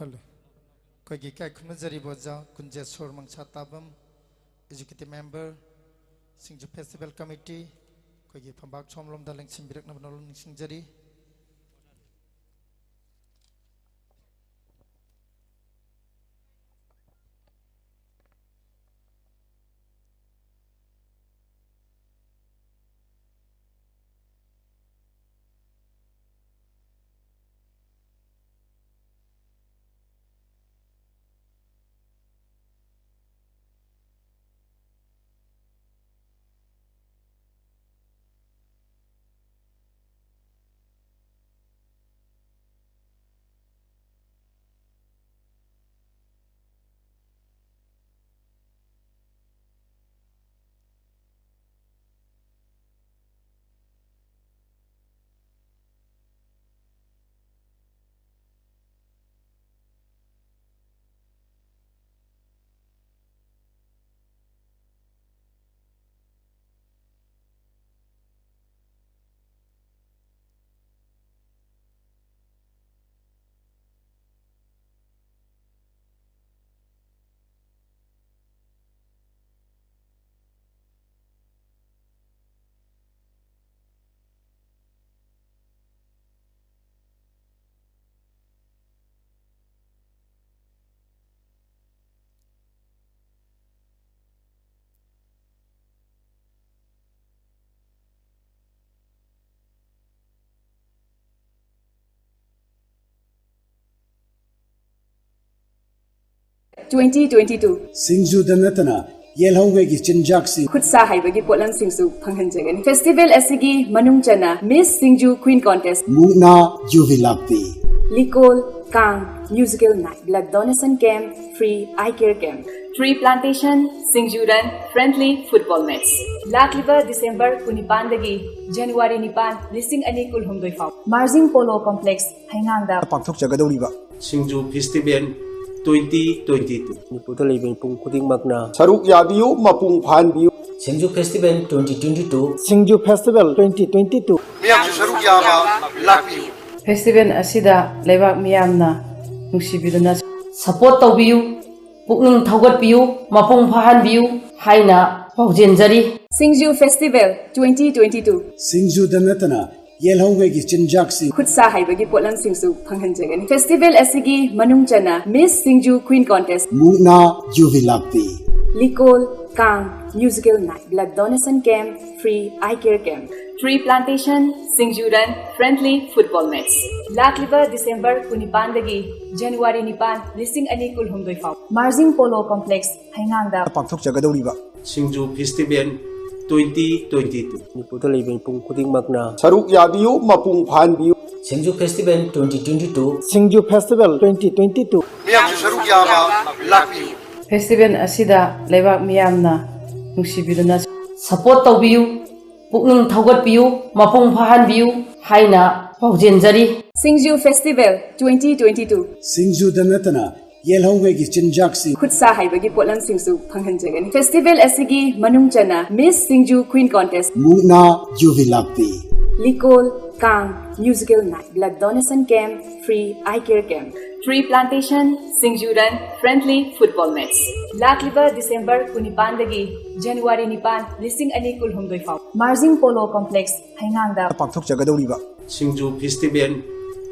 Hello. Kogi kai khunjari boja kunje sor mangcha tabam executive member SINGJU Festival Committee kogi phambak chomlom daleng simbirak na banolom singjari SINGJU Danatana Yelhawegi Chinjaksi Kutsa Haibagi Polam Singsu Panghanjagan Festival Asigi Manungchana Miss SINGJU Queen Contest Muna Juvilakti Likol Kang Musical Night Blood Donation Camp Free Eye Care Camp Tree Plantation SINGJU Run Friendly Football Match Lakliba December Kunipandagi January Nipan Listing Ani Kulhumdoi Fau Marjing Polo Complex Haingangda Pakthok Jagadoriba SINGJU Festival 2022 Niputa Living Pung Kuding Magna Saruk Yabiu Mapung Phanbiu SINGJU Festival 2022 SINGJU Festival 2022 Miyam Saruk Yaba Lakbiu Festival asida leibak miyamna nungsibiduna support tawbiu pukning thaugatpiu mapung phahanbiu haina paujenjari SINGJU Festival 2022 SINGJU Danatana Yelhawegi Chinjaksi Kutsa Haibagi Polam Singsu Panghanjagan Festival Asigi Manungchana Miss SINGJU Queen Contest Muna Juvilakti Likol Kang Musical Night Blood Donation Camp Free Eye Care Camp Tree Plantation SINGJU Run Friendly Football Match Lakliba December Kunipandagi January Nipan Listing Ani Kulhumdoi Fau Marjing Polo Complex Haingangda Pakthok Jagadoriba SINGJU Festival 2022 Niputa Living Pung Kuding Magna Saruk Yabiu Mapung Phanbiu SINGJU Festival 2022 SINGJU Festival 2022 Miyam Saruk Yaba Lakbiu Festival asida leibak miyamna nungsibiduna support tawbiu pukning thaugatpiu mapung phahanbiu haina paujenjari SINGJU Festival 2022 SINGJU Danatana Yelhawegi Chinjaksi Kutsa Haibagi Polam Singsu Panghanjagan Festival Asigi Manungchana Miss SINGJU Queen Contest Muna Juvilakti Likol Kang Musical Night Blood Donation Camp Free Eye Care Camp Tree Plantation SINGJU Run Friendly Football Match Lakliba December Kunipandagi January Nipan Listing Ani Kulhumdoi Fau Marjing Polo Complex Haingangda Pakthok Jagadoriba SINGJU Festival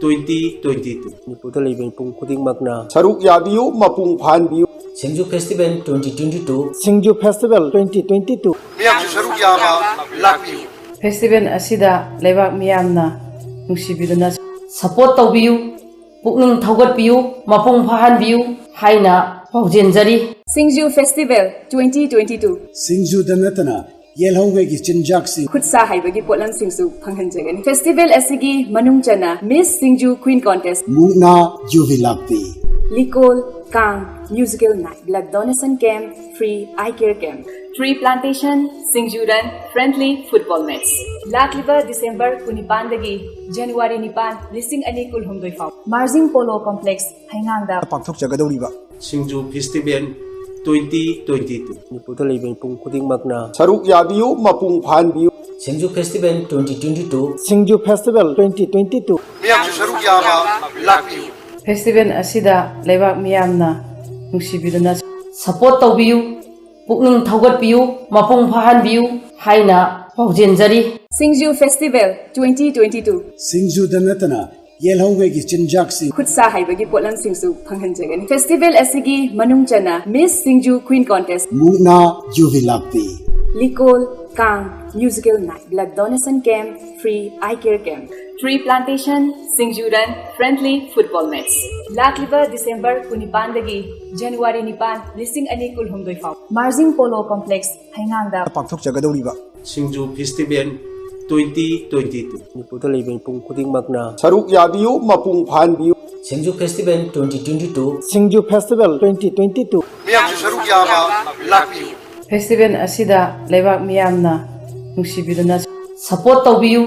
2022 Niputa Living Pung Kuding Magna Saruk Yabiu Mapung Phanbiu SINGJU Festival 2022 SINGJU Festival 2022 Miyam Saruk Yaba Lakbiu Festival asida leibak miyamna nungsibiduna support tawbiu pukning thaugatpiu mapung phahanbiu haina paujenjari SINGJU Festival 2022 SINGJU Danatana Yelhawegi Chinjaksi Kutsa Haibagi Polam Singsu Panghanjagan Festival Asigi Manungchana Miss SINGJU Queen Contest Muna Juvilakti Likol Kang Musical Night Blood Donation Camp Free Eye Care Camp Tree Plantation SINGJU Run Friendly Football Match Lakliba December Kunipandagi January Nipan Listing Ani Kulhumdoi Fau Marjing Polo Complex Haingangda Pakthok Jagadoriba SINGJU Festival 2022 Niputa Living Pung Kuding Magna Saruk Yabiu Mapung Phanbiu SINGJU Festival 2022 SINGJU Festival 2022 Miyam Saruk Yaba Lakbiu festival ꯑꯁꯤꯗ ꯂꯩꯕꯥꯛ ꯃꯤꯌꯥꯝꯅ ꯅꯨꯡꯁꯤꯕꯤꯗꯨꯅ support ꯇꯧꯕꯤꯌꯨ ꯄꯨꯛꯅꯤꯡ ꯊꯧꯒꯠꯄꯤꯌꯨ ꯃꯄꯨꯡ ꯐꯥꯍꯟꯕꯤꯌꯨ ꯍꯥꯏꯅ ꯄꯥꯎꯖꯦꯟꯖꯔꯤ SINGJU Festival 2022 ꯁꯤꯡꯖꯨꯗ ꯅꯠꯇꯅ ꯌꯦꯜꯍꯧꯉꯩꯒꯤ ꯆꯤꯟꯖꯥꯛꯁꯤꯡ ꯈꯨꯠꯁꯥ ꯍꯩꯕꯒꯤ ꯄꯣꯠꯂꯝꯁꯤꯡꯁꯨ ꯐꯪꯍꯟꯖꯒꯅꯤ ꯐꯦꯁꯇꯤꯚꯦꯜ ꯑꯁꯤꯒꯤ ꯃꯅꯨꯡ ꯆꯟꯅ ꯃꯤꯁ ꯁꯤꯡꯖꯨ ꯀ꯭ꯋꯤꯟ ꯀꯣꯟꯇꯦꯁ ꯃꯨꯛꯅꯥ ꯌꯨꯕꯤ ꯂꯥꯛꯄꯤ Likol Kang musical night blood donation camp free eye care camp tree plantation Singju run friendly football match लाखलिबा दिसंबर 19 जनवरी 9 लिसिंग अनी कुलहुमदोय फाव मार्जिंग पोलो कॉम्प्लेक्स हैंगांगदा ꯄꯥꯡꯊꯣꯛꯆꯒꯗꯧꯔꯤꯕ SINGJU Festival 2022 ꯃꯅꯤꯄꯨꯔꯗ ꯂꯩꯕ ꯃꯤꯄꯨꯝ ꯈꯨꯗꯤꯡꯃꯛꯅ ꯁꯔꯨꯛ ꯌꯥꯕꯤꯌꯨ ꯃꯄꯨꯡ ꯐꯥꯍꯟꯕꯤꯌꯨ ꯁꯤꯡꯖꯨ ꯐꯦꯁꯇꯤꯚꯦꯜ 2022 ꯁꯤꯡꯖꯨ ꯐꯦꯁꯇꯤꯚꯦꯜ 2022 ꯃꯤꯌꯥꯝꯁꯨ ꯁꯔꯨꯛ ꯌꯥꯕ ꯂꯥꯛꯄꯤꯌꯨ ꯐꯦꯁꯇꯤꯚꯦꯜ ꯑꯁꯤꯗ ꯂꯩꯕꯥꯛ ꯃꯤꯌꯥꯝꯅ ꯅꯨꯡꯁꯤꯕꯤꯗꯨꯅ ꯁꯄꯣꯔꯠ ꯇꯧꯕꯤꯌꯨ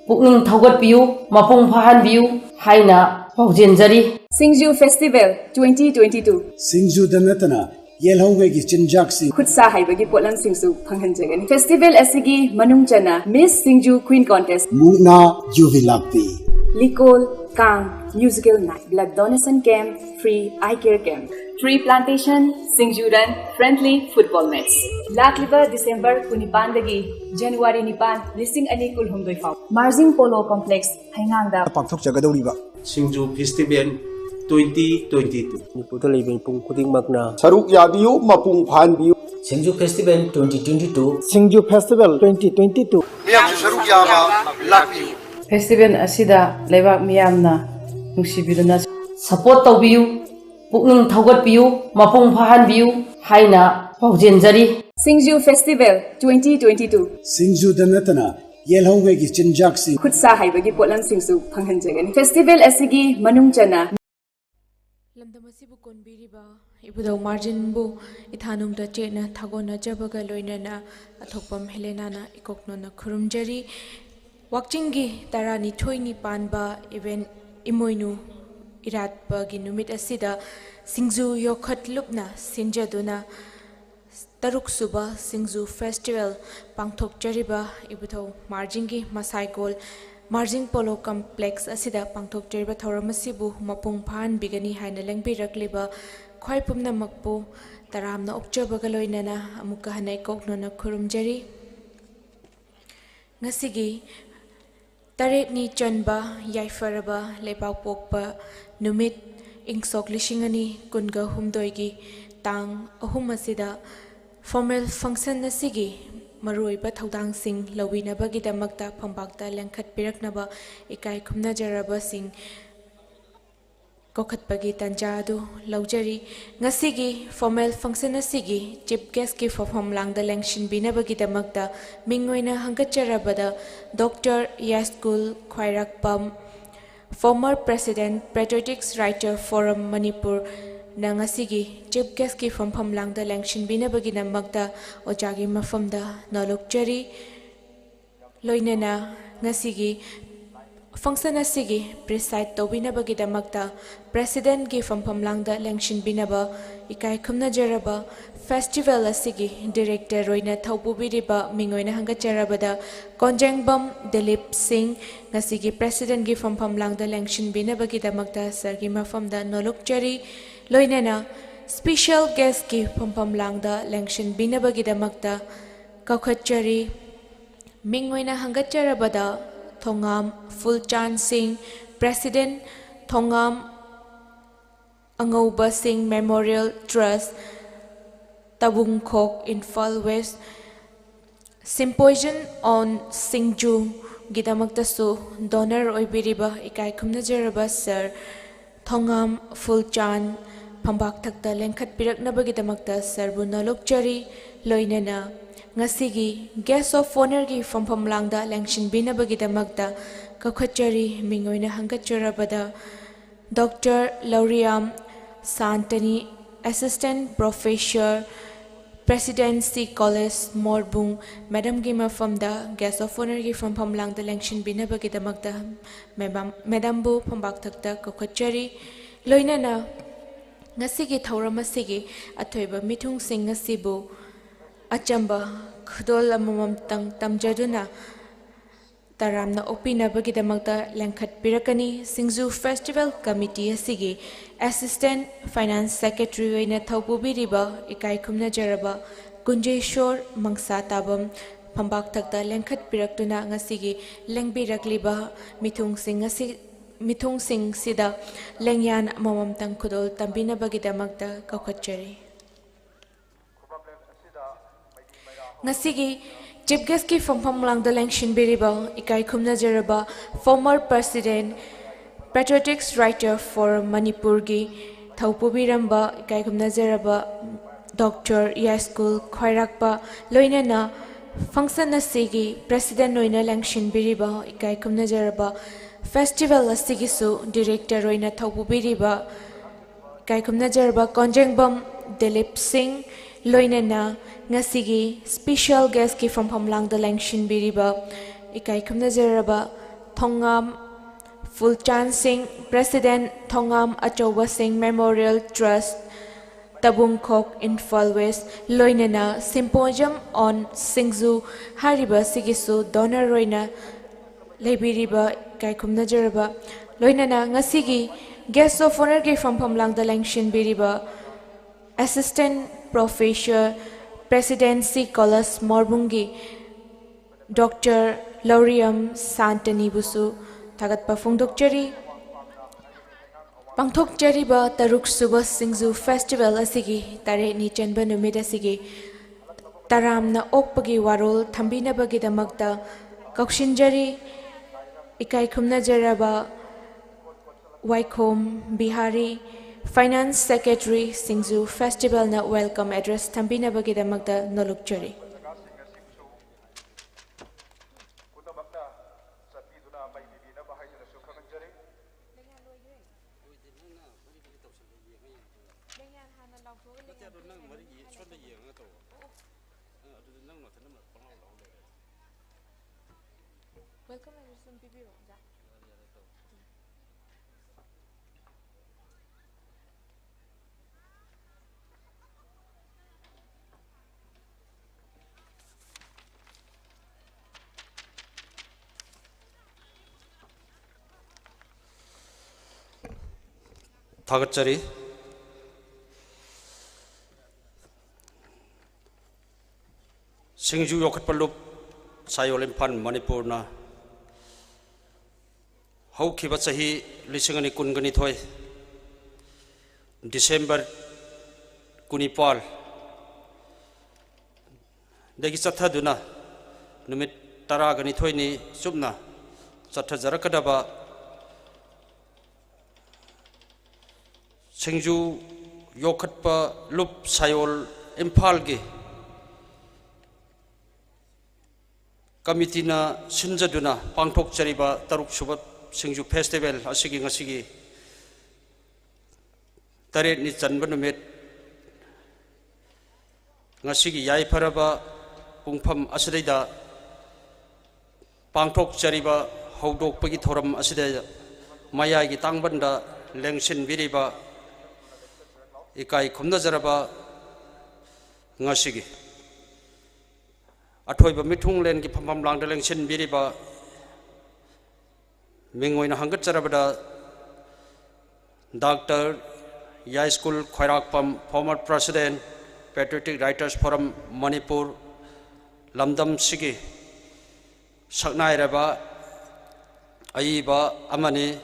ꯄꯨꯛꯅꯤꯡ ꯊꯧꯒꯠꯄꯤꯌꯨ ꯃꯄꯨꯡ ꯐꯥꯍꯟꯕꯤꯌꯨ ꯍꯥꯏꯅ ꯄꯥꯎꯖꯦꯟꯖꯔꯤ SINGJU Festival 2022 ꯁꯤꯡꯖꯨꯗ ꯅꯠꯇꯅ ꯌꯦꯜꯍꯧꯉꯩꯒꯤ ꯆꯤꯟꯖꯥꯛꯁꯤꯡ खुदसा हाइबगी पोलमसिंगसु फंगहनजगनी फेस्टिवल असिगी मनुंग चना मिस सिंगजू क्वीन कॉन्टेस्ट ꯃꯨꯛꯅꯥ ꯌꯨꯕꯤ ꯂꯥꯛꯄꯤ Likol Kang musical night blood donation camp free eye care camp tree plantation Singju run friendly football match लाखलिबा दिसंबर 19 जनवरी 9 लिसिंग अनी कुलहुमदोय फाव मार्जिंग पोलो कॉम्प्लेक्स हैंगांगदा ꯄꯥꯡꯊꯣꯛꯆꯒꯗꯧꯔꯤꯕ SINGJU Festival 2022 ꯃꯅꯤꯄꯨꯔꯗ ꯂꯩꯕ ꯃꯤꯄꯨꯝ ꯈꯨꯗꯤꯡꯃꯛꯅ ꯁꯔꯨꯛ ꯌꯥꯕꯤꯌꯨ ꯃꯄꯨꯡ ꯐꯥꯍꯟꯕꯤꯌꯨ ꯁꯤꯡꯖꯨ ꯐꯦꯁꯇꯤꯚꯦꯜ 2022 ꯁꯤꯡꯖꯨ ꯐꯦꯁꯇꯤꯚꯦꯜ 2022 ꯃꯤꯌꯥꯝꯁꯨ ꯁꯔꯨꯛ ꯌꯥꯕ ꯂꯥꯛꯄꯤꯌꯨ ꯐꯦꯁꯇꯤꯚꯦꯜ ꯑꯁꯤꯗ ꯂꯩꯕꯥꯛ ꯃꯤꯌꯥꯝꯅ ꯅꯨꯡꯁꯤꯕꯤꯗꯨꯅ ꯁꯄꯣꯔꯠ ꯇꯧꯕꯤꯌꯨ ꯄꯨꯛꯅꯤꯡ ꯊꯧꯒꯠꯄꯤꯌꯨ ꯃꯄꯨꯡ ꯐꯥꯍꯟꯕꯤꯌꯨ ꯍꯥꯏꯅ ꯄꯥꯎꯖꯦꯟꯖꯔꯤ SINGJU Festival 2022 ꯁꯤꯡꯖꯨꯗ ꯅꯠꯇꯅ ꯌꯦꯜꯍꯧꯉꯩꯒꯤ ꯆꯤꯟꯖꯥꯛꯁꯤꯡ खुदसा हाइबगी पोलमसिंगसु फंगहनजगनी फेस्टिवल असिगी मनुंग चना ꯂꯝꯗꯝ ꯀꯣꯟꯕꯤꯔꯤꯕ ꯏꯕꯨꯙꯧ ꯃꯥꯔꯖꯤꯟꯕꯨ ꯏꯊꯥꯅꯨꯡꯗ ꯆꯦꯠꯅ ꯊꯥꯒꯣꯟꯅꯖꯕꯒ ꯂꯣꯏꯅꯅ ꯑꯊꯣꯛꯄꯝ ꯍꯦꯂꯦꯅꯥꯅ ꯏꯀꯣꯛꯅꯅ ꯈꯨꯔꯨꯝꯖꯔꯤ ꯋꯥꯛꯆꯤꯡꯒꯤ 12ꯅꯤ ꯄꯥꯟꯕ ꯏꯚꯦꯟ ꯏꯃꯣꯏꯅꯨ ꯏꯔꯥꯠꯄꯒꯤ ꯅꯨꯃꯤꯠ ꯑꯁꯤꯗ ꯁꯤꯡꯖꯨ ꯌꯣꯛꯈꯠꯂꯨꯞꯅ ꯁꯤꯟꯖꯗꯨꯅ 6ꯁꯨꯕ ꯁꯤꯡꯖꯨ ꯐꯦꯁꯇꯤꯚꯦꯜ ꯄꯥꯡꯊꯣꯛꯆꯔꯤꯕ ꯏꯕꯨꯙꯧ ꯃꯥꯔꯖꯤꯡꯒꯤ ꯃꯁꯥꯏꯀꯣꯜ मार्जिंग पोलो कॉम्प्लेक्स असिदा पांगथोक्चरिबा थौरम असिबु मपुंग फाहनबिगनी हाइना लेंबिरक्लिबा ख्वाइ पुमनमकपु तरामना ओक्चबगा लोइनना अमुका हनै कोकनना खुरुमजरी ngasiगी taretni chanba yaifaraba lepak pokpa numit ingsok lishingani kunga humdoi tang ahum asida formal function asigi maruiba thaudang sing lawinabagi damakta phambakta lengkhat piraknaba ikai khumnajaraba sing kokhatpagi tanjadu laujari ngasigi formal function asigi chief guest ki form langda lengshin binabagi damakta mingoina hangacharabada Dr. Yaskul Khwairakpam former president patriotics writer forum Manipur nangasigi chief guest ki form langda lengshin binabagi damakta ojagi mafamda nalokchari loinena ngasigi function asigi preside tobinabagi damakta president gi fampham langda lengshin binaba ikai khumna jaraba festival asigi director roina thawbubiriba mingoina hangajarabada konjengbam Dilip Singh ngasigi president gi fampham langda lengshin binabagi damakta sargi mafamda nolokchari loinena special guest gi fampham langda lengshin binabagi damakta kaukhatchari mingoina hangajarabada Thongam Fulchan Singh, President Thongam Angauba Singh Memorial Trust, Tabung Khok, Infal West, Symposium on SINGJU, Gidamaktasu, Donor Oibiriba, Ikai Kumnajaraba Sir, Thongam Fulchan, Pambak Takta Lenkat Pirak Nabagidamakta Sir Bunalokchari, Loinena. Ngasigi guest of honor gi fampham langda lengshin binabagi damakta kakhatchari mingoina hangacharabada Dr. Lauriam Santani assistant professor presidency college Morbung madam gi mafamda guest of honor gi fampham langda lengshin binabagi damakta madam bu phambak thakta kakhatchari loinana ngasigi thauramasi athoiba mithung sing ngasibu Achamba Khudol amamam tang tamjaduna taramna okpinabagidamagta lengkhatpirakani Singju Festival Committee asigi Assistant Finance Secretary oina thawpubiriba ikaikhumna jaraba Kunjeshwar Mangsa Tabam Phambak Thakta lengkhatpiraktuna ngasigi lengbirakliba mithung sing sida lengyan mamamtang khudol tambinabagidamagta kaukhatchari ngasigi Chief Guest ki Phompham Langda Lengshin Biriba Ikai Khumna Jaraba former President Patriotic Writer for Manipur gi Thaupubi-ramba Ikai Khumna Jaraba Dr. Yaskul Khwairakpa Loinana function asigi President Noina Lengshin Biriba Ikai Khumna Jaraba Festival asigi su Director Roina Thaupubi-riba Ikai Khumna Jaraba Konjengbam Dilip Singh Loinana ngasigi special guest ki from Phamlangda Lengshin Biriba Ikai Khumna Jaraba Thongam Fulchan Singh President Thongam Achoba Singh Memorial Trust Tabung Khok Imphal West Loinana Symposium on Singju Hariba Sigisu Donor Roina Lebiriba Ikai Khumna Jaraba Loinana ngasigi guest of honor ki from Phamlangda Lengshin Biriba Assistant Professor Presidency College Morbungi Dr. Lauriam Santani Busu Tagat Pafungdokchari Pangthokchari ba Taruk Suba Singju Festival asigi Tare ni Chanba Numid asigi Taramna Okpagi Warol Thambina Bagidamagta Kaukshinjari Ikai Khumna Jaraba Waikhom Bihari Finance Secretary Singju Festival na welcome address Thambina Bagidamagta Nolukchari 다것자리 Singju Yokatpallup Sayolimpan Manipurna Haukiba Sahi Lisingani Kungani Toy December Kunipal Dagi Sathaduna Numit Taragani Toyni Subna Sathajarakadaba Singju Yokatpa Lup Sayol Impalgi Kamitina Sinjaduna Pangtok Chariba Taruk Subat Singju Festival Asigi Ngasigi Taret ni Chanbanumit Ngasigi Yai Paraba Pungpam Asidida Pangtok Chariba Haudok Pagi Thoram Asidaya Mayagi Tangbanda Lengshin Biriba Ikai Khumna Jaraba Ngasigi Athoiba Mithung Len ki Phampham Langda Lengshin Biriba Mingoina Hangat Jarabada Dr. Yaskul Khwairakpam former President Patriotic Writers Forum Manipur Lamdam Sigi Saknairaba Aiba Amani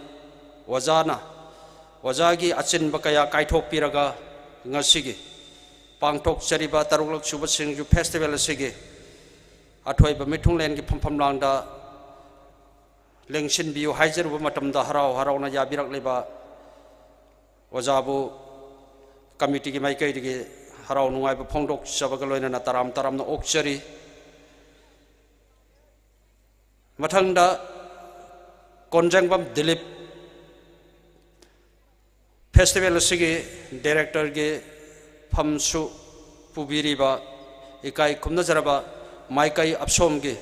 Wazana Wazagi Achin Bakaya Kaitok Piraga Ngasigi Pangtok Chariba Tarulak Suba Singju Festival Sigi Athoiba Mithung Len ki Phampham Langda Lengshin Biu Haijaruba Matamda Harau na Yabirak Leba Wajabu Committee ki Maikai Digi Harau Nungaiba Phongdok Sabagaloina na Taram na Okchari Mathangda Konjangbam Dilip Festival Sigi Director ge Phamsu Pubiriba Ikai Khumna Jaraba Maikai Apsomgi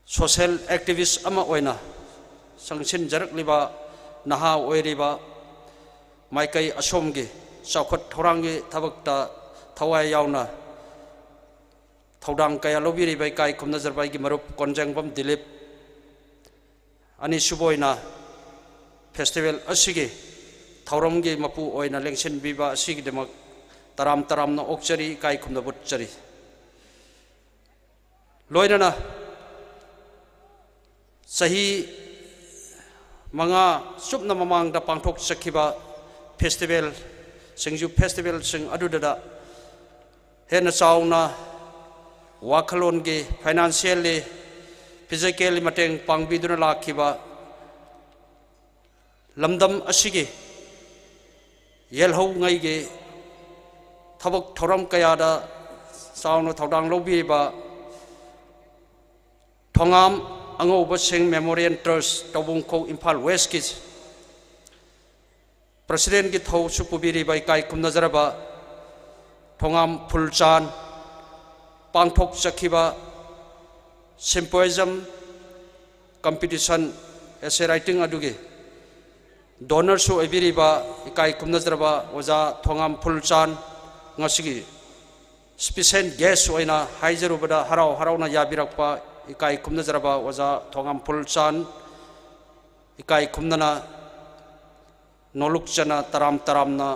Social Activist Ama Oina Sangshin Jarakliba Naha Oiriba Maikai Asomgi Saukhat Thorangi Tabakta Thawai Yauna थौदांग कया लौबिरिबाय काई खुमनजरबायगी मरुप कोनजेंबम दिलीप अनि सुबोयना festival असिगे थौरमगी मपु ओइना लेंशन बिबा असिगिदमक तराम तरामना ओक्चरी काई खुमना बुटचरी लोइनना सही मंगा सुपना ममांगदा पांगथोक सखिबा festival सिंगजू festival सिंग अदुददा हेन चाउना वाखलोनगे फाइनेंशियली फिजिकली मटेंग पांगबिदुना लाखिबा लमदम असिगे येलहौ ngaiगे थबक थौरम कयादा चाउना थौदांग लौबिबा थोंगाम अंगौबा सिंग मेमोरियल ट्रस्ट तौबुंखौ इम्फाल वेस्ट की प्रेसिडेंट की थौ सुपुबिरिबाय काई खुमनजरबा थोंगाम फुलचान पांगथोक सखिबा सिम्पोजियम कंपटीशन एसे राइटिंग अदुगे डोनर सु एबिरिबा काई खुमनजरबा ओजा थोंगाम फुलचान ngasiगी स्पेशल गेस्ट ओइना हाइजरुबदा हराव हरावना याबिरकपा इकाई खुमनजरबा ओजा थोंगाम फुलचान इकाई खुमनना नोलुकचना तराम तरामना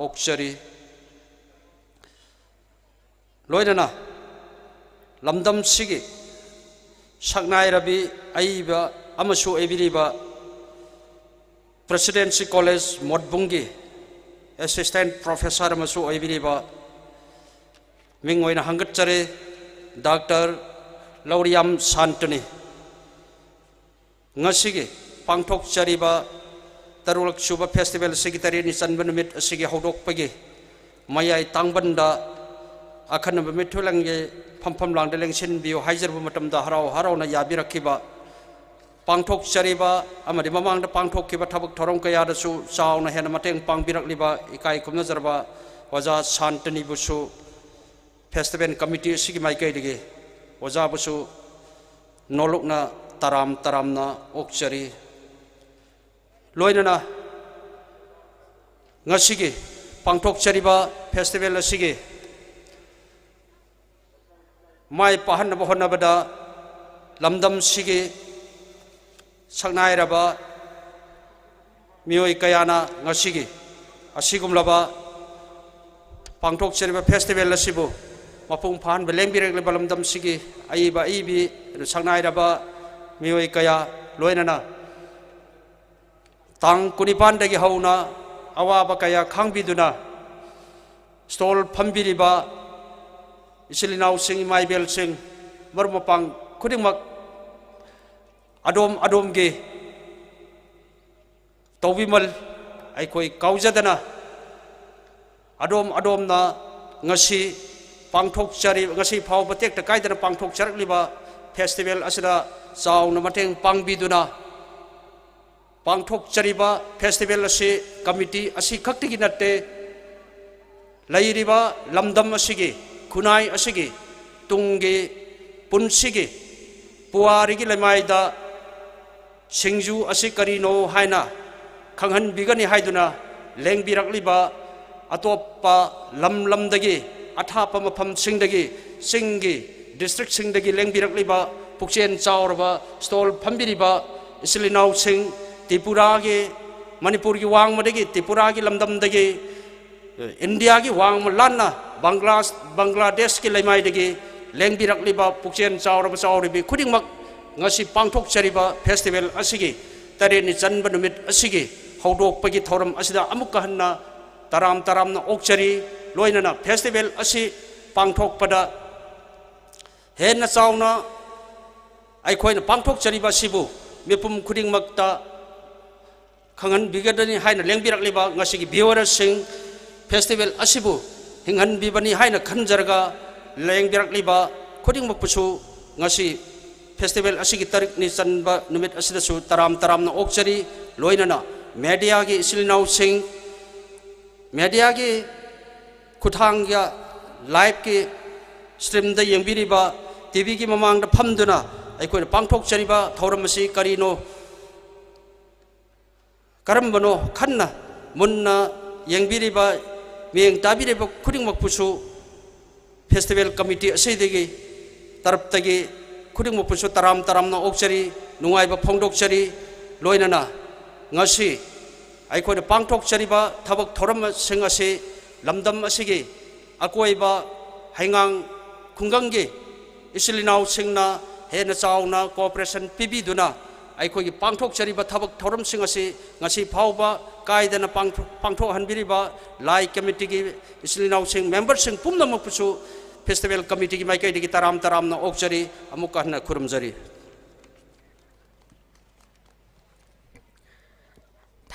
ओक्चरी लोइनना लमदम सिगी सकनाय रबी आइबा अमसु एबिरिबा प्रेसिडेंसी कॉलेज मोटबुंगी असिस्टेंट प्रोफेसर अमसु एबिरिबा मिंग ओइना हंगतचरे डॉक्टर लौरियाम शांतनी ngasiगे पांगथोक चरीबा तरुलक सुबा फेस्टिवल सिगी तरेनि चनब नुमित असिगे हौदोकपगे मयाय तांगबनदा अखनब मिथुलंगे फमफम लांगदे लेंसिन बियो हाइजरबु मतमदा हराव हरावना याबिरखिबा पांगथोक चरीबा अमदि ममांगदा पांगथोकखिबा थबक थोरम कयादसु चावना हेना मतेंग पांगबिरखलिबा इकाई खुमनजरबा ओजा शांतनी बुसु फेस्टिवल कमिटी सिगी माइकैदिगे ओजा बुसु नोलुकना तराम तरामना ओक्चरी लोइनना ngasiगे पांगथोक चरीबा फेस्टिवल असिगे माय पाहनब होनबदा लमदम सिगे सकनायरबा मियोय कयाना ngasiगे असिगुमलबा पांगथोक चरीबा फेस्टिवल असिबु मपुंग फान बेलेंबिरेगले लमदम सिगे आइबा आइबि सकनायरबा मियोय कया लोइनना तांग कुनिपानदगी हौना अवाबा कया खांबिदुना स्टॉल फंबिरिबा इसिलिनाव सिंग माइबेल सिंग मरमपांग खुदिमक अदोम अदोमगे तौबिमल आइकोई काउजदना अदोम अदोमना ngasi पांगथोक चरी ngasi फाव बतेक कायदना पांगथोक चरकलिबा फेस्टिवल असदा चावना मतेंग पांगबिदुना पांगथोक चरीबा फेस्टिवल असी कमिटी असी खक्तिगी नत्ते लैरिबा लमदम असिगे खुनाई असिगे तुंगे पुनसिगे पुवारिगी लमायदा सिंगजू असी करीनो हायना खंगहन बिगनी हायदुना लेंबिरकलिबा अतोप्पा लम लमदगी अथापा मफम सिंगदगी सिंगी डिस्ट्रिक्ट सिंगदगी लेंबिरकलिबा पुक्चेन चावरबा स्टॉल फंबिरिबा इसिलिनाव सिंग त्रिपुरा के मणिपुर की वांग मदगी त्रिपुरा की लमदम दगी इंडिया की वांग लाना बांग्लादेश की लैमाइदगी लेंबिरकलिबा पुक्चेन चावरबा चावरिबि खुदिमक ngasi पांगथोक चरीबा फेस्टिवल असिगे तरेनि चनब नुमित असिगे हौदोकपगी थौरम असिदा अमुक हन्ना तराम तरामना ओक्चरी लोइनना फेस्टिवल असि पांगथोकपदा हेन्ना चावना आइखोइना पांगथोक चरीबा सिबु मिपुम खुदिमकता खंगन बिगदनी हाइना लेंबिरकलिबा ngasiगी व्यूअरसिंग फेस्टिवल असिबु हिंगन बिबनी हाइना खनजरगा लेंबिरकलिबा खुदिमकपुसु ngasi फेस्टिवल असिगी तारिखनि चनबा नुमित असिदसु तराम तरामना ओक्चरी लोइनना मीडिया की इसिलिनाव सिंग मीडिया की खुथांगया लाइव की स्ट्रीम द यंबिरिबा टीवी की ममांगदा फमदुना अखोइना पांगथोक चरीबा थौरम असि करिनो करमबनो खन्ना मुन्ना यंबिरिबा मियंग ताबिरिबा खुदिमकपुसु फेस्टिवल कमिटी असिदगी taraptagi khuding mupusu taram na okchari nungai ba phongdokchari loinana ngasi aikoi pangthokchari ba thabak thoram singasi lamdam asigi akoi ba haingang khungangi isilinau singna hena chauna cooperation pibi duna aikoi pangthokchari ba thabak thoram singasi ngasi phauba kaidana pangthok hanbiri ba lai committee gi isilinau sing member sing pumna mupusu festival committee ki maikai digi taram na okchari amuka na khurumjari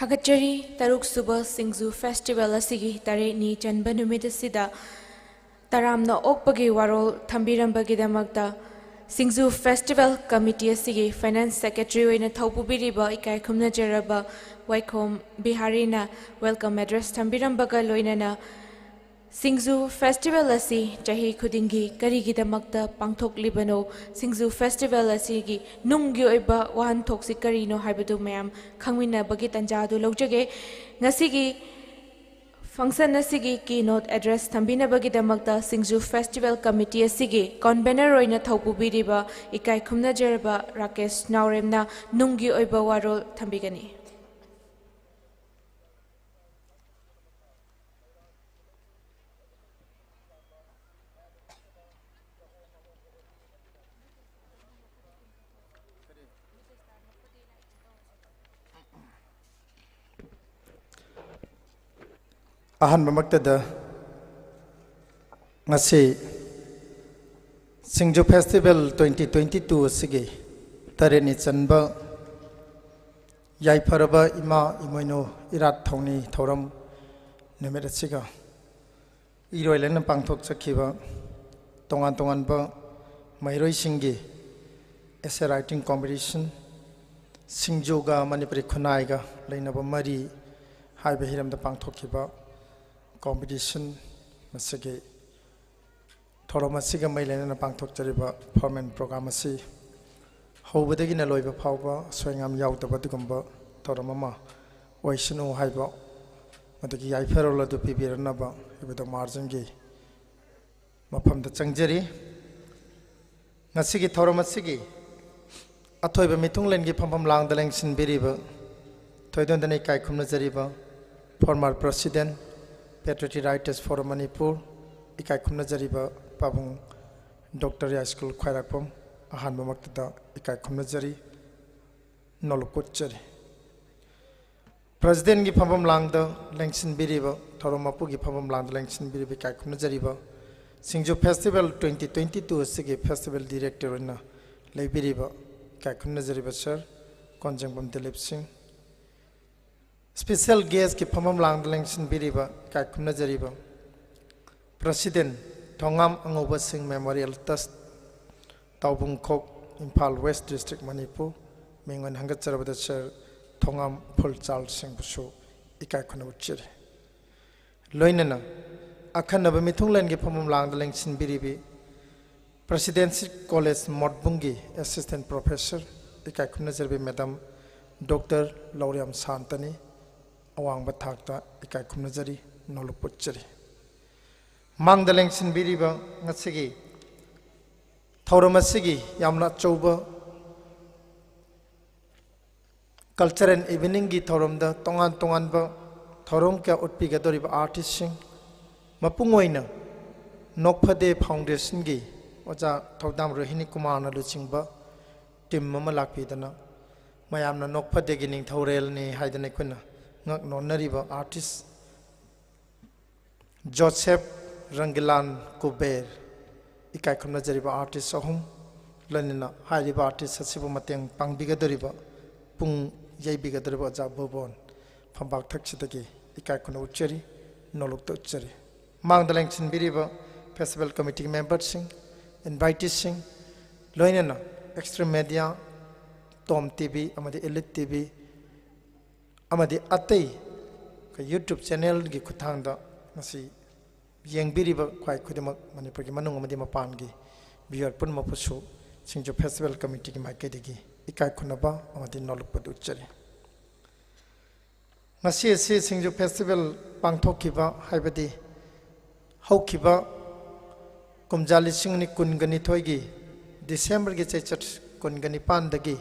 Thagachari Taruk Suba Singju Festival asigi tare ni chanba numit asida taram na okpagi warol thambirambagi damakta Singju Festival Committee asigi Finance Secretary oina thopubiriba ikai khumna jaraba Waikhom Biharina welcome address thambirambaga loinana Singju Festival asi jahi khudingi karigi damakta pangthok libano Singju Festival asi gi nunggi oiba wahan thoksi karino haibadu mayam khangmina bagi tanjadu lojage ngasigi function asigi keynote address thambina bagi damakta Singju Festival Committee asigi convener oina thopu biriba ikai khumna jerba Rakesh Nauremna nunggi oiba warol thambigani ahan mamaktada ngasi Singju Festival 2022 asigi tareni chanba yai paraba ima imoino irat thongni thoram numit asiga iroilena pangthok sakhiba tongan ba mairoi singi essay writing competition Singju ga Manipuri khunai ga leinaba mari haiba hiramda pangthokhiba competition masage thoramasiga mailena pangthok chariba permanent program asi hobadagi na loiba phawba soingam yaudaba dugumba thoramama oisinu haiba madagi yaiferola du pibiranaba ibada marjing gi maphamda changjari ngasigi thoramasigi athoiba mitunglen gi phampam langda lengsin biriba thoidondane kai khumna jariba former president Patriotic Writers Forum Manipur ikai khumna jariba pabung Dr. School khairakpam ahan mamakta ikai khumna jari nolukut jari President gi phampam langda lengsin biriba thoromapu gi phampam langda lengsin biriba ikai khumna jariba Singju Festival 2022 sigi festival director na leibiriba ikai khumna jariba sir Konjengbam Dilip Singh Special guest ki phamam lang lengsin biriba kai khumna jariba President Thongam Angoba Singh Memorial Trust Taubung Khok Imphal West District Manipur mengon hangat charabada sir Thongam Phulchal Singh Busu ikai khuna uchire loinana akhanaba mithunglen gi phamam lang lengsin biribi Presidency College Modbungi Assistant Professor ikai khumna jariba Madam Dr. Lauriam Santani awang bathakta ikai khumna jari noluput jari mangda lengsin biriba ngasigi thauramasigi yamna chauba culture and evening gi thauramda tongan ba thaurom kya utpiga doriba artist sing mapungoina nokphade foundation gi oja thodam rohini kumar na luchingba team mama lakpidana mayamna nokphade gi ning thaurel ni haidane khuna ngak nonariba artist Joseph Rangilan Kuber ikai khumna jariba artist ahum lanina hairiba artist asibu mateng pangbigadoriba pung yaibigadoriba ja bobon phambak thakchidagi ikai khuna uchari nolokta uchari mangdaleng sin biriba festival committee members sing invitees sing loinana extra media Tom TV amadi Elite TV amadi atai ka YouTube channel gi khuthangda ngasi yengbiriba khwai khudimak manipur gi manung amadi mapan gi viewer pun mapusu Singju Festival Committee gi maike digi ikai khunaba amadi nolukpad uchari ngasi se Singju Festival pangthokhiba haibadi haukiba kumjali singni kungani thoigi December gi chechat kun gani pan dagi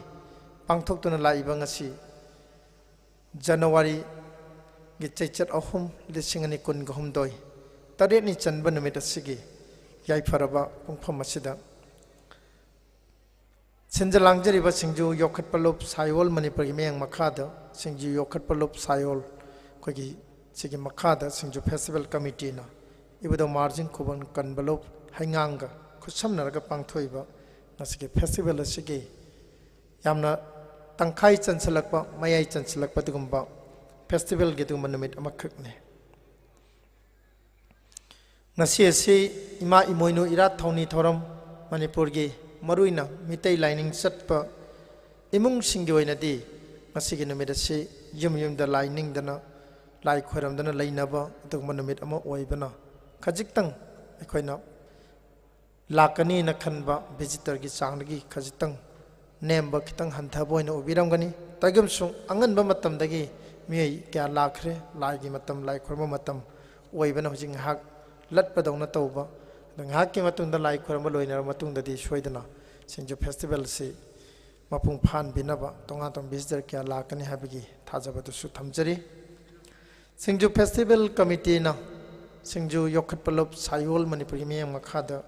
pangthok tuna laiba ngasi January gi chechat ahum lisingani kun gahum doi taret ni chanba numit asigi yai faraba pungpham asida Sinjalangjariba Singju Yokhat Palup Sayol Manipur gi meyang makhada Singju Yokhat Palup Sayol kogi sigi makhada Singju Festival Committee na ibudo margin kuban kanbalup hainganga khusamnaraga pangthoiba nasigi festival asigi yamna tangkhai chansalakpa mayai chansalakpa tugumba festival gi tugumba numit amakhakne nasi asi ima imoinu irat thoni thoram Manipur gi maruina mitai lining satpa imung singi oinadi masigi numit asi yum da lining dana lai khoram dana lainaba tugumba numit ama oibana khajitang ekhoina lakani na khanba visitor gi changnagi khajitang nemba khitang hantha boina ubiramgani tagum sung anganba matam dagi mei kya lakhre lai gi matam lai khorma matam oibana hojing hak latpa dawna tawba ngha ki matungda lai khorma loina matungda di soidana Singju festival si mapung phan binaba tonga tong visitor kya lakani habigi thajaba du su thamjari Singju festival committee na Singju Yokhat Palup Sayol Manipur gi meyang makhada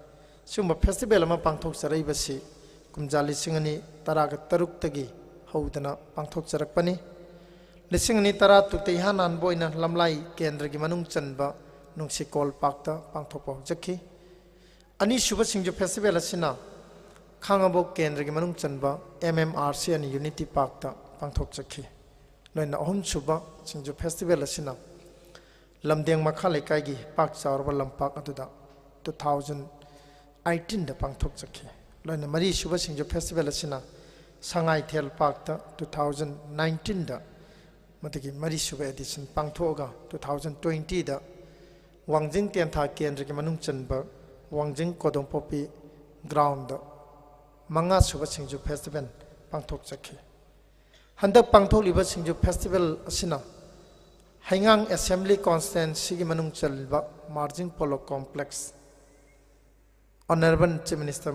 sumba festival ama pangthok sarai basi kumjali singani taraga taruk tagi haudana pangthok charakpani lisingani tara tukte hanan boina lamlai kendra gi manung chanba nungsi kol pakta pangthok pok jakhi ani suba Singju festival asina khangabo kendra gi manung chanba MMRC ani Unity Parkta pangthok jakhi loina ahum suba Singju festival asina lamdeng makha lekai gi pak chawrba lampak aduda 2018 da pangthok jakhi loina mari suba Singju festival asina sangai thel pakta 2019 da matagi mari suba edition pangthoga 2020 da wangjing tentha kendra gi manung chanba wangjing kodong popi ground da manga suba Singju festival pangthok jakhi handak pangthok liba Singju festival asina HEINGANG Assembly Constituency gi manung chalba MARJING POLO Complex Honorable Chief Minister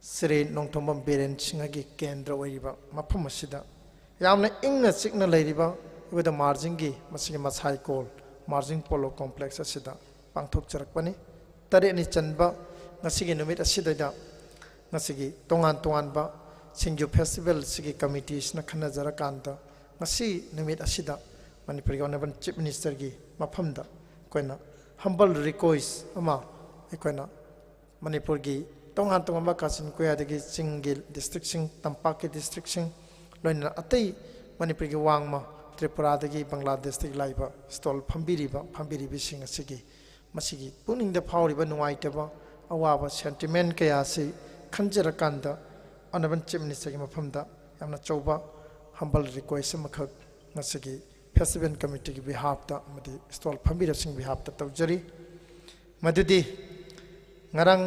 Sri Nongthombam Biren Singha gi kendra oiba mapham asida yamna ingna chikna leiriba with the MARJING gi masigi masai kol MARJING POLO Complex asida pangthok charakpani tare ni chanba ngasigi numit asida da ngasigi tongan ba Singju Festival sigi committees na khana jarakanta ngasi numit asida Manipur Honorable Chief Minister gi mafamda koina humble request ama koina Manipur gi tongan ba kasin koya dagi Singil district sing Tampak ki district sing loina atai Manipur gi wangma Tripura dagi Bangladesh dagi laiba stall phambiri sing asigi masigi puning da phawriba nuwaitaba awaba sentiment kaya si khanjarakanda Honorable Chief Minister gi mafamda yamna chauba humble request makhak masigi Festival Committee ki behalf ta madi stall phambira sing behalf ta tawjari madudi ngarang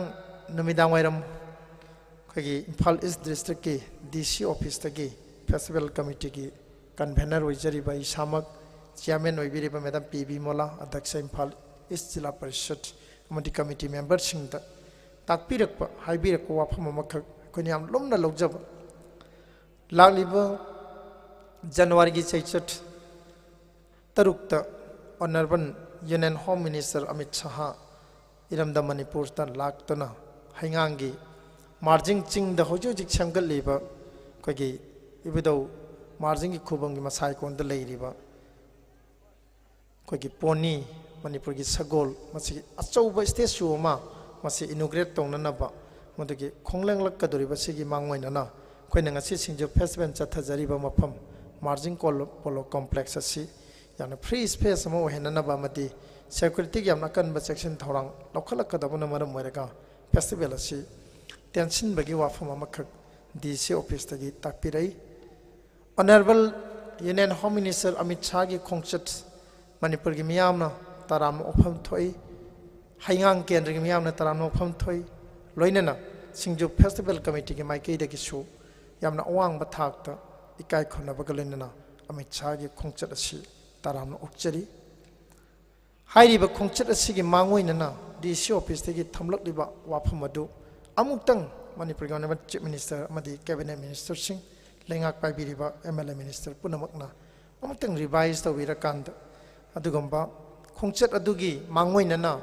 numidang wairam khagi Imphal East District ki DC office ta ki Festival Committee ki convener oijari bai samak chairman oibiri ba madam PB Mola adhaksha Imphal East Jilla Parishad amadi committee member sing ta takpirakpa haibirakwa wafam amakha koiniam lomna logjaba lagliba January gi chaichat Tarukta Honorable Union Home Minister Amit Shah Iramda Manipur tan laktana HEINGANG marjing ching da hojo jik samgal liba kogi ibido marjing ki khubang gi masai kon da leiriba kogi poni Manipur gi sagol masi achauba statue ma masi inaugurate tongna na ba modagi khongleng lak ka doriba sigi mangmoina na koina ngasi Singju festival chathajari ba mafam marjing polo complex asi yana free space mo henana ba mati security gi amna kan ba section thorang lokhalak ka dabuna maram moiraga festival asi tension bagi wafam amakha DC office tagi takpirai Honorable Union Home Minister Amit Shah gi khongchat Manipur gi miyamna taram ofam thoi HEINGANG kendra gi miyamna taram ofam thoi loinana Singju Festival Committee gi maikei dagi su yamna awang ba thakta ikai khona ba galenana Amit Shah gi khongchat asi taram okchari hairiba khongchat asi gi mangoinana DC office tagi thamlak liba wafam adu amuktang Manipur Government Chief Minister amadi Cabinet Minister sing lengak paibiriba MLA Minister punamakna amatang revise tawira-kanda adugamba khongchat adugi mangmoinana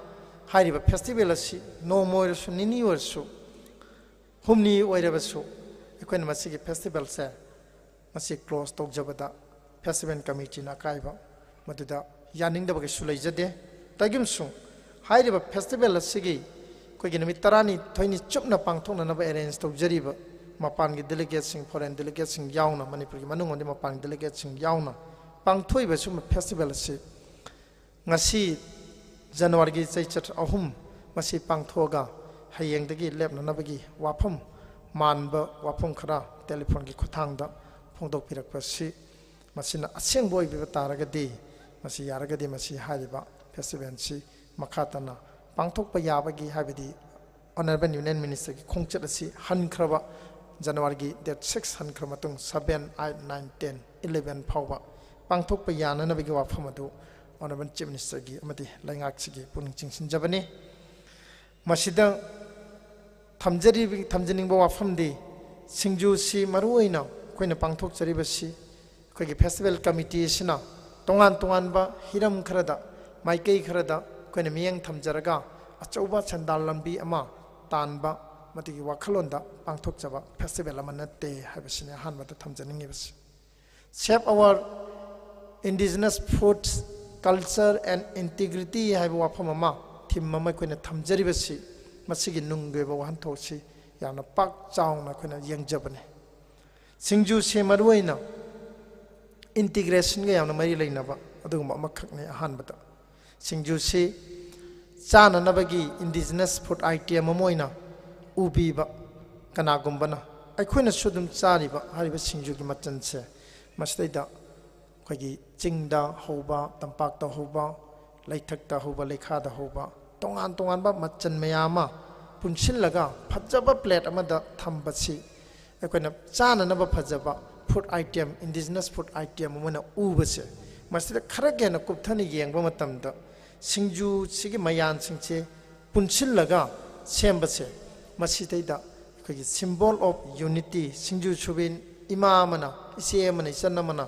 hairiba festival asi no moirasu nini warsu humni oirabasu ekoina masigi festival se masi close tawjabada festival committee na kaiba maduda yaningdabagi sulaijade tagimsu hairiba festival asigi koigi namit tarani thoini chupna pangthoknanaba arrange tawjariba mapan gi delegates sing foreign delegates sing yauna Manipur gi manung onde mapan delegates sing yauna pangthoi sum festival si ngasi January gi chaichat ahum masi pangthoga hayeng dagi lepna nabagi wafam manba wafam khara telephone gi khuthangda phongdok pirak pasi masina aseng boy bi taragadi masi yaragadi masi hariba festival si makhatana pangthok pa yabagi habidi Honorable Union Minister ki khongchat asi hankraba January gi date 6 hankramatung 7 8 9 10 11 phawba pangthok pa yana nabagi wafam adu Honorable Chief Minister gi amadi laingak sigi puning chingsin jabani masida thamjaning ba wafam di singju si maruina koina pangthok chariba si koigi festival committee sina tongan ba hiram kharada maikei kharada koina miyang thamjaraga achauba chandal lambi ama tanba matigi wakhalonda pangthok chaba festival amanate habisine hanbata thamjaning ibas shape our indigenous foods culture and integrity haibu wafam ama thim mama koina thamjari basi masigi nungge ba wan thosi yana pak chaungna koina yengjabane singju se maruina integration ga yana mari leinaba aduguma amakhakne ahanbata singju se chana nabagi indigenous food item amoina ubiba kanagumbana aikoina sudum chariba hariba singju gi machanse mastaida koigi chingda hoba tampakta hoba laithakta hoba lekhada hoba tongan ba machan mayama punsillaga phajaba plate amada thambasi aikoina chana naba phajaba food item indigenous food item amana ubase masida kharagena kupthani yengba matamda singju sigi mayan singche punsillaga sembase masitaida koigi symbol of unity singju chubin imamana isemana isanamana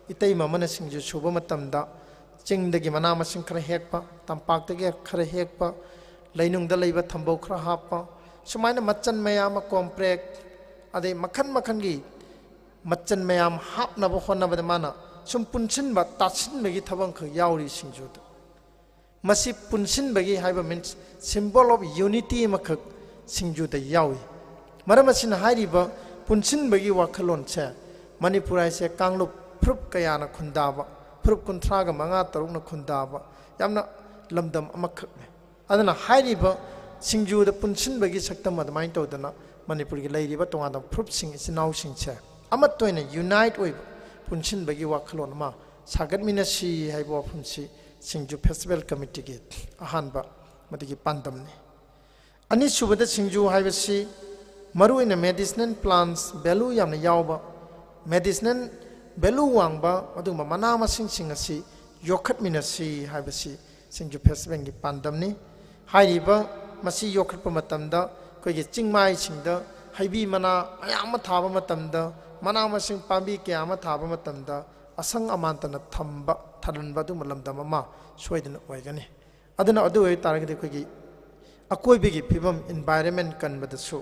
itai mamana singju chuba matamda chingdagi mana masing khara hekpa tampakdagi khara hekpa lainungda leiba thambau khara happa sumaina machan mayam comprek ade makhan gi machan mayam hapna ba khonna ba mana sum punsin ba tatsin bagi thabang kha yauri singju masi punsin bagi haiba means symbol of unity makhak singju da yawi maramasin hariba punsin bagi wakhalon che Manipur se kanglup prup kayana khundaba prup kunthraga manga tarukna khundaba yamna lamdam amakhakne adana hairiba singju da punsin bagi saktam admain tawdana Manipur gi leiriba tongada prup sing isinau sing che amattoina unite oi punsin bagi wakhalon ma sagatmina si haibo phunsi singju festival committee gi ahanba matigi pandamne ani subada singju haibasi maruina medicinal plants value yamna yawba medicinal value wangba aduma mana masing singasi yokhatminasi haibasi singju festival gi pandamni hairiba masi yokhatpa matamda koigi chingmai singda haibi mana ayama thaba matamda mana masing pambi kyama thaba matamda asang amantana thamba thalanba du malamdam ama soidina oigani aduna adu oy taragdi koigi akoibigi phibam environment kanbadasu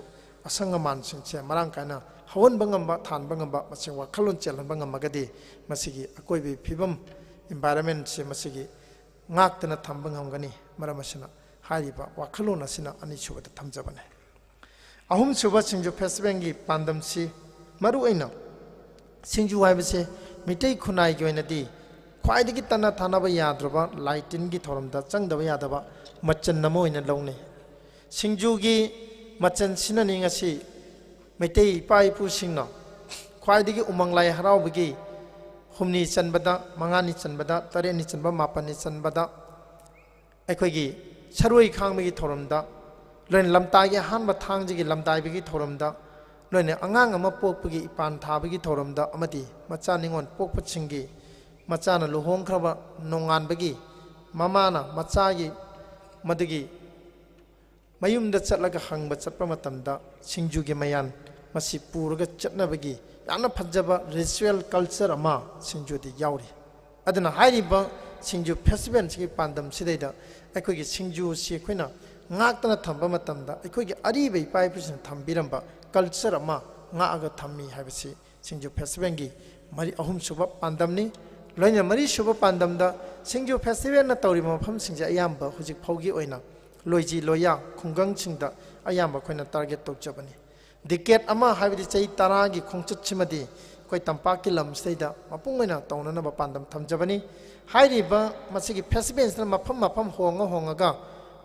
asang aman singche marang kana hawan bangamba than bangamba masing wakhalon chelan bangamagadi masigi akoibi phibam environment se masigi ngaktana thambangamgani maramasina hariba wakhalon asina ani subata thamjabane ahum suba singju festival gi pandamsi maru aina singju haibase mitai khunai gi oinadi khwaidagi tana thanaba yadraba lighting gi thoramda changdaba yadaba machan namo oina lawne singju gi machan sinani ngasi mitai pai pu singna khwaidagi umang lai harawbagi humni chanbada mangani chanbada tareni chanba mapani chanbada aikoigi saroi khangbagi thoramda loin lamtai hanba thangjigi lamtai bagi thoramda loine angang ama pokpagi ipan thabagi thoramda amadi macha ningon pokpachingi machana luhong khraba nongan bagi mamana machagi madigi mayumda chatlaga hangba chatpa matamda singju gi mayan masi puraga chatnabagi yamna phajaba ritual culture ama singju di yauri aduna hairiba singju festival sigi pandam sidaida aikogi singju si khoina ngaktana thamba matamda aikogi ariba ipai prisin thambiramba culture ama ngaaga thammi habisi singju festival gi mari ahum suba pandamni loina mari suba pandamda singju festival na tawri mafam singja ayamba hujik phaugi oina loiji loya khungang singda ayamba khoina target tokjabani decade ama habidi chai tara gi khongchut chimadi koi tampa ki lam seida mapungena tawnana ba pandam thamjabani hairiba masigi festival na mafam honga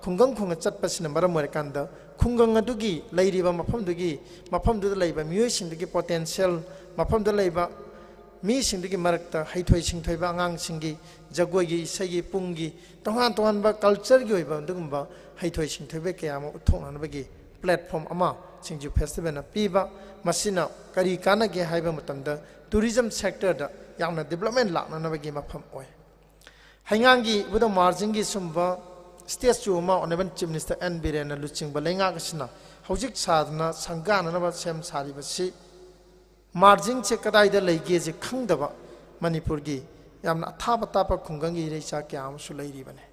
khungang chatpasina maram morekanda khungang adugi leiriba mafam du leiba miyoi singdagi potential mafam du leiba mi singdagi marakta haithoi singthoiba angang singi jagoi gi isagi pungi tongan ba culture gi oiba dugumba haithoi singthoibe kayama uthonanabagi platform ama singju festival na piba masina kari kana ge haiba matamda tourism sector da yamna development laknanabagi mafam oi haingangi buda marjing gi sumba stage chu ma honorable chief minister n birena luching balenga kasina hojik sadna sangana na ba sem sari basi marjing che kadai da leige je khangdaba manipur gi yamna thaba tapa khungangi recha kyam su leiri bane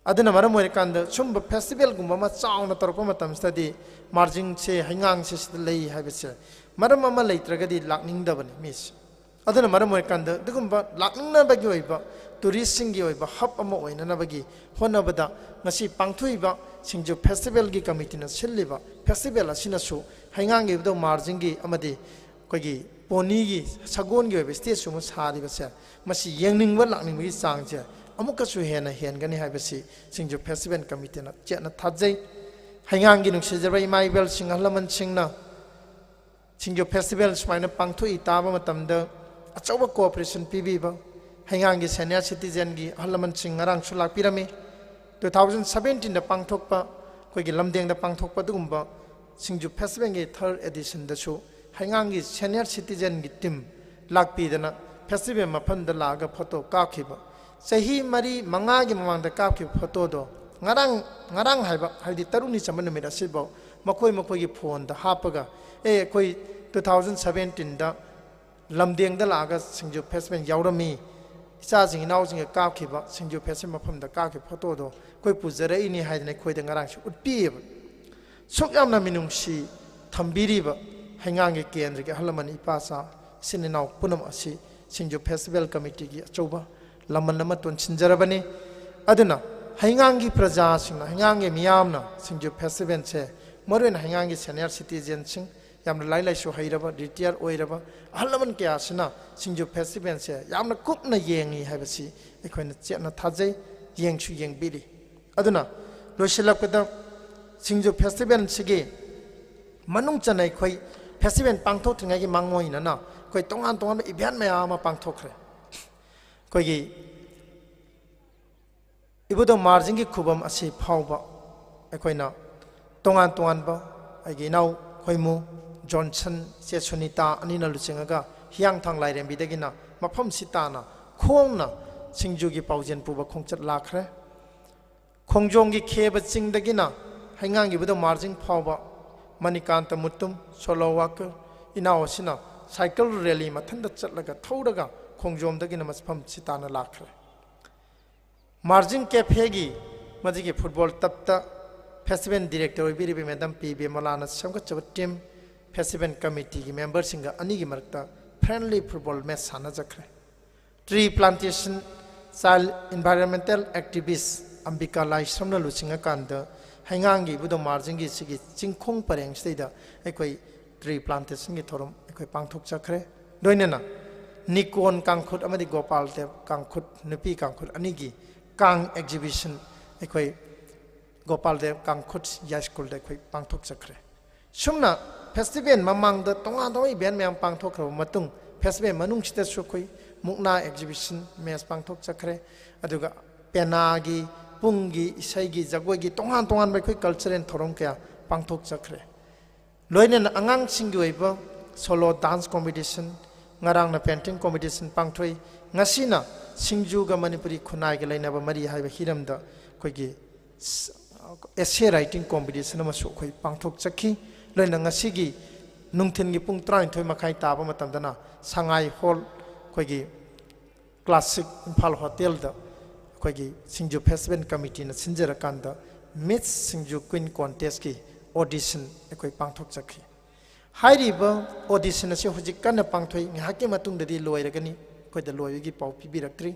aduna maram moy kanda sumba festival gumba ma chauna torpa matam study marjing che haingang che lei habise maram ama leitragadi lakning da bane miss aduna maram moy kanda dugumba lakning na bagi oiba tourist singi oiba hub ama oina na bagi honabada ngasi pangthuiba singju festival gi committee na silliba festival asina su haingang gi do marjing gi amadi kogi poni gi sagon gi oiba stage su sari base masi yengning ba lakning gi sang che amuka su hena hen gani habasi singju festival committee na chena thajai haingang gi nungsijarba imaibel singalaman singna singju festival smaina pangthui taba matamda achoba cooperation pibiba haingang gi senior citizen gi halaman sing ngarang sulak pirami 2017 da pangthokpa koigi lamdeng da pangthokpa dugumba singju festival gi third edition da su haingang gi senior citizen gi team lakpi dana festival mafan da laga photo kakhiba sahi mari manga gi mamang da kakhiba photo do ngarang haiba haidi taruni chamana mera sibo makoi gi phone da hapaga koi 2017 da lamdeng da laga singju festival yaurami isa jing naw jing kakhiba singju festival mafam da kakhi photo do koi pujare ini haidne koi da ngarang su utpi sok yamna minungsi thambiriba haingang gi kendra gi halaman ipasa sininaw punam asi singju festival committee gi achoba laman lama ton chinjarabani aduna haingang gi praja singna haingang gi miyamna singju festival che moren haingang gi senior citizen sing yamna lai su hairaba retire oiraba halaman kya sina singju festival che yamna kupna yengi habasi ekhoina chena thajai yengsu yengbili aduna losilakpada singju festival sige manung chanai khoi festival pangthok thingai gi mangmoi na koi tongan event maya ma pangthokre koi gi ibudo marjing gi khubam asi phawba ekhoina tongan ba agi naw khoimu johnson che sunita anina luchenga hiang thang lai rem bidagina mafam sitana khongna singju gi paujen puba khongchat lakhre khongjong gi kheba chingdagina haingang gi budo marjing phawba manikanta mutum solo walker inaosina cycle rally mathanda chatlaga thodaga khongjom dagina maspham sitana lakhre marjing cafe gi majigi football tapta festival director biribi madam pb malana samga chabat team festival committee gi member singa ani gi marta friendly football match sana jakre tree plantation child environmental activists ambika lai samna lucinga kanda haingang gi budo marjing gi sigi chingkhong pareng steida ekoi tree plantation gi thorum ekoi pangthok chakre doinena nikon kangkhut amadi gopal dev kangkhut nupi kangkhut ani gi kang exhibition ekoi gopal dev kangkhut ya school de ekoi pangthok chakre sumna festival mamang da tonga doi ben myam pangthok khro matung festival manung chita su khoi mukna exhibition mes pangthok chakre aduga pena gi pungi isai gi jagoi gi tongan bai khoi cultural thorom kya pangthok chakre loinen angang singgi oiba solo dance competition ngarang na painting competition pangthoi ngasina singju ga manipuri khunai ga laina ba mari haiba hiram da khoi gi essay writing competition amasu khoi pangthok chakhi loina ngasigi nungthin gi pung 33 makhai taba matamdana sangai hall khoigi classic imphal hotel da khoigi singju festival committee na sinjara kanda miss singju queen contest ki audition khoi pangthok chakhi hairiba audition ase hojik kana pangthoi ngahake matung dadi loiragani khoi da loyigi pau pibiraktri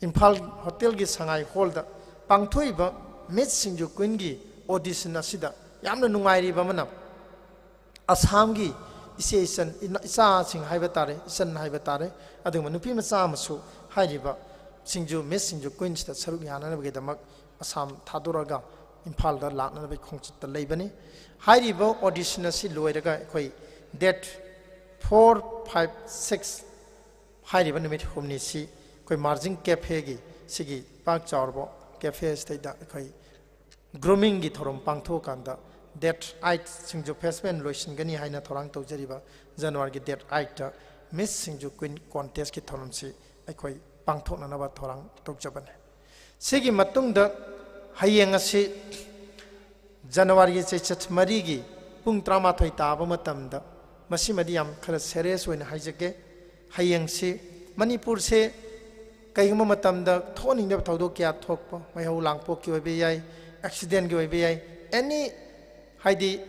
imphal hotel gi sangai hall da pangthoi ba miss singju queen gi audition asida yamna nungairi ba manam Assam gi isan isa sing haiba tare isan haiba tare aduma nupi macha masu hairiba singju miss singju queen sta saruk yana na bgedamak Assam thadoraga imphal da lakna ba khongchit ta leibani hairiba audition asi loiraga khoi date 4 5 6 hairiba numit humni si khoi marjing cafe gi sigi pak chawrbo cafe stai da khoi grooming gi thorom pangtho kanda date 8 singju festival loisin gani haina thorang tawjariba January gi date 8 ta miss singju queen contest ki thorom si akhoi pangthokna na ba thorang tawjabane sigi matung da hayeng asi January gi chechat mari gi pung 13 taba matam da masi madiam khara serious oina haijake hayeng si Manipur se kaigma matam da thoning da thawdo kya thokpa mai hau langpo ki oibe yai accident gi oibe yai any haidi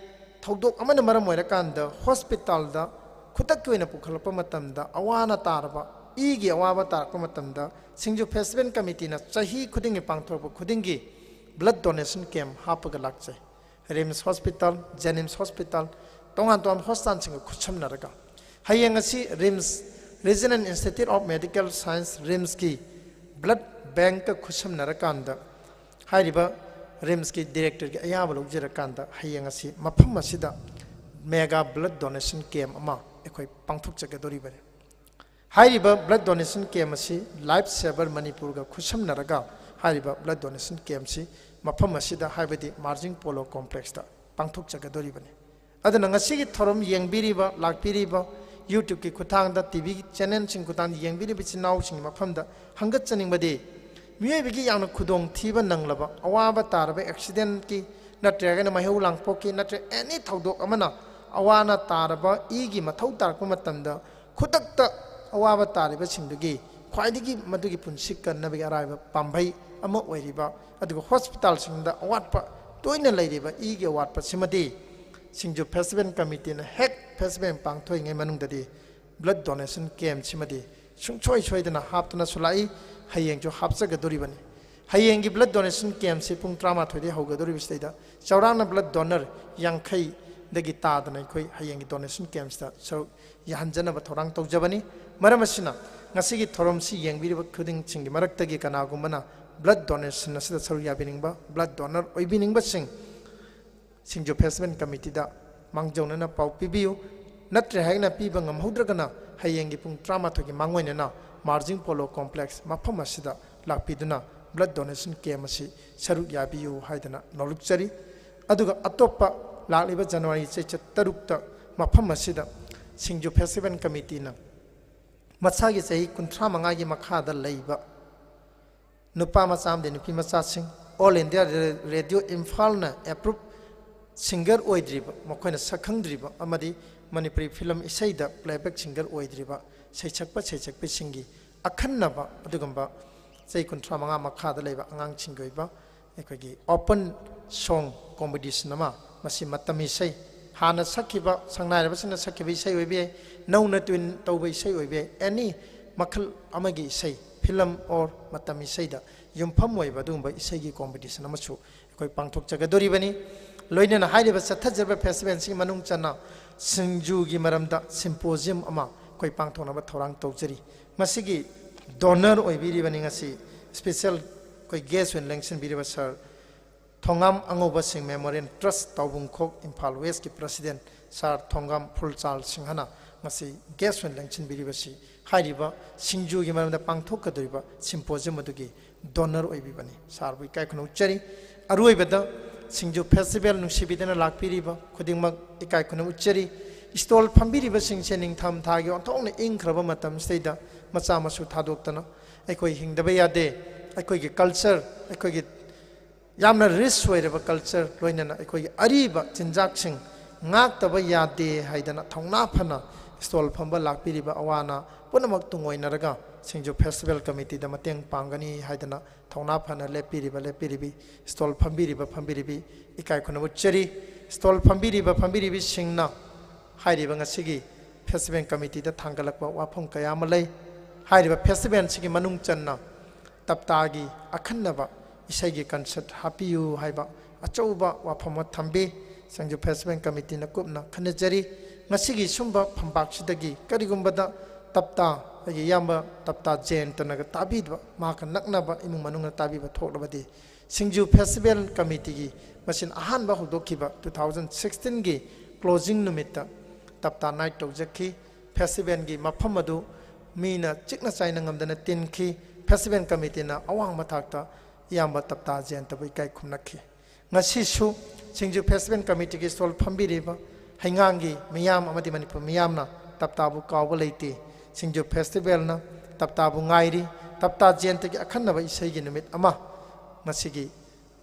thawdok amana maram oira kanda hospital da khutak ki oina pukhalpa matam da awana tarba igi awaba tarpa matam da singju festival committee na chahi khudingi pangthorpa khudingi blood donation camp hapaga lakchai Rims hospital Jenims hospital tongan ton hospital sing khucham naraga hayeng asi Rims Regional Institute of Medical Science Rims ki blood bank ka khucham narakanda hairiba Rims ki director ki ayaba logjirakanda hayeng asi mafam asida mega blood donation camp ama ekhoi pangthok chagadori bane hairiba blood donation camp asi life saver Manipur ga khucham naraga hairiba blood donation camp si mafam asida haibadi marjing polo complex da pangthok chagadori bane adana ngasi gi thorom yengbiriba lakpiriba YouTube ki khutang da TV channel sing khutang yengbiriba chinau sing mafam da hangat chaning bade miye bigi yang khudong thiba nanglaba awaba tarba accident ki natraga na mahu langpo ki natra any thodok amana awana tarba igi mathau tarko matamda khutakta awaba tariba singdugi khwaidigi madugi punsik kan nabi araiba pambai ama oiriba adugo hospital singda awatpa toina leiriba igi awatpa simadi singju festival committee na hek festival pangthoi ngai manung dadi blood donation camp simadi sungchoi choidana haptana sulai hayeng jo hapsaga doribani hayeng gi blood donation camp si pung 13 de hoga doribi staida chaurana blood donor yangkhai dagi tadana khoi hayeng gi donation camp sta so yahanjana ba thorang tawjabani maramasina ngasigi thorom si yengbiriba khuding chingi maraktagi kanagumana blood donation asida saru yabiningba blood donor oibiningba sing singju festival committee da mangjona na pau pibiu natre haina piba ngamhudragana hayeng gi pung 13 gi mangoina na marjing polo complex mafam asida lakpiduna blood donation camp asi saru yabiu haidana nolukchari aduga atoppa lakliba January chechat tarukta mafam asida singju festival committee na matsagi sahi 35 gi makhada leiba nupa macham de nupi macha sing all India radio imphal na approve singer oidriba mokoina sakhangdriba amadi Manipuri film isaida playback singer oidriba seichakpa singi akhannaba adugamba sei 35 makhada leiba angang chingoiba ekogi open song competition ama masi matami sei hana sakhiba sangnaiba sina sakhiba sei oibe nauna twin tawbai sei oibe any makhal amagi sei film or matami seida yumpham oiba dungba isei gi competition amachu ekoi pangthok chagadori bani loinana hairiba sathajaba festival sing manung chana singju gi maramda symposium ama koi pangthona ba thorang tawjari masigi donor oibiri bani ngasi special koi guest when election biriba sir thongam angoba sing memorial trust tawbung khok Imphal West ki president sir thongam phulchal singhana ngasi guest when election biriba si hairiba singju gi maramda pangthok kadriba symposium adugi donor oibi bani sir bui kai khonu chari aruibada singju festival nungsibidana lakpiriba khudingmak ikai khonu chari stall phambiriba singche ningtham thagi onthongna ingkhraba matam steida macha masu thadoktana aikoi hingdaba yade aikoi gi culture aikoi gi यामना rich होइरबा culture लोइनना अखोई अरीबा चिंजाकसिंग ngaktaba yade haidana thongna phana stall phamba lakpiriba awana punamak tungoinaraga singju festival committee da mateng pangani haidana thongna phana lepiribi stall phambiribi ikai khona uchari stall phambiribi singna hairiba ngasigi festival committee da thangalakwa wafong kaya malai hairiba festival sigi manung channa taptagi akhannaba isai concert hapiyu haiba achauba wafam thambi SINGJU Festival Committee na kupna khanajari ngasigi sumba phambaksidagi karigumbada tapta yamba tapta jen tanaga tabidwa maka naknaba imung manungna tabiba thoklabadi SINGJU Festival Committee gi masin ahanba hodokiba 2016 gi closing numita tapta night tawjaki festival gi mafam adu mina chikna chaina ngamdana tinki Festival Committee na awang mathakta yamba tapta jen tabai kai khumnakhi ngasi su SINGJU Festival Committee ki stall phambiriba haingangi miyam amadi manipur miyamna taptabu kawba leite SINGJU Festival na taptabu ngairi tapta jente ki akhannaba isai gi numit ama masigi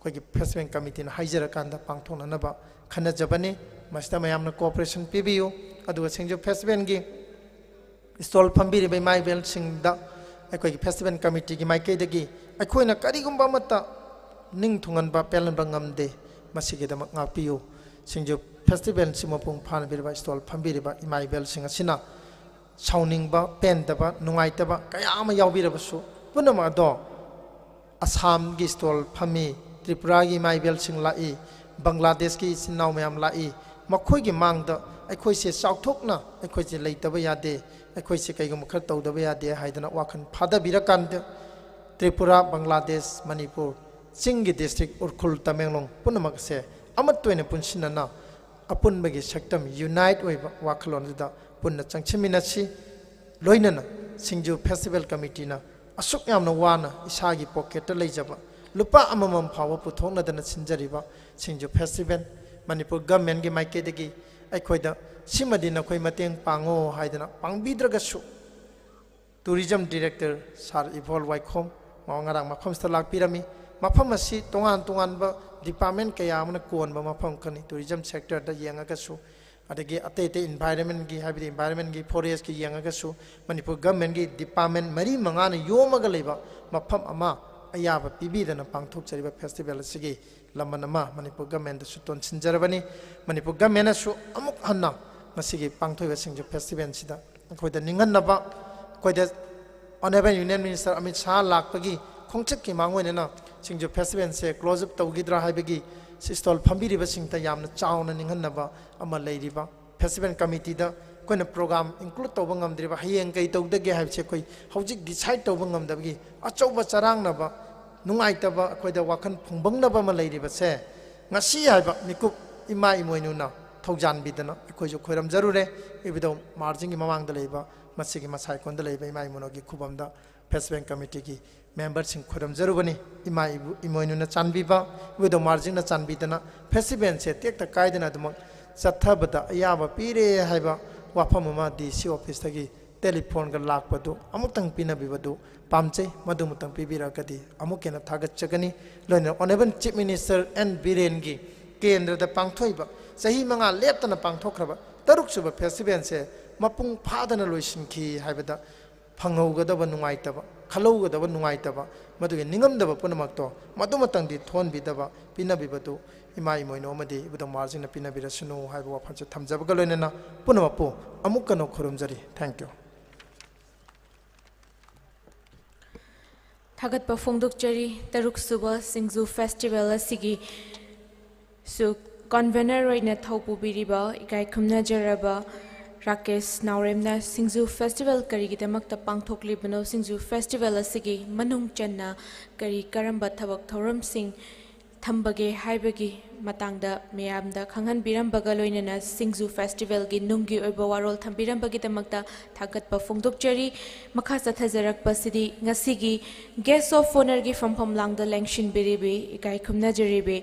kogi Festival Committee na haijara kanda pangthona naba khana jabani masta mayamna cooperation pibiyu adu SINGJU Festival gi stall phambiriba maibel singda kogi Festival Committee gi maike dagi akoina karigumba mata ning thunganba pelanba ngamde masigidama ngapiyu SINGJU Festival simapung phanbiriba stall phambiriba imaibel singa sina sauningba pendaba nungaitaba kayama yaubirabasu punama do Assam gi stall phami Tripura gi imaibel sing lai Bangladesh gi sinau mayam lai makhoi gi mangda akhoi se chauthokna akhoi se leitaba yade akhoi se kaigum khar tawdaba yade haidana wakhan phada birakande Tripura Bangladesh Manipur Singi district Urkhul Tamenglong punamak se amattoine punsinana apunbagi saktam unite oiba wakhalon da punna changchiminachi loinana SINGJU Festival Committee na asuk yamna wana isagi pocket leijaba lupa amamam phawa puthongna dana sinjariba SINGJU Festival Manipur government gi maike degi aikhoida simadina khoi mateng pango haidana pangbidragasu tourism director sar evol waikhom mawangarang mafam stalak pirami mafam asi tongan ba department kaya amna kon ba mafam kani tourism sector da yenga kasu adagi ate environment gi habidi environment gi forest gi yenga kasu Manipur government gi department mari mangana yomaga leba mafam ama ayaba pibi dana pangthok chariba festival asigi lamana ma Manipur government da suton sinjarabani Manipur government asu amuk hanna masigi pangthoiba SINGJU festival sida khoida ninganaba khoida honorable union minister Amit Shah lakpagi khongchak ki mangwena SINGJU Festival se close up tawgidra haibagi stall phambiriba singta yamna chauna ninghanaba ama leiriba Festival Committee da koina program include tawba ngamdriba hayeng kai tawdage haibche koi hojik decide tawba ngamdabagi achauba charangnaba nungaitaba koida wakhan phungbangnaba ma leiriba se ngasi haiba mikup ima imoinuna thaujan bidana koijo khoiram jarure ibido marjing gi mamang da leiba masigi masai kon da leiba ima imonogi khubamda Festival Committee gi members sing khoram jarubani ima imoinuna chanbiba wido margin na chanbidana festival se tekta kaidana dum sathabada ayaba pire haiba wafam ma DC office tagi telephone ga lakpadu amutang pinabibadu pamche madumutang pibira kadi amukena thagat chagani loina honorable chief minister and biren gi kendra da pangthoiba sahi manga leptana pangthokraba taruk suba festival se mapung phadana loisinki haibada phangaugadaba nungaitaba khalaugadaba nungaitaba maduge ningamdaba punamakto madumatangdi thonbidaba pinabibadu ima imoino amadi ibada marjing na pinabirasunu haiba wafamse thamjabaga loinana punamapu amukano khurumjari thank you Thagat pa phongdokchari taruk suba SINGJU Festival asigi su convener roina thaupu biriba ikai khumna jaraba Rakesh Nauremna SINGJU Festival karigidamakta pangthoklibano SINGJU Festival asigi manung channa kari karamba thabak thoramsing thambage haibagi matangda meyamda khanghan birambaga loinana SINGJU Festival gi nunggi oiba warol thambirambagi damakta thagatpa phongdokchari makha sathajarakpa sidi ngasigi guest of honor gi from langda lengshin biribi ikai khumna jaribe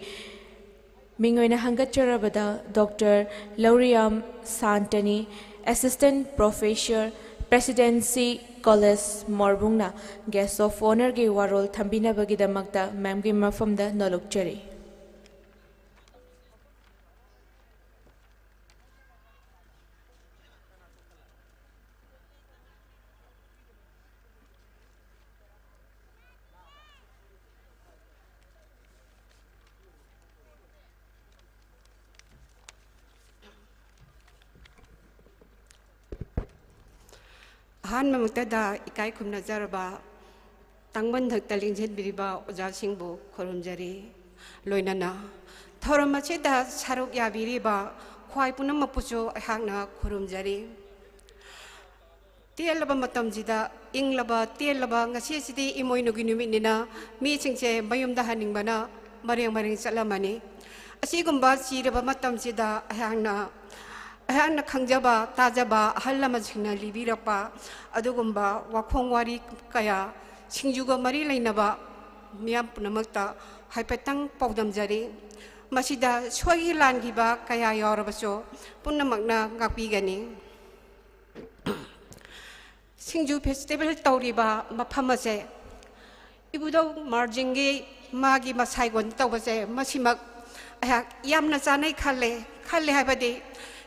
mingoina hangacharabada Dr. Lauriam Santani Assistant Professor Presidency College Morbungna Guest of Honor gi warol thambina bagidamakta ma'am gi mafamda nolokchari. Han mamuktada ikai kumna jaraba tangban thakta lingjet biriba oja singbu khorumjari loinana thorama cheda saruk ya biriba khwai punam mapucho ahangna khorumjari tielaba matam jida inglaba tielaba ngasi sidi imoinu ginumi nina mi chingche mayumda haningbana mareng mareng chalamani asigumba chiraba matam jida ahangna ahana kangjaba tajaba halama jingna libirapa adugumba wakhong wari kaya singjuga mari lainaba miyam punamakta haipetang paudamjari masida swagi langiba kaya yarabaso punamakna ngapigani singju festival tawriba maphamase ibudo marjingi magi masaigon tawbase masimak yamna chanai khalle haibadi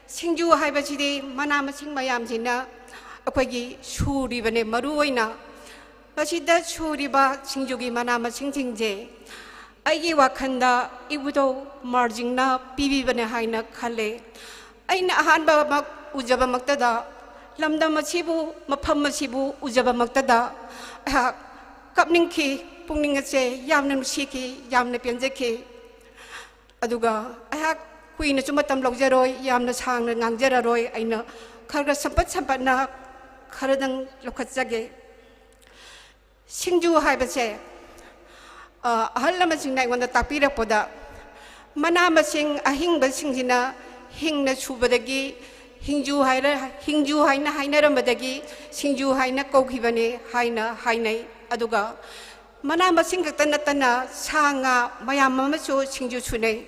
Singju haibachidi mana masing mayam jina akwagi shuri bane maruina basida shuri ba singjugi mana masing jingje aigi wakhanda ibudo marjing na pibi bane haina khale aina ahan ba mak ujaba maktada lamda machibu mapham machibu ujaba maktada kapningki pungningache yamna nushiki yamna penjeki aduga Queen Chumatam Loggeroi, Yamna Hang and Angeraroi, I know, Karga Sampat Sampana, Karadang Lokatsage. Singju Haibase, Halamasing night when the Tapira Poda, Manamasing, a hing basingina, hing na Chubadagi, Hingju Haina Hainera Madagi, Singju Haina Kokibane, Haina Aduga. Manamasing Tanatana, Sanga, Mayamaso, Singju Chune.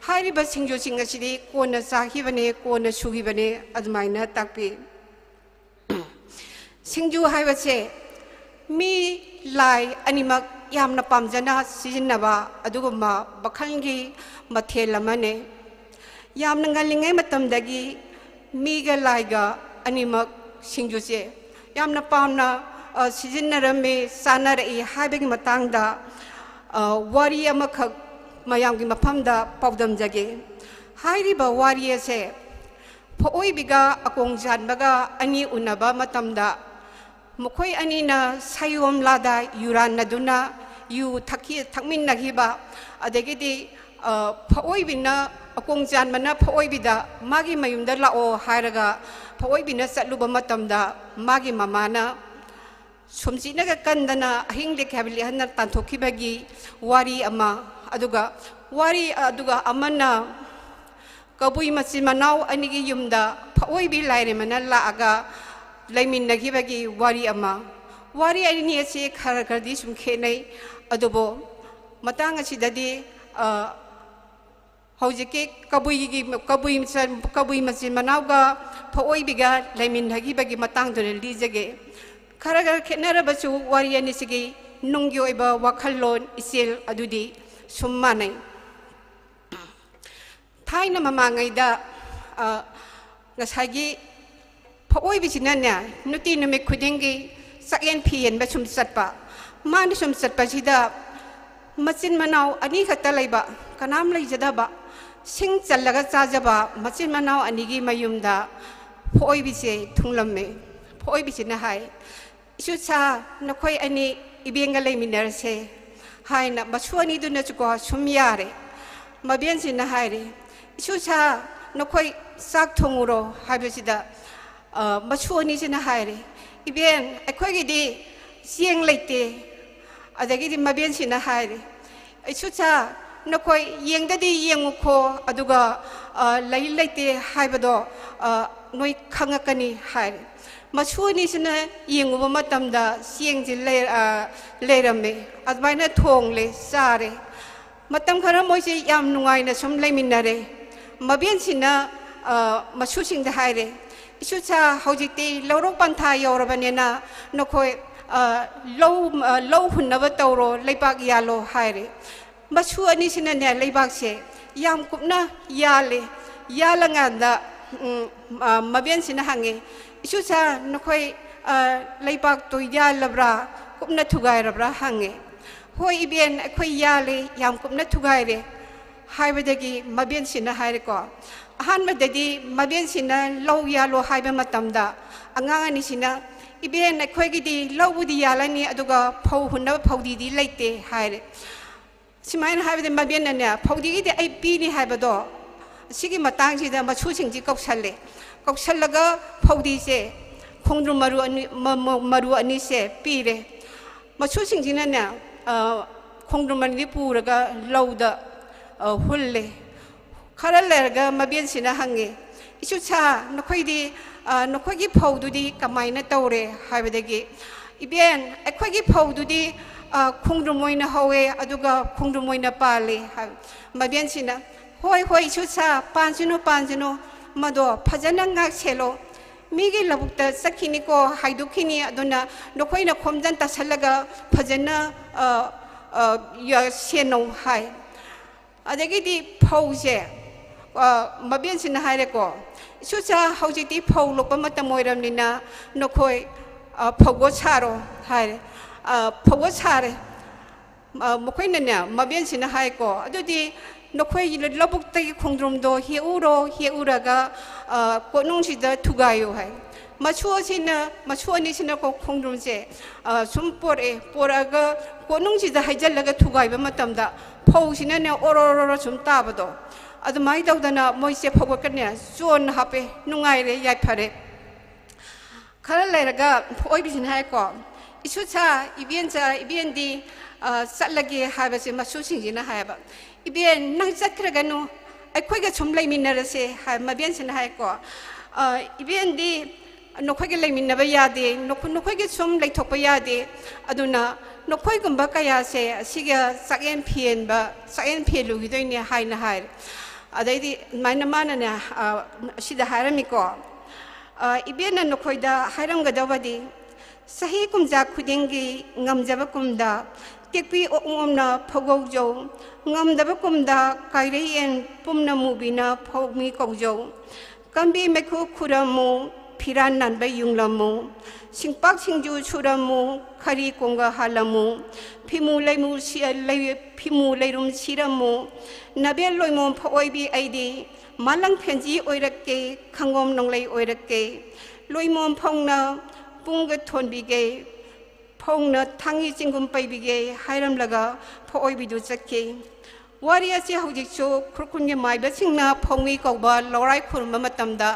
Hariba singju singashidi kona sahibane kona sugibane admaina takpi singju haibase mi lai animak yamna pamjana sijinaba aduguma bakhalgi mathelamane yamna ngalingai matamdagi miga laiga animak singju se yamna pamna sijinarame sanare haibegi matangda wari amakak mayam gi mapamda pawdam jage hairiba wariye se phoi biga akong janbaga ani unaba matamda mukhoi ani na sayom lada yuran naduna yu thakmin nagiba adegidi phoi bina akong janmana phoi bida magi mayumda lao hairaga phoi bina satluba matamda magi mamana somjina ga kandana ahing lekhabili hanna tanthokibagi wari ama aduga wari aduga amana kabui machi manau anigi yumda phoi bi laire mana laaga laimin nagibagi wari ama wari ani ase khar di sum khenai adubo matang asidadi haujike kabui machi manau ga phoi biga laimin nagibagi matang dore lijage kharagar khenara basu wari ani sigi nungyo iba wakhallon isil adudi Summanai Taina Mamangaida Nasagi Poi Vicinania, Nutina Mekudingi, Sagan P and Bashum Satpa, Mandishum Satpasida, Matsin Manau, Anika Talaiba, Kanamla Jadaba, Sing Salaga Zazaba, Matsin Manau, Anigi Mayumda, Poi Vice, Tunglame, Poi Vicinahai, Susa, Nakoi Ani, Ibiangale Minerse. Haina Basuani do not go Sumiare, Mabians in the Hairi. Susa, no quite Sak Tonguro, Habisida, Basuanis in the Hairi. Ibian, a quaggy seeing late, as I get in Mabians in the Hairi. Susa, no quite young daddy young ko, Aduga, Lailate, Hibado, Noi Kangakani Hairi. Masuanis in a young womatamda, seeing the later me. As by na tongle, sare. Matam Karamosi yam nuaina some laminare. Mabian sina masushing the haire. Isucha hojiti lorok pantha yorabanena nokoi low hunnaba tawro leibak yalo haire machu ani sinane leibak se yam kupna yale yalanganda mabian sina hange isucha nokoi leibak to yalabra kupna thugairabra hange hoi ibien khoi yale yam kupna thugaire haibadagi mabian sina haire ko ahanmadadi mabian sina low yalo haiba matamda angangani sina ibien akhogidi lawbudi yalani aduga phau hunna phaudi di leite haire simain haibde mabian na phaudi gi ai pi ni haibado sigi matang sida machu singji koksallaga phaudi se khongdru maru ani se pire machu singji na khongdru mani puraga lawda hulle khara lerga mabian sina hange isu cha nokhoidi nokhogi phaududi kamaina tawre haibadagi ibien akhoi phaududi khungdrumoina hawe aduga khungdrumoina pale mabian sina hoi isu cha panjino mado phajana ngak selo migi labukta sakhini ko haidukini aduna nokhoina khomjan tasalaga phajana ya seno hai adagidi phause mabian sina haire ko sucha hojiti phau lokpa matamoiram nina nokhoi phogo charo haire phogo chare mokhoi na mabian sina hai ko adudi nokhoi labuk tai khongdrum do heuraga konung sida thugayo hai machu ani sina ko khongdrum se sumpore poraga konung sida haijalaga thugaiba matamda phau sina ne ororo sum tabado adumai daudana moise phogakne zone hape nungaire yaipare khara leraga oibisin hai ko isucha ibien di satlage habase masu singjina haiba ibien nang chakraga no aikhoiga chumlai minarase ha mabian sin hai ko ibien di nokhoiga laiminaba yade nokhoiga chum laithokpa yade aduna nokhoi gumba kaya se asiga saken phielu gidoine haina hai adaidi mana na sida haramiko ibena nokhoida hairamga dawadi sahi kumja khudingi ngamjaba kumda tekpi omna phogojau ngamdaba kumda kairien pumna mubina phogmi kogjo kambi mekhu khuramu phiran nan ba yunglamu singpak singju churamu khari konga halamu phimu leirum siramu nabel loimom phoibi aidi malang phenji oirake khangom nonglei oirake loimom phongna punga thonbige phongna thangi chingum paibige hairam laga phoibi du chakke wariya che hojikcho khurkunge maiba singna phongi kawba lorai khurma matamda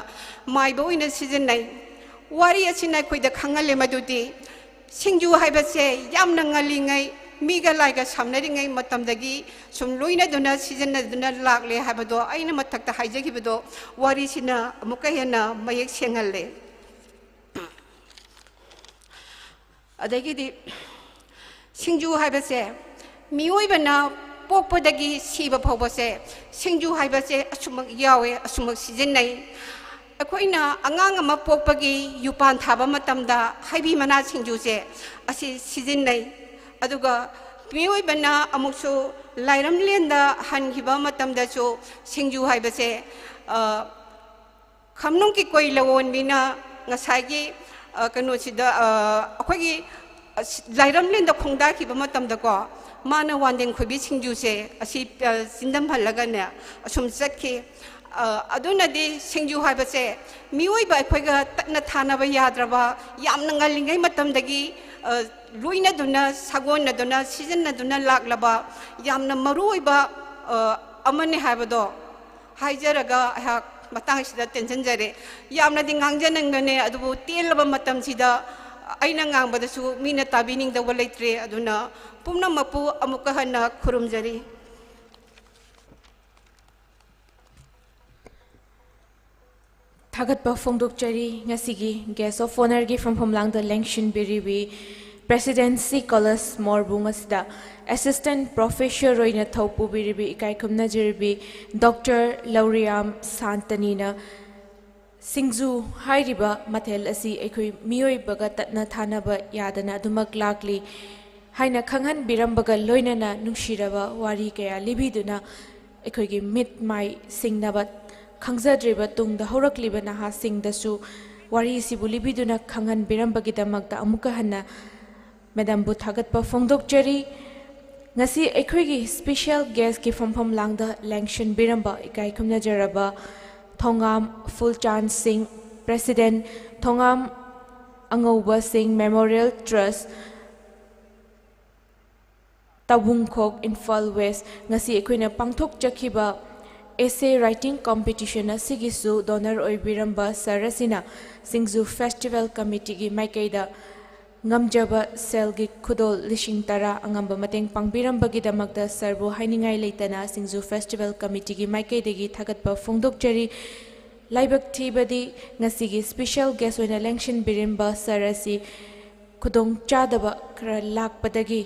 maiba oina sijanai wariya china khoida khangale madudi singju haibase yamna ngalingai miga laiga samnaringai matamdagi sum loina duna season duna lakle habado aina mathakta haijagibado wari sina amuka hena mayek sengalle adagidi singju haibase miyoibana pokpodagi siba phobase singju haibase asumak yawe asumak season nai akoina angang ama pokpagi yupan thaba matamda haibi mana singju se asi season nai aduga mioi bana amukso lairam lenda hangiba matamda so singju haibase khamnung ki koi lawon bina ngasagi kanu sida akhoi lairam lenda khongda ki ba matamda ko mana wandeng khobi singju se asi sindam phalaga ne asum sakki aduna di singju haibase mioi ba akhoi ga tatna thana ba yadraba yamna ngalingai matamdagi Luina duna sagon na duna season na duna laklaba yamna maruiba amane habado haijaraga ha matang sida tension jare yamna dingangjang ngane adubu telaba matam sida aina ngangbadasu mina tabining da walaitre aduna pumna mapu amuka hana khurumjari Thagat pa phongdokchari ngasigi guest of honor gi from Homlang the Lengshin Biribi Presidency Colas Morbung asida Assistant Professor Roina Thopu Biribi Ikai Kumna Jiribi Dr. Lauriam Santanina SINGJU hairiba mathel asi ekhoi mioi baga tatna thanaba yadana adumak lakli haina khanghan birambaga loinana nungshiraba wari kaya libiduna ekhoi gi mit mai singnaba khangzadriba tungda horakliba naha singdasu wari sibu libiduna khanghan birambagi damakta amuka hanna madam bu thagatpa phongdokjari ngasi ekhoi gi special guest ki phomphom langda langshin biramba ikai khumna jaraba Thongam Fulchan Singh, President Thongam Angauba Singh Memorial Trust, Tabungkhok Imphal West, ngasi ekhoi pangthok chakhiba essay writing competition asigisu donor oibiramba sarasina SINGJU Festival Committee gi maikaida ngamjaba selgi khudol lishing tara angamba mateng pangbirambagi damakta sarbo hainingai leitana SINGJU Festival Committee gi maikaidagi thagatpa phongdokjari laibak thibadi ngasigi special guest oina election birimba sarasi khudong chadaba khara lakpadagi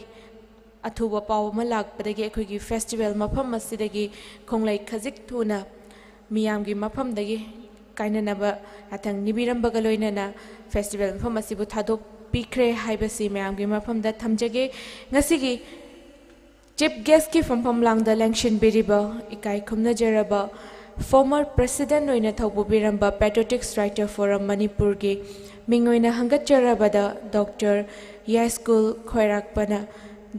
athuba pawma lakpadagi ekhoigi festival mafam asidagi khonglai khajik thuna miyamgi mafamdagi kainanaba athang nibirambaga loinana festival mafam asibu thadok pikre haibasi mayamgi mafamda thamjage ngasigi chief guest ki phomphom langda langshin biriba ikai khumna jaraba former president oina thaubu biramba patriotics writer forum manipur gi mingoina hangatjarabada Dr. Yaskul Khoirakpana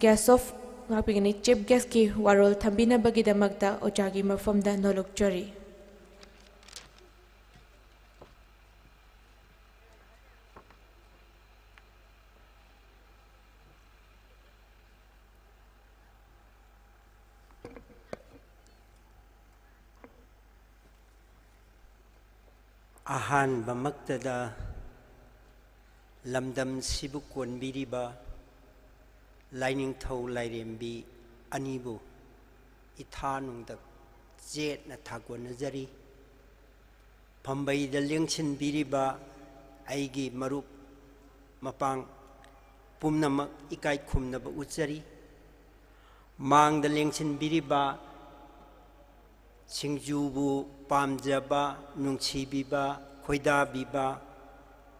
guest of ngapigani chief guest ki warol thambina bagidamakta ochagi mafamda nolokjari Ahan bamaktada lamdam sibukon biriba lining thau lairembi anibu ithanungda jet na thagwan nazari pambai da lengchin biriba aigi marup mapang pumnamak ikai khumnaba uchari mang da lengchin biriba SINGJU bu pamjaba nungchibiba khoidabiba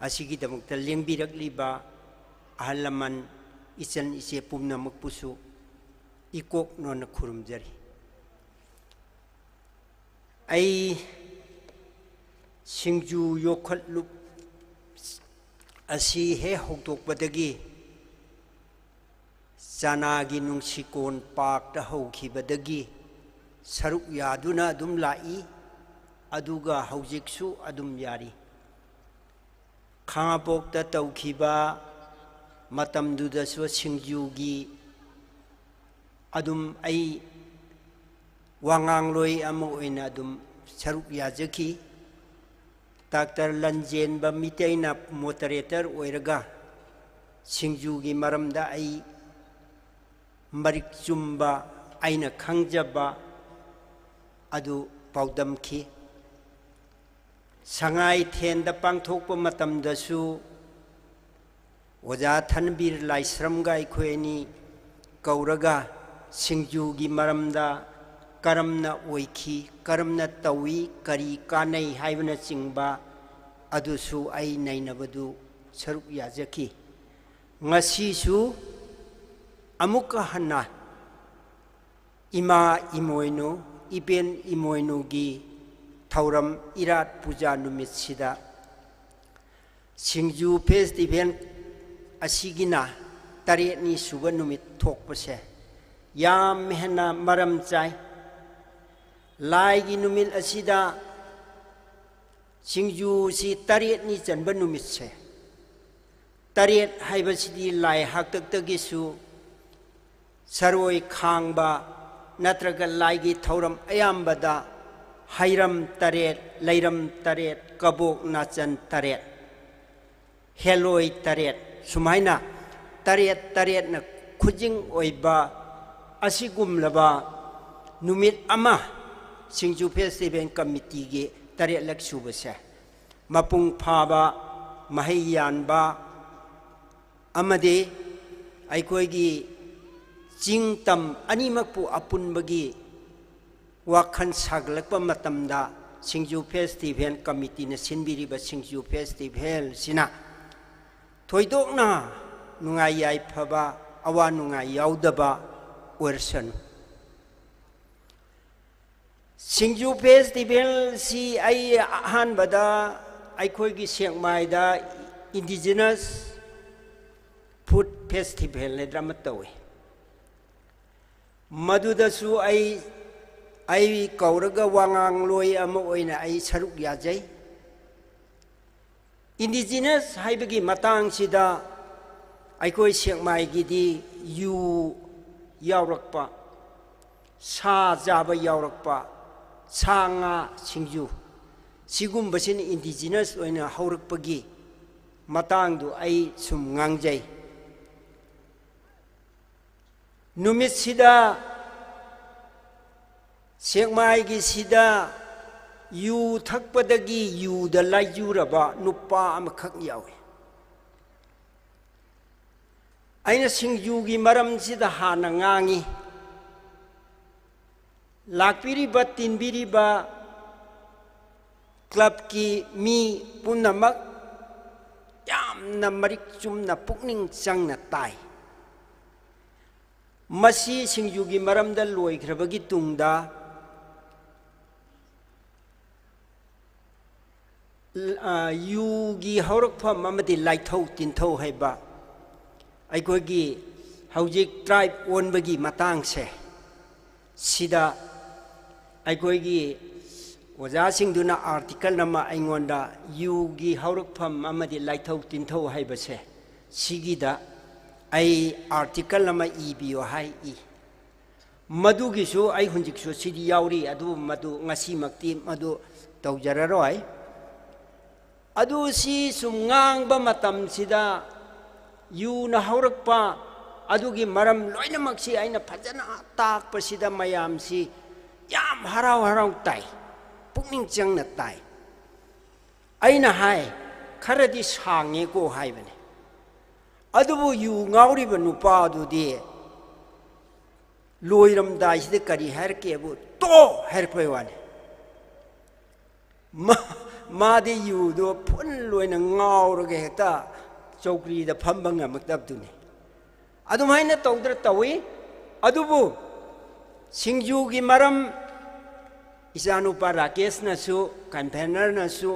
asigi damakta lengbirakliba ahalaman ichan ise pumnamak pusu ikok nona khurumjari ai SINGJU yokhatlup asi he hokdokpadagi chanagi nungchikon pakta haukhibadagi saruk yaduna adum lai aduga haujiksu adum yari khangapokta taukhiba matamdudasu SINGJU gi adum ai wangangloi amo oina adum saruk yajaki Dr. Lanjen ba mitaina moderator oiraga SINGJU gi maramda ai marik chumba aina khangjaba adu paudamki sangai thenda pangthokpa matamdasu oja thanbir laisramga ikhoeni kauraga SINGJU gi maramda karamna oikhi karamna tawi kari kanai haibana chingba adusu ai nainabadu saruk yajaki ngasi su amuka hanna ima imoino iben imoino gi thauram irat puja numit sida SINGJU festival asigina tareni suba numit thokpase yam mehna maram chai lai gi numit asida SINGJU si tareni chanba numit se taret haibasidi lai haktaktagi su saroi khangba natraga laigi thauram ayambada hairam taret lairam taret kabok nachan taret heloi taret sumaina taret taret na khujing oiba asigumlaba numit ama SINGJU Festival Committee gi taret laksubase mapung phaba mahiyanba amade aikoigi jingtam animakpu apun bagi wakhan saglakpa matamda SINGJU Festival Committee na sinbiriba SINGJU Festival sina thoidokna nungai yai phaba awa nungai yaudaba orsanu SINGJU Festival si ai han bada ai khoi gi Siangmai da indigenous food festival le drama tawi maduda su ai kauraga wangang loi ama oina ai saruk ya jai indigenous haibagi matang sida ai khoi Siangmai gi di yu yaurakpa sa jaba yaurakpa sanga SINGJU sigumbasin indigenous oina haurakpagi matang du ai sum ngangjai numit sida Siangmai gi sida yu thakpadagi yu da laijuraba nupa amakhak yawi aina SINGJU gi maram sida hana ngangi lakpiriba tinbiriba club ki mi punamak yamna marik chumna pukning changna tai masi SINGJU gi maramda loikrabagi tungda yu gi haurakpham amadi laithau tinthau haiba aikhoi haujik tribe onbagi matang se sida aikhoi gi oja singduna article nama aingonda yu gi haurakpham amadi laithau tinthau haiba se sigida ai article nama ibio hai I madu gi su ai hunjik su sidi yauri adu madu ngasi makti madu tawjararoi adu si sumngang ba matam sida yu na haurakpa adugi maram loina maksi aina phajana takpa sida mayam si yam harau harau tai pukning changna tai aina hai kharadi sange ko haibane adubu yu ngauriba nupa adudi loiram dai sida kari harke bu to harpai wane Madi yu do pun loina ngauraga heta chokri da phambanga maktab duni adum haina tawdra tawi adubu SINGJU gi maram isanu pa Rakesh na su campaigner na su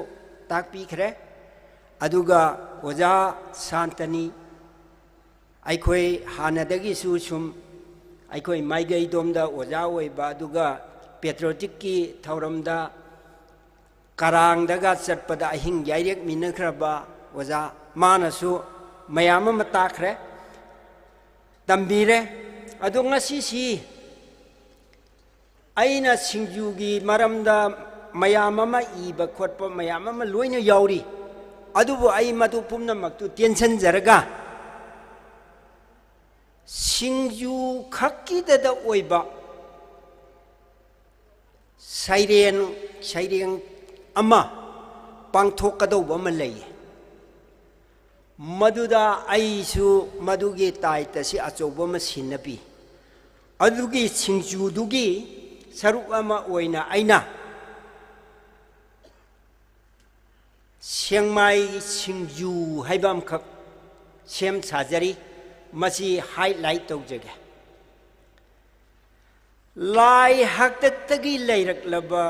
takpi khre aduga oja Santani aikhoi hanadagi su sum aikhoi maigai domda oja oiba aduga patriotic ki thauramda karang daga chatpada ahing yairek minakraba oja manasu mayama matakre tambire adu ngasi si aina SINGJU gi maramda mayama ma iba khotpa mayama ma loina yauri adubu ai madu pumna maktu tension jaraga SINGJU khakki da oiba siren ama pangthokadauba ma lei maduda aisu madugi taita si achoba ma sinapi adugi SINGJU dugi saruk ama oina aina Siangmai SINGJU haibam khak sem sajari masi highlight tawjage lai haktatagi lairak-laba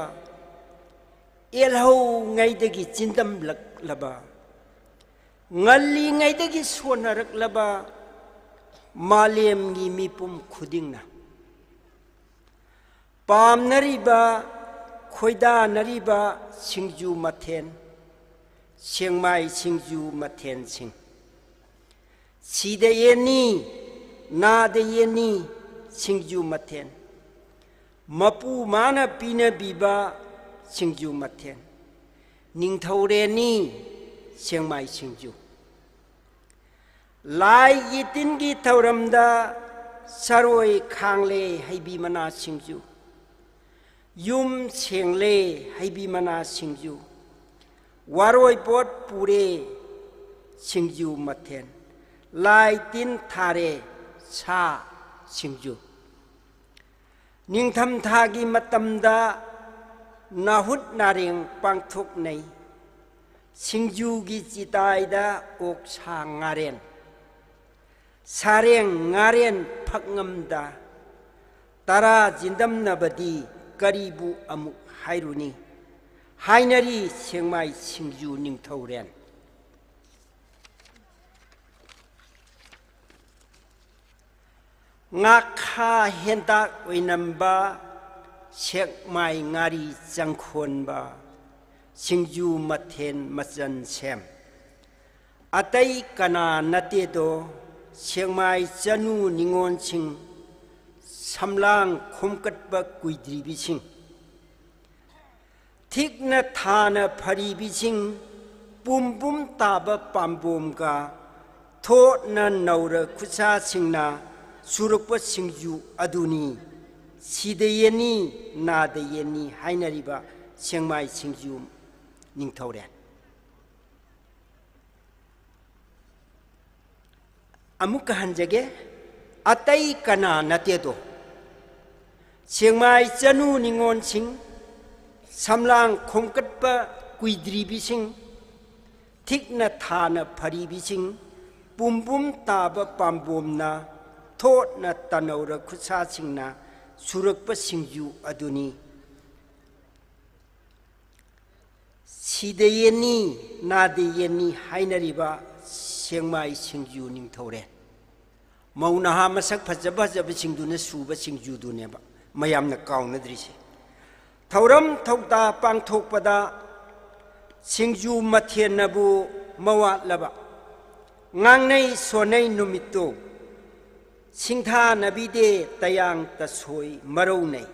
elhau ngaidagi chindam lak-laba ngali ngaidagi sonarak-laba malemgi mipum khudingna pamnariba khoidanariba SINGJU mathen Siangmai SINGJU mathen sing sida yeni nada yeni SINGJU mathen mapu mana pina biba SINGJU mathen ningthaureni Siangmai SINGJU lai yitingi thauramda saroi khangle haibi mana SINGJU yum sengle haibi mana SINGJU waroi pot pure SINGJU mathen lai tin thare sa SINGJU ningtham thagi matamda nahut naring pangthok nei singju gi chitai da ok sa ngaren sareng ngaren phakngam da tara jindam nabadi karibu amuk hairuni hainari sengmai singju ningthauren ngakha hentak oinamba sekmai ngari changkhonba singju mathen machan sem atai kana nate do sekmai chanu ningon sing samlang khomkatba kuidri bising thikna thana phari bising pum pum taba pambom ka tho na naura khusa singna surukpa singju aduni sidayeni nadayeni hainariba sengmai singju ningthauren amuka hanjage atai kana nate do sengmai chanu ningon sing samlang khomkatpa kuidri bising thikna thana phari bising pumbum taba pambomna thot na tanaura khusa singna surakpa singju aduni sidayeni nadayeni hainariba sengmai singju ningthauren mauna ha masak phajaba jaba singduna suba singju duneba mayamna kaunadrisi thauram thokta pangthokpada singju mathenabu mawatlaba ngangnei sonei numitto singtha nabide tayang tasoi maronei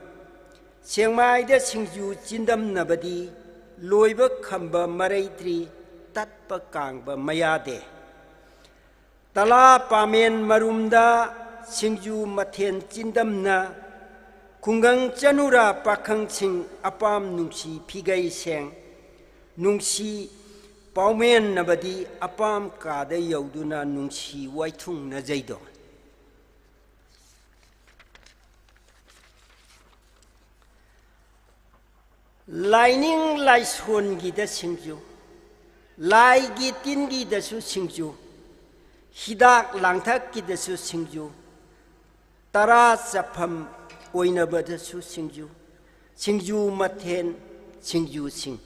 sengmai da singju chindam nabadi loiba khamba maraitri tatpa kangba mayade tala pamen marumda singju mathen chindamna kungang chanura pakhang sing apam nungsi phigai seng nungsi paumen nabadi apam kada yauduna nungsi waithung na jaido Lining laison gida singju lai gi tin gi da su singju hidak langthak gi da su singju tara chafam oinaba da su singju singju mathen singju sing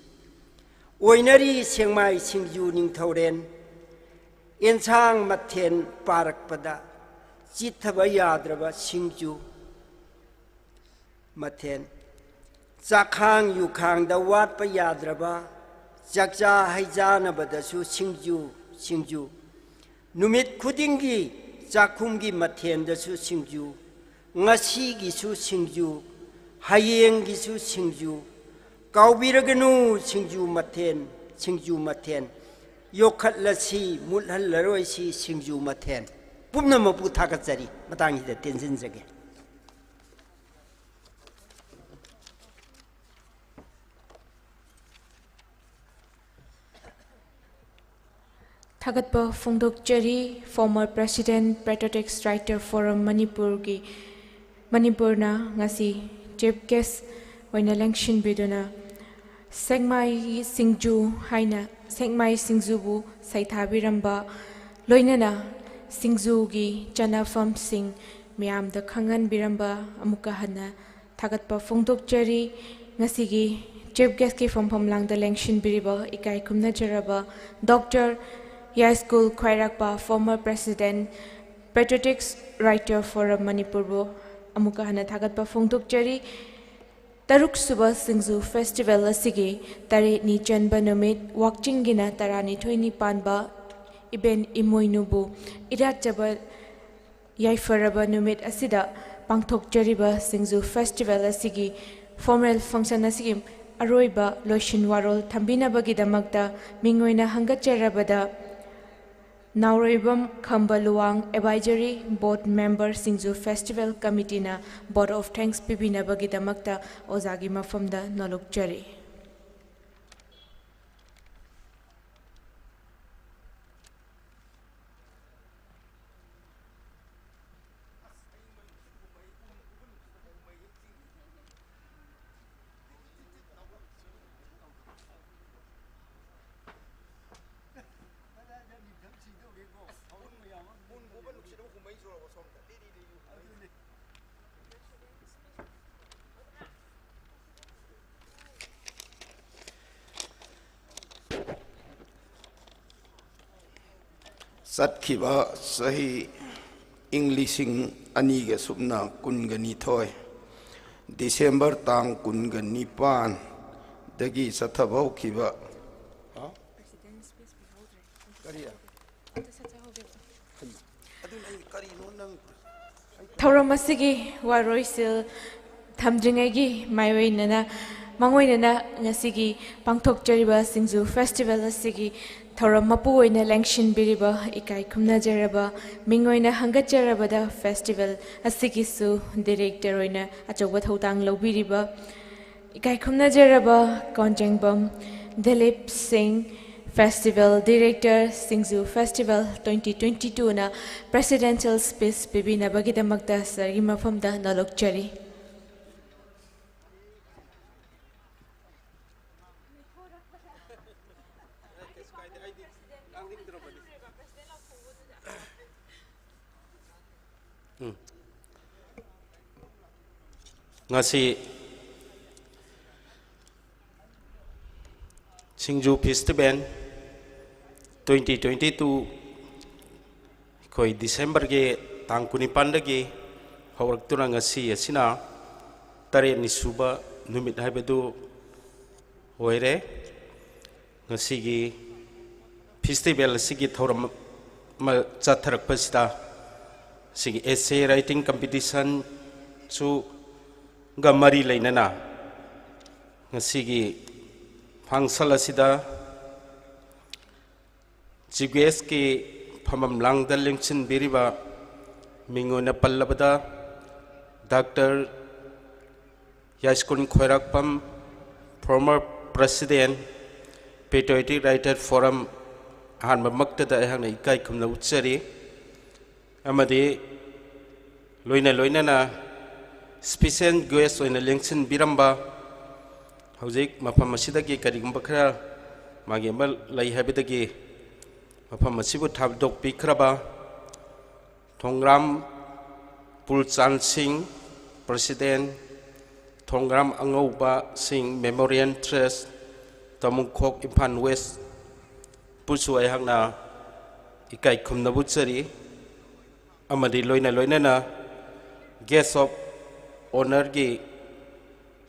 oinari sengmai singju ningthauren ensang mathen parakpada chithaba yadraba singju mathen chakhang yukhang da wat pa yadraba chakcha haijana badasu singju numit khudingi chakhumgi mathen da su singju ngasi gi su singju hayeng gi su singju kaubiraganu singju mathen yokhat lasi mulhal laroi si singju mathen pumna mapu thakachari matangi da tension jage Thagatpa Phongdokchari, former President, Patriotics Writer Forum Manipurna ngasi chief guest oina election biduna Sengmai Singju haina Sengmai Singju bu saithabiramba loinana Singju gi chanafam sing miam da khangan biramba amuka hana Thagatpa Phongdokchari ngasi gi chief guest ki from lang da election biriba ikai kumna jaraba Dr. High School Khairakpa, former President, Patriotics Writer Forum Manipur amuka hana thagatpa phongdokchari taruk suba singju festival asigi tare ni chanba numit walking gina tarani thoini panba event imoinubu irat jaba yaifaraba numit asida pangthokchariba singju festival asigi formal function asigi aroiba loishin warol thambina bagidamakta mingoina hangacharabada Nauribam Kambaluang Advisory Board Member Singju Festival Committee na Board of Thanks Pibina Bagidamakta Ozagi Mafamda Nolukchari. ꯆꯠꯈꯤꯕ ꯆꯍꯤ ꯏꯪ ꯂꯤꯁꯤꯡ ꯑꯅꯤꯒ ꯁꯨꯞꯅ ꯀꯨꯟꯒ ꯅꯤꯊꯣꯏ December ꯇꯥꯡ ꯀꯨꯟꯒ ꯅꯤꯄꯥꯟꯗꯒꯤ ꯆꯠꯊꯕ ꯍꯧꯈꯤꯕ ꯊꯧꯔꯝ ꯑꯁꯤꯒꯤ ꯋꯥꯔꯣꯏꯁꯤꯜ ꯊꯝꯗ꯭ꯔꯤꯉꯩꯒꯤ ꯃꯥꯡꯑꯣꯏꯅꯅ ꯉꯁꯤꯒꯤ ꯄꯥꯡꯊꯣꯛꯆꯔꯤꯕ ꯁꯤꯡꯖꯨ ꯐꯦꯁꯇꯤꯚꯦꯜ ꯑꯁꯤꯒꯤ ꯊꯧꯔꯝ ꯃꯄꯨ ꯑꯣꯏꯅ ꯂꯦꯡꯁꯤꯟꯕꯤꯔꯤꯕ ꯏꯀꯥꯏ ꯈꯨꯝꯅꯖꯔꯕ ꯃꯤꯡ ꯑꯣꯏꯅ ꯍꯪꯒꯠꯆꯔꯕꯗ ꯐꯦꯁꯇꯤꯚꯦꯜ ꯑꯁꯤꯒꯤꯁꯨ ꯗꯤꯔꯦꯛꯇꯔ ꯑꯣꯏꯅ ꯑꯆꯧꯕ ꯊꯧꯗꯥꯡ ꯂꯧꯕꯤꯔꯤꯕ ꯏꯀꯥꯏ ꯈꯨꯝꯅꯖꯔꯕ ꯀꯣꯟꯖꯦꯡꯕꯝ ꯗꯤꯂꯤꯞ ꯁꯤꯡ ꯐꯦꯁꯇꯤꯚꯦꯜ ꯗꯤꯔꯦꯛꯇꯔ ꯁꯤꯡꯖꯨ ꯐꯦꯁꯇꯤꯚꯦꯜ 2022ꯅ ꯄ꯭ꯔꯦꯁꯤꯗꯦꯟꯁꯤꯌꯦꯜ ꯁ꯭ꯄꯤꯆ ꯄꯤꯕꯤꯅꯕꯒꯤꯗꯃꯛꯇ ꯁꯔꯒꯤ ꯃꯐꯝꯗ ꯅꯣꯜꯂꯣꯛꯆꯔꯤ꯫ ngasi SINGJU Festival 2022 koi December ge tang kunipan dagi hawraktuna ngasi asina tare ni suba numit haibadu oire ngasi gi festival sigi thoram ma chatharak pasida sigi essay writing competition chu gamari lainana ngasi gi Fangsal asida GS ki phamam langda lengchin biriba mingona pallabada Dr. Yaskun Khoirakpam former president patriotic writer forum hanba maktada hang ikai khumna uchari amadi loina na special guest oina lengchin biramba hꯧꯖꯤꯛ ꯃꯐꯝ ꯑꯁꯤꯗꯒꯤ ꯀꯔꯤꯒꯨꯝꯕ ꯈꯔ ꯃꯥꯒꯤ ꯑꯃ ꯂꯩ ꯍꯥꯏꯕꯗꯒꯤ ꯃꯐꯝ ꯑꯁꯤꯕꯨ ꯊꯥꯗꯣꯛꯄꯤꯈ꯭ꯔꯕ ꯊꯣꯡꯒ꯭ꯔꯥꯝ ꯄꯨꯜꯆꯥꯟ ꯁꯤꯡ president Thongam Angouba Singh memorial trust ꯇꯃꯨꯡꯈꯣꯛ ꯏꯝꯐꯥꯜ ꯋꯦꯁ ꯄꯨꯁꯨ ꯑꯩꯍꯥꯛꯅ ꯏꯀꯥꯏ ꯈꯨꯝꯅꯕꯨꯆꯔꯤ ꯑꯃꯗꯤ ꯂꯣꯏꯅꯅ guest of honour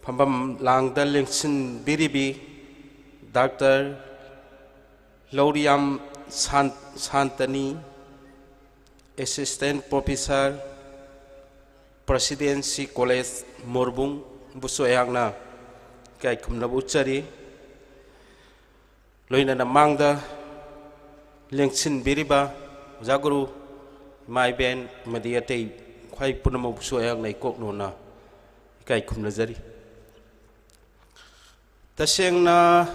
Pambam langda lengsin biribi Dr. Lauriam Santani Assistant Professor Presidency College Morbung buso ayagna kai khumna buchari loina na mangda lengsin biriba jaguru mai ben madiate khwai punamo buso ayagna ikokno na kai khumna jari tasengna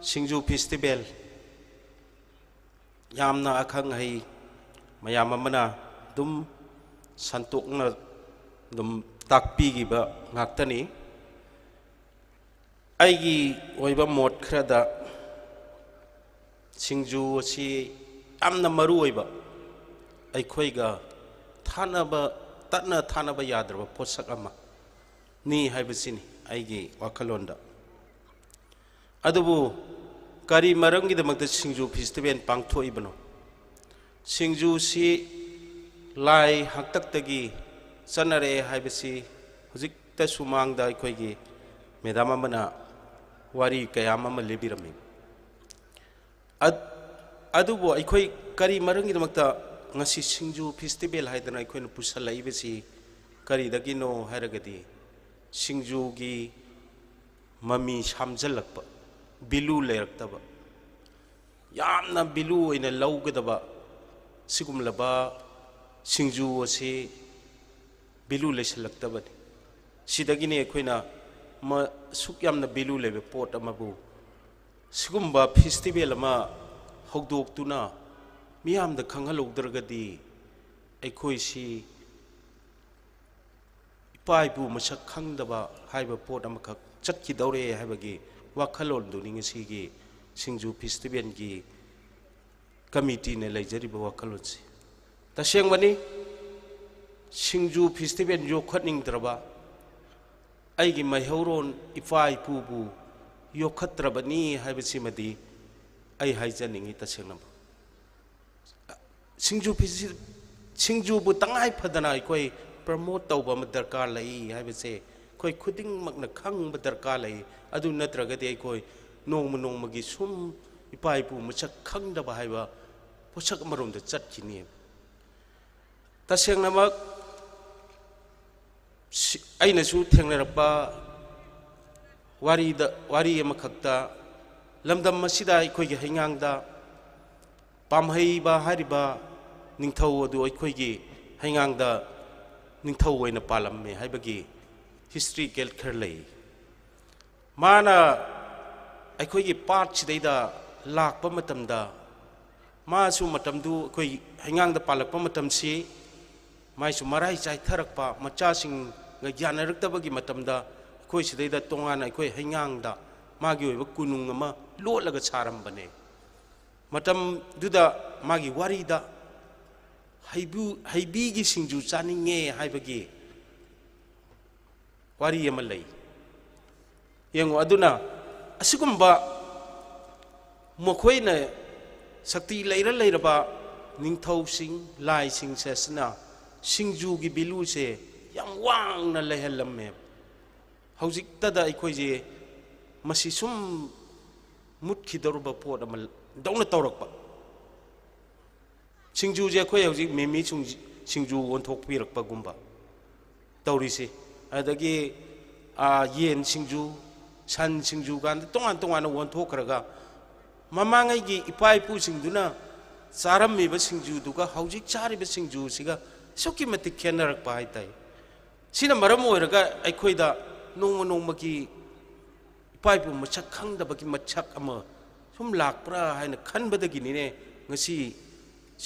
SINGJU Festival yamna akhang hai mayam amana dum santokna dum takpi gi ba ngaktani aigi oiba mot khrada SINGJU si amna maru oiba aikhoiga thanaba tatna thanaba yadraba posak ama ni haibasini aigi wakalonda adubu kari marangi damakta SINGJU Festival pangthoibano SINGJU si lai haktaktagi sanare haibasi hujikta sumangda aikhoigi medama mana wari kayama ma lebirami adubu aikhoi kari marangi damakta ngasi SINGJU Festival haidana aikhoina pusalaibasi kari dagino hairagadi SINGJU gi mami samjalakpa bilu leiraktaba yamna bilu ina lawgadaba sigumlaba SINGJU ase bilu leisalaktaba sidagini ekhoina ma sukyamna bilu lebe pot amabu sigumba festival ama hogdoktuna miyamda khanghalogdragadi ekhoi si ipaibu masak khangdaba haiba pot amakak chatki daure haibagi wakhalon duning sigi SINGJU Festival gi committee ne laijari ba wakhalon si tasengmani SINGJU Festival yo khatning draba aigi maihauron ifai pubu yo khatrabani haibasi madi ai haijaningi tasengna ꯁꯤꯡꯖꯨꯕꯨ ꯇꯉꯥꯏ ꯐꯗꯅ ꯑꯩꯈꯣꯏ promote ꯇꯧꯕ ꯑꯃ ꯗꯔꯀꯥꯔ ꯂꯩ ꯍꯥꯏꯕꯁꯦ ꯑꯩꯈꯣꯏ ꯈꯨꯗꯤꯡꯃꯛꯅ ꯈꯪꯕ ꯗꯔꯀꯥꯔ ꯂꯩ ꯑꯗꯨ ꯅꯠꯇ꯭ꯔꯒꯗꯤ ꯑꯩꯈꯣꯏ ꯅꯣꯡꯃ ꯅꯣꯡꯃꯒꯤ ꯁꯨꯝ ꯏꯄꯥ ꯏꯄꯨ ꯃꯁꯛ ꯈꯪꯗꯕ ꯍꯥꯏꯕ ꯄꯣꯠꯁꯛ ꯑꯃꯔꯣꯝꯗ ꯆꯠꯈꯤꯅꯤ ꯇꯁꯦꯡꯅꯃꯛ ꯑꯩꯅꯁꯨ ꯊꯦꯡꯅꯔꯛꯄ ꯋꯥꯔꯤ ꯑꯃꯈꯛꯇ ꯂꯝꯗꯝ ꯑꯁꯤꯗ ꯑꯩꯈꯣꯏꯒꯤ ꯍꯩꯉꯥꯡꯗ ꯄꯥꯝꯍꯩꯕ ꯍꯥꯏꯔꯤꯕ ꯅꯤꯡꯊꯧ ꯑꯗꯨ ꯑꯩꯈꯣꯏꯒꯤ ꯍꯩꯉꯥꯡꯗ ꯅꯤꯡꯊꯧ ꯑꯣꯏꯅ ꯄꯥꯜꯂꯝꯃꯦ ꯍꯥꯏꯕꯒꯤ ꯍꯤꯁꯇ꯭ꯔꯤꯀꯦꯜ ꯈꯔ ꯂꯩ ꯃꯥꯅ ꯑꯩꯈꯣꯏꯒꯤ ꯄꯥꯠꯁꯤꯗꯩꯗ ꯂꯥꯛꯄ ꯃꯇꯝꯗ मासु मतमदु अखोई हैंगांगदा पालकपा मतमसी माइसु मराई चाइथरकपा मचासिंग ग्यानरक्तबगी मतमदा अखोई सिदैदा तोंगाना अखोई हैंगांगदा मागी ओइबा कुनुंग अमा लोटलगा सारमबने मतम दुदा मागी वारीदा हैबीगी सिंजु चानिंगे हाइबगी वारी अमा लई यंगो अदुना असिगुंबा मखोइना शक्ति लेरा लेरबा निंगथौसिंग लाइसिंग सेसना सिंजूगी बिलू से याम वांगना लेहलम्मे हौजिक्तदा अखोइजे मसी सुम मुटखिदरबा पोट अमा दौना तौरकपा सिंजूजे अखोइ हौजिक मेमी सिंजू ओंथोकपिरकपा गुंबा तौरिसे अदगी येन सिंजू सन सिंजू गान तोंगान तोंगान ओंथोखरगा ममांगई की इपा इपू सिंधुना चारम्मीब सिंजुदुगा हौजिक चारिब सिंजुसिगा सुकी मतिक खेनरकपा हाइताइ सिना मरम ओइरगा अखोइदा नोंम नोंमकी इपा इपू मछक खंगदबकी मछक अमा सुम लाकप्रा हाइना खनबदगिनिने ngasi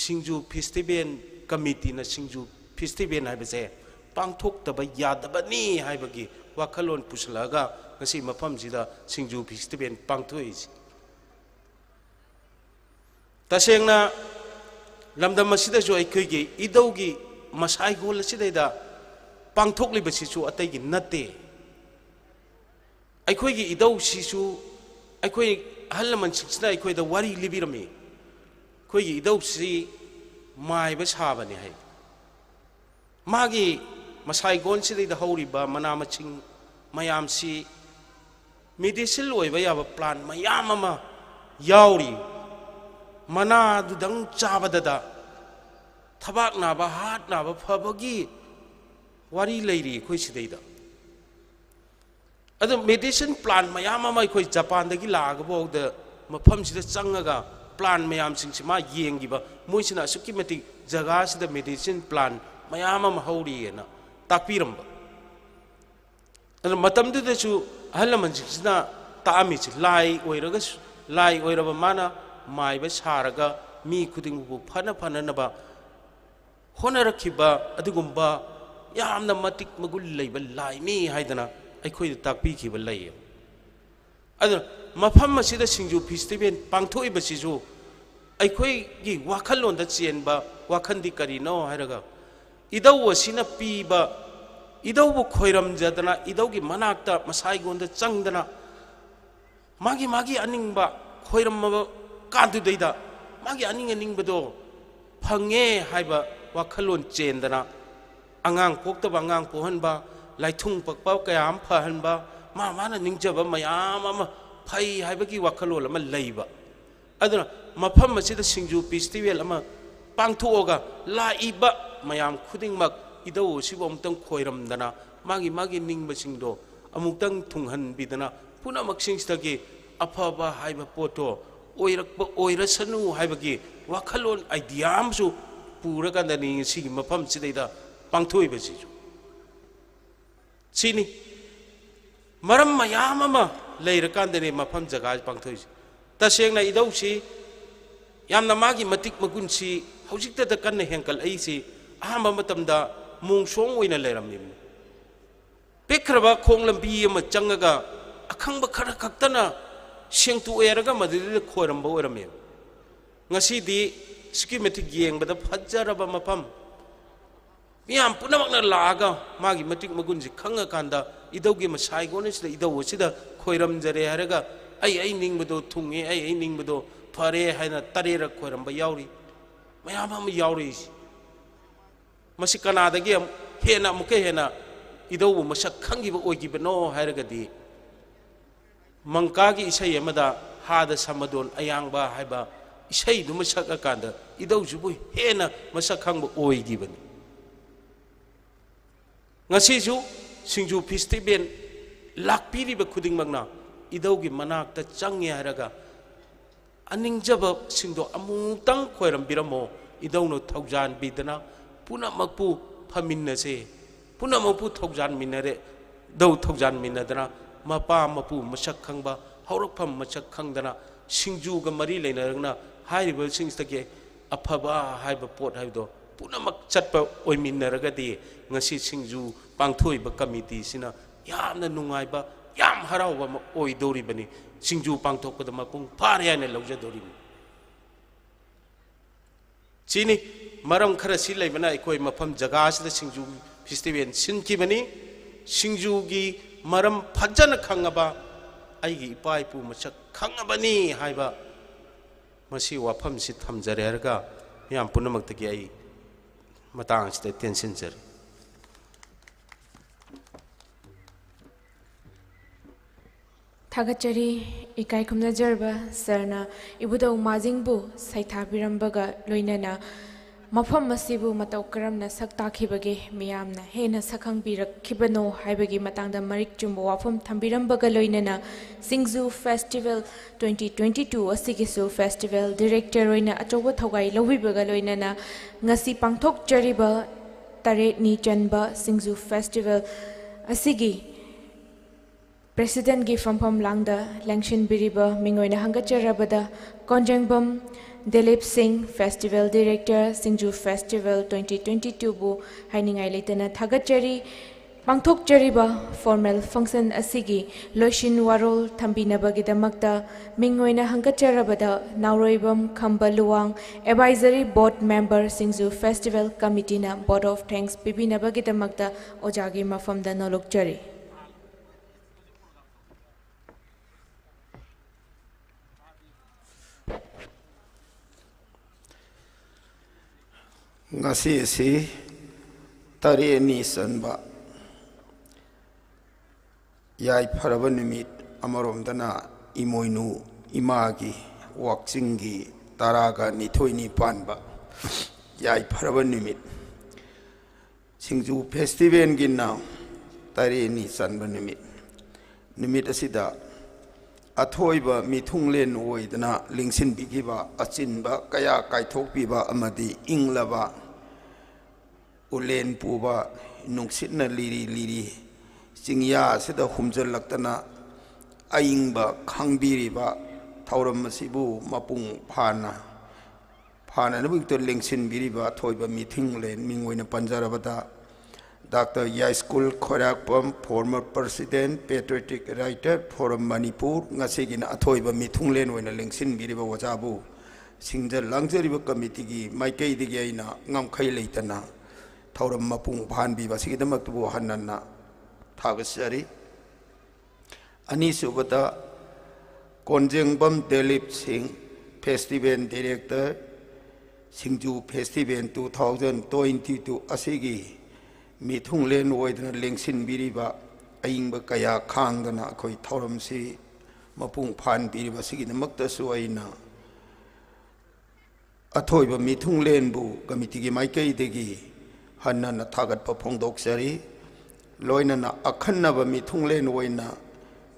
सिंजु फेस्टिवल कमिटी ना सिंजु फेस्टिवल हाइबसे पांगथोक्तबा यादबनी हाइबगी वाखलोन पुसलागा ngasi मफमसिदा सिंजु फेस्टिवल पांगथोइसि तसेंगना लमदम असिदसु अखोइगी इदौगी मसाइ गोल असिदैदा पांगथोक्लिबसिसु अतैगी नते अखोइगी इदौसिसु अखोइ अहलमन सिक्सना अखोइदा वारी लिबिरमी अखोइगी इदौसि माइबा साबने हाइ मागी मसाइ गोल सिदैदा हौरिबा मना मचिंग मयामसि मेडिसिन ओइबा याबा प्लान मयाम अमा याउरी मना दुदंग चाबददा थबाक नाबा हाट नाबा फबगी वारी लैरी खोइ सिदैदा अदो मेडिसिन प्लान मयाम अमा खोइ जापान दगी लागबोद मफम सिदा चंगगा प्लान मयाम सिंगसिमा येंगिबा मोइसिना असुकी मति जगा सिदा मेडिसिन प्लान मयाम अमा हौरियेना ताकपिरम्बा अदो मतमदुदसु अहलमन सिंगसिना तामिसि लाई ओइरबा माना माइबा सारगा मी खुदिंगबु फननबा होनरखिबा अदुगुंबा यामना मतिक मगुल लैबा लाइनी हाइदना अखोइ ताकपिखिबा लैय अदु मफम असिदा सिंजु फेस्टिवल पांगथोइबसिसु अखोइगी वाखलोंदा चेनबा वाखंदी करिनो हाइरगा इदौ असिना पीबा इदौबु खोइरमजदना इदौगी मनाक्ता मसाइगोंदा चंगदना मागी अनिंगबा खोइरमबा कादुदैदा मागी अनिंगनिंगबदो फंगे हाइबा वाखलोन चेंदना अंगांग पोक्तबा अंगांग पोहनबा लाइथुंग पकपा कयाम फहनबा माना निंगजबा मयाम अमा फै हाइबगी वाखलोल अमा लैबा अदुना मफम असिदा सिंजु फेस्टिवल अमा पांगथोगा लाइबा मयाम खुदिंगमक इदौ सिबो अमुतंग खोइरमदना मागी निंगबसिंगदो अमुतंग थुंगहनबिदना पुनमक सिंगसदगी अफबा हाइबा पोटो ओइरसनु हाइबगी वाखलोन आइडियामसु पुरगंदनी सिगी मफम सिदैदा पांगथोइबसिसु सिनी मरम मयाम अमा लैरकांदने मफम जगा पांगथोइसि तसेंगना इदौसि यामना मागी मतिक मगुनसि हौजिक्तदा कन्ना हेंकल अइसि अहम मतमदा मुंगसोंग ओइना लैरमनिम पेखरबा खोंगलंबी अमा चंगगा अखंबा खरा खक्तना Setu एरगा मदुदि खोरंबा ओरमे ngasi skematic yengbada fajjaraba mafam miyam punamakna laga magi matik magunji khanga kanda idaugi masai gonisida idau sida khoiram jare haraga ai ningbado thungi ai ningbado phare haina tarera khoiramba yauri mayam ama yauri masi kanada gi hena muke hena ido masak khangi ba ogi bano hairagadi mangka gi isai amada hada samadon ayang ba haiba isai du masak akanda ido jubu hena masak khang ba ogi bani ngasi ju singju festival lakpiri ba khuding magna ido gi manak ta changye haraga aning jaba singdo amutang khoiram biramo ido no thaujan bidana puna makpu phaminna se puna makpu thaujan minare dau thaujan minadana mapa mapu masak khangba haurakpham masak khangdana singju ga mari leinarangna hairiba singstake afaba haiba pot haibdo puna mak chatpa oiminaragadi ngasi singju pangthoi ba committee sina yamna nungai ba yam harau ba oi dori bani singju pangthok da mapung pare ne lawja dori chini maram khara si lai bana ikoi mafam jaga sida singju festival sin ki bani singju gi maram phajana khangaba ai gi ipai pu masak khangabani haiba masi wafam si thamjare harga yam punamak ta gi ai matang sida tension jar Thagachari ikai khumna jarba sarna ibudau majingbu saitha birambaga loinana mafam masibu matau karamna sakta khibage miyamna hena sakhang birak khibano haibagi matangda marik chumbo wafam thambirambaga loinana Singju Festival 2022 asigisu festival director oina achoba thogai lobibaga loinana ngasi pangthok jariba tare ni chanba Singju Festival asigi President gi from Langda Langshin Biriba Mingoina Hangacharabada Konjangbam Dilip Singh Festival Director Singju Festival 2022 bu hainingai leitana thagachari pangthok jariba formal function asigi loishin warol thambinabagidamagta Mingoina Hangacharabada Nauroibam Khambaluang Advisory Board Member Singju Festival Committee na Board of Thanks Bibinabagidamagta Ojagi mafamda nolokjari ngasi si tari ni sanba yai pharaba nimit amarom dana imoinu imagi waksingi taraga nithoini panba yai pharaba nimit Singju festival gi now tari ni sanba nimit asida athoiba mithunglen oidana lingsin bigiba achinba kaya kaithokpiba amadi inglaba ulen puba nungsitna liri chingya sida humjal laktana aingba khangbiriba thauram masibu mapung phana nabukto lingsin biriba thoiba mithunglen mingoina panjarabada Dr. Yaskul Khorakpam, former President, Patriotic Writer, Forum Manipur, Ngasigina Athoiba Mithunglen when a Lingsin Biriba Wajabu, Singja Langzeriba Committee, Maikei de Gaina, Ngam Kailatana, Tauram Mapung Panbi, Vasigamaku Hanana, Tagasari, Anisubata, Konjangbam Dilip Singh, Festival Director, Singju Festival 2022 Asigi. Mithunglen oidana lengsin biriba aingba kaya khangdana khoi thoram si mapung phan biriba sigidamakta su aina athoiba mithunglen bu committee gi maikei degi hanna thagatpa phongdoksari loinana akhannaba mithunglen oina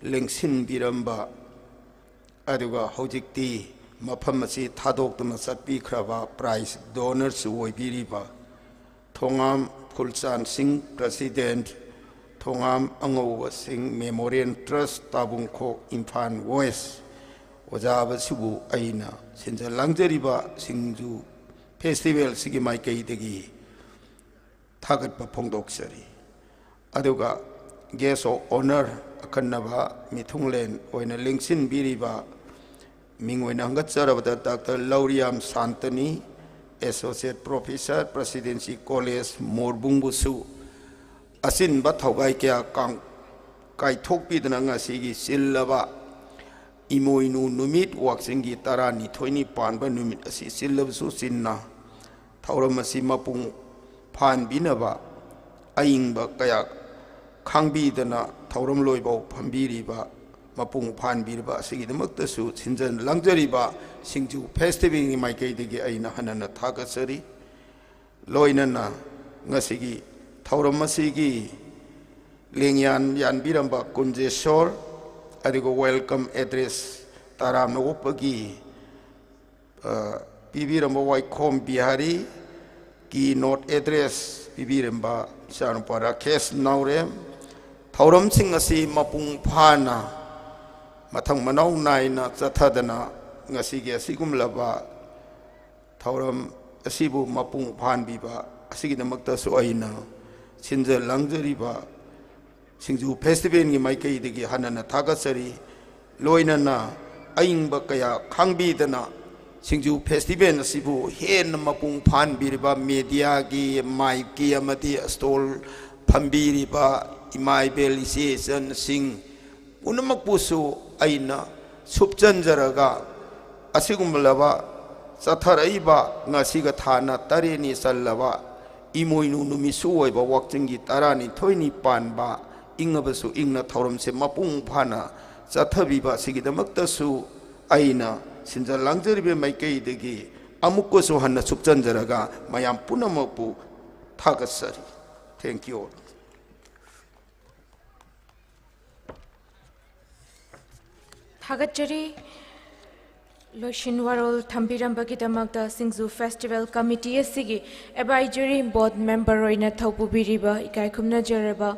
lengsin biramba aduga hojikti mafam asi thadokduna satpi khraba prize donors oibiriba thongam Kulchan Singh President Thongam Angowa Singh Memorial Trust Tabung Kok Impan West Wajaba Subu Aina Sinja Langjariba Singju Festival Sigi Maikei Degi Thagat Papongdoksari Aduga Guest of Honor Akanaba Mithunglen Oina Lingsin Biriba Mingwena Hangatsarabada Dr. Lauriam Santani Associate Professor, Presidency College, Morbungbusu, Asin Bathogai Kya Kang Kai Tokpi Danga Sigi Silava Imoinu Numit Waxingi Tarani 20 Panba Numit Asi Silabsu Sinna thauram asi mapung phan binaba aingba kaya khangbi-dana thauram loibau phambiriba mapung phan birba asigidamaktasu sinjan langjariba Singju festival ni maikaidagi aina hanana thagatsari loinana ngasigi thauram asigi lengyan yanbiramba kunjesor adigo welcome address taram upagi pibiramba waikhom bihari ki note address pibiramba sanupara kes naurem thauram sing asi mapung phana mathang manau naina chathadana ngasigi asigumlaba thauram asibu mapung phan biba asigidamakta su aina sinja langjariba Singju festival ni maikaidagi hanana thagatsari loinana aingba kaya khangbi-dana Singju festival asibu hen mapung phan biriba media gi mic gi amati stall phambiriba imai belisation sing unamakpusu aina subjanjaraga asigumlaba satharaiba ngasiga thana tareni sallaba imoinu numisu oiba wakjingi tarani thoini panba ingabasu ingna thauram se mapung phana chathabiba sigidamaktasu aina sinja langjaribe maikaidagi amukkosu hanna subjanjaraga mayam punamapu thagatsari. Thank you all. Thagachari Loishin Warol Thambirambagidamagda Singju Festival Committee Sigi Advisory Board Member Roina Thopubiriba Ikaikumna Jaraba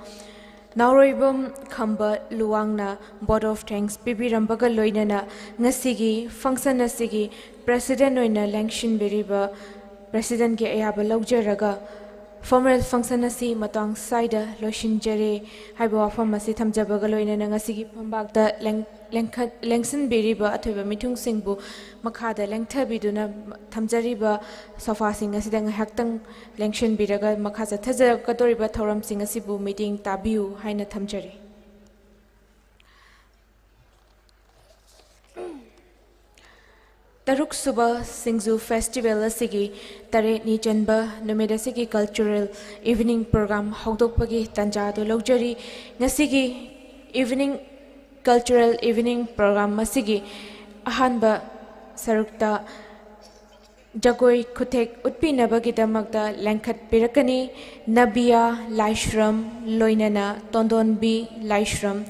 Nauroibum Khamba Luangna Board of Thanks Bibirambaga Loinana Ngasigi Function Asigi President Oina Langshin Biriba President Ge Ayaba Laujaraga Formal function asi matang saida Loishin Jere Haiba Pharmacy Thamjabaga Loinana Ngasigi Pambagda Lengsin Biriba Athiba Mitung Singbu Makada Lengtha Biduna Thamjariba Sofa Sing Asidang Haktang Lengshin Biraga Makaza Taza Katoriba Thoram Sing Asibu meeting Tabiu Haina Thamjari. Taruk Suba Singju Festival Asigi Tare Ni Janba Numedasigi Cultural Evening Program Hogdokpagi Tanjado Lojari Nasigi Evening Cultural Evening Program Masigi Ahanba Sarukta Jagoi Kutek Utpinabagidamagda Lankat Pirakani Nabia Laishram Loinana Tondonbi Laishram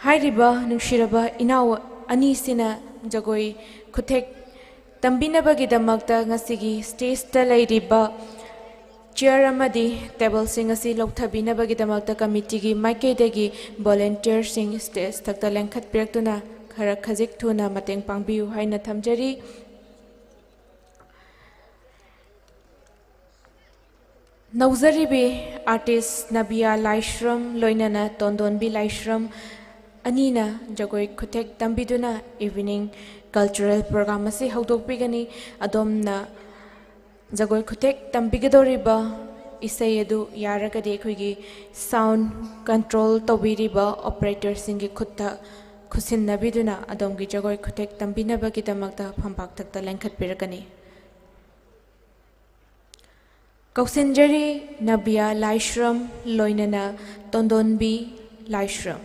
Hairiba Nushiraba Inawa Anisina Jagoi Kutek Tambinabagidamagda Ngasigi Stage Talairiba Chair amadi table sing asi Loktabinabagidamagda committee gi maikaidagi volunteer sing stage takta lengkhat piraktuna khara khajik thuna mateng pangbiu haina thamjari. Nauzaribi artist Nabia Laishram Loinana Tondonbi Laishram Anina Jagoi Kutek Tambiduna evening cultural program asi hawdokpigani adomna Jagoi Kutek Tambigadoriba Isayadu Yaragade Kuigi sound control Tobiriba operator singi kutta Kusin Nabiduna Adongi Jagoi Kutek Tambinabagidamagda Pambak Takta Lankat Piragani Kausinjari Nabia Laishram Loinana Tondonbi Laishram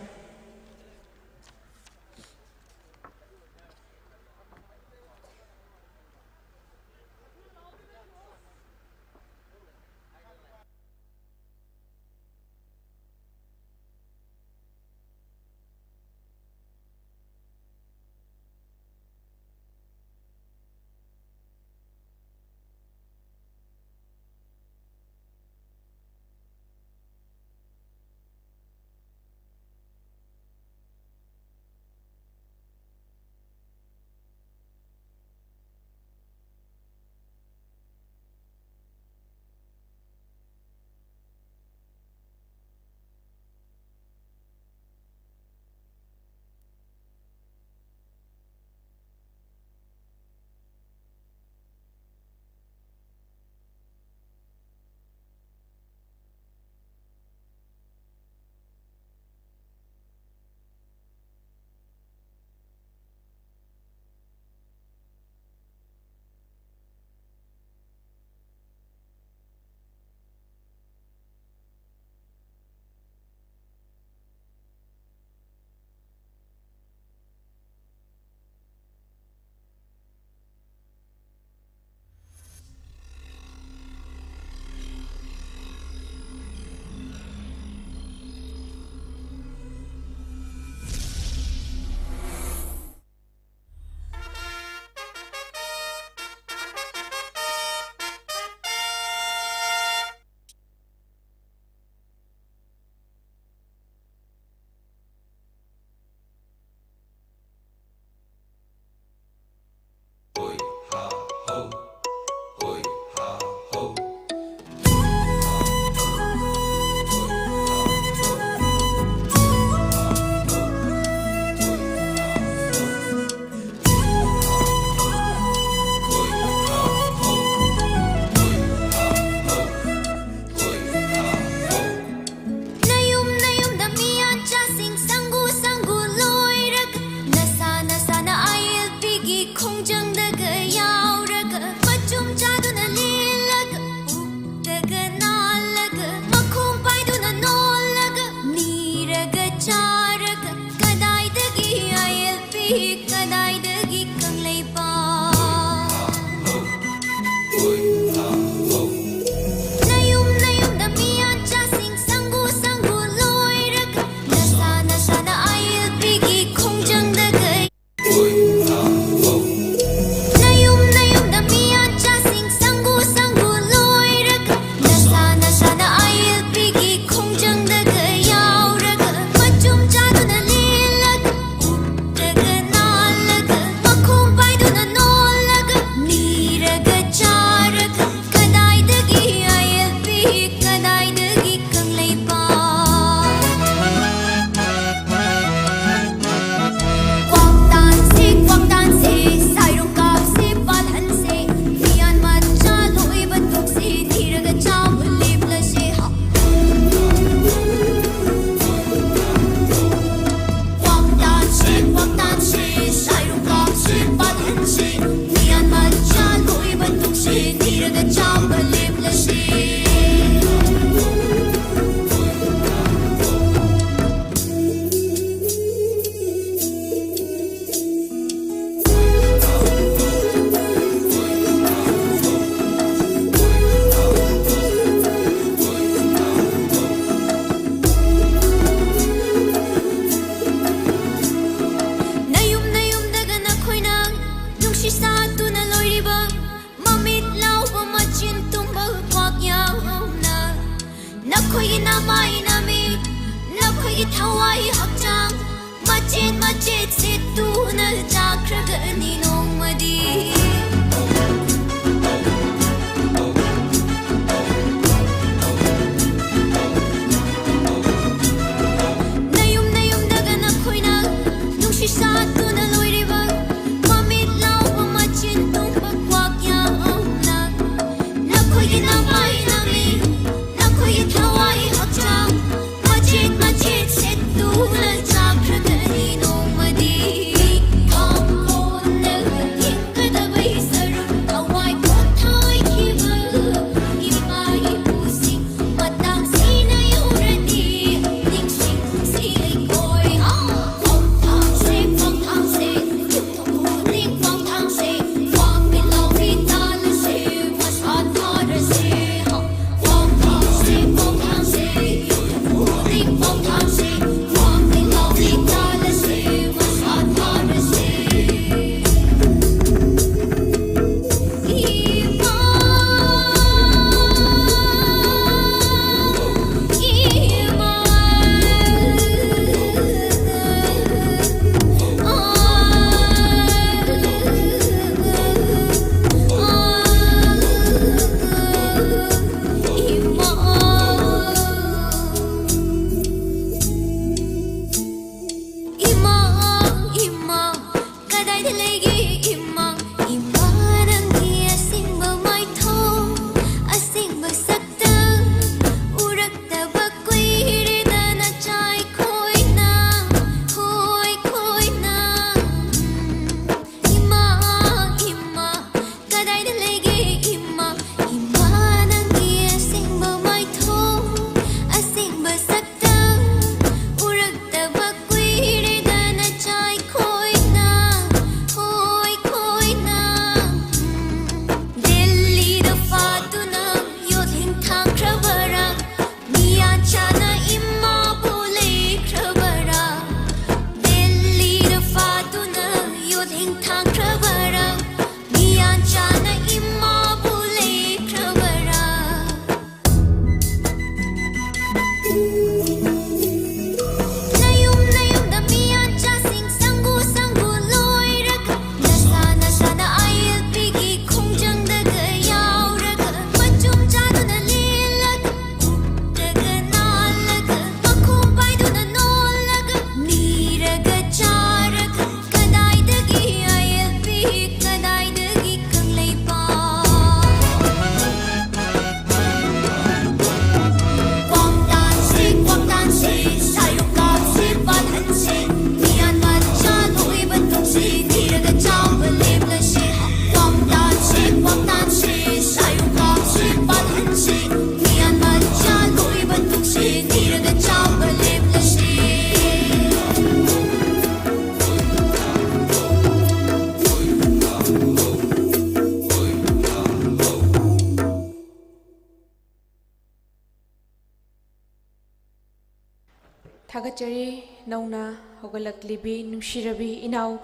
Thagachari Nauna Hogalaklibi Nushirabi Inau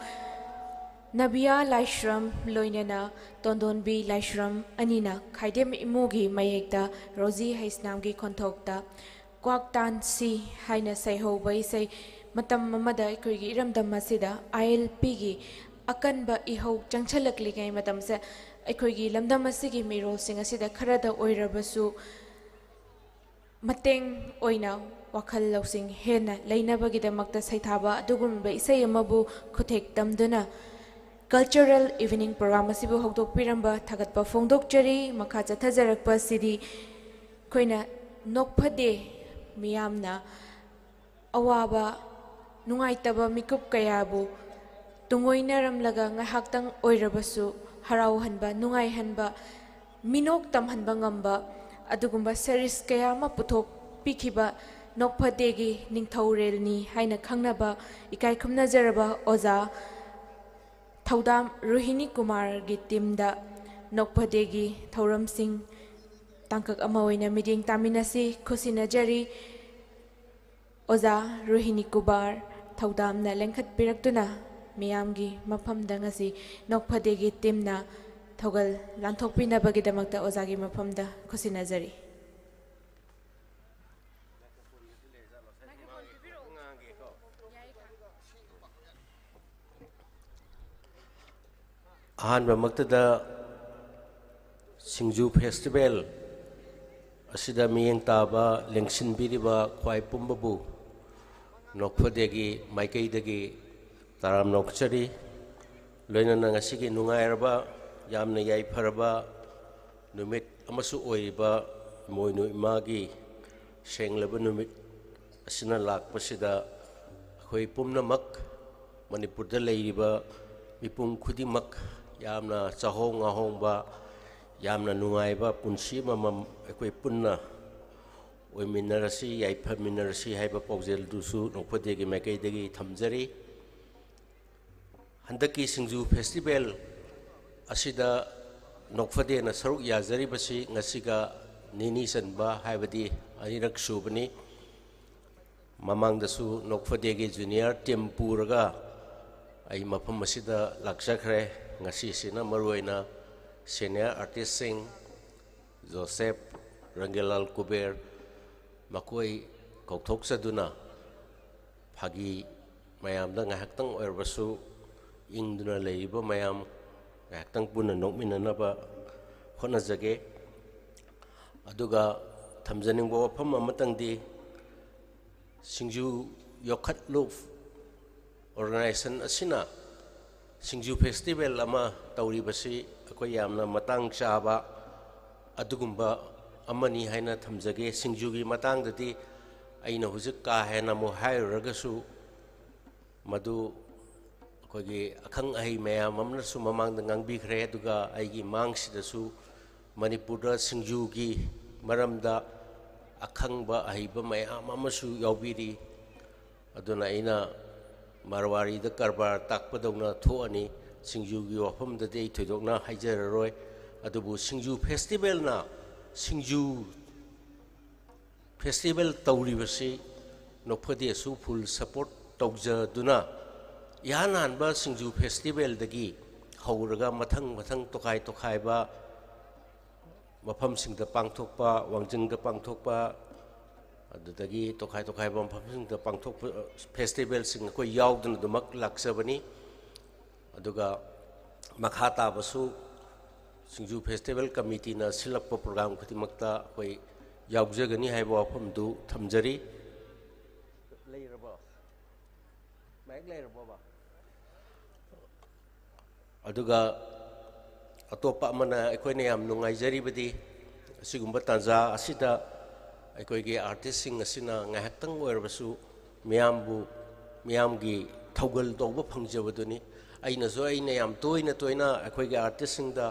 Nabia Laishram Loinana Tondonbi Laishram Anina Kaidem Imugi Mayekta Rosie Haisnamgi Kontokta Kwaktan Si Haina Saiho Bai Say Matam Mamada Kugi Ram Damasida ILPG Akanba Iho Jangchalakli Matamsa Equigi Lamdamasigi Miro Singasida Karada Oirabasu Mateng Oina Wakal Losing Hena Lainabagida Saitaba Dugumba Isay Mabu Kutek Damduna Cultural Evening Program Asibu Hokdok Piramba Tagatpa Fongdok Jari Makacha Tazarakpa City Koina Nokpade Miyamna Awaba Nungaitaba Mikup Kayabu Tungoina Ramlaga Ngahaktang Oirabasu Harau Hanba Nungai Hanba Minok Tam Hanba Ngamba Adugumba Series Kayama Putok Pikiba Nokpadegi Ningtaurelni Haina Kangnaba Ikai Kumnazaraba Oza Taudam Rohini Kumar Gitimda Nokpadegi Tauram Singh Tangkak Amawina Meeting Taminasi Kusina Jari Oza Rohini Kubar Taudam na Lenkat Piraktuna ꯃꯤꯌꯥꯝꯒꯤ ꯃꯐꯝꯗ ꯉꯁꯤ ꯅꯣꯛꯐꯗꯦꯒꯤ ꯇꯤꯝꯅ ꯊꯧꯒꯜ ꯂꯥꯟꯊꯣꯛꯄꯤꯅꯕꯒꯤꯗꯃꯛꯇ ꯑꯣꯖꯥꯒꯤ ꯃꯐꯝꯗ ꯈꯨꯠꯁꯤꯟꯅꯖꯔꯤ꯫ ꯑꯍꯥꯟꯕꯃꯛꯇꯗ ꯁꯤꯡꯖꯨ festival ꯑꯁꯤꯗ ꯃꯤꯠꯌꯦꯡ ꯇꯥꯕ ꯂꯦꯡꯁꯤꯟꯕꯤꯔꯤꯕ ꯈ꯭ꯋꯥꯏ ꯄꯨꯝꯕꯕꯨ ꯅꯣꯛꯐꯗꯦꯒꯤ ꯃꯥꯏꯀꯩꯗꯒꯤ ꯇꯔꯥꯝꯅ ꯑꯣꯛꯆꯔꯤ꯫ ꯂꯣꯏꯅꯅ ꯉꯁꯤꯒꯤ ꯅꯨꯡꯉꯥꯏꯔꯕ ꯌꯥꯝꯅ ꯌꯥꯏꯐꯔꯕ ꯅꯨꯃꯤꯠ ꯑꯃꯁꯨ ꯑꯣꯏꯔꯤꯕ ꯏꯃꯣꯏꯅꯨ ꯏꯃꯥꯒꯤ ꯁꯦꯡꯂꯕ ꯅꯨꯃꯤꯠ ꯑꯁꯤꯅ ꯂꯥꯛꯄꯁꯤꯗ ꯑꯩꯈꯣꯏ ꯄꯨꯝꯅꯃꯛ ꯃꯅꯤꯄꯨꯔꯗ ꯂꯩꯔꯤꯕ ꯃꯤꯄꯨꯝ ꯈꯨꯗꯤꯡꯃꯛ ꯌꯥꯝꯅ ꯆꯥꯍꯣꯡ ꯉꯥꯍꯣꯡꯕ ꯌꯥꯝꯅ ꯅꯨꯡꯉꯥꯏꯕ ꯄꯨꯟꯁꯤ ꯑꯃꯃꯝ ꯑꯩꯈꯣꯏ ꯄꯨꯟꯅ ꯑꯣꯏꯃꯤꯟꯅꯔꯁꯤ ꯌꯥꯏꯐꯃꯤꯟꯅꯔꯁꯤ ꯍꯥꯏꯕ ꯄꯥꯎꯖꯦꯜꯗꯨꯁꯨ ꯅꯣꯛꯐꯗꯦꯒꯤ ꯃꯥꯏꯀꯩꯗꯒꯤ ꯊꯝꯖꯔꯤ꯫ ꯍꯟꯗꯛꯀꯤ ꯁꯤꯡꯖꯨ ꯐꯦꯁꯇꯤꯚꯦꯜ ꯑꯁꯤꯗ ꯅꯣꯛꯐꯗꯦꯅ ꯁꯔꯨꯛ ꯌꯥꯖꯔꯤꯕꯁꯤ ꯉꯁꯤꯒ ꯅꯤꯅꯤ ꯆꯟꯕ ꯍꯥꯏꯕꯗꯤ ꯑꯅꯤꯔꯛ ꯁꯨꯕꯅꯤ꯫ ꯃꯃꯥꯡꯗꯁꯨ ꯅꯣꯛꯐꯗꯦꯒꯤ ꯖꯨꯅꯤꯌꯔ ꯇꯤꯝ ꯄꯨꯔꯒ ꯑꯩ ꯃꯐꯝ ꯑꯁꯤꯗ ꯂꯥꯛꯆꯈ꯭ꯔꯦ꯫ ꯉꯁꯤꯁꯤꯅ ꯃꯔꯨꯑꯣꯏꯅ ꯁꯦꯅꯤꯌꯔ ꯑꯥꯔꯇꯤꯁꯁꯤꯡ ꯖꯣꯁꯦꯞ, ꯔꯪꯒꯦꯂꯥꯜ ꯀꯨꯕꯦꯔ ꯃꯈꯣꯏ ꯀꯧꯊꯣꯛꯆꯗꯨꯅ ꯐꯥꯒꯤ ꯃꯌꯥꯝꯗ ꯉꯥꯏꯍꯥꯛꯇꯪ ꯑꯣꯏꯔꯕꯁꯨ ꯏꯪꯗꯨꯅ ꯂꯩꯔꯤꯕ ꯃꯌꯥꯝ ꯉꯥꯏꯍꯥꯛꯇꯪ ꯄꯨꯟꯅ ꯅꯣꯛꯃꯤꯟꯅꯅꯕ ꯍꯣꯠꯅꯖꯒꯦ꯫ ꯑꯗꯨꯒ ꯊꯝꯖꯅꯤꯡꯕ ꯋꯥꯐꯝ ꯑꯃꯇꯪꯗꯤ ꯁꯤꯡꯖꯨ ꯌꯣꯛꯈꯠꯂꯨ ꯑꯣꯔꯒꯅꯥꯏꯖꯦꯁꯟ ꯑꯁꯤꯅ ꯁꯤꯡꯖꯨ ꯐꯦꯁꯇꯤꯚꯦꯜ ꯑꯃ ꯇꯧꯔꯤꯕꯁꯤ ꯑꯩꯈꯣই ꯌꯥꯝꯅ ꯃꯇꯥꯡ ꯆꯥꯕ ꯑꯗꯨꯒꯨꯝꯕ ꯑꯃꯅꯤ ꯍꯥꯏꯅ ꯊꯝꯖꯒꯦ꯫ ꯁꯤꯡꯖꯨꯒꯤ ꯃꯇꯥꯡꯗꯗꯤ ꯑꯩꯅ ꯍꯧꯖꯤꯛ ꯀꯥ ꯍꯦꯟꯅ ꯑꯃꯨꯛ ꯍꯥꯏꯔꯨꯔꯒꯁꯨ ꯃꯗꯨ ꯑꯩꯈꯣꯏꯒꯤ ꯑꯈꯪ ꯑꯍꯩ ꯃꯌꯥꯝ ꯑꯃꯅꯁꯨ ꯃꯃꯥꯡꯗ ꯉꯥꯡꯕꯤꯈ꯭ꯔꯦ꯫ ꯑꯗꯨꯒ ꯑꯩꯒꯤ ꯃꯥꯡꯁꯤꯗꯁꯨ ꯃꯅꯤꯄꯨꯔꯗ ꯁꯤꯡꯖꯨꯒꯤ ꯃꯔꯝꯗ ꯑꯈꯪꯕ ꯑꯍꯩꯕ ꯃꯌꯥꯝ ꯑꯃꯁꯨ ꯌꯥꯎꯕꯤꯔꯤ꯫ ꯑꯗꯨꯅ ꯑꯩꯅ ꯃꯔꯋꯥꯔꯤꯗ ꯀꯔꯕꯥꯔ ꯇꯥꯛꯄꯗꯧꯅ ꯊꯣꯛꯑꯅꯤ꯫ ꯁꯤꯡꯖꯨꯒꯤ ꯋꯥꯐꯝꯗꯗꯤ ꯑꯩ ꯊꯣꯏꯗꯣꯛꯅ ꯍꯥꯏꯖꯔꯔꯣꯏ꯫ ꯑꯗꯨꯕꯨ ꯁꯤꯡꯖꯨ ꯐꯦꯁꯇꯤꯚꯦꯜꯅ ꯁꯤꯡꯖꯨ ꯐꯦꯁꯇꯤꯚꯦꯜ ꯇꯧꯔꯤꯕꯁꯤ ꯅꯣꯛꯐꯗꯦꯁꯨ ꯐꯨꯜ ꯁꯄꯣꯔꯠ ꯇꯧꯖꯗꯨꯅ ꯏꯍꯥꯟ ꯍꯥꯟꯕ ꯁꯤꯡꯖꯨ ꯐꯦꯁꯇꯤꯚꯦꯜꯗꯒꯤ ꯍꯧꯔꯒ ꯃꯊꯪ ꯃꯊꯪ ꯇꯣꯈꯥꯏ ꯇꯣꯈꯥꯏꯕ ꯃꯐꯝꯁꯤꯡꯗ ꯄꯥꯡꯊꯣꯛꯄ, ꯋꯥꯡꯖꯤꯡꯗ ꯄꯥꯡꯊꯣꯛꯄ, ꯑꯗꯨꯗꯒꯤ ꯇꯣꯈꯥꯏ ꯇꯣꯈꯥꯏꯕ ꯃꯐꯝꯁꯤꯡꯗ ꯄꯥꯡꯊꯣꯛꯄ ꯐꯦꯁꯇꯤꯚꯦꯜꯁꯤꯡ ꯑꯩꯈꯣꯏ ꯌꯥꯎꯗꯨꯅ ꯑꯗꯨꯃꯛ ꯂꯥꯛꯆꯕꯅꯤ꯫ ꯑꯗꯨꯒ ꯃꯈꯥ ꯇꯥꯕꯁꯨ ꯁꯤꯡꯖꯨ ꯐꯦꯁꯇꯤꯚꯦꯜ ꯀꯃꯤꯇꯤꯅ ꯁꯤꯜꯂꯛꯄ ꯄ꯭ꯔꯣꯒ꯭ꯔꯥꯝ ꯈꯨꯗꯤꯡꯃꯛꯇ ꯑꯩꯈꯣꯏ ꯌꯥꯎꯖꯒꯅꯤ ꯍꯥꯏꯕ ꯋꯥꯐꯝꯗꯨ ꯊꯝꯖꯔꯤ꯫ ꯑꯗꯨꯒ ꯑꯇꯣꯞꯄ ꯑꯃꯅ ꯑꯩꯈꯣꯏꯅ ꯌꯥꯝ ꯅꯨꯡꯉꯥꯏꯖꯔꯤꯕꯗꯤ ꯑꯁꯤꯒꯨꯝꯕ ꯇꯥꯟꯖꯥ ꯑꯁꯤꯗ ꯑꯩꯈꯣꯏꯒꯤ ꯑꯥꯔꯇꯤꯁꯁꯤꯡ ꯑꯁꯤꯅ ꯉꯥꯏꯍꯥꯛꯇꯪ ꯑꯣꯏꯔꯕꯁꯨ ꯃꯤꯌꯥꯝꯒꯤ ꯊꯧꯒꯜ ꯇꯧꯕ ꯐꯪꯖꯕꯗꯨꯅꯤ꯫ ꯑꯩꯅ ꯌꯥꯝ ꯇꯣꯏꯅ ꯑꯩꯈꯣꯏꯒꯤ ꯑꯥꯔꯇꯤꯁꯁꯤꯡꯗ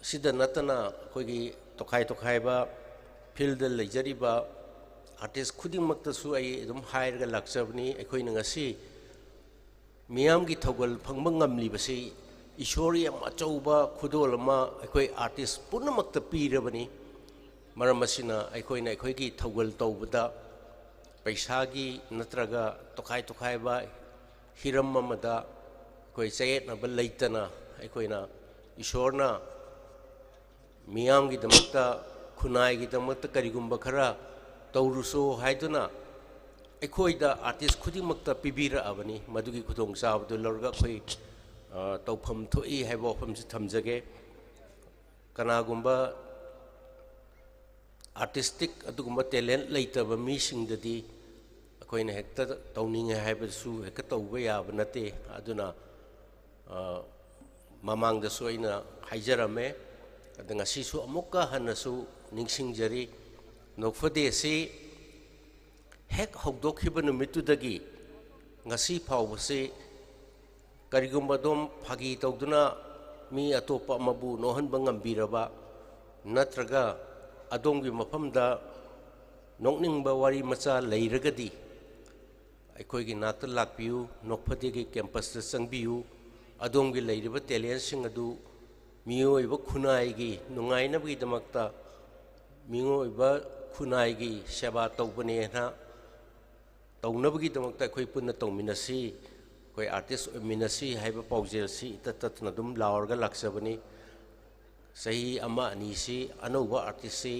ꯁꯤꯗ ꯅꯠꯇꯅ ꯑꯩꯈꯣꯏꯒꯤ ꯇꯣꯈꯥꯏ ꯇꯣꯈꯥꯏꯕ ꯐꯤꯜꯗ ꯂꯩꯖꯔꯤꯕ ꯑꯥꯔꯇꯤꯁ ꯈꯨꯗꯤꯡꯃꯛꯇꯁꯨ ꯑꯩ ꯑꯗꯨꯝ ꯍꯥꯏꯔꯒ ꯂꯥꯛꯆꯕꯅꯤ꯫ ꯑꯩꯈꯣꯏꯅ ꯉꯁꯤ ꯃꯤꯌꯥꯝꯒꯤ ꯊꯧꯒꯜ ꯐꯪꯕ ꯉꯝꯂꯤꯕꯁꯤ ꯏꯁꯣꯔ ꯌꯥꯝ ꯑꯆꯧꯕ ꯈꯨꯗꯣꯜ ꯑꯃ ꯑꯩꯈꯣꯏ ꯑꯥꯔꯇꯤꯁ ꯄꯨꯝꯅꯃꯛꯇ ꯄꯤꯔꯕꯅꯤ꯫ ꯃꯔꯝ ꯑꯁꯤꯅ ꯑꯩꯈꯣꯏꯅ ꯑꯩꯈꯣꯏꯒꯤ ꯊꯧꯒꯜ ꯇꯧꯕꯗ ꯄꯩꯁꯥꯒꯤ ꯅꯠꯇ꯭ꯔꯒ ꯇꯣꯈꯥꯏ ꯇꯣꯈꯥꯏꯕ ꯍꯤꯔꯝ ꯑꯃꯗ ꯑꯩꯈꯣꯏ ꯆꯌꯦꯠꯅꯕ ꯂꯩꯇꯅ ꯑꯩꯈꯣꯏꯅ ꯏꯁꯣꯔꯅ ꯃꯤꯌꯥꯝꯒꯤꯗꯃꯛꯇ ꯈꯨꯟꯅꯥꯏꯒꯤꯗꯃꯛꯇ ꯀꯔꯤꯒꯨꯝꯕ ꯈꯔ ꯇꯧꯔꯨꯁꯣ ꯍꯥꯏꯗꯨꯅ ꯑꯩꯈꯣꯏꯗ ꯑꯥꯔꯇꯤꯁ ꯈꯨꯗꯤꯡꯃꯛꯇ ꯄꯤꯕꯤꯔꯛꯑꯕꯅꯤ꯫ ꯃꯗꯨꯒꯤ ꯈꯨꯗꯣꯡꯆꯥꯕꯗꯨ ꯂꯧꯔꯒ ꯑꯩꯈꯣꯏ ꯇꯧꯐꯝ ꯊꯣꯛꯏ ꯍꯥꯏꯕ ꯋꯥꯐꯝꯁꯤ ꯊꯝꯖꯒꯦ꯫ ꯀꯅꯥꯒꯨꯝꯕ ꯑꯥꯔꯇꯤꯁꯇꯤꯛ ꯑꯗꯨꯒꯨꯝꯕ ꯇꯦꯂꯦꯟꯠ ꯂꯩꯇꯕ ꯃꯤꯁꯤꯡꯗꯗꯤ ꯑꯩꯈꯣꯏꯅ ꯍꯦꯛꯇ ꯇꯧꯅꯤꯡꯉꯦ ꯍꯥꯏꯕꯁꯨ ꯍꯦꯛꯇ ꯇꯧꯕ ꯌꯥꯕ ꯅꯠꯇꯦ꯫ ꯑꯗꯨꯅ ꯃꯃꯥꯡꯗꯁꯨ ꯑꯩꯅ ꯍꯥꯏꯖꯔꯝꯃꯦ꯫ ꯑꯗ ꯉꯁꯤꯁꯨ ꯑꯃꯨꯛꯀ ꯍꯟꯅꯁꯨ ꯅꯤꯡꯁꯤꯡꯖꯔꯤ꯫ ꯅꯣꯛꯐꯗꯦꯁꯤ ꯍꯦꯛ ꯍꯧꯗꯣꯛꯈꯤꯕ ꯅꯨꯃꯤꯠꯇꯨꯗꯒꯤ ꯉꯁꯤ ꯐꯥꯎꯕꯁꯤ ꯀꯔꯤꯒꯨꯝꯕ ꯑꯗꯨꯝ ꯐꯥꯒꯤ ꯇꯧꯗꯨꯅ ꯃꯤ ꯑꯇꯣꯞꯄ ꯑꯃꯕꯨ ꯅꯣꯛꯍꯟꯕ ꯉꯝꯕꯤꯔꯕ ꯅꯠꯇ꯭ꯔꯒ ꯑꯗꯣꯝꯒꯤ ꯃꯐꯝꯗ ꯅꯣꯛꯅꯤꯡꯕ ꯋꯥꯔꯤ ꯃꯆꯥ ꯂꯩꯔꯒꯗꯤ ꯑꯩꯈꯣꯏꯒꯤ ꯅꯥꯛꯇ ꯂꯥꯛꯄꯤꯌꯨ, ꯅꯣꯛꯐꯗꯦꯒꯤ ꯀꯦꯝꯄꯁꯇ ꯆꯪꯕꯤꯌꯨ꯫ ꯑꯗꯣꯝꯒꯤ ꯂꯩꯔꯤꯕ ꯇꯦꯂꯦꯟꯠꯁꯤꯡ ꯑꯗꯨ ꯃꯤꯑꯣꯏꯕ ꯈꯨꯟꯅꯥꯏꯒꯤ ꯅꯨꯡꯉꯥꯏꯅꯕꯒꯤꯗꯃꯛꯇ ꯃꯤꯑꯣꯏꯕ ꯈꯨꯟꯅꯥꯏꯒꯤ ꯁꯦꯕꯥ ꯇꯧꯕꯅꯦꯅ ꯇꯧꯅꯕꯒꯤꯗꯃꯛꯇ ꯑꯩꯈꯣꯏ ꯄꯨꯟꯅ ꯇꯧꯃꯤꯟꯅꯁꯤ꯫ ꯑꯩꯈꯣꯏ ꯑꯥꯔꯇꯤꯁ ꯑꯣꯏꯃꯤꯟꯅꯁꯤ ꯍꯥꯏꯕ ꯄꯥꯎꯖꯦꯜꯁꯤ ꯏꯇꯠ ꯇꯠꯇꯅ ꯑꯗꯨꯝ ꯂꯥꯎꯔꯒ ꯂꯥꯛꯆꯕꯅꯤ ꯆꯍꯤ ꯑꯃ ꯑꯅꯤꯁꯤ ꯑꯅꯧꯕ ꯑꯥꯔꯇꯤꯁꯁꯤ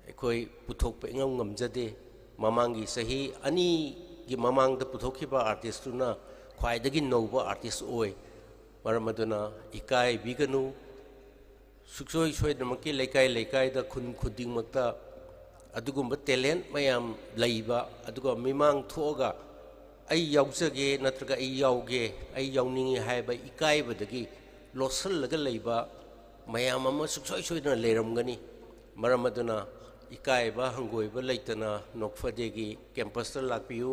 ꯑꯩꯈꯣꯏ ꯄꯨꯊꯣꯛꯄ ꯏꯉꯝ ꯉꯝꯖꯗꯦ ꯃꯃꯥꯡꯒꯤ ꯆꯍꯤ ꯑꯅꯤꯒꯤ ꯃꯃꯥꯡꯗ ꯄꯨꯊꯣꯛꯈꯤꯕ ꯑꯥꯔꯇꯤꯁꯇꯨꯅ ꯈ꯭ꯋꯥꯏꯗꯒꯤ ꯅꯧꯕ ꯑꯥꯔꯇꯤꯁ ꯑꯣꯏ ꯃꯔꯝ ꯑꯗꯨꯅ ꯏꯀꯥꯏꯕꯤꯒꯅꯨ ꯁꯨꯡꯁꯣꯏ ꯁꯣꯏꯗꯅꯃꯛꯀꯤ ꯂꯩꯀꯥꯏ ꯂꯩꯀꯥꯏꯗ ꯈꯨꯟ ꯈꯨꯗꯤꯡꯃꯛꯇ ꯑꯗꯨꯒꯨꯝꯕ ꯇꯦꯂꯦꯟꯠ ꯃꯌꯥꯝ ꯂꯩꯕ ꯑꯗꯨꯒ ꯃꯤꯃꯥꯡ ꯊꯣꯛꯑꯒ ꯑꯩ ꯌꯥꯎꯖꯒꯦ ꯅꯠꯇ꯭ꯔꯒ ꯑꯩ ꯌꯥꯎꯒꯦ ꯑꯩ ꯌꯥꯎꯅꯤꯡꯉꯤ ꯍꯥꯏꯕ ꯏꯀꯥꯏꯕꯗꯒꯤ ꯂꯣꯠꯁꯤꯜꯂꯒ ꯂꯩꯕ ꯃꯌꯥꯝ ꯑꯃ ꯁꯨꯡꯁꯣꯏ ꯁꯣꯏꯗꯅ ꯂꯩꯔꯝꯒꯅꯤ ꯃꯔꯝ ꯑꯗꯨꯅ ꯏꯀꯥꯏꯕ ꯍꯪꯒꯣꯏꯕ ꯂꯩꯇꯅ ꯅꯣꯛꯐꯗꯦꯒꯤ ꯀꯦꯝꯄꯁꯇ ꯂꯥꯛꯄꯤꯌꯨ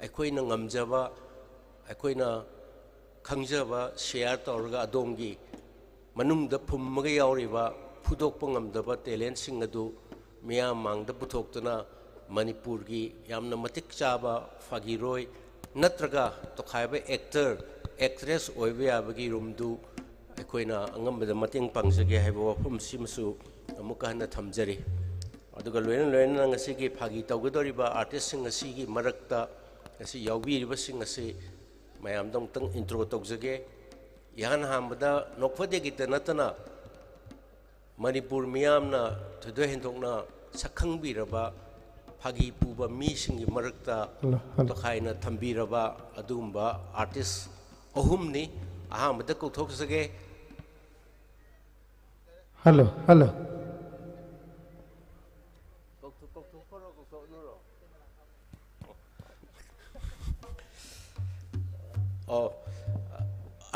ꯑꯩꯈꯣꯏꯅ ꯉꯝꯖꯕ ꯑꯩꯈꯣꯏꯅ ꯈꯪꯖꯕ ꯁꯦꯌꯔ ꯇꯧꯔꯒ ꯑꯗꯣꯝꯒꯤ ꯃꯅꯨꯡꯗ ꯐꯨꯝꯃꯒ ꯌꯥꯎꯔꯤꯕ ꯐꯨꯗꯣꯛꯄ ꯉꯝꯗꯕ ꯇꯦꯂꯦꯟꯠꯁꯤꯡ ꯑꯗꯨ ꯃꯤꯌꯥꯝ ꯃꯥꯡꯗ ꯄꯨꯊꯣꯛꯇꯨꯅ ꯃꯅꯤꯄꯨꯔꯒꯤ ꯌꯥꯝꯅ ꯃꯇꯤꯛ ꯆꯥꯕ ꯐꯥꯒꯤꯔꯣꯏ ꯅꯠꯇ꯭ꯔꯒ ꯇꯣꯈꯥꯏꯕ ꯑꯦꯛꯇꯔ ꯑꯦꯛꯇ꯭ꯔꯦꯁ ꯑꯣꯏꯕ ꯌꯥꯕꯒꯤ ꯔꯨꯝꯗꯨ ꯑꯩꯈꯣꯏꯅ ꯑꯉꯝꯕꯗ ꯃꯇꯦꯡ ꯄꯥꯡꯖꯒꯦ ꯍꯥꯏꯕ ꯋꯥꯐꯝꯁꯤꯃꯁꯨ ꯑꯃꯨꯛꯀ ꯍꯟꯅ ꯊꯝꯖꯔꯤ ꯑꯗꯨꯒ ꯂꯣꯏꯅꯅ ꯉꯁꯤꯒꯤ ꯐꯥꯒꯤ ꯇꯧꯒꯗꯧꯔꯤꯕ ꯑꯥꯔꯇꯤꯁꯁꯤꯡ ꯑꯁꯤꯒꯤ ꯃꯔꯛꯇ ꯉꯁꯤ ꯌꯥꯎꯕꯤꯔꯤꯕꯁꯤꯡ ꯑꯁꯤ ꯃꯌꯥꯝꯗ ꯑꯃꯨꯛꯇꯪ ꯏꯟꯇ꯭ꯔꯣ ꯇꯧꯖꯒꯦ ꯏꯍꯥꯟ ꯍꯥꯟꯕꯗ ꯅꯣꯛꯐꯗꯦꯒꯤꯇ ꯅꯠꯇꯅ ꯃꯅꯤꯄꯨꯔ ꯃꯤꯌꯥꯝꯅ ꯊꯣꯏꯗꯣꯛ ꯍꯦꯟꯗꯣꯛꯅ ꯁꯛꯈꯪꯕꯤꯔꯕ ꯐꯥꯒꯤ ꯄꯨꯕ ꯃꯤꯁꯤꯡꯒꯤ ꯃꯔꯛꯇ ꯇꯣꯈꯥꯏꯅ ꯊꯝꯕꯤꯔꯕ ꯑꯗꯨꯒꯨꯝꯕ ꯑꯥꯔꯇꯤꯁ ꯑꯍꯨꯝꯅꯤ ꯑꯍꯥꯟꯕꯗ ꯀꯧꯊꯣꯛꯆꯒꯦ Hello, hello.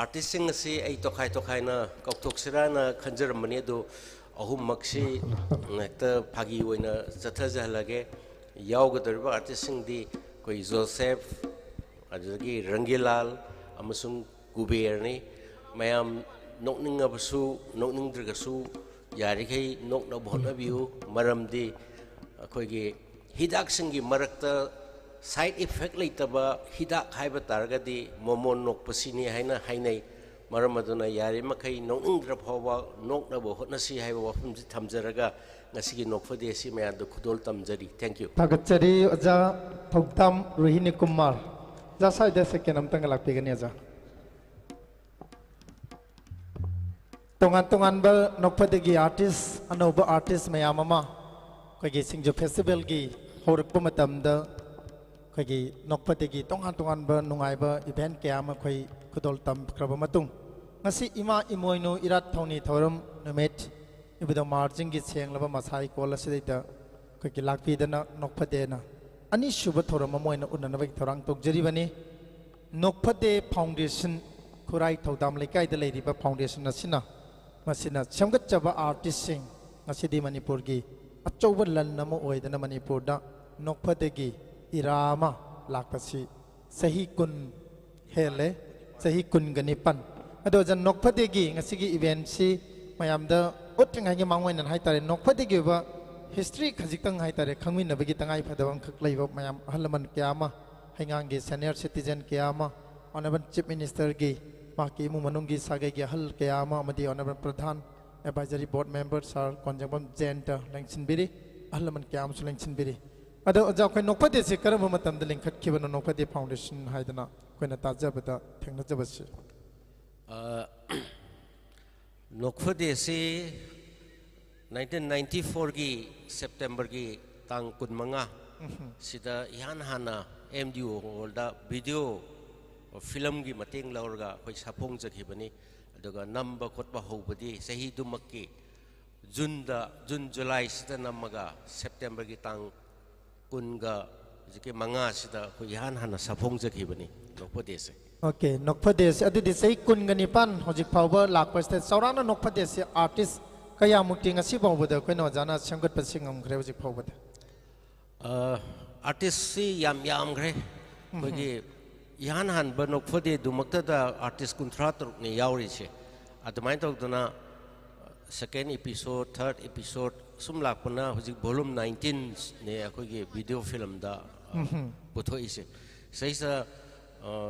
आर्टिस्टिंग से आई तोखाई तोखाइना कौथोक्सिराना खंजरमनी अदो अहुमक्सी नेक्ता फागी ओइना चथजहलगे यावगदरबा आर्टिस्टिंग दी कोई जोसेफ अदगी रंगीलाल अमसुंग कुबेरनी मयाम नोकनिंगबसु नोकनिंद्रगसु यारिखै नोकना भोटनबियु मरमदी अखोइगी हिदाकसिंगी मरक्ता साइड इफेक्ट लेतबा हिदाक हाइबा तारगदी मोमोन नोकपसिनी हाइना हाइनै मरम अदुना यारि मखै नोकनिंद्र फावबा नोकनबो होटनसी हाइबा वफमजि थमजरगा ngasi nokfade si mayadu khudol tamjari thank you thagachari aja thogtam rohini kumar ja sai de second am tang lakpe gani aja tongan ba nokfade gi artist anoba artist mayam ama koi gi singju festival gi horak matam da koi gi nokfade gi tongan ba nungai ba event kya ma koi khudol tam kraba matung ngasi ima imoinu irat thoni thorum numet ibada marjing gi senglaba masai kola sidita ko ki lakpi dana nokphade na ani shuba thorama moina unna ba thorang tokjari bani nokphade foundation khurai thodam lekai da leiri ba foundation asina masina chamgat chaba artist sing ngasidi manipur gi achouba lan nama oidana manipur da nokphade gi irama lakpasi sahi kun hele sahi kun ganipan ado jan nokphade gi ngasigi event si mayam da Otting hanging Mangwin and Haitare, no Quadigiva, history Kazikang Haitare, Kangwin, the Vigitangai Padam Kuklay of Mayam Halaman Kiama, Hangangi, senior citizen Kiama, Honorable Chief Minister Gi, Maki Mumanungi Sagagi Hal Kiama, Madi Honorable Pradhan, advisory board members are Conjabam Jenta, Langshin Biri, Halaman Kiam Langshin Biri. Other Nopadi Sikaramatam, the link at Kivan Nopadi Foundation, Haidana, Quenatazabata, Technozabas. नोकफदे से 1994 की सितंबर की तांग कुनमंगा सिदा यान हाना MDO होल्डा video film की मतेंग लौरगा कोई सापोंग जखिबनी अदुगा number खोटबा होबदी सही दुमक्की जून जुलाई सिदा नमगा सितंबर की तांग कुनगा जिके मंगा सिदा कोई यान हाना सापोंग जखिबनी नोकफदे से Okay, Nokpades, adi say Kunganipan, Hojik Power, Lakwest, Saurana Nokpades, artist, Kaya Muting, a Sibo with the Quenozana, Shangot Passing Grevik Power. Artist Yam Gre, Yan Han Bernokfode, Dumakta, artist contractor, Yauriche. At the mind of the second episode, third episode, Sumlapana, Hojik volume 19, near video film da Putoise. Says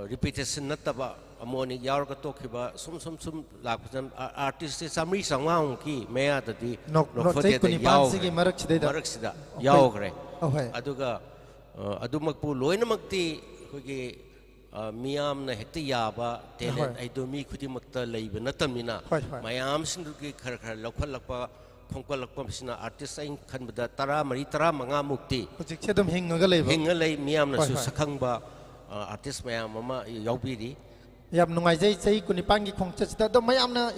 repetition nataba amoni yarga tokiba sum lakpam artist samri sangwang ki meya dadi nokfode da yaw maraksida yawgre aduga adumakpu loinamakti kogi मियाम न हेक्ट याबा talent आइदो मी खुदी मक्ता lab नतमिना मयाम सिंदुगी खर खर लखलकपा खोंकलकपा सिना artist आइन खनबदा 13 मुक्ति हजिक से दम हिंगा लೈ मियाम न सु सखंगबा आर्टिस्ट मयाम ममा याउबिरी याम नुंगाइजै चै कुनिपांगी खोंगचसिदा दो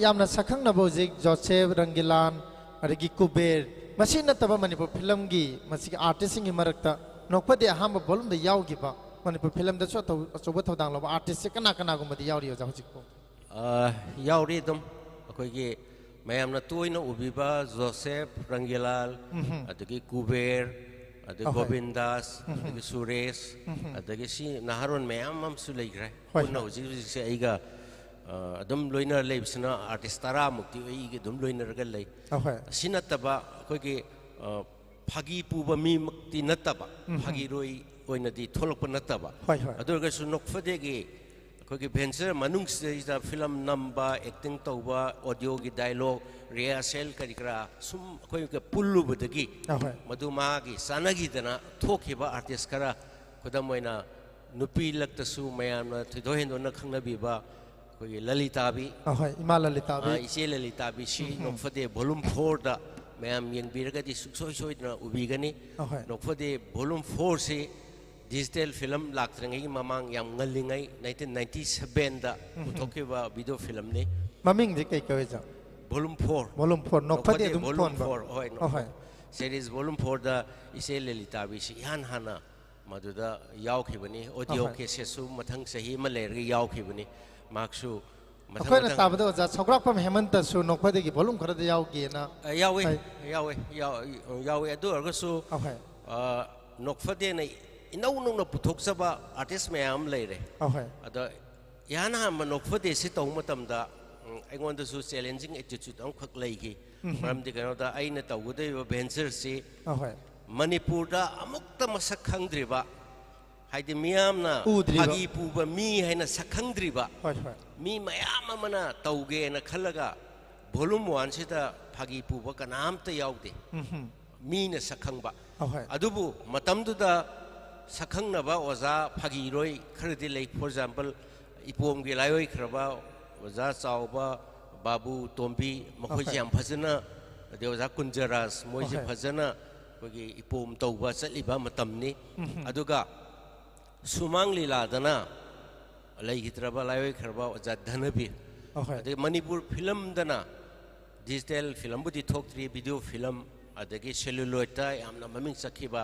यामना सखंगना हजिक जोसेफ रंगिलान अरगी कुबेर मसी नतबा मणिपुर फिल्म की मसी आर्टिस्ट की मरक्ता नोकपदे अहम वॉल्यूम द याउगिबा मणिपुर फिल्म दसो अचौब थौदांग लबा आर्टिस्ट से कना कना गुमदि याउरि होजा हजिको याउरि दम अखोइगे मयामना तोइना उबिबा जोसेफ रंगिलाल अदगी कुबेर अदगी गोविंदास अदगी सुरेश अदगी सी नहारोन मयाम ममसु लेग्रे पुन्ना हजिक से आइगा अदम लोइनर लेबिसना आर्टिस्ट 13 मुक्ति ओइगे दम लोइनर ग लै सिनतबा अखोइगे फागी पुबा मी मुक्ति नतबा फागी रोइ ओइनदि थोलक नतबा अदुरगसु नोकफदेगे अखोइगे भेंचर मनुंग से फिल्म नंबा एक्टिंग तौबा ऑडियो की डायलॉग रिहर्सल करिकरा सुम अखोइगे पुल्लुबदगी मधुमागी सानगीदना थोखिबा आर्टिस्ट करा खुदम ओइना नुपी लक्तसु मयामना थिदोहेंदोना खंगनबीबा कोई ललिताबी इमा ललिताबी इसे ललिताबी सी नोकफदे वॉल्यूम 4 दा मैम यंगबीरगदी सुक्सोय सोयदना उबीगनी नोकफदे वॉल्यूम 4 से डिजिटल फिल्म लाक्त्रंगई ममांग याम ngaliंgai 1997 दा उथोकेबा वीडियो फिल्म ने ममिंग जे कई कवेजा वॉल्यूम 4 नोकफदे दुम वॉल्यूम 4 होय सीरीज वॉल्यूम 4 दा इसे ललिताबी सी यान हाना मदुदा यावखिबनी ऑडियो केसेसु मथंग सही म लेरगे यावखिबनी मार्क्सु अखोइना ताबदा ओजा सौग्राकपम हेमंतसु नोकफदेगी वॉल्यूम खरद यावगेना यावे अदु अर्गसु नोकफदे नै इनौ नौना पुथोकसबा आर्टिस्ट मयाम लेरे अदा याना हम नोकफदे से तौ मतमदा अइगोंदसु चैलेंजिंग एटीट्यूड अम खक लेगी मरमदि कनोदा आइना तौगदे वेंचर से मणिपुरदा अमुक्ता मसक खंगद्रिबा हाइदि मियामना फागी पुबा मी हैना सखंगद्रिबा मी मयाम मना तौगे न खलगा वॉल्यूम 1 सिदा फागी पुबा कनामता यावदे मी न सखंगबा अदुबु मतमदुदा सखंगनबा ओजा फागी रोय खरदि लै फॉर एग्जांपल इपोम गे लायोय खरबा ओजा चावबा बाबू तोम्बी मखोय याम फजना दे ओजा कुंजरास मोइजे फजना कोगी इपोम तौबा चलिबा मतमनी अदुगा सुमांग लीलादना लैगित्रबा लायोय खरबा ओजा धनबी अदे मणिपुर फिल्म दना डिजिटल फिल्म बुदी थोक्ट्री वीडियो फिल्म अदगी सेलुलोइडता यामना ममिंग सखिबा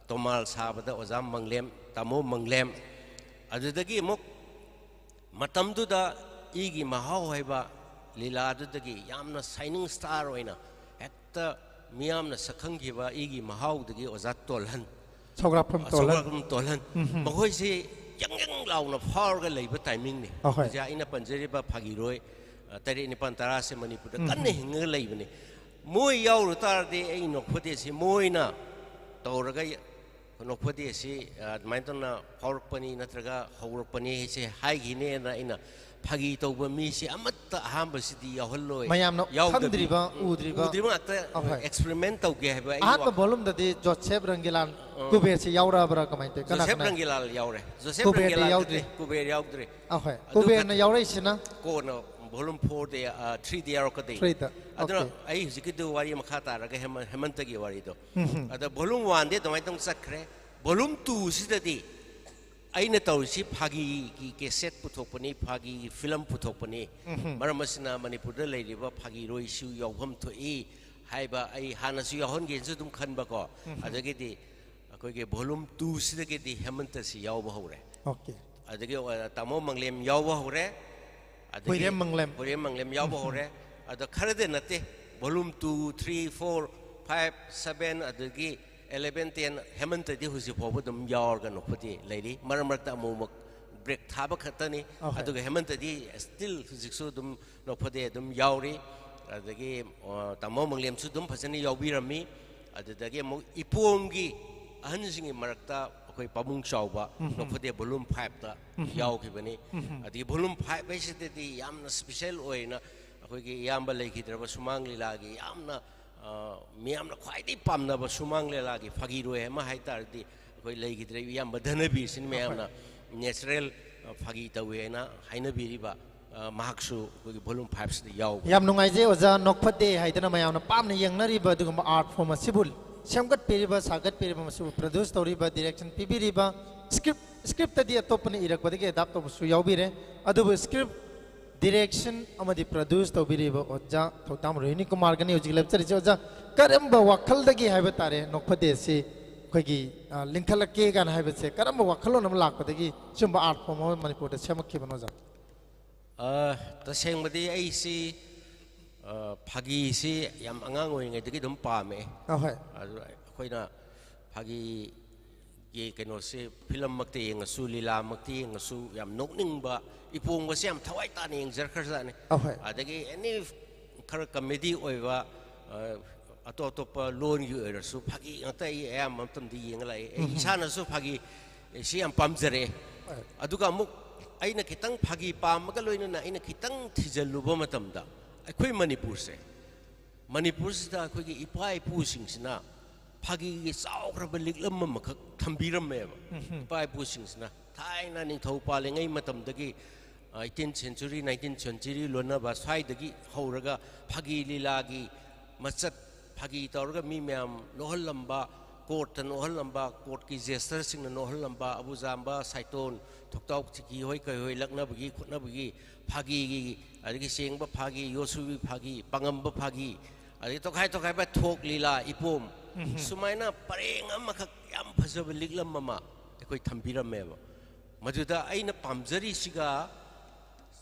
तोमाल साबदा ओजा मंगलेम तामो मंगलेम अदुदगी मुक मतमदुदा इगी महाव हैबा लीलादुदगी यामना साइनिंग स्टार ओइना हेक्ता मियामना सखंगिबा इगी महावदगी ओजा तोलहन सौग्राफम तोलहन मखोय से yang launa फावरगा लैबा टाइमिंग ने जा इना पंजरीबा फागिरोय तरे निपान तरा से मणिपुर कन्ने हिंगा लैबने मोय यावरु तारदे एई नोखफदे से मोयना तौरगा नोखफदे से माइतना फावरपनी नत्रगा हौरपनी से हाइगिने ना इना फागी तौबा मी से अमत्ता अहांबसिदी याहल्लोय मयामना खंद्रिबा उद्रिबा एक्सपेरिमेंट तौगे हैबा आत्म वॉल्यूम ददि जोसेफ रंगिलान कुबेर से यावराबरा कमाइते कना जोसेफ रंगिलाल यावरे जोसेफ रंगिलाल कुबेर यावद्रे कुबेर न यावराइसिना कोना वॉल्यूम 4 दे 3 दे यारकदे अदना आई हुजिकिदु वारी मखा तारगा हेमंतगी वारीदो अदा वॉल्यूम 1 दे दमाइ तंग सखरे वॉल्यूम 2 सिददी आइना तौरसी फागी की केसेट पुथोपनी फागी फिल्म पुथोपनी मरमसना मणिपुर द लेरिबा फागी रोइसु यावहम थोई हाइबा आई हानसु याहनगेसु दुम खनबको अदगेदि अखोइगे वॉल्यूम 2 सिदगेदि हेमंतसी यावबा हौरे ओके अदगे तामो मंगलेम यावबा हौरे अदगे पुरे मंगलेम यावबा हौरे अद खरदे नते वॉल्यूम 2 3 4 5 7 अदगी 11 10 हेमंतदी हुजि फोबदम यावरगा नोखपति लैरि मरमरता मोमक ब्रेक थाबा खतनी अदुगा हेमंतदी स्टिल हुजिसु दुम नोखपदे दुम यावरि अदगी तामो मंगलेमसु दुम फसनी यावबिरमी अदगी मो इपोमगी अहनसिंगी मरक्ता अखोय पामुंग चावबा नोखपदे वॉल्यूम 5 ता यावखिबनी अदगी वॉल्यूम 5 बेसिददी यामना स्पेशल ओइना अखोयगी यामबा लैखिद्रबा सुमांग लीलागी यामना मियामना ख्वाइदि पामनबा सुमांग लीलागी फागिरोय मा हाइतारदी अखोय लैखिद्रे यामबा धनबी सिन मियामना नेचुरल ꯐꯥꯒꯤ ꯇꯧꯋꯦꯅ ꯍꯥꯏꯅꯕꯤꯔꯤꯕ ꯃꯍꯥꯛꯁꯨ ꯑꯩꯈꯣꯏꯒꯤ ꯚꯣꯂꯨꯝ 5 ꯁꯤꯗ ꯌꯥꯎꯕ ꯌꯥꯝ ꯅꯨꯡꯉꯥꯏꯖꯩ ꯑꯣꯖꯥ ꯅꯣꯛꯐꯠꯇꯦ ꯍꯥꯏꯗꯅ ꯃꯌꯥꯝꯅ ꯄꯥꯝꯅ ꯌꯦꯡꯅꯔꯤꯕ ꯑꯗꯨꯒꯨꯝꯕ ꯑꯥꯔꯠ ꯐꯣꯔꯝ ꯑꯁꯤꯕꯨ ꯁꯦꯝꯒꯠꯄꯤꯔꯤꯕ ꯁꯥꯒꯠꯄꯤꯔꯤꯕ ꯃꯁꯤꯕꯨ ꯄ꯭ꯔꯣꯗ꯭ꯌꯨꯁ ꯇꯧꯔꯤꯕ ꯗꯤꯔꯦꯛꯁꯟ ꯄꯤꯕꯤꯔꯤꯕ ꯁ꯭ꯀ꯭ꯔꯤꯞꯇꯗꯤ ꯑꯇꯣꯞꯄꯅ ꯏꯔꯛꯄꯗꯒꯤ ꯑꯦꯗꯥꯞ ꯇꯧꯕꯁꯨ ꯌꯥꯎꯕꯤꯔꯦ ꯑꯗꯨꯕꯨ ꯁ꯭ꯀ꯭ꯔꯤꯞ ꯗꯤꯔꯦꯛꯁꯟ ꯑꯃꯗꯤ ꯄ꯭ꯔꯣꯗ꯭ꯌꯨꯁ ꯇꯧꯕꯤꯔꯤꯕ ꯑꯣꯖꯥ ꯊꯧꯇꯥꯝ ꯔꯣꯍꯤꯅꯤ ꯀꯨꯃꯥꯔꯒꯅꯤ ꯍꯧꯖꯤꯛ ꯂꯦꯞꯆꯔꯤꯁꯦ ꯑꯣꯖꯥ ꯀꯔꯝꯕ ꯋꯥꯈꯜꯗꯒꯤ ꯍꯥꯏꯕ ꯇꯥꯔꯦ ꯅꯣꯛꯐꯠꯇꯦ ꯑꯁꯤ ꯑꯩꯈꯣꯏꯒꯤ ꯂꯤꯡꯈꯠꯂꯛꯀꯦ ꯀꯥꯏꯅ ꯍꯥꯏꯕꯁꯦ ꯀꯔꯝꯕ ꯋꯥꯈꯜꯂꯣꯟ ꯑꯃ ꯂꯥꯛꯄꯗꯒꯤ ꯁꯤꯒꯨꯝꯕ ꯑꯥꯔꯠ ꯐꯣꯔꯝ ꯑꯃ ꯃꯅꯤꯄꯨꯔꯗ ꯁꯦꯝꯃꯛꯈꯤꯕꯅꯣ ꯑꯣꯖꯥ ꯇꯁꯦꯡꯕꯗꯤ ꯑꯩꯁꯤ ꯐꯥꯒꯤꯁꯤ ꯌꯥꯝ ꯑꯉꯥꯡ ꯑꯣꯏꯔꯤꯉꯩꯗꯒꯤ ꯑꯗꯨꯝ ꯄꯥꯝꯃꯦ ꯑꯍꯣꯏ ꯑꯗꯨ ꯑꯩꯈꯣꯏꯅ ꯐꯥꯒꯤꯒꯤ ꯀꯩꯅꯣꯁꯤ ꯐꯤꯂꯝꯃꯛꯇ ꯌꯦꯡꯉꯁꯨ ꯂꯤꯂꯥꯃꯛꯇ ꯌꯦꯡꯉꯁꯨ ꯌꯥꯝ ꯅꯣꯛꯅꯤꯡꯕ ꯏꯄꯣꯝꯕꯁꯤ ꯌꯥꯝ ꯊꯋꯥꯏ ꯇꯥꯅ ꯌꯦꯡꯖꯔꯈ꯭ꯔꯖꯥꯠꯅꯤ ꯑꯗꯒꯤ ꯑꯦꯅꯤ ꯈꯔ ꯀꯃꯦꯗꯤ ꯑꯣꯏꯕ ꯑꯇꯣꯞ ꯑꯇꯣꯞꯄ ꯂꯣꯟꯒꯤ ꯑꯣꯏꯔꯁꯨ ꯐꯥꯒꯤ ꯉꯥꯛꯇ ꯑꯩ ꯑꯌꯥꯝꯕ ꯃꯇꯝꯗ ꯌꯦꯡꯉ ꯂꯥꯛꯑꯦ ꯑꯩ ꯏꯁꯥꯅꯁꯨ ꯐꯥꯒꯤ ꯁꯤ ꯌꯥꯝ ꯄꯥꯝꯖꯔꯛꯑꯦ ꯑꯗꯨꯒ ꯑꯃꯨꯛ ꯑꯩꯅ ꯈꯤꯇꯪ ꯐꯥꯒꯤ ꯄꯥꯝꯃꯒ ꯂꯣꯏꯅꯅ ꯑꯩꯅ ꯈꯤꯇꯪ ꯊꯤꯖꯤꯜꯂꯨꯕ ꯃꯇꯝꯗ ꯑꯩꯈꯣꯏ ꯃꯅꯤꯄꯨꯔꯁꯤꯗ ꯑꯩꯈꯣꯏꯒꯤ ꯏꯄꯥ ꯏꯄꯨꯁꯤꯡꯁꯤꯅ ꯐꯥꯒꯤꯒꯤ ꯆꯥꯎꯈ꯭ꯔꯕ ꯂꯤꯛꯂꯝ ꯑꯃꯈꯛ ꯊꯝꯕꯤꯔꯝꯃꯦꯕ ꯏꯄꯥ ꯏꯄꯨꯁꯤꯡꯁꯤꯅ ꯊꯥꯏꯅ ꯅꯤꯡꯊꯧ ꯄꯥꯜꯂꯤꯉꯩ ꯃꯇꯝꯗꯒꯤ 18th century 19th century ꯂꯣꯟꯅꯕ ꯁ꯭ꯋꯥꯏꯗꯒꯤ ꯍꯧꯔꯒ ꯐꯥꯒꯤ ꯂꯤꯂꯥꯒꯤ ꯃꯆꯠ ꯐꯥꯒꯤ ꯇꯧꯔꯒ ꯃꯤ ꯃꯌꯥꯝ ꯅꯣꯛꯍꯜꯂꯝꯕ ꯀꯣꯔꯠꯇ ꯅꯣꯛꯍꯜꯂꯝꯕ ꯀꯣꯔꯠꯀꯤ ꯖꯦꯁꯇꯔꯁꯤꯡꯅ ꯅꯣꯛꯍꯜꯂꯝꯕ ꯑꯕꯨꯖꯥꯝꯕ ꯁꯥꯏꯇꯣꯟ ꯊꯣꯛꯇꯥꯎ ꯆꯤꯀꯤ ꯍꯣꯏ ꯀꯩ ꯍꯣꯏ ꯂꯛꯅꯕꯒꯤ ꯈꯣꯠꯅꯕꯒꯤ ꯐꯥꯒꯤꯒꯤ ꯑꯗꯒꯤ ꯁꯦꯡꯕ ꯐꯥꯒꯤ ꯌꯣꯠꯁꯨꯕꯤ ꯐꯥꯒꯤ ꯄꯥꯉꯝꯕ ꯐꯥꯒꯤ ꯑꯗꯒꯤ ꯇꯣꯈꯥꯏ ꯇꯣꯈꯥꯏꯕ ꯊꯣꯛ ꯂꯤꯂꯥ ꯏꯄꯣꯝ ꯁꯨꯃꯥꯏꯅ ꯄꯔꯦꯡ ꯑꯃꯈꯛ ꯌꯥꯝ ꯐꯖꯕ ꯂꯤꯛꯂꯝ ꯑꯃ ꯑꯩꯈꯣꯏ ꯊꯝꯕꯤꯔꯝꯃꯦꯕ ꯃꯗꯨꯗ ꯑꯩꯅ ꯄꯥꯝꯖꯔꯤꯁꯤꯒ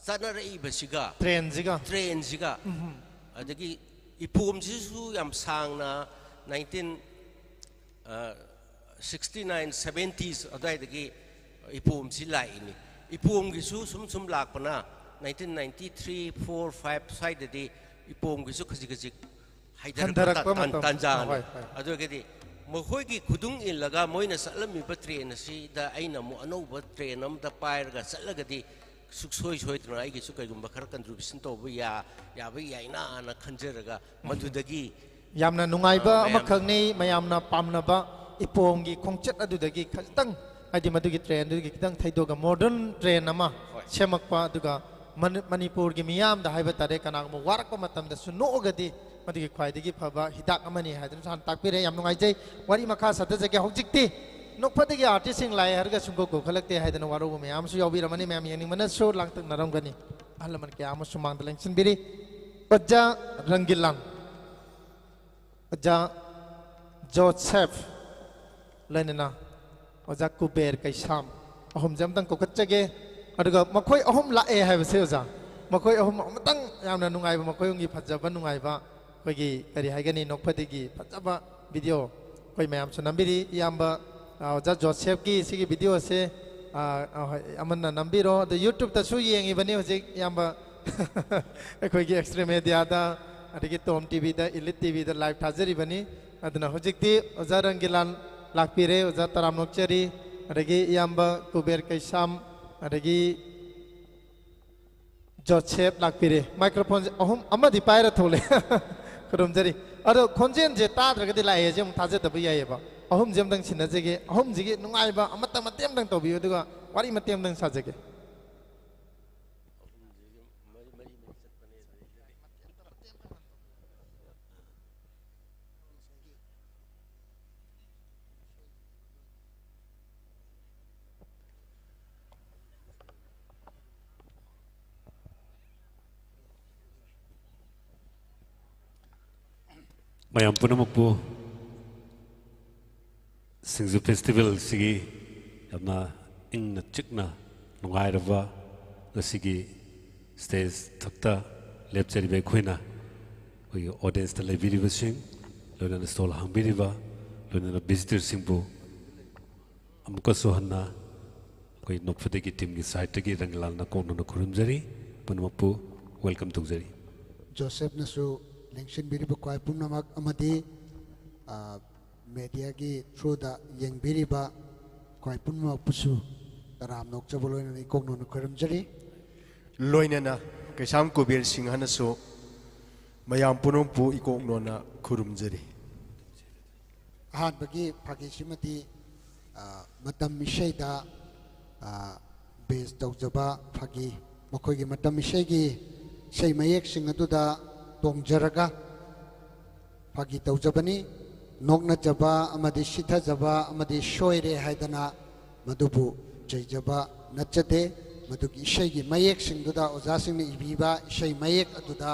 ꯆꯠꯅꯔꯛꯏꯕꯁꯤꯒ ꯇ꯭ꯔꯦꯟꯁꯤꯒ ꯑꯗꯒꯤ ꯏꯄꯣꯝꯁꯤꯁꯨ ꯌꯥꯝ ꯁꯥꯡꯅ 1969 70s ꯑꯗꯨꯋꯥꯏꯗꯒꯤ ꯏꯄꯣꯝꯁꯤ ꯂꯥꯛꯏꯅꯤ ꯏꯄꯣꯝꯒꯤꯁꯨ ꯁꯨꯝ ꯂꯥꯛꯄꯅ 1993 4 5 ꯁ꯭ꯋꯥꯏꯗꯗꯤ ꯏꯄꯣꯝꯒꯤꯁꯨ ꯈꯖꯤꯛ ꯈꯖꯤꯛ ꯍꯩꯊꯔꯛꯄ ꯇꯥꯟꯖꯥꯅꯤ ꯑꯗꯨꯒꯗꯤ ꯃꯈꯣꯏꯒꯤ ꯈꯨꯗꯨꯡ ꯏꯜꯂꯒ ꯃꯣꯏꯅ ꯆꯠꯂꯝꯃꯤꯕ ꯇ꯭ꯔꯦꯟ ꯑꯁꯤꯗ ꯑꯩꯅ ꯑꯃꯨꯛ ꯑꯅꯧꯕ ꯇ꯭ꯔꯦꯟ ꯑꯃꯗ ꯄꯥꯏꯔꯒ ꯆꯠꯂꯒꯗꯤ ꯁꯨꯛꯁꯣꯏ ꯁꯣꯏꯗꯅ ꯑꯩꯒꯤꯁꯨ ꯀꯩꯒꯨꯝꯕ ꯈꯔ ꯀꯟꯇ꯭ꯔꯤꯕ꯭ꯌꯨꯁꯟ ꯇꯧꯕ ꯌꯥꯕ ꯌꯥꯏꯅꯥꯅ ꯈꯟꯖꯔꯒ ꯃꯗꯨꯗꯒꯤ ꯌꯥꯝꯅ ꯅꯨꯡꯉꯥꯏꯕ ꯑꯃꯈꯛꯅꯤ ꯃꯌꯥꯝꯅ ꯄꯥꯝꯅꯕ ꯏꯄꯣꯝꯒꯤ ꯈꯣꯡꯆꯠ ꯑꯗꯨꯗꯒꯤ ꯈꯤꯇꯪ ꯍꯥꯏꯗꯤ ꯃꯗꯨꯒꯤ ꯇ꯭ꯔꯦꯟꯗꯨꯗꯒꯤ ꯈꯤꯇꯪ ꯊꯩꯗꯣꯛꯑꯒ ꯃꯣꯗꯔꯟ ꯇ꯭ꯔꯦꯟ ꯑꯃ ꯁꯦꯝꯃꯛꯄ ꯑꯗꯨꯒ ꯃꯅꯤꯄꯨꯔꯒꯤ ꯃꯤꯌꯥꯝꯗ ꯍꯥꯏꯕ ꯇꯥꯔꯦ ꯀꯅꯥꯒꯨꯝꯕ ꯋꯥꯔꯛꯄ ꯃꯇꯝꯗꯁꯨ ꯅꯣꯛꯑꯒꯗꯤ ꯃꯗꯨꯒꯤ ꯈ꯭ꯋꯥꯏꯗꯒꯤ ꯐꯕ ꯍꯤꯗꯥꯛ ꯑꯃꯅꯤ ꯍꯥꯏꯗꯨꯅ ꯁꯥꯟꯅ ꯇꯥꯛꯄꯤꯔꯦ ꯌꯥꯝ ꯅꯨꯡꯉꯥꯏꯖꯩ ꯋꯥꯔꯤ ꯃꯈꯥ ꯆꯠꯊꯖꯒꯦ ꯍꯧꯖꯤꯛꯇꯤ ꯅꯣꯛꯐꯠꯇꯒꯤ ꯑꯥꯔꯇꯤꯁꯁꯤꯡ ꯂꯥꯛꯑꯦ ꯍꯥꯏꯔꯒ ꯁꯨꯡꯀꯧ ꯀꯧꯈꯠꯂꯛꯇꯦ ꯍꯥꯏꯗꯅ ꯋꯥꯔꯧꯕ ꯃꯌꯥꯝꯁꯨ ꯌꯥꯎꯕꯤꯔꯝꯃꯅꯤ ꯃꯌꯥꯝ ꯌꯦꯡꯅꯤꯡꯕꯅꯁꯨ ꯂꯥꯡꯇꯛꯅꯔꯝꯒꯅꯤ ꯑꯍꯜ ꯂꯃꯟ ꯀꯌꯥ ꯑꯃꯁꯨ ꯃꯥꯡꯗ ꯂꯦꯡꯁꯤꯟꯕꯤꯔꯤ ꯑꯣꯖꯥ ꯔꯪꯒꯤꯂꯥꯟ ꯑꯣꯖꯥ ꯖꯣꯁꯦꯐ ꯂꯩꯅꯅ ꯑꯣꯖꯥ ꯀꯨꯕꯦꯔ ꯀꯩꯁꯥꯝ ꯑꯍꯨꯝꯁꯦ ꯑꯃꯇꯪ ꯀꯧꯈꯠꯆꯒꯦ ꯑꯗꯨꯒ ꯃꯈꯣꯏ ꯑꯍꯨꯝ ꯂꯥꯛꯑꯦ ꯍꯥꯏꯕꯁꯦ ꯑꯣꯖꯥ ꯃꯈꯣꯏ ꯑꯍꯨꯝ ꯑꯃꯇꯪ ꯌꯥꯝꯅ ꯅꯨꯡꯉꯥꯏꯕ ꯃꯈꯣꯏꯒꯤ ꯐꯖꯕ ꯅꯨꯡꯉꯥꯏꯕ ꯑꯩꯈꯣꯏꯒꯤ ꯀꯔꯤ ꯍꯥꯏꯒꯅꯤ ꯅꯣꯛꯐꯠꯇꯒꯤ ꯐꯖꯕ ꯚꯤꯗꯤꯑꯣ ꯑꯩꯈꯣꯏ ꯃꯌꯥꯝꯁꯨ ꯅꯝꯕꯤꯔꯤ ꯏꯌꯥꯝꯕ ꯑꯣꯖꯥ ꯖꯣꯁꯦꯐꯀꯤ ꯁꯤꯒꯤ ꯚꯤꯗꯤꯑꯣꯁꯦ ꯑꯃꯅ ꯅꯝꯕꯤꯔꯣ ꯑꯗꯨ ꯌꯨꯇ꯭ꯌꯨꯕꯇꯁꯨ ꯌꯦꯡꯉꯤꯕꯅꯤ ꯍꯧꯖꯤꯛ ꯏꯌꯥꯝꯕ ꯑꯩꯈꯣꯏꯒꯤ ꯑꯦꯛꯁꯇ꯭ꯔꯦ ꯃꯦꯗꯤꯌꯥꯗ ꯑꯗꯒꯤ ꯇꯣꯝ ꯇꯤꯚꯤꯗ ꯏꯂꯤꯠ ꯇꯤꯚꯤꯗ ꯂꯥꯏꯚ ꯊꯥꯖꯔꯤꯕꯅꯤ ꯑꯗꯨꯅ ꯍꯧꯖꯤꯛꯇꯤ ꯑꯣꯖꯥ ꯔꯪꯒꯤꯂꯥꯟ ꯂꯥꯛꯄꯤꯔꯦ ꯑꯣꯖꯥ ꯇꯔꯥꯝ ꯅꯣꯛꯆꯔꯤ ꯑꯗꯒꯤ ꯏꯌꯥꯝꯕ ꯀꯨꯕꯦꯔ ꯀꯩꯁꯥꯝ ꯑꯗꯒꯤ ꯖꯣꯁꯦꯐ ꯂꯥꯛꯄꯤꯔꯦ ꯃꯥꯏꯀ꯭ꯔꯣꯐꯣꯟꯁꯦ ꯑꯍꯨꯝ ꯑꯃꯗꯤ ꯄꯥꯏꯔ ꯊꯣꯛꯂꯛꯑꯦ ꯈꯨꯔꯨꯝꯖꯔꯤ ꯑꯗꯣ ꯈꯣꯟꯖꯦꯜꯁꯦ ꯇꯥꯗ꯭ꯔꯒꯗꯤ ꯂꯥꯛꯑꯦꯁꯦ ꯑꯃꯨꯛ ꯊꯥꯖꯗꯕ ꯌꯥꯏꯑꯕ ꯑꯍꯨꯝꯁꯦ ꯑꯃꯇꯪ ꯁꯤꯟꯅꯖꯒꯦ ꯑꯍꯨꯝꯁꯤꯒꯤ ꯅꯨꯡꯉꯥꯏꯕ ꯑꯃꯇꯪ ꯃꯇꯦꯛ ꯑꯃꯇꯪ ꯇꯧꯕꯤꯌꯨ ꯑꯗꯨꯒ ꯋꯥꯔꯤ ꯃꯇꯦꯛ ꯑꯃꯇꯪ ꯁꯥꯖꯒꯦ ꯃꯌꯥꯝ ꯄꯨꯝꯅꯃꯛꯄꯨ ꯁꯤꯡꯖꯨ ꯐꯦꯁꯇꯤꯚꯦꯜꯁꯤꯒꯤ ꯌꯥꯝꯅ ꯏꯪꯅ ꯆꯤꯛꯅ ꯅꯨꯡꯉꯥꯏꯔꯕ ꯉꯁꯤꯒꯤ ꯁ꯭ꯇꯦꯖ ꯊꯛꯇ ꯂꯦꯞꯆꯔꯤꯕ ꯑꯩꯈꯣꯏꯅ ꯑꯩꯈꯣꯏꯒꯤ ꯑꯣꯗꯤꯌꯟꯁꯇ ꯂꯩꯕꯤꯔꯤꯕꯁꯤꯡ ꯂꯣꯏꯅꯅ ꯁ꯭ꯇꯣꯜ ꯍꯥꯡꯕꯤꯔꯤꯕ ꯂꯣꯏꯅꯅ ꯚꯤꯖꯤꯇꯔꯁꯤꯡꯕꯨ ꯑꯃꯨꯛꯀꯁꯨ ꯍꯟꯅ ꯑꯩꯈꯣꯏ ꯅꯣꯛꯐꯠꯇꯒꯤ ꯇꯤꯝꯒꯤ ꯁꯥꯏꯠꯇꯒꯤ ꯔꯪꯒꯤꯂꯥꯟꯅ ꯀꯣꯛꯅꯅ ꯈꯨꯔꯨꯝꯖꯔꯤ ꯄꯨꯝꯅꯃꯛꯄꯨ ꯋꯦꯜꯀꯝ ꯇꯧꯖꯔꯤ ꯖꯣꯁꯦꯐꯅꯁꯨ ꯂꯦꯡꯁꯤꯟꯕꯤꯔꯤꯕ ꯈ꯭ꯋꯥꯏ ꯄꯨꯝꯅꯃꯛ ꯑꯃꯗꯤ ꯃꯦꯗꯤꯌꯥꯒꯤ ꯊ꯭ꯔꯨꯗ ꯌꯦꯡꯕꯤꯔꯤꯕ ꯈ꯭ꯋꯥꯏ ꯄꯨꯝꯅꯃꯛꯄꯨꯁꯨ ꯇꯔꯥꯝ ꯅꯣꯛꯆꯕ ꯂꯣꯏꯅꯅ ꯏꯀꯣꯛꯅꯅ ꯈꯨꯔꯨꯝꯖꯔꯤ ꯂꯣꯏꯅꯅ ꯀꯩꯁꯥꯝ ꯀꯨꯕꯦꯔ ꯁꯤꯡꯍꯅꯁꯨ ꯃꯌꯥꯝ ꯄꯨꯝꯅꯃꯛꯄꯨ ꯏꯀꯣꯛꯅꯅ ꯈꯨꯔꯨꯝꯖꯔꯤ ꯑꯍꯥꯟꯕꯒꯤ ꯐꯥꯒꯤꯁꯤꯃꯗꯤ ꯃꯇꯝ ꯏꯁꯩꯗ เบสตกจบะพักีมาคุยกันมาทำมิเชกีใช่ไหมเอกสิงห์ตุดาตรงจระกะพักีตกจบนี้นกนัจบะอามาดิชิตาจบะอามาดิช่วยเร่ให้ดนะมาดูบุใจจบะนัจเตมาดูกิใช่กี่ไม่เอกสิงห์ตุดาอุจาสิงห์ในอีบีบะใช่ไม่เอกตุดา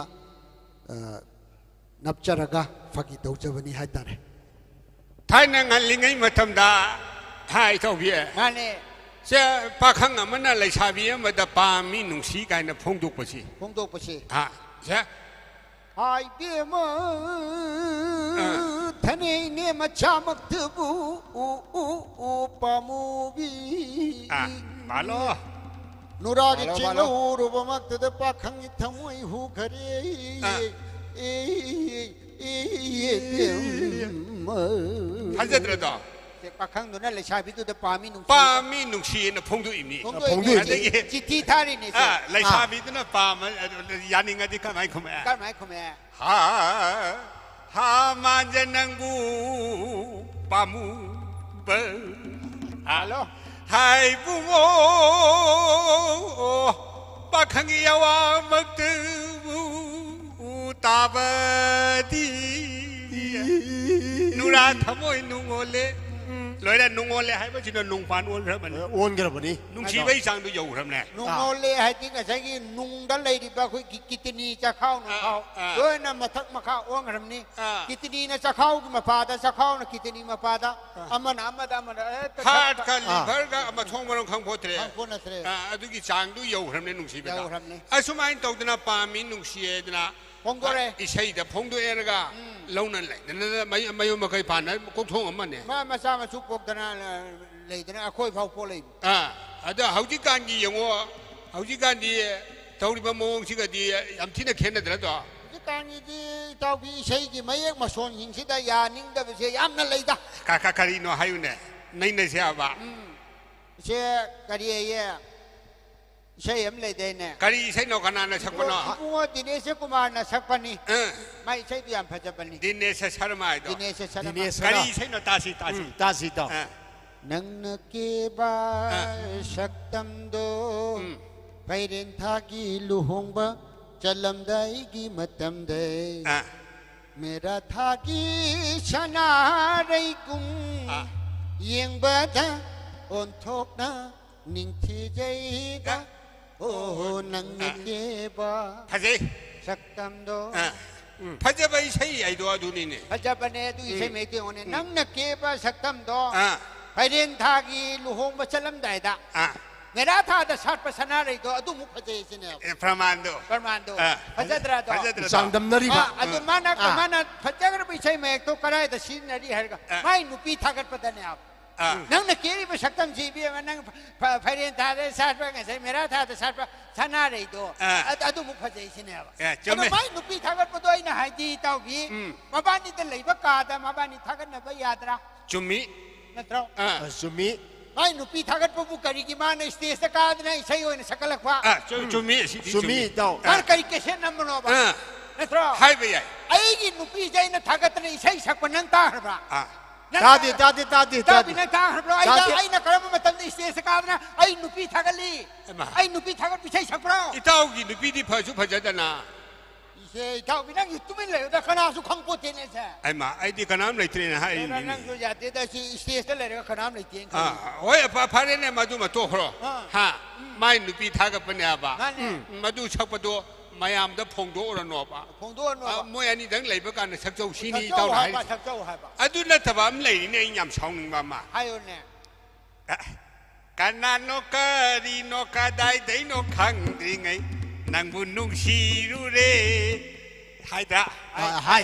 นับจระกะพักีตกจบนี้ให้ดนะท่านงานลิงไงมาทำได้ให้เท่าเพียงานนี้เจ้าปากขังมันน่ะเลยชาบีมาได้ปามีนุ่งสีกันนะพงดุกปะชีพงดุกปะชีเจ้าไอ้เบี้ยมาท่านเนี่ยมาชามักตบูปามูบีมาล้อนูราดิจิโนรูปมักตะปากขังทำไมหูขเรท่านจะตรัสต่อปากขังตัวนั้นเลยชายพิจุดปามีนุ่งชีนะพงดุอิมีพงดุจิตที่ท่านี่นี่เลยชาบิตุนะปามันยานิงกันที่กันไหมคุมฮามันจะนังบูปามูเบฮัลโหลให้บูโมปากขังยาวมักตุบูตาบดีนูราทำไมนุ่งโอเล่ลอยได้นุ่งโอเล่ให้พ่อชินนุ่งปานโอนครับมันโอนกันแบบนี้นุ่งชีไว้สั่งดูอยู่ครับเนี่ยนุ่งโอเล่ให้ที่ก็ใช้กินนุ่งดันเลยดีป่ะคุยกิตนีจะเข้านุ่งเข้าด้วยนะมาทักมาเข้าโอนครับนี่กิตนีนะจะเข้ามาพาดจะเข้านะกิตนีมาพาดอามันพาดกันลิบร์ก็มาท่องมาลงข้างโพธิ์เลยดูกี่สั่งดูอยู่ครับเนี่ยนุ่งชีไปแล้วสมัยตกนะปามีนุ่งชีเนะพงก็เลยอีใช่แต่พงด้วยอะไรก็เล่านั่นแหละนั่นไม่ยอมมาเคยผ่านนะก็ท่องมันเนี่ยมาสร้างมาสุกปกตนะเลยตนะค่อยเผาโพเลยเดี๋ยวเขาจีกันดีอย่างว่าเขาจีกันดีเท่าที่มามองสิกันดียามที่นักเขียนนั่นแหละตัวจีกันดีเท่าที่ใช่กี่ไม่ยังมาสอนหิงสิได้ยานิ่งได้ไปเสียยามนั่นเลยจ้ะคารีโน่ให้อยู่เนี่ยในเสียบ้าเสียคารีเย่ใช่ยังเลยเดนเนี่ยคารีใช่นกนานะสักปนอ่ะกูว่าดิเนสกุมารนะสักปนี่ไม่ใช่พี่อัมพัชปนี่ดิเนสชาร์มาอีกดิเนสชาร์มาคารีใช่นกตาสีต่อนังนเก็บสักตัมโดไปเรียนทากีลุหงบะจัลลัมได้กีมัตตัมได้เมื่อทากีชนะไรกุมยังบัดอนทกนะนิ่งที่ใจก็โอ้นังนิเกบะพัชสักตัมโดพัชไปใช่ไอ้ตัวดูนี่เนี่ยพัชไปเนี่ยดูใช่ไหมที่วันนี้นังนเก็บสักตัมโดไปเรียนทากีลุหงบะจัลลัมได้ดะเมื่อท่าจะชัดภาษาอะไรตัวดูมุขเจสิเนี่ยประมาณดูภาษาตราตัวสังดำนรีค่ะดูมานะภาษาก็ไม่ใช่เมฆตัวกระไรแต่ชินนรีเหรอไม่นุปีทักกันประเด็นเนี่ยนั่งนักเกียร์ไปสักตั้งชีบีมันนั่งไปเรียนท่าจะชัดไปกันใช่เมื่อท่าจะชัดภาษาอะไรตัวดูมุขเจสิเนี่ยไม่นุปีทักกันประเด็นนะให้ดีเต้าพี่มาบ้านนี้แต่เลยบักกาแต่มาบ้านนี้ทักกันนะไปยาตราจุมินั่นเราจุมิไม่นุปีทักกันพวกบุคคลกี่มาในสเตสกาดนะใช่ไหมสักลักว่าจุมิเต้าการการเกษตรน้ำมันว่านั่นเราให้ไปยัยไอ้กินนุปีใจนะทักกันนี่ใช่สักวันนั้นตาหรือเปล่าตาดีตาปีนั้นตาหรือเปล่าไอ้นักการมันตั้งในสเตสกาดนะไอ้นุปีทักกันลีไอ้นุปีทักกันไม่ใช่สักเปล่าอีเต้ากินนุปีที่พาสุพาจัดนะเท่าพี่นั่งอยู่ตุ้มเลยแต่ขนาดสุขังพูดเนี่ยใช่ไอ้มาไอ้ที่ขนาดเลยทีนะให้นั่งอยู่ยาที่แต่สเตสเลยก็ขนาดเลยทีโอ้ยพาเรนเนี่ยมาดูมาโต้ครอฮะไม่นุปีทักกันเป็นอะไรบ้างมาดูชักประตูไม่ยามจะพงโดรนอบ้าพงโดรนอมวยอันนี้ดังเลยประกันชักเจ้าชีนี่เท่าไหร่ชักเจ้าให้บ้าอะดูนั่นถ้าว่าไม่เลยเนี่ยยามช่องนึงมาให้เนี่ยกันนั่นนกกะรีนกกะได้ได้นกขังดีไงนางบุญนุ่งชีรู้เร่ให้ด่าให้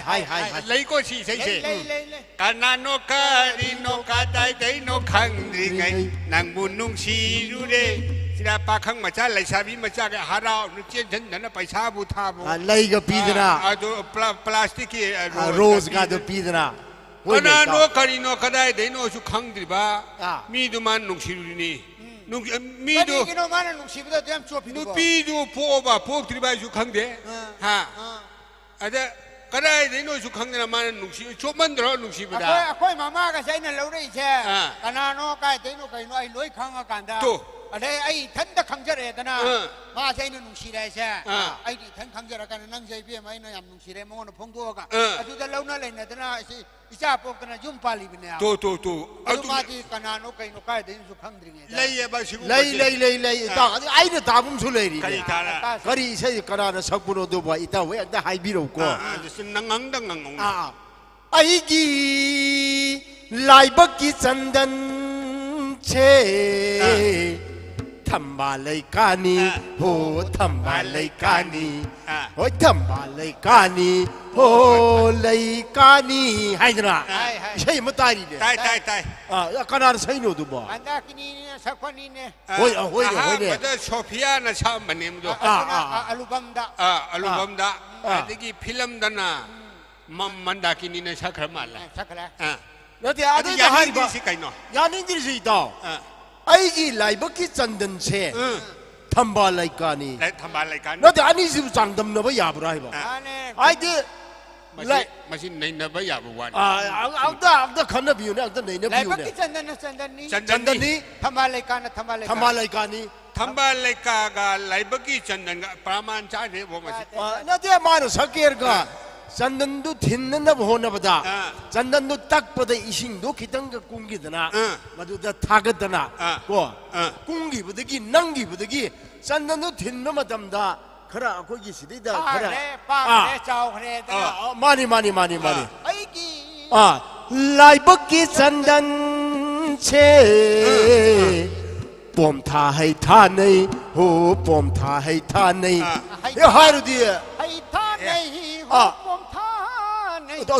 เลยก็ชีใช่กันนั่นนกกะรีนกกะได้ได้นกขังดีไงนางบุญนุ่งชีรู้เร่สิลาปากขังมาจ้าเลยชาบีมาจ้าแกหาเราเจียนฉันนั่นไปชาบูทาบูเลยก็ปีดนะดูพลาสติกโรสก็ดูปีดนะกันนั่นนกกะรีนกกะได้ได้นกชุขังดีบ้ามีดูมันนุ่งชีรู้นี่มีดูกินออกมาเนี่ยนุ่งชีวิตเตรียมชัวร์พี่ดูปีดูพ่อบ้าพ่อที่บ้านชุขังเด้ฮะอาจจะก็ได้ในโน้ตสุขังเนี่ยมันนุ่งชีชอบมันรอนุ่งชีไม่ได้ค่อยมาก็ใช้นั่นเราได้แช่กันนั่นโน้ตใกล้เต็นโน้ตใกล้น้อยรวยขังกันได้ตัว อะไรไอ้ท่านตะขังจะเรตนะมาใช่นุ่งสีได้ใช่ไอ้ที่ท่านขังจะรักกันนั่งใจเพี้ยไหมนั่งยำนุ่งสีได้มองน่ะพงตัวกันดูแต่เรานั่นเลยนะแต่น่ะสิอิจฉาพวกแต่น่ะยุ่งปาลีบินเนี่ยตัวเอามาที่กันนกไก่นกไก่เดินสุขังดิ่งเลยบ้าสิกูเลยตาไอ้เนี่ยตาผมสุเลยดิใครท่านะก็ดีใช่กันนะสักปุ่นดูบ่อีตาเว้ยได้ให้บิโรก็สินังงังดังงังงไอ้กีลายบักกีจันดันเชทำบาเลยกานีโหทำบาเลยกานีโอ้ยทำบาเลยกานีโหเลยกานีให้นะใช่มาตายดิตายขนาดใช่หนูดูบ่อันนั้นกินนี่สักวันนี้เนี่ยโอ้ยเนี่ยแต่โซเฟียน่ะชอบมันเนี่ยมั้งอัลบั้มดาแต่กี้ฟิล์มดานะมันดากินนี่สักครั้งมาแล้วสักครั้งแล้วที่อะไรจะให้บ่ยานิ่งดิสิต่อไอ้กี่ไล่บักกี้จันดันเช่ทำบาลัยกานีทำบาลัยกานีแล้วที่อันนี้สิจังดำนะบ่ยาบไรบ่ไอ้ที่มาสิในนะบ่ยาบวันเอาได้ขันนะบิวเนี่ยเอาได้ในนะบิวเนี่ยไล่บักกี้จันดันนี้ทำบาลัยกานีทำบาลัยกานีทำบาลัยกากาไล่บักกี้จันดันกประมาณจ่ายเนี่ยบ่มาสิแล้วที่มาโนสักเกียร์กาจันดันดูทิ้งนั่นนะบ่หัวนะบ่ได้จันดันดูตักบ่ได้อิชิงดูคิดตั้งกับกุ้งกิดนะมาดูแต่ทักกันนะก็กุ้งกี่บ่ได้กินนั่งกี่บ่ได้กินจันดันดูทิ้งนั่นมาทำได้ขระก็ยี่สิบได้ขระป้าเจ้าขระมานี่ไอ้กี่ลายบักกี้จันดันเช่ปมท่าให้ท่านในโหปมท่าให้ท่านในเฮ้ยฮารุดีให้ท่านในโต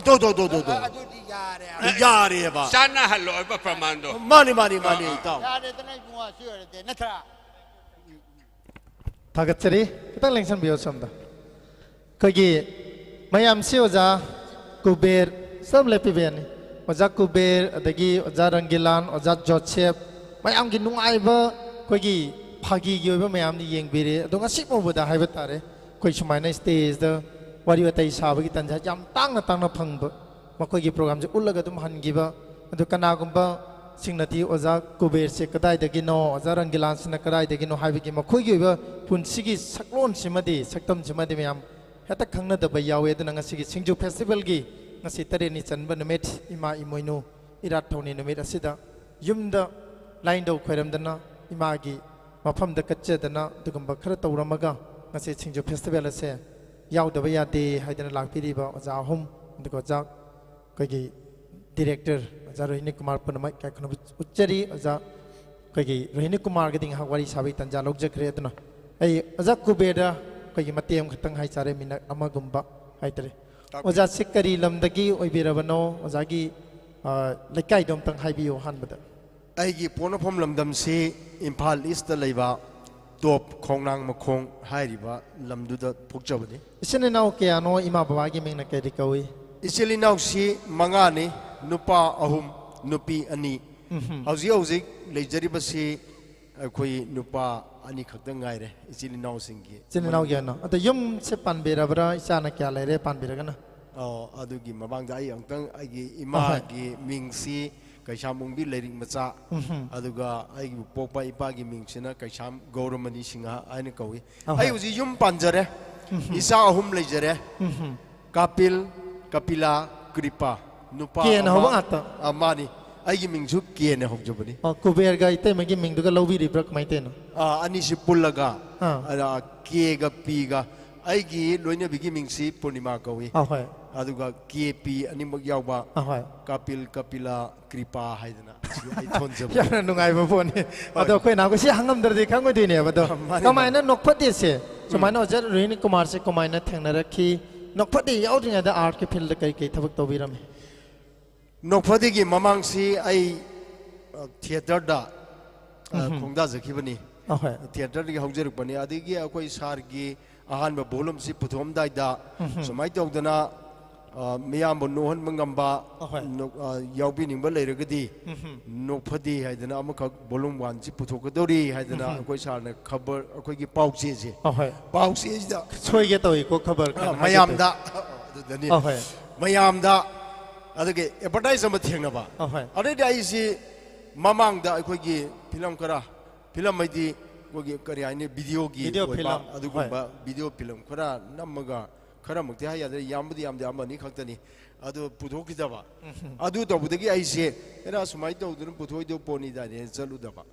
ยาเรียบชานะฮัลโหลประมาณโดมานี่ต่อยาเรียตั้งแต่บัวเชื่อเลยนัทราถ้าเกิดสิตั้งเล่นสันบิโอสมดาก็ยี่ไม่ยำเสียวจ้าคูเบร์สมเลปิเวนี่ว่าจ้าคูเบร์เด็กยี่ว่าจ้ารังกิลันว่าจ้าจอดเชฟไม่ยำกินนุ่งไอ้บ่ก็ยี่พากีกี่บ่ไม่ยำนี่ยังบีรีตรงนั้นสิบโมบุดาให้บ่ตาเร่ก็ช่วยในสเตจเด้อวันนี้ว่าแต่ชาวบ้านตันจะจำตั้งนะพังบ่มาคุยกี่โปรแกรมจะอุลละก็ตุ้มหันกี่บ่มันดูกันนากุมบ่สิ่งนั้นที่ว่าจะกูเบร์เสกก็ได้เด็กกินโนว่าจะรังกิลันสินะก็ได้เด็กกินโนให้ไปกี่มาคุยกี่บ่พุ่นสิกิสักล้นสิมาดีสักต้มสิมาดีไม่ยำเหตุขังนั้นเดบยาวเอตุนังสิกิสิงจูเฟสติวัลกี่นังสิตระนี่จันบันเมทอิมาอิมวยนูอิรัตทาวนี่นเมทสิดายุมดาไลน์ดาวคุยรำดันนะอิมากี่มาพัมเด็กกัจเจดันนะดูกันบ่ขระตัวรำมากะนังสิสิงจูเฟสติวัลเสียยาวเดบยาดีให้เดินหลังพี่ดีบ่จ้าหุ่มดูก็จ้าก็ยี่ดีเรคเตอร์จ้าโรฮินีกุมารปนไม่แก่คนอุจจารีจ้าก็ยี่โรฮินีกุมารก็ดิ่งหักวารีชาวบ้านจ้าลูกจะเครียดนะไอ้จ้าคูเบด้าก็ยี่มาเตรียมขัดตั้งให้ชาเรมินักอามากุมบะให้เตะจ้าสิกการีลำดักี้โอบิราบโนจ้ากี่เล็กไก่ดมตั้งให้บิโอฮันบัดไอ้กี่ปนพรมลำดำซีอิมพาลอิสต์เลยว่าตัวของนางมาคงให้ดีว่าลำดูดพวกเจ้าบัดนี้อิสเนนเอาเกียโนอิมาบวากิมิงนักเกดิกาวีอิสเลนเอาซีมังอานีนุปาอาหุมนุปีอันนี้เอาสิเลยจริบซีคุยนุปาอันนี้ขัดตั้งไงเลยอิสเลนเอาสิงกี้อิสเลนเอาเกียโนแต่ยุ่มเสปันเบราบราอิสานักเกียเลยเรปันเบรากันนะอะดูกี่มาบางใจอย่างตั้งไอ้กี่อิมากี่มิงซีก็ชามุงบิเลริงมาจ้าอะดูก็ไอ้ปกไปอีปากิมิงชนะก็ชามกอรมันีสิงหาไอ้นี่ก็วิไอ้อุจิยุมปันจระอิสาอาหุมเลยจระกัปิลากริปานุปาเกียนหัวอัตอามานี่ไอ้กิมิงชุกเกียนหัวจุบนี่กูเบียร์กายเต้เมื่อกี้มิงดูก็ลวิริบรักไม่เต้นอันนี้สิปุลละกาเกียกับปีกาไอ้กี่ล้วนเนี่ยบิกิมิงสิปุณิมาก็วิอะดูก็เกียปีอันนี้มักยาวบ้ากัปิลากริปาให้นะไอ้ทนจะยังนุ่งไงมาพูดนี่ว่าตัวคุยน้ำก็เสียหังกำเดร์ดีข้างก็ดีเนี่ยว่าตัวทำไมนั่นนกพัดดิเสียสมัยนั้นจะเรียนกุมารเสกุมารนั่นแทงนรกีนกพัดดีเอาที่ไหนได้อาร์ตก็พิลล์กี่ทับตัววิรามนกพัดดีกี่มามังสีไอเทียตร์ด่าคงได้สักทีวันนี้เทียตร์ที่เขาจะรู้ปะเนี่ยอดีตกี่เอาคุยสาร์กี่อาหารแบบโบราณสิปฐมได้ด่าสมัยตอนนั้นมียามบนนู้นมึงกำบะนกยาวปีนึงบ่เลยก็ดีนกพัดดีให้ด่ามันก็โบราณวันสิปฐมก็ดูดีให้ด่าคุยสาร์เนี่ยขบคุยกี่เป่าเสียสิเป่าเสียสิช่วยกันตัวอีกก็ขบไม่ยามด่าไม่ยามด่าอะไรกี่เอปได้สมัติเห็นนะบ่อะไรได้สิมามังด่าคุยกี่พิลามกระ फिल्म मैदी कोगी करी आइने वीडियो की Video film, अदुगुम्बा वीडियो फिल्म खरा नमगा खरा मुक्ति हाय यादे यामबुदी यामदे अमनी खक्तनी अदु पुथोकिदबा अदु तबुदगी आइसे एरा सुमाइ तौदुन पुथोइदो पोनी दाने चलुदबा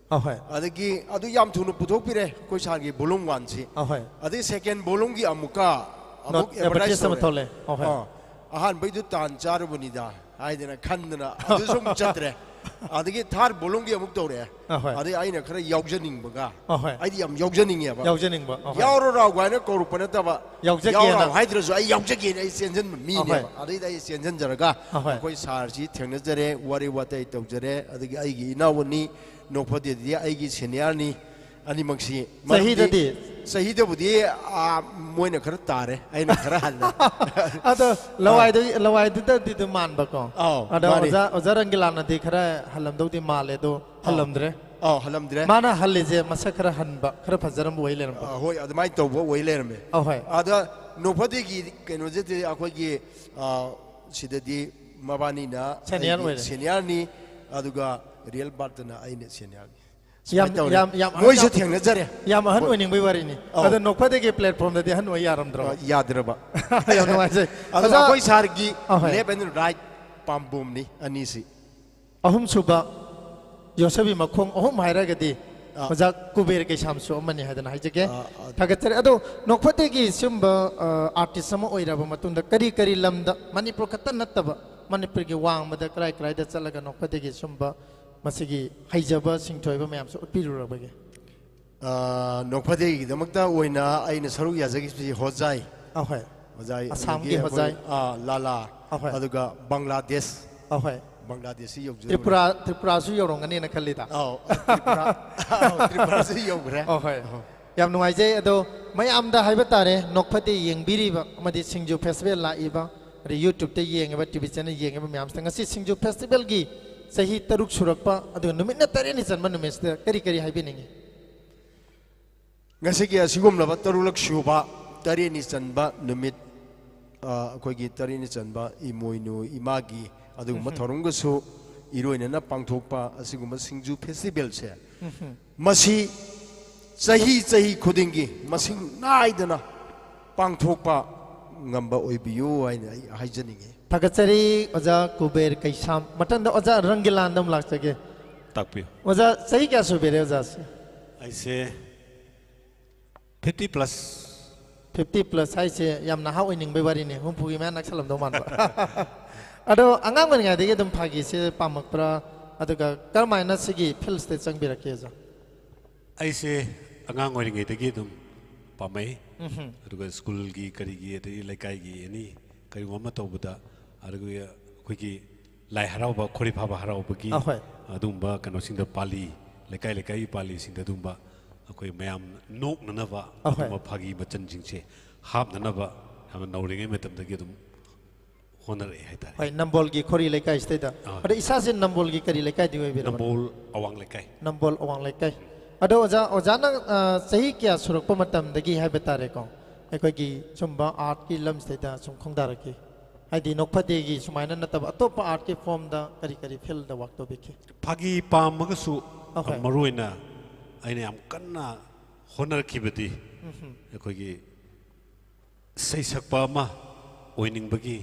अदगी अदु याम थुनु पुथोपिरे कोइ सागी बोलुम वानसी अदि सेकेंड बोलुम की अमुका अमुक एडवर्टाइज तोले अहान बैदु तान चारबुनिदा हाइदना खंदना अदु सुम चत्रे अदगी थार बोलुम की अमुक तोरे अदि आइना खरा यावजनिंग बगा आइदि याम यावजनिंग याबा यावजनिंग बा यावरो राव गायना कोरुपना तबा यावजगेना हाइद्रसु आई यावजगे आई सेंजन मीने अदि दाइ सेंजन जरगा कोइ सारजी थेंगनजरे वारि वाtai तौजरे अदगी आइगी इनावनी नोफदे दि आइगी सिनियरनी अनि मक्सी सही बुदी मोइना खरा तारे आइना खरा हल्ला अदो लवाइदु मानबको अदो ओजा रंगिलाना दि खरा हलमदौदि माले दो हलमद्रे हलमद्रे माना हल्लेजे मसा खरा हनबा खरा फजरम वइलेरम होय अदमाइ तौबो वइलेरमे अदा नोफदिगी केनोजेते अखोगी सिददि मबानीना सिनियरनी अदुगा रियल बार्टना आइने सिनियर मोइसे थेंगनजरे याम हन वनिंग बै वारिनी अदा नोफदिगी प्लेटफॉर्म ददि हन वइ यारमद्रो याद्रबा याम नवाइसे अदा कोइ सारगी लेफ्ट एंड राइट पामबुमनी अनीसी अहुम सुबा योसबी मखोंग अहुम हायरगदि ओजा कुबेर के सामसु अमनि हादना हाइजगे थागतरे अदो नोखफतेगी सुंबा आर्टिस्ट सम ओइराबा मतुंदा करी करी लमदा मणिपुर खत्त नत्तबा मणिपुर के वांगमदा क्राइ क्राइदा चलगा नोखफतेगी सुंबा मसिगी हाइजबा सिंथोइबा मयामसु उपिरुरबगे नोखफतेगी दमक्ता ओइना आइना सरुक याजगी होजाई अहोय होजाई असम की होजाई लाला अदुगा बांग्लादेश अहोय बांग्लादेशी त्रिपुरा सु यौरंगनी ना खल्लिदा त्रिपुरा सु यौग्रे याम नुवाइजे अदो मयामदा हाइबा तारे नोखफते येंगबिरिबा अमदि सिंगजु फेस्टिवल लाइबा रे यूट्यूब ते येंगबा टीवी चैनल येंगबा मयाम संग सि सिंगजु फेस्टिवल की सही तरुक सुरकपा अदो नुमित तरेनि जन्म नुमित करी करी हाइबिनिंगी ngasi asigum laba tarulak shuba tarini chanba numit akoigi tarini chanba imoinu imagi aduguma thorunga su iroina na pangthokpa asiguma singju festival se masi chahi khudingi masing naidana pangthokpa ngamba oibiyu aina haijaningi thagachari oja kuber kaisam matanda oja rangilandam laksage takpi oja chahi kya subere oja I say 50 plus 50 plus hai se yam na hau ining bewari ne hum phugi man naksalam do man ado angang man ga de dum phagi se pamak pra aduga karmaina sigi phil state chang birake ja I say angang oi ngai de gi dum pamai aduga school gi kari gi de laikai gi ani kari wama to buda aduga khoi gi lai harau ba khori pha ba harau ba gi adumba kano sing da pali laikai pali sing da dumba akoi mayam nok nanaba aduma phagi machan jingche hap nanaba ham nauringe metam da gedum honor e haita hai nambol gi khori lekai state da ado isa sin nambol gi kari lekai diwe bi nambol awang lekai ado oja na sahi kya suruk pa matam dagi hai betare ko ekoi gi chumba art ki lam state da sum khongdar ki hai di nok phade gi sumaina natab atop art ki form da kari fill da wak to biki phagi pam magasu maruina aina am kanna honor kibati ekoi gi sei sakpa ma oining bagi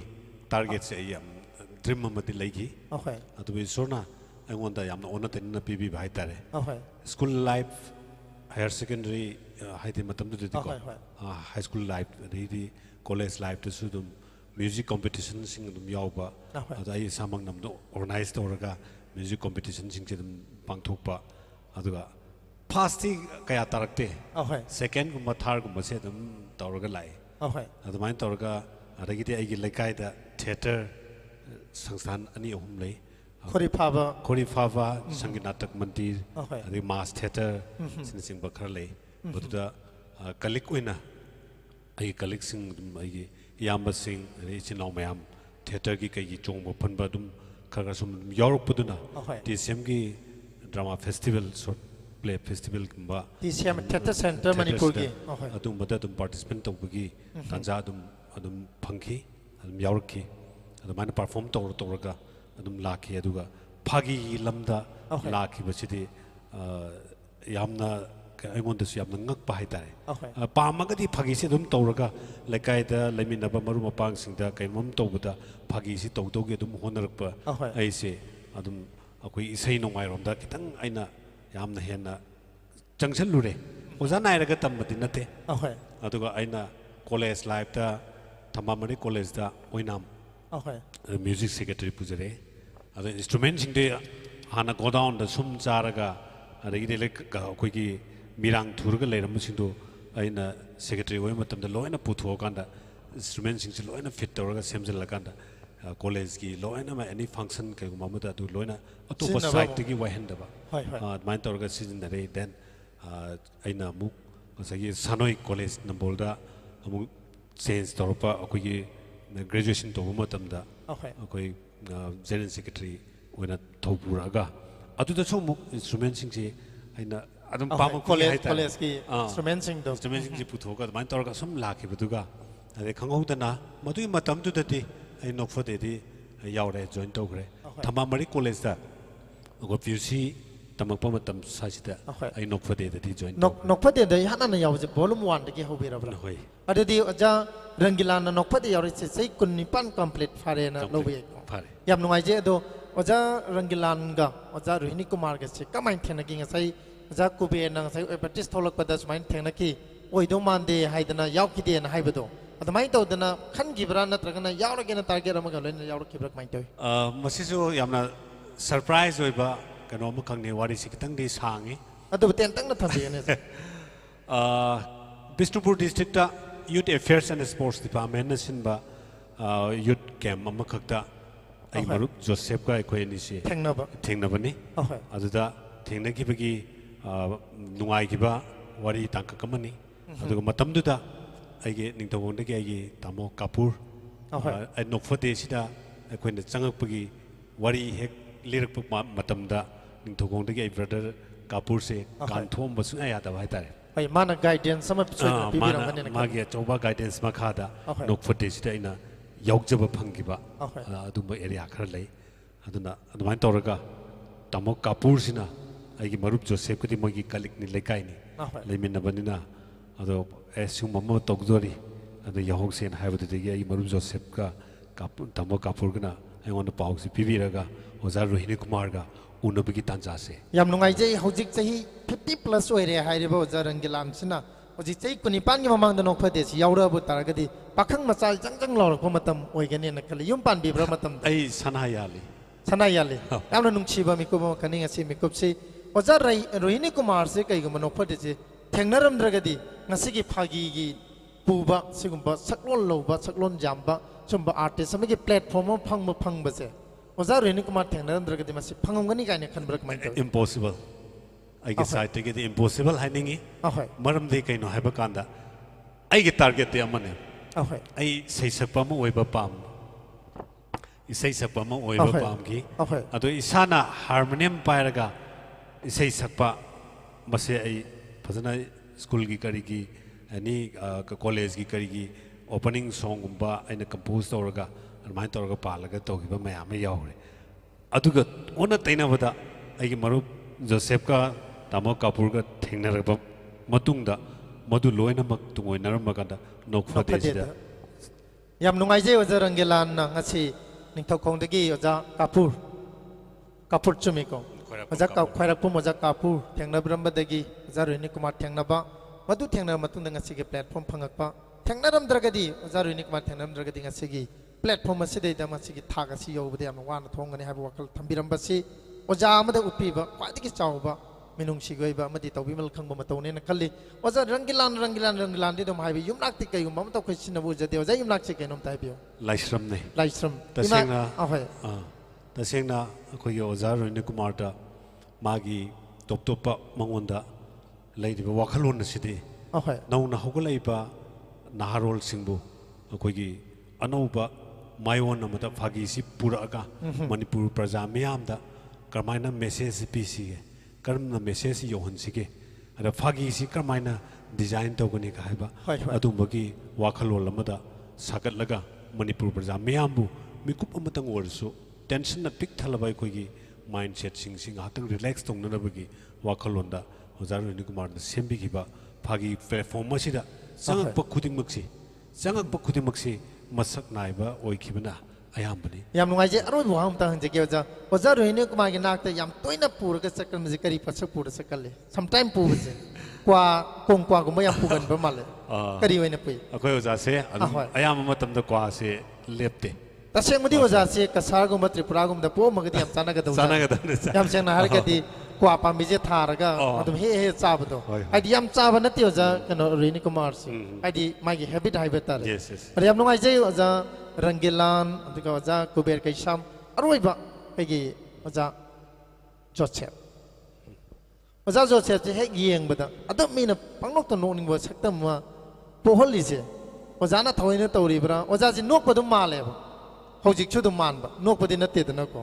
target se yam dream ma di lagi atu bi sorna angonda yam ona ten na pb bhai tare school life higher secondary haiti matam du di ko high school life di college life to sudum music competition sing dum yawba atu ai samang nam do organize toraga music competition sing che dum pangthokpa aduga first kaya tarakte second gumba third gumba se dum tawraga lai adumain tawraga adagiti aigi laikai da theater sangsthan ani ahum lei khori phava sangeet natak mandir adi mass theater sinsing bakhar lei boduda kalik oina ai kalik sing dum aigi yamba sing ri chinau mayam theater gi kai gi chongba phanba dum khara sum yorok puduna tsm gi drama festival sort play festival kumba tsm theater center manipur gi adum bada dum participant tawgi tanja adum phangki adum yorki adum man perform tawraga adum lakhi aduga phagi lamda lakhi basidi yamna ꯑꯩꯉꯣꯟꯗꯁꯨ ꯌꯥꯝꯅ ꯉꯛꯄ ꯍꯥꯏꯇꯥꯔꯦ ꯄꯥꯝꯃꯒꯗꯤ ꯐꯥꯒꯤꯁꯤ ꯑꯗꯨꯝ ꯇꯧꯔꯒ ꯂꯩꯀꯥꯏꯗ ꯂꯩꯃꯤꯟꯅꯕ ꯃꯔꯨꯞ ꯃꯄꯥꯡꯁꯤꯡꯗ ꯀꯩꯅꯣꯝ ꯇꯧꯕꯗ ꯐꯥꯒꯤꯁꯤ ꯇꯧꯗꯧꯒꯤ ꯑꯗꯨꯝ ꯍꯣꯠꯅꯔꯛꯄ ꯑꯩꯁꯦ ꯑꯗꯨꯝ ꯑꯩꯈꯣꯏ ꯏꯁꯩ ꯅꯣꯡꯃꯥꯏꯔꯣꯝꯗ ꯈꯤꯇꯪ ꯑꯩꯅ ꯌꯥꯝꯅ ꯍꯦꯟꯅ ꯆꯪꯁꯜꯂꯨꯔꯦ ꯑꯣꯖꯥ ꯅꯥꯏꯔꯒ ꯇꯝꯕꯗꯤ ꯅꯠꯇꯦ ꯑꯗꯨꯒ ꯑꯩꯅ ꯀꯣꯂꯦꯖ ꯂꯥꯏꯐꯇ ꯊꯝꯕꯥꯃꯔꯤ ꯀꯣꯂꯦꯖꯗ ꯑꯣꯏꯅꯥꯝ ꯃ꯭ꯌꯨꯖꯤꯛ ꯁꯦꯀ꯭ꯔꯦꯇꯔꯤ ꯄꯨꯖꯔꯦ ꯑꯗꯣ ꯏꯟꯁꯇ꯭ꯔꯨꯃꯦꯟꯁꯤꯡꯗꯤ ꯍꯥꯟꯅ ꯒꯣꯗꯥꯎꯟꯗ ꯁꯨꯝ ꯆꯥꯔꯒ ꯑꯗꯒꯤꯗꯤ ꯑꯩꯈꯣꯏꯒꯤ ꯃꯤꯔꯥꯡ ꯊꯨꯔꯒ ꯂꯩꯔꯝꯕꯁꯤꯡꯗꯣ ꯑꯩꯅ ꯁꯦꯀ꯭ꯔꯦꯇꯔꯤ ꯑꯣꯏꯕ ꯃꯇꯝꯗ ꯂꯣꯏꯅ ꯄꯨꯊꯣꯛꯑꯀꯥꯟꯗ ꯏꯟꯁꯇ꯭ꯔꯨꯃꯦꯟꯁꯤꯡꯁꯤ ꯂꯣꯏꯅ ꯐꯤꯠ ꯇꯧꯔꯒ ꯁꯦꯝꯖꯤꯜꯂꯀꯥꯟꯗ ꯀꯣꯂꯦꯖꯀꯤ ꯂꯣꯏꯅꯃꯛ ꯑꯦꯅꯤ ꯐꯪꯁꯟ ꯀꯩꯒꯨꯝꯕ ꯑꯃꯗ ꯑꯗꯨ ꯂꯣꯏꯅ ꯑꯇꯣꯞꯄ ꯁꯥꯏꯠꯇꯒꯤ ꯋꯥꯏꯍꯟꯗꯕ ꯑꯗꯨꯃꯥꯏꯅ ꯇꯧꯔꯒ ꯁꯤꯖꯤꯟꯅꯔꯦ ꯗꯦꯟ ꯑꯩꯅ ꯑꯃꯨꯛ ꯉꯁꯥꯏꯒꯤ ꯁꯥꯅꯣꯏ ꯀꯣꯂꯦꯖ ꯅꯝꯕꯣꯜꯗ ꯑꯃꯨꯛ ꯆꯦꯟꯖ ꯇꯧꯔꯛꯄ ꯑꯩꯈꯣꯏꯒꯤ ꯒ꯭ꯔꯦꯖꯨꯑꯦꯁꯟ ꯇꯧꯕ ꯃꯇꯝꯗ ꯑꯩꯈꯣꯏ ꯖꯦꯅꯔꯦꯜ ꯁꯦꯀ꯭ꯔꯦꯇꯔꯤ ꯑꯣꯏꯅ ꯊꯧꯄꯨꯔꯛꯑꯒ ꯑꯗꯨꯗꯁꯨ ꯑꯃꯨꯛ ꯏꯟꯁꯇ꯭ꯔꯨꯃꯦꯟꯁꯤꯡꯁꯤ ꯑꯩꯅ ꯑꯗꯨꯝ ꯄꯥꯝꯃꯛꯄꯒꯤ ꯍꯥꯏꯇꯥꯔꯦ ꯀꯣꯂꯦꯖꯀꯤ ꯏꯟꯁꯇ꯭ꯔꯨꯃꯦꯟꯁꯤꯡꯁꯤ ꯄꯨꯊꯣꯛꯑꯒ ꯑꯗꯨꯃꯥꯏꯅ ꯇꯧꯔꯒ ꯁꯨꯝ ꯂꯥꯛꯈꯤꯕꯗꯨꯒ ꯑꯗꯩ ꯈꯪꯍꯧꯗꯅ ꯃꯗꯨꯒꯤ ꯃꯇꯝꯗꯨꯗꯗꯤ ꯑꯩ ꯅꯣꯛꯐꯗꯦꯗꯤ ꯌꯥꯎꯔꯦ ꯖꯣꯏꯟ ꯇꯧꯈ꯭ꯔꯦ ꯊꯝꯕꯥꯃꯔꯤ ꯀꯣꯂꯦꯖꯇ ꯑꯩꯈꯣꯏ ꯄꯤ ꯌꯨ ꯁꯤ ꯇꯝꯃꯛꯄ ꯃꯇꯝ ꯁ꯭ꯋꯥꯏꯁꯤꯗ ꯑꯩ ꯅꯣꯛꯐꯗꯦꯗꯗꯤ ꯖꯣꯏꯟ ꯇꯧꯈ꯭ꯔꯦ ꯅꯣꯛꯐꯗꯦꯗ ꯏꯍꯥꯟ ꯌꯥꯎꯕꯁꯦ ꯚꯣꯂꯨꯝ 1ꯗꯒꯤ ꯍꯧꯕꯤꯔꯕ꯭ꯔꯥ ꯍꯣꯏ ꯑꯗꯨꯗꯤ ꯑꯣꯖꯥ ꯔꯪꯒꯤꯂꯥꯟꯅ ꯅꯣꯛꯐꯗꯦ ꯌꯥꯎꯔꯤꯁꯦ ꯆꯍꯤ 19 ꯀꯝꯄ꯭ꯂꯤꯠ ꯐꯥꯔꯦꯅ ꯂꯧꯕ ꯌꯥꯏꯀꯣ ꯐꯔꯦ ꯌꯥꯝ ꯅꯨꯡꯉꯥꯏꯖꯩ ꯑꯗꯣ ꯑꯣꯖꯥ ꯔꯪꯒꯤꯂꯥꯟꯒ ꯑꯣꯖꯥ ꯔꯣꯍꯤꯅꯤ ꯀꯨꯃꯥꯔꯒꯁꯦ ꯀꯃꯥꯏꯅ ꯊꯦꯡꯅꯈꯤ ꯉꯁꯥꯏ ꯑꯣꯖꯥ ꯀꯨꯕꯦꯔꯅ ꯉꯁꯥꯏ ꯑꯦꯗꯚꯔꯇꯤꯁ ꯊꯣꯛꯂꯛꯄꯗ ꯁꯨꯃꯥꯏꯅ ꯊꯦꯡꯅꯈꯤ ꯑꯣꯏꯗꯧ ꯃꯥꯟꯗꯦ ꯍꯥꯏꯗꯅ ꯌꯥꯎꯈꯤꯗꯦꯅ ꯍꯥꯏꯕꯗꯣ ꯑꯗꯨꯃꯥꯏꯅ ꯇꯧꯗꯅ ꯈꯟꯈꯤꯕ꯭ꯔꯥ ꯅꯠꯇ꯭ꯔꯒꯅ ꯌꯥꯎꯔꯒꯦꯅ ꯇꯥꯔꯒꯦꯠ ꯑꯃꯒ ꯂꯣꯏꯅ ꯌꯥꯎꯔꯛꯈꯤꯕ꯭ꯔꯥ ꯀꯃꯥꯏꯅ ꯇꯧꯏ ꯃꯁꯤꯁꯨ ꯌꯥꯝꯅ ꯁꯔꯄ꯭ꯔꯥꯏꯖ ꯑꯣꯏꯕ ꯀꯩꯅꯣ ꯑꯃꯈꯛꯅꯤ ꯋꯥꯔꯤꯁꯤ ꯈꯤꯇꯪꯗꯤ ꯁꯥꯡꯉꯤ ꯑꯗꯨꯕꯨ ꯇꯦꯟꯇꯪꯅ ꯊꯝꯕꯤꯌꯨꯅꯦ ꯕꯤꯁꯅꯨꯄꯨꯔ ꯗꯤꯁꯇ꯭ꯔꯤꯛꯇ ꯌꯨꯠ ꯑꯦꯐꯤꯌꯔꯁ ꯑꯦꯟड ꯁ꯭ꯄꯣꯔꯠꯁ ꯗꯤꯄꯥꯔꯠꯃꯦꯟꯅ ꯁꯤꯟꯕ ꯌꯨꯠ ꯀꯦꯝꯞ ꯑꯃꯈꯛꯇ ꯑꯩ ꯃꯔꯨꯞ ꯖꯣꯁꯦꯐꯀ ꯑꯩꯈꯣꯏ ꯑꯅꯤꯁꯤ ꯊꯦꯡꯅꯕꯅꯤ ꯑꯗꯨꯗ ꯊꯦꯡꯅꯈꯤꯕꯒꯤ ꯅꯨꯡꯉꯥꯏꯈꯤꯕ ꯋꯥꯔꯤ ꯇꯥꯡꯀꯛ ꯑꯃꯅꯤ ꯑꯗꯨꯒ ꯃꯇꯝꯗꯨꯗ ꯑꯩꯒꯤ ꯅꯤꯡꯊꯧꯈꯣꯡꯗꯒꯤ ꯑꯩꯒꯤ ꯇꯥꯃꯣ ꯀꯥꯄꯨꯔ ꯅꯣꯛꯐꯗꯦꯁꯤꯗ ꯑꯩꯈꯣꯏꯅ ꯆꯪꯉꯛꯄꯒꯤ ꯋꯥꯔꯤ ꯍꯦꯛ ꯂꯤꯔꯛꯄ ꯃꯇꯝꯗ ꯅꯤꯡꯊꯧꯈꯣꯡꯗꯒꯤ ꯑꯩ ꯕ꯭ꯔꯗꯔ ꯀꯥꯄꯨꯔꯁꯦ ꯀꯥꯟꯊꯣꯛꯑꯝꯕ ꯁꯨꯡꯌꯥ ꯌꯥꯗꯕ ꯍꯥꯏꯇꯥꯔꯦ ꯃꯥꯅ ꯒꯥꯏꯗꯦꯟꯁ ꯑꯃ ꯄꯤꯕꯤꯔꯝꯒꯅꯤꯅ ꯃꯥꯒꯤ ꯑꯆꯧꯕ ꯒꯥꯏꯗꯦꯟꯁ ꯃꯈꯥꯗ ꯅꯣꯛꯐꯗꯦꯁꯤꯗ ꯑꯩꯅ ꯌꯥꯎꯖꯕ ꯐꯪꯈꯤꯕ ꯑꯗꯨꯝꯕ ꯑꯦꯔꯤꯌꯥ ꯈꯔ ꯂꯩ ꯑꯗꯨꯅ ꯑꯗꯨꯃꯥꯏꯅ ꯇꯧꯔꯒ ꯇꯥꯃꯣ ꯀꯥꯄꯨꯔꯁꯤꯅ ꯑꯩꯒꯤ ꯃꯔꯨꯞ ꯖꯣꯁꯦꯐꯀꯗꯤ ꯃꯣꯏꯒꯤ ꯀꯂꯤꯛꯅꯤ ꯂꯩꯀꯥꯏꯅꯤ ꯂꯩꯃꯤꯟꯅꯕꯅꯤꯅ ꯑꯗꯣ ꯁꯤꯒꯨꯝꯕ ꯑꯃ ꯇꯧꯗꯣꯔꯤ ꯑꯗꯣ ꯌꯥꯎꯍꯧꯁꯦꯅ ꯍꯥꯏꯕꯗꯨꯗꯒꯤ ꯑꯩꯒꯤ ꯃꯔꯨꯞ ꯖꯣꯁꯦꯐꯀ ꯇꯥꯃꯣ ꯀꯥꯄꯨꯔꯒꯅ ꯑꯩꯉꯣꯟꯗ ꯄꯥꯎꯁꯤ ꯄꯤꯕꯤꯔꯒ ꯑꯣꯖꯥ ꯔꯣꯍꯤꯅꯤ ꯀꯨꯃꯥꯔꯒ ꯎꯅꯕꯒꯤ ꯇꯥꯟꯖꯥꯁꯦ ꯌꯥꯝ ꯅꯨꯡꯉꯥꯏꯖꯩ ꯍꯧꯖꯤꯛ ꯆꯍꯤ 50+ ꯑꯣꯏꯔꯦ ꯍꯥꯏꯔꯤꯕ ꯑꯣꯖꯥ ꯔꯪꯒꯤꯂꯥꯟꯁꯤꯅ ꯍꯧꯖꯤꯛ ꯆꯍꯤ 19ꯒꯤ ꯃꯃꯥꯡꯗ ꯅꯣꯛꯐꯗꯦꯁꯤ ꯌꯥꯎꯔꯛꯑꯕ ꯇꯥꯔꯒꯗꯤ ꯄꯥꯈꯪ ꯃꯆꯥ ꯏꯆꯪ ꯂꯥꯎꯔꯛꯄ ꯃꯇꯝ ꯑꯣꯏꯒꯅꯤꯅ ꯈꯜꯂꯤ ꯌꯨꯝ ꯄꯥꯟꯕꯤꯕ꯭ꯔꯥ ꯃꯇꯝꯗ ꯑꯩ ꯁꯅꯥ ꯌꯥꯜꯂꯤ ꯁꯅꯥ ꯌꯥꯜꯂꯤ ꯌꯥꯝꯅ ꯅꯨꯡꯁꯤꯕ ꯃꯤꯀꯨꯞ ꯑꯃꯈꯛꯅꯤ ꯉꯁꯤ ꯃꯤꯀꯨꯞꯁꯤ ꯑꯣꯖꯥ ꯔꯣꯍꯤꯅꯤ ꯀꯨꯃꯥꯔꯁꯦ ꯀꯩꯒꯨꯝꯕ ꯅꯣꯛꯐꯗꯦꯁꯤ ꯊꯦꯡꯅꯔꯝꯗ꯭ꯔꯒꯗꯤ ꯉꯁꯤꯒꯤ ꯐꯥꯒꯤꯒꯤ ꯄꯨꯕ ꯁꯤꯒꯨꯝꯕ ꯁꯛꯂꯣꯟ ꯂꯧꯕ ꯁꯛꯂꯣꯟ ꯌꯥꯝꯕ ꯁꯨꯝꯕ ꯑꯥꯔꯇꯤꯁ ꯑꯃꯒꯤ ꯄ꯭ꯂꯦꯠꯐꯣꯝ ꯑꯃ ꯐꯪꯕꯁꯦ ꯑꯣꯖꯥ ꯔꯣꯍꯤꯅꯤ ꯀꯨꯃꯥꯔ ꯊꯦꯡꯅꯔꯝꯗ꯭ꯔꯒꯗꯤ ꯃꯁꯤ ꯐꯪꯉꯝꯒꯅꯤ ꯀꯥꯏꯅ ꯈꯟꯕ꯭ꯔꯥ ꯀꯃꯥꯏꯅ ꯇꯧꯏ ꯏꯝꯄꯣꯁꯤꯕꯜ ꯑꯩꯒꯤ ꯁꯥꯏꯠꯇꯒꯤꯗꯤ ꯏꯝꯄꯣꯁꯤꯕꯜ ꯍꯥꯏꯅꯤꯡꯉꯤ ꯃꯔꯝꯗꯤ ꯀꯩꯅꯣ ꯍꯥꯏꯕ ꯀꯥꯟꯗ ꯑꯩꯒꯤ ꯇꯥꯔꯒꯦꯠꯇꯤ ꯑꯃꯅꯦ ꯑꯩ ꯏꯁꯩ ꯁꯛꯄ ꯑꯃ ꯑꯣꯏꯕ ꯄꯥꯝꯃꯤ ꯏꯁꯩ ꯁꯛꯄ ꯑꯃ ꯑꯣꯏꯕ ꯄꯥꯝꯈꯤ ꯑꯗꯣ ꯏꯁꯥꯅ ꯍꯥꯔꯃꯣꯅꯤꯌꯝ ꯄꯥꯏꯔꯒ ꯏꯁꯩ ꯁꯛꯄ ꯃꯁꯦ ꯑꯩ ꯐꯖꯅ ꯁ꯭ꯀꯨꯜꯒꯤ ꯀꯔꯤꯒꯤ ꯑꯦꯅꯤ ꯀꯣꯂꯦꯖꯒꯤ ꯀꯔꯤꯒꯤ ꯑꯣꯄꯅꯤꯡ ꯁꯣꯡꯒꯨꯝꯕ ꯑꯩꯅ ꯀꯝꯄꯣꯖ ꯇꯧꯔꯒ ꯑꯗꯨꯃꯥꯏꯅ ꯇꯧꯔꯒ ꯄꯥꯜꯂꯒ ꯇꯧꯈꯤꯕ ꯃꯌꯥꯝ ꯑꯃ ꯌꯥꯎꯔꯦ ꯑꯗꯨꯒ ꯑꯣꯟꯅ ꯇꯩꯅꯕꯗ ꯑꯩꯒꯤ ꯃꯔꯨꯞ ꯖꯣꯁꯦꯐꯀ ꯇꯥꯃꯣ ꯀꯥꯄꯨꯔꯒ ꯊꯦꯡꯅꯔꯕ ꯃꯇꯨꯡꯗ ꯃꯗꯨ ꯂꯣꯏꯅꯃꯛ ꯇꯨꯡꯑꯣꯏꯅꯔꯝꯕ ꯀꯥꯟꯗ ꯅꯣꯛꯐꯗꯦꯁꯤꯗ ꯌꯥꯝ ꯅꯨꯡꯉꯥꯏꯖꯩ ꯑꯣꯖꯥ ꯔꯪꯒꯤꯂꯥꯟꯅ ꯉꯁꯤ ꯅꯤꯡꯊꯧꯈꯣꯡꯗꯒꯤ ꯑꯣꯖꯥ ꯀꯥꯄꯨꯔ ꯆꯨꯝꯃꯤꯀꯣ ꯑꯣꯖꯥ ꯈ꯭ꯋꯥꯏꯔꯥꯛꯄꯝ ꯑꯣꯖꯥ ꯀꯥꯄꯨꯔ ꯊꯦꯡꯅꯕꯤꯔꯝꯕꯗꯒꯤ ꯑꯣꯖꯥ ꯔꯣꯍꯤꯅꯤ ꯀꯨꯃꯥꯔ ꯊꯦꯡꯅꯕ ꯃꯗꯨ ꯊꯦꯡꯅꯔꯕ ꯃꯇꯨꯡꯗ ꯉꯁꯤꯒꯤ ꯄ꯭ꯂꯦꯠꯐꯣꯝ ꯐꯪꯉꯛꯄ ꯊꯦꯡꯅꯔꯝꯗ꯭ꯔꯒꯗꯤ ꯑꯣꯖꯥ ꯔꯣꯍꯤꯅꯤ ꯀꯨꯃꯥꯔ ꯊꯦꯡꯅꯔꯝꯗ꯭ꯔꯒꯗꯤ ꯉꯁꯤꯒꯤ ꯄ꯭ꯂꯦꯠꯐꯣꯝ ꯑꯁꯤꯗꯩꯗ ꯃꯁꯤꯒꯤ ꯊꯥꯛ ꯑꯁꯤ ꯌꯧꯕꯗ ꯌꯥꯝꯅ ꯋꯥꯅ ꯊꯣꯡꯒꯅꯤ ꯍꯥꯏꯕ ꯋꯥꯈꯜ ꯊꯝꯕꯤꯔꯝꯕꯁꯤ ꯑꯣꯖꯥ ꯑꯃꯗ ꯎꯠꯄꯤꯕ ꯈ꯭ꯋꯥꯏꯗꯒꯤ ꯆꯥꯎꯕ ꯃꯤꯅꯨꯡꯁꯤꯒꯤ ꯑꯣꯏꯕ ꯑꯃꯗꯤ ꯇꯧꯕꯤꯃꯜ ꯈꯪꯕ ꯃꯇꯧꯅꯦꯅ ꯈꯜꯂꯤ ꯑꯣꯖꯥ ꯔꯪꯒꯤꯂꯥꯟꯗꯤ ꯑꯗꯨꯝ ꯍꯥꯏꯕꯤ ꯌꯨꯝꯅꯥꯛꯇꯤ ꯀꯩꯒꯨꯝꯕ ꯑꯃꯇ ꯑꯩꯈꯣꯏ ꯁꯤꯟꯅꯕ ꯎꯖꯗꯦ ꯑꯣꯖꯥ ꯌꯨꯝꯅꯥꯛꯁꯤ ꯀꯩꯅꯣꯝꯇ ꯍꯥꯏꯕꯤꯌꯨ ꯂꯥꯏꯁ꯭ꯔꯝꯅꯤ ꯂꯥꯏꯁ꯭ꯔꯝ ꯇꯁꯦꯡꯅ ꯑꯩꯈꯣꯏꯒꯤ ꯑꯣꯖꯥ ꯔꯣꯍꯤꯅꯤ ꯀꯨꯃꯥꯔꯗ ꯃꯥꯒꯤ ꯇꯣꯞ ꯇꯣꯞꯄ ꯃꯉꯣꯟꯗ ꯂꯩꯔꯤꯕ ꯋꯥꯈꯜꯂꯣꯟ ꯑꯁꯤꯗꯤ ꯅꯧꯅ ꯍꯧꯒꯠꯂꯛꯏꯕ ꯅꯍꯥꯔꯣꯜꯁꯤꯡꯕꯨ ꯑꯩꯈꯣꯏꯒꯤ ꯑꯅꯧꯕ ꯃꯥꯏꯑꯣꯟ ꯑꯃꯗ ꯐꯥꯒꯤꯁꯤ ꯄꯨꯔꯛꯑꯒ ꯃꯅꯤꯄꯨꯔ ꯄ꯭ꯔꯖꯥ ꯃꯤꯌꯥꯝꯗ ꯀꯔꯝꯍꯥꯏꯅ ꯃꯦꯁꯦꯖꯁꯤ ꯄꯤꯁꯤꯒꯦ ꯀꯔꯝꯅ ꯃꯦꯁꯦꯖꯁꯤ ꯌꯧꯍꯟꯁꯤꯒꯦ ꯑꯗ ꯐꯥꯒꯤꯁꯤ ꯀꯔꯝꯍꯥꯏꯅ ꯗꯤꯖꯥꯏꯟ ꯇꯧꯒꯅꯤ ꯍꯥꯏꯕ ꯑꯗꯨꯝꯕꯒꯤ ꯋꯥꯈꯜꯂꯣꯟ ꯑꯃꯗ ꯁꯥꯒꯠꯂꯒ ꯃꯅꯤꯄꯨꯔ ꯄ꯭ꯔꯖꯥ ꯃꯤꯌꯥꯝꯕꯨ ꯃꯤꯀꯨꯞ ꯑꯃꯇꯪ ꯑꯣꯏꯔꯁꯨ ꯇꯦꯟꯁꯟꯅ ꯄꯤꯛ ꯊꯜꯂꯕ ꯑꯩꯈꯣꯏꯒꯤ ꯃꯥꯏꯟ ꯁꯦꯠꯁꯤꯡꯁꯤ ꯉꯥꯏꯍꯥꯛꯇꯪ ꯔꯤꯂꯦꯛꯁ ꯇꯧꯅꯅꯕꯒꯤ ꯋꯥꯈꯜꯂꯣꯟꯗ ओजा रोहिणी कुमार ने सेम्बिखिबा फागी प्लेटफॉर्म असिदा चंगप खुदिंगमक्सी चंगप खुदिंगमक्सी मसक नाइबा ओइखिबना अयामबनी याम नुंगाइजे अरोय बुहाम ता हंजे के ओजा रोहिणी कुमार के नाक याम तोइना पुरगा सकल मजे करी पसक पुर सकले सम टाइम पुबजे क्वा कोंग क्वा गुम याम पुगन ब माले करी वइना पुइ अखोय ओजा से अयाम मतम द क्वा से लेपते तसेंगमदी ओजा से कसार गुम त्रिपुरा गुम द पो मगदी याम चानागदौ याम सेंना हरगदी क्वा पामिजे थारगा अदुम हे हे चाबदो आइदि याम चाबा नति ओजा कनो रोहिणी कुमार से आइदि मागी हैबिट हाइबेटर अरे याम नुंगाइजे ओजा रंगिलान अदुगा ओजा कुबेर कैसाम अरोइबा पेगी ओजा जोसेफ ओजा जोसेफ से हेक येंगबदा अदम मीना पंगनोक तो नोनिंग ब सकतम मा पोहलिसे ओजाना थवइना तौरिब्रा ओजा जि नोकबदु मालेबा हौजिक छु दु मानबा नोकबदि नते दनको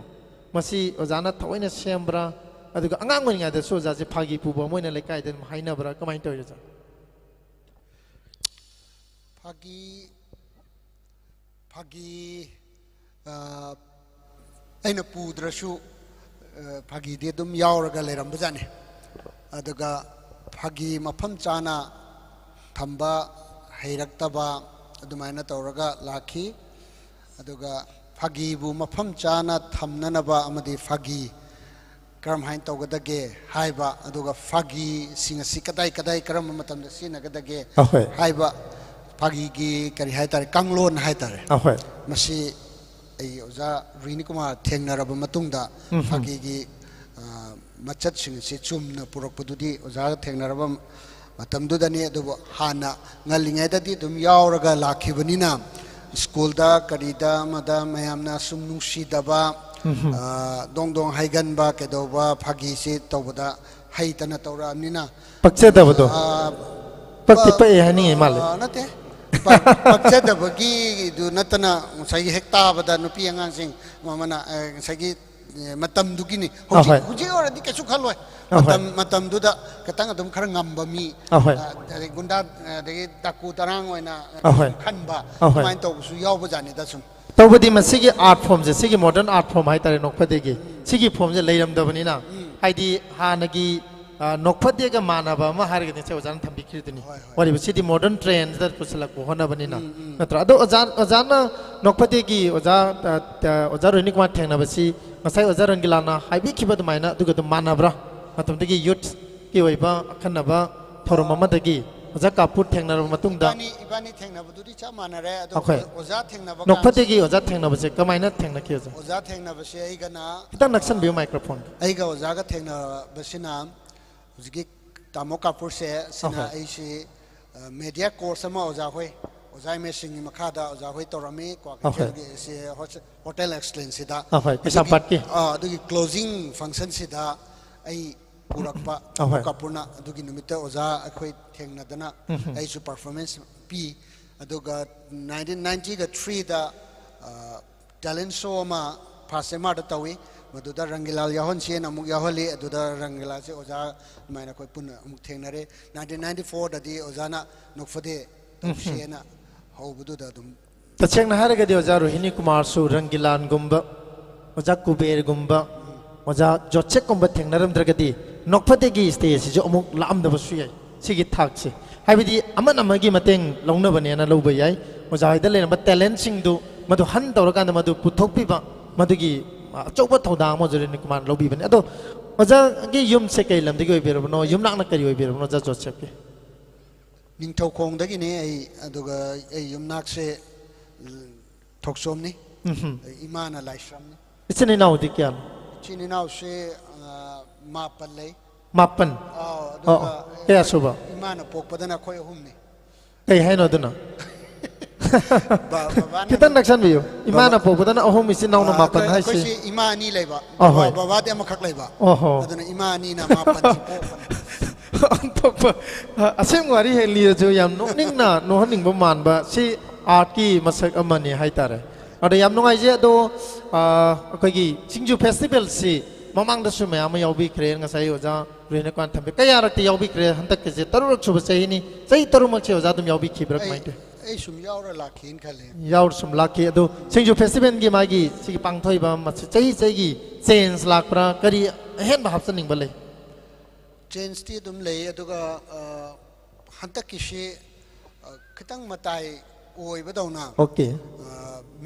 मसी ओजाना थवइना सेमब्रा अदुगा अंगांग ओइंगा the Souza J Phagi पुबो Moina लेकाय दन हाइनाब्रा कमाइन तौरिजा फागी अना पुद्रसु फागी दे दुम यावरगा लेरंबजाने अदुगा फागी मफम चाना थंबा हैरक्तबा अदुमाइना तौरगा लाखी अदुगा फागी बु मफम चाना थमननबा अमदि फागी करम हाइन तौगदगे हाइबा अदुगा फागी सिंगसि कदाई कदाई करम मतम सिनगदगे हाइबा फागी की करी हाय तारे कांगलोन हाय तारे मसी ओजा रोहिणी कुमार थेंगनरब मतुंगदा फागी की मचत सिंग से चुमना पुरकपदुदी ओजा थेंगनरब मतमदुदनी अदुबो हाना ngalingaidadi dum yauraga lakhibonina schoolda karida mada mayamna sum nungsidaba dongdong haiganba kedoba phagi se tawbada haitana tawramnina pakchedabado paktipa hani mal nate pakchedabagi du natana sagi hektabada nupi angangsing mamana sagi matam dugini huji oradi kesu khaloi matam duda katang adum khara ngamba mi gunda de taku tarang oina khanba main to su yawba jani da sum tawbadi masigi art form je sigi modern art form hai tare nokphadegi sigi form je leiram dabani na haidi hanagi nokphadega manaba ma harga ne ojan thambi khirdini wari sidi modern trend da pusalak hona bani na natra ado ojan nokphadegi oja rohini kumar thengna basi masai oja rangilana haibi khiba maina duga du manabra matamdagi youth ki oiba akhanaba thorum amadagi oja kapur thengna matungda ibani thengna buduri cha manare ado oja thengna ba nokphadegi oja thengna base kamaina thengna ki oja thengna base ai gana kita naksan bi microphone ai ga oja ga thengna basina Uzgi tamo kapur se sina aisi media course ma oja hoi oja me singi makada oja hoi torami kwa se hotel excellence sida kisapatki adugi closing function sida ai purakpa kapurna adugi numita oja akhoi thengna dana ai su performance p aduga 1990 ga 3 da talent show ma phasema da tawi Madhuda Rangilal याहन से नमुक याहली अदुदा रंगीलाल से ओजा मायना कोई पुन अमुक थेंगनरे 1994 ददी ओजाना नोफदे तबसेना हौबुदुदा दुम तचेंगना हारगदि ओजा रोहिणी कुमार सु रंगीलाल गुंबा ओजा कुबेर गुंबा ओजा जोचेक गुंबा थेंगनरमद्रगदि नोफदेगी स्टेज जो अमुक लामदबसु याय सिगी थाकसे हाइबदि अमन अमगी मतेंग लौनबनेना लौब याय ओजा हाइदा लेनबा टैलेंट सिंगदु मधु हन तौरकान मधु पुथोकपिबा मधुगी चौबा थौदांग मो रोहिणी कुमार लौबी बने अदो ओजा गे युम से कई लमदि गई बेरबनो युम नाकना करी होई बेरबनो जा जोसेफ के निंगथौखोंग दगी ने आई अदुगा आई युम नाक से थोकसोमनी इमाना लाइश्रम ने इचने नाउ दि क्या चिनी नाउ से मापन ले मापन क्या सुबह इमाना पोकपदना खोय हुमने कई है नो दना kita naksan biyo imana popodana ohom isi nauna mapan hai si imani leba baba de amakak leba aduna imani na mapan antokpa asem wari he li jo yam no ning na no haning ba man ba si art ki masak amani hai tare ada yam no ai je do akoi gi singju festival si mamang da su me am yaw bi kren nga sai oja rene kan thambe kaya rak ti yaw bi kre hantak ke je taruk chu ba sai ni sai tarumak che oja dum yaw bi khibrak maite ai sum yaura lakhin khale yaur sum lakhi adu singju festival gi magi sigi pangthoi ba ma chai chai gi change lakpra kari hen ba hapsaning bale change ती दुम ले अदुगा हंतक किसी खितंग मताई ओय बदौना okay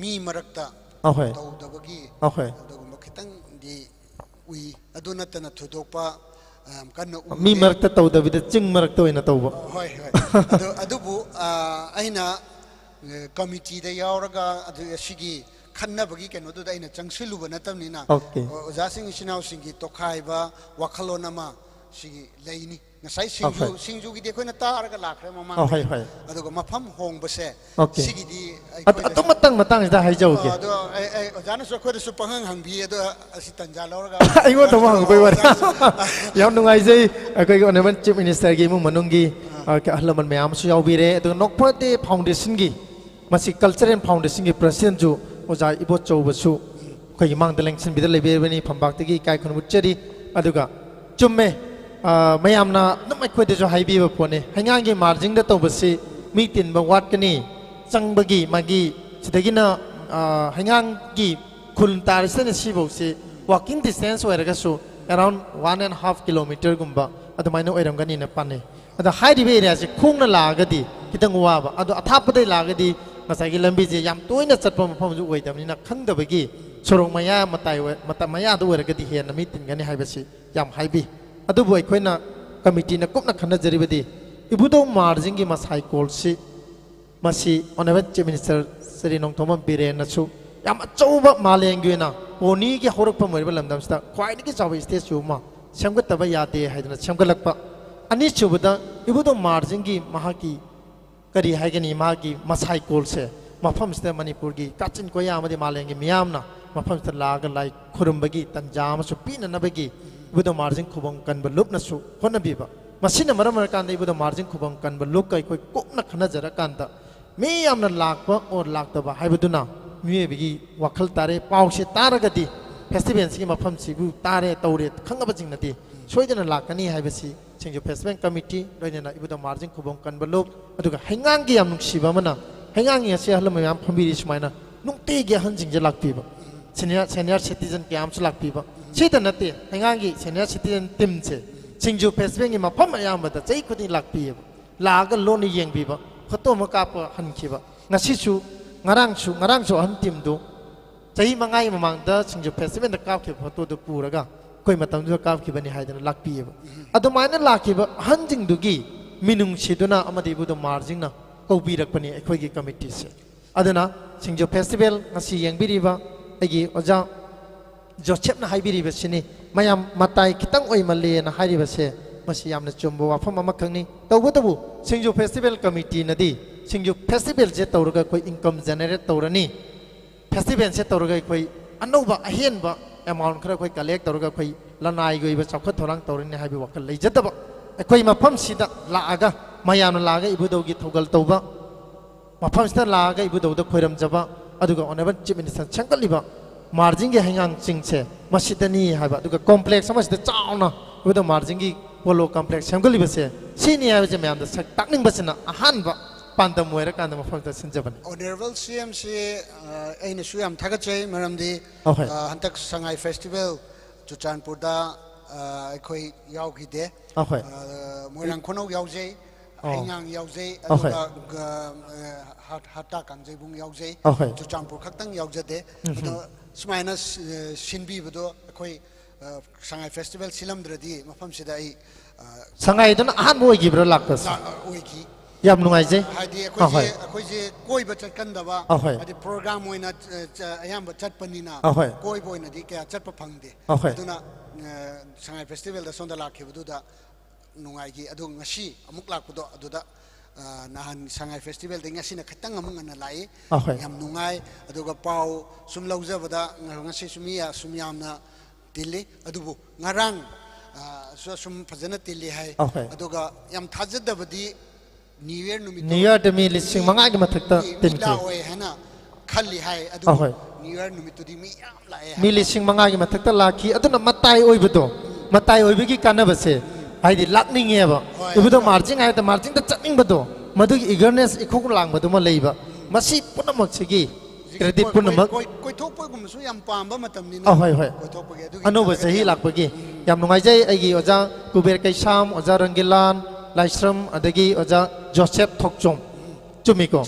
मी मरक्ता ahoy तौदबगी ahoy अदुगुम खितंग दी उई अदु नतना थुदोकपा कन्ना मी मरक्ता तौदबिदा चिंग मरक्ता ओइना तौबा होय होय अदुबु अइना कमिटी दा यावरगा अदु सिगी खन्नबगी केनोदुदा अइना चंगसिलुबा नतमनिना ओजासिंग सिनाउसिंगी तोखाइबा वाखलोनमा सिगी लेइनी ngasai singju gi de khoina targa lakhre mama adugo mafam hongbase sigi di atu matang da haijauge adu jana so khoi su pangang hangbi adu asi tanja lorga aigo to hang bai war yam nungai jai akoi oneman chief minister gi mu manungi ka ahlaman mayam su yaubire adu nokpate foundation gi masi cultural foundation gi president ju oja ibo choubasu khoi mang da lengsin bidal lebe bani phambak tegi kai khon buchari aduga chumme mayamna namai khoi de jo haibi ba pone hangang gi marging da to basi mi tin ba wat kani changbagi magi sidagina hangang gi khul tar sen si bo si walking distance wera ga su around 1.5 kilometer gumba adu maino oiram gani na pane adu haidi be area si khung na la ga di kitang wa ba adu athap de la ga di masai gi lambi je yam toina chatpa mafam ju oi dam ni na khang da bagi sorong maya matai maya du wera ga di hen na mi tin gani haibasi yam haibi अदुबो अखोइना committee ना कुपना खन्ना जरिबदी इबुदो मार्जिंग की मसाई कोलसी मसी honourable chief minister Shri Nongthombam Biren नसु याम अचौबा मालेंगुना ओनी की हरप मरिबा लमदमसता ख्वाइनि की चाव स्टेज युमा सेमगतबा यादे हाइदना सेमगलकपा अनि चुबदा इबुदो मार्जिंग की महाकी करी हाइगनी मागी मसाई कोलसे मफमसते मणिपुर की काचिन कोया अमदि मालेंगे मियामना मफमसते लाग लाई खुरुमबगी तंजाम सु पीननबगी इबुदो मार्जिंग खुबंग कनब लुपना सु होनबीबा मसिना मरम कांदा इबुदो मार्जिंग खुबंग कनब लुक kai koi kopna khana jara kanda me yamna lakpa or laktaba haibuduna miyebi wakhal tare pause taragadi festival si mafam sibu tare tawre khangaba jingnati soidana lakani haibasi singju festival committee loinena ibudo margin khubong kanba lok aduga hengang gi yam nuksiba mana hengang ya se halam yam phambiri sumaina nungte gi hanjing je lakpiba senior citizen ki am su lakpiba sida nate hengang gi senior citizen team che singju festival gi mafam yam bada chai khudi lakpiba laga loni yengbiba photo makapa hankiba ngasisu ngarang su han team do chai mangai mamangda singju festival da kap ke photo do puraga koi matam do kap ki bani haidana lakpiba adumaina lakkiba hanjing dugi minung siduna amadi bu do margin na kobi rakpani ekhoi gi committee se aduna singju festival ngasi yengbiriba agi oja Joseph na haibiriba sini mayam matai kitang oi malle na hairiba se masi yamna chumbo wafam ama khangni tawbu singju festival committee nadi singju festival je tawraga koi income generate tawrani festival se tawraga koi anova ahenba amount khara koi collect tawraga koi lanai goi ba chakha thorang tawrani haibi wakal leijadaba koi mafam sida laaga mayamna laaga ibudogi thogal tawba mafam sida laaga ibudoda khoiram jaba aduga honorable chief minister chankaliba margin ge hangang chingche masidani haiba aduga complex samasida chauna ibudo margin gi polo complex samgalibase sini aje mayam da sak takning basina ahanba pandam moira kanda mafam da sinjabani honorable cm se aina suyam thagachai maramdi hantak sangai festival chuchanpur da khoi yaugi de moirang khono yaujei aingang yaujei aduga hata kangjei bung yaujei chuchanpur khaktang yaujade sumaina sinbi bodo khoi Sangai festival silamdradi mafam sida ai Sangai don ahan boy gibra laktas oiki yam nungai je hadi akoi je koi ba chatkandaba hadi program oina ayam ba chatpanina koi boina di kya chatpa phangde aduna Sangai festival da sonda lakhibudu da nungai gi adu ngasi amuk lakpudo aduda nahan Sangai festival de ngasi na khatang amang na lai yam nungai aduga pau sum laujabada ngasi sumia sumyamna Tili, adubu ngarang sum fazana tili hai aduga yam thajada badi New Year de mi lising manga gi mathakta tinki oi hana khalli hai adubu New Year numitu di mi yam la mi lising manga gi mathakta laki aduna matai oibudo matai oibigi kanabase haidi lakning eba ibudo margin hai ta margin ta chatning bado madu eagerness ikhok lang bado ma leiba masi punamak sigi credit pun namak koi thok pa gum su yam pam ba matam ni oh hoi hoi koi thok pa ge du anu ba sahi lak bagi yam nungai jai agi oja kuber kai sam oja rangilan laisram adagi oja joseph thokchom chumi ko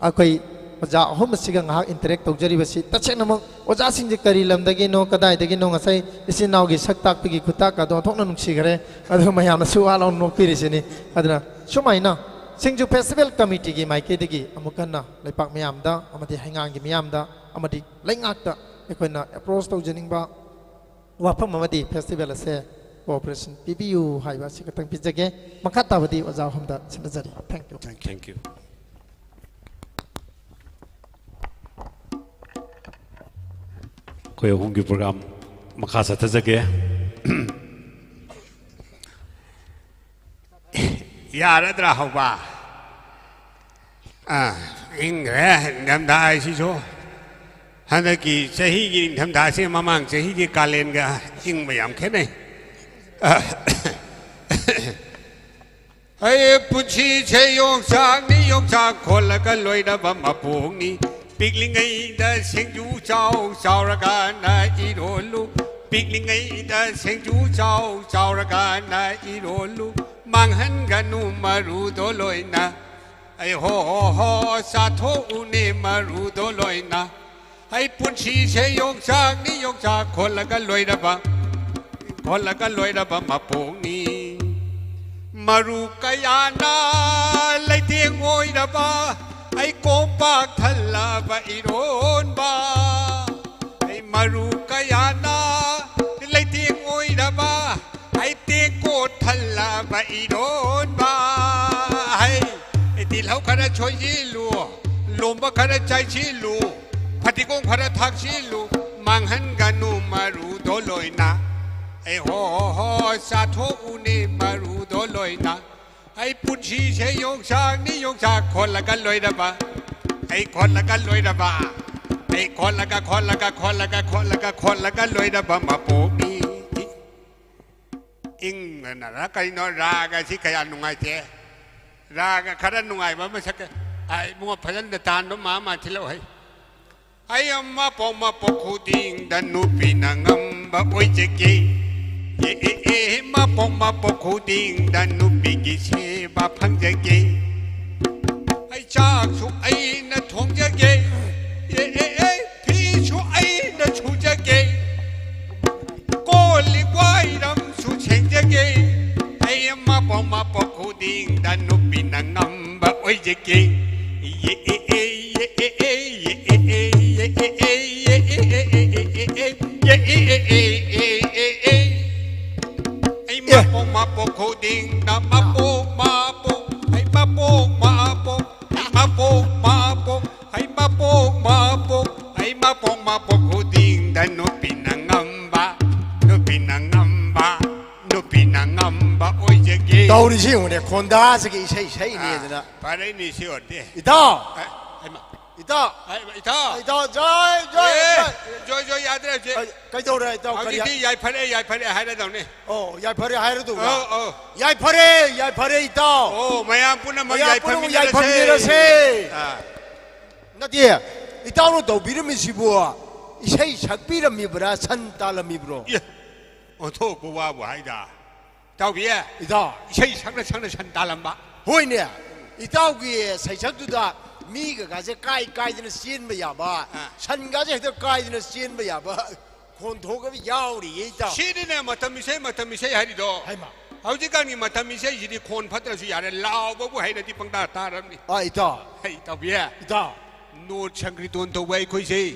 akoi oja ahom siga ngak interact tawjari basi tachek namak oja sing je kari lam dagi no kadai dagi no ngasai isin naw gi sak tak pigi khuta ka do thokna nungsi gare adu mayam na suwa law no piri sini adna shumai na SINGJU Festival Committee gi mai ke digi amukanna leipak mayam da amadi hengang gi mayam da amadi lengak da ekoina approach tawjaning ba wafam amadi festival ase cooperation PBU haiba sikatang pijage makata badi oja homda sinajari thank you koy hungi program makasa tajage yara dra hova ingre nam dai si so hana ki sahi gi tham da se mamang sahi gi kalen ga ing mayam khe nei ai puchi che yong sang ni yong sang khol la ka loi da ba ma pung ni Bigling ay da SINGJU chao chao ra ga na i ro lu Bigling ay da SINGJU chao chao ra ga na i ro lu mang han ga nu ma ru do loi na ai ho ho sa tho u ne ma ru do loi na ai pun chi che yong sang ni yong cha khol la ga loi da ba khol la ga loi da ba ma pung ni ma ru ka ya na lai tieng oi da ba ai ko pak thalla ba iron ba ai maru kayana lai tieng oi da ba ai te ko thalla ba iron ba ai ti lau khara choi ji lu lomba khara chai chi lu phati kong khara thak chi lu manghan ganu maru do loi na ai ho ho sa tho u ne maru do loi na ai pun chi che yong sang ni yong cha khol la ka loi da ba ai khol la ka loi da ba ai khol la ka khol la ka khol la ka khol la ka khol la ka loi da ba ma po mi ing na ra kai no ra ga si ka ya nungai te ra ga khara nungai ba ma sak ai mo phajan da tan no ma thilo hai ai amma po khu ding dan nu pi na ngam ba oi che ke ma po khu ding dan nu pi gi che ba phang je ge ai cha su ai na thong je ge pi su ai na chu je ge ko li kwai ram su chen je ge ai ma po khu ding dan nu pi na ngam ba oi je ge ma po khu ding na ma po ai ma po ai ma po ai ma po khu ding da no pinangam ba oi je ge tao đi xem này con đá sẽ cái xây này rồi đó pa dai ni si ot de ita ai ma ita rồi ya de je cái đâu đây tao cái gì yai phare hai da dong ni yai phare hai đó tụi yai phare ita mayam pun ma yai phare ra se nè dia ita nó tao bị mình si bua xây sắc bị làm gì bữa san ta làm gì bro thôi cô wa bu hai da tao bia ita xây sắc na san ta làm ba hoi nè ita cái xây sắc tụi ta mi cái sẽ cài cho xiên bây giờ ba san cái sẽ cài cho xiên bây giờ ba con thô cái yao đi ita xiên này mà thầm mi say hai đi đó hầu như cái này mà thầm mi say gì đi con phát ra suy giả lao bao bu hai là đi băng ta lắm đi ita hai tao bia ita nô sang cái tuần tàu bay coi gì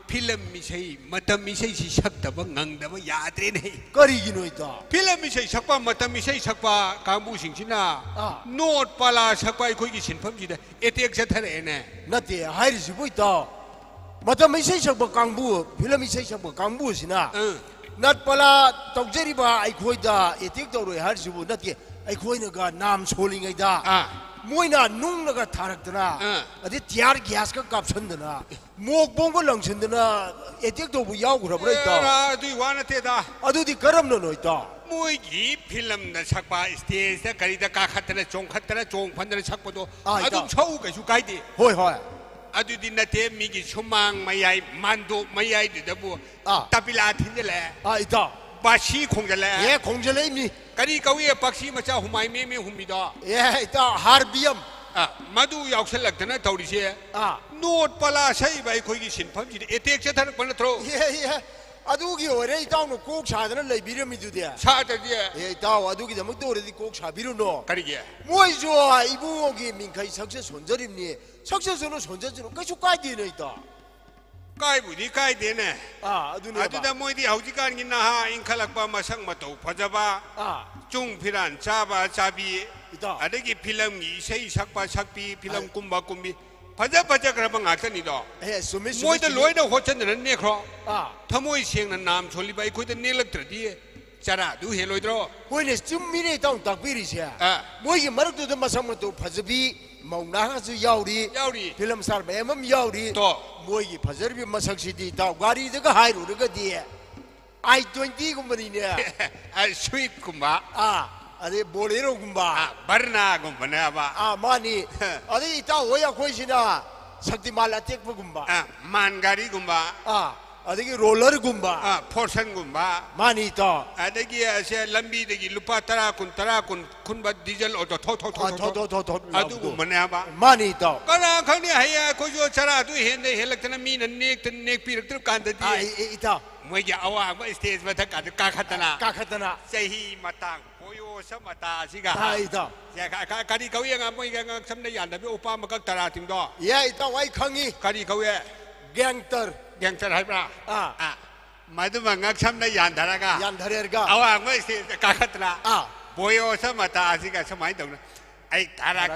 film mi say mà thầm mi say sắc đập ngang đập giả thế này cái gì nữa ita film mi say sắc ba mà thầm mi say sắc ba cam bu sinh na nốt pala sắc ba coi cái sinh phẩm gì đấy etek sẽ thế này nè thì hai gì bui ita mà thầm mi say sắc ba cam bu film mi say sắc ba cam bu xin na nát pala tàu chơi ba ai khôi da etek tàu rồi hai gì bui nè thì ai khôi nữa cái nam soli ngay da mỗi na nung na cái thằng đó na, adi tiar gas cái cặp chân đó na, mộc bông cái lăng chân đó na, etek tàu bui yao cái rồi đó. Tôi nói là thế đó. Adu di karam nó nói đó. Mỗi cái film na sắc ba stage cái gì đó cá khát na chong phấn na sắc ba đó, adu sâu cái số cái đi. Hoi hoi. อดุดินเทมีกิชุมังไม่ใหญ่มันโดไม่ใหญ่ดูดับบัวตาปิลาทิ้งจะแหละอีต่อบาชีคงจะแหละคงจะเลยมีกันนี่เขาเย่ปักชีมาเจ้าหุมายไม่หุมิดาอีต่อฮาร์บียมมาดูอยากเสลักแต่นั่นเท่าดิเชียโนดปลาใช่ใบคุยกิสินพัมจีเอเทกจะทันคนละทรูอดูกี่วันอีต่อหนูโคกชาแต่นั่นเลยบิรุมิดูเดียชาแต่เดียอีต่ออดูกี่แต่ไม่ตัวเลยที่โคกชาบิรุโน่กันนี่มวยจัวอีบุ้งกี่มิงใครสักเส้นสนใจริมนี่สักเส้นสนใจริมก็ชุกใกล้ดีเลยอีต่อใกล้บุตรใกล้เดียเนี่ยอดูเนี่ยอดูแต่มวยที่เอาจีการกินนะฮะอินขลักปามาสังมาตัวพัจบ้าจุงพิรันชาบาชาบีอะไรกี่ฟิล์มงี้ใช่ชักปาชักปีฟิล์มกุมบากุมบีพัจกระบังอาจจะนี่ดอกมวยแต่รวยแต่หัวฉันนั่นเนี่ยครับถ้ามวยเชียงนั้นน้ำชลิบไปคุยแต่เนี่ยลักตระดีจาระดูเห็นลอยดรอมวยเนี่ยจุ่มมีเนี่ยต้องตักปีริเชียมวยยี่มารุตัวธรรมสังมาตัวพัจบีมองหน้าเขายาวดีฟิล์มสารแม่มันยาวดีมวยยี่พัจบีมาสักสิดีต่อกาลีเด็กก็หายรู้เด็กก็ดีI-20 กุมบันเนี่ยสวีปกุมบาอะไรโบเลโรกุมบาบาร์นากุมบาเนี่ยบ้ามานี่อะไรอีต่อหัวอยากคุยสินะสักที่มาลาเทกกุมบามันการีกุมบาอะไรกี่โรลเลอร์กุมบาพอร์ชันกุมบามานี่ต่ออะไรกี่เสียลัมบีเด็กลุปาตราคุณบัดดีเซลออโต้ทอะดูกุมบาเนี่ยบ้ามานี่ต่อก็แล้วครั้งนี้ให้คุยโยชาระดูเห็นได้เห็นลักษณะมีนันเนกปีรักตุการตัดดีอีต่อมวยจะเอาว่าไม่สเตจมาทักการกาขัตนาเซฮีมาตังโพโยสมาตาสิกาอีต่อการที่เขาเองมวยกันสำนักยันแต่พี่อุปมากักตราถึงดออีต่อไว้ครั้งนี้การที่เขาเองแกงเตอร์ให้ปลามาดูมังงักสำนักยันทาระกายันทาระกาเอาว่าไม่สเตจกาขัตนาโพโยสมาตาสิกาสมัยตรงนั้นไอ้ทารัก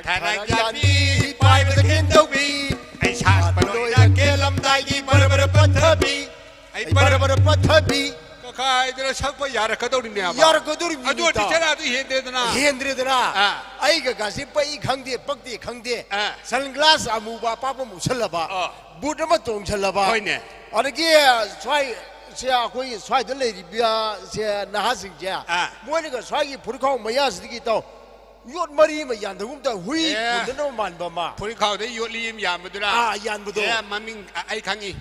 ยันดีไปไปตะกินตุบีไอ้ชาติปนอยเกลัมได้กีบาร์ปัทบีไอ้บาร์ปัทบีก็ใครจะชักไปยาระกระตุ้นเนี่ยยาระกระตุ้นอดูที่เจ้าตัวเห็นเดือดนะไอ้ก็กาสิไปขังเดียปักเดียขังเดียซันกลาสอามูบาป้ามุชลบะบูดมาตรงชลบะอะไรกี้ช่วยเสียคุยช่วยตัวเลยเบียเสียน่าสิงเจ้ามวยนี่ก็ช่วยผู้ที่เขาไม่ยากสิกี่ตัวยอดมารีมายันถึงแต่หุยคุณน้องมันบ้ามาผู้ที่เขาได้ยอดลีมยามมาดูนะยันมาดูมามิงไอ้ขังอี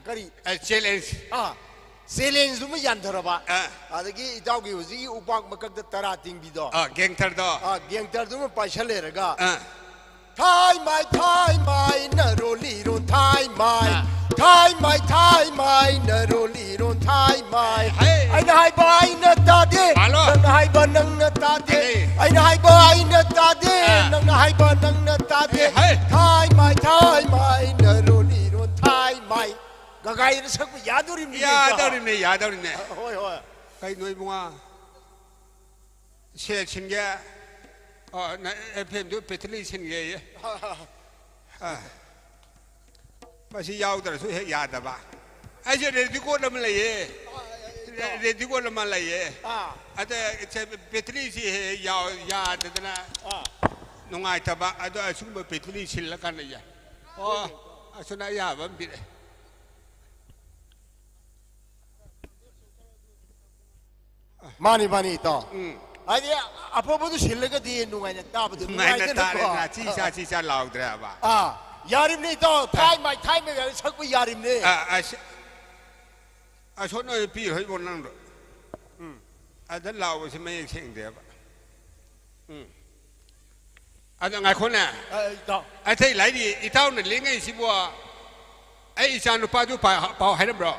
ก็ดีเชลเลนส์เซเลนส์ไม่ยันเท่าไรบ้าอะไรกี้อีเจ้ากี้ว่าสิอุปกรณ์มากัดตราติงบิดอเกงเทอร์ดอเกงเทอร์ดมันไปเฉลยระกาไทยไม่นโรลีโรนไทยไม่นโรลีโรนไทยไม่ไอ้นายบายนตาเดนายบ้านนังนตาเดไอ้นายบายนตาเดนายบ้านนังนตาเดไทยไม่นโรลีโรนไทยไม่ก็ไงนี่สักยาดูริมนี่ยาดูริมนี่โอ้ยใครหน่วยบัวเชื่อชิงแกนั่นเพิ่มดูเปทลีชิงแกมาสิยาวแต่สุดยาดบ้าไอ้เจ้าเด็กคนละมันเลยเด็กคนละมันเลยอาจจะเปทลีสิยาวยาดนะน้องไอ้ตาบ้าอาจจะสุ่มเปทลีชิลละกันเลยสุนัขยาบัมบิมานี่ต่อไอ้เนี่ยอาพอพูดถึงเรื่องก็ดีนุ่งไงเนี่ยตาบุตรไม่เนี่ยตาเลยนะชีชาลาวเดียวบ้ายาริมนี่ต่อไทยไม่กันชักไปยาริมนี่ชนไอ้พี่ให้บนนั่งดูอันนั้นเราใช่ไหมเช่นเดียวบ้อันนั้นไงคนน่ะไอ้ที่ไหลดีอีเท่านั้นเลี้ยงไอ้สิบัวไอ้อีจานุป้าดูเป่าให้น้ำร้อน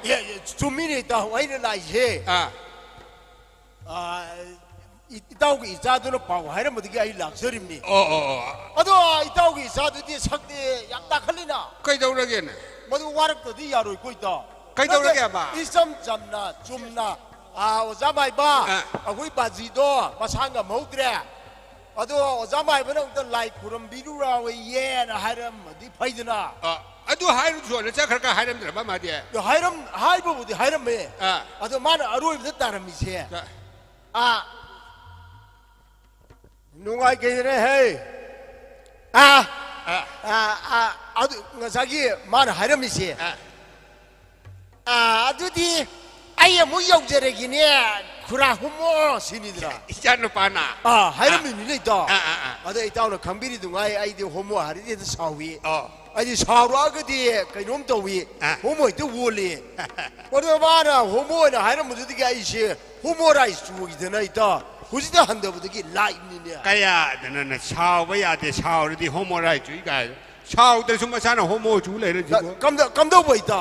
จุ่มนี่ต่อไว้ในไหลเช่อีเต้ากีจ้าตัวนั้นเป่าให้เราไม่ได้ไอ้หลักเสริมนี่อะตัวอีเต้ากีจ้าตัวที่สักที่อยากตาขลินะใครตัวนั้นกันมาดูวาระตัวที่ยารุยคุยต่อใครตัวนั้นกันบ้าอีสัมจันนะจุ่มนะจำไม่บ้าคุยบาจีโดมาช่างกับหมูเตะอะตัวจำไม่บ้าเราต้องไล่คุรมบิดูเราเย่นะให้เราดีไปดูนะอะตัวให้เราชวนจะใครก็ให้เราเดี๋ยวบ้ามาเดียให้บุตรให้เราเมย์อะตัวมันอรุยมันตาเราไม่เชื่อนุ่งไอ้กินเลยเฮ้ยเอาดูงั้นสักทีมันหายแล้วไม่ใช่ดูดิไอ้ยังไม่ยอมเจริญกินเนี่ยค คุราฮุโมสินิดระ อิจานุปานา ให้เรามีนี่ต่ออะไรไอ้เต้าเนี่ยคำบิดตรงไอ้เดี๋ยวฮุโมหาที่จะสาววีไอ้ที่สาวรักก็ดีไอ้น้องตัววีฮุโมตัววูลีวันนี้บ้านอ่ะฮุโมเนี่ยให้เราไม่ได้กี่เชี่ยฮุโมไรสูงที่ไหนต่อคุณจะหันเดี๋ยวมันจะกี่ไล่นี่เนี่ยก็อย่าเดี๋ยวนั้นชาวไม่อยากจะชาวหรือที่ฮุโมไรจุยกันชาวแต่สมมติฉันฮุโมจุเลยนะจิ๊กกำเดาไปต่อ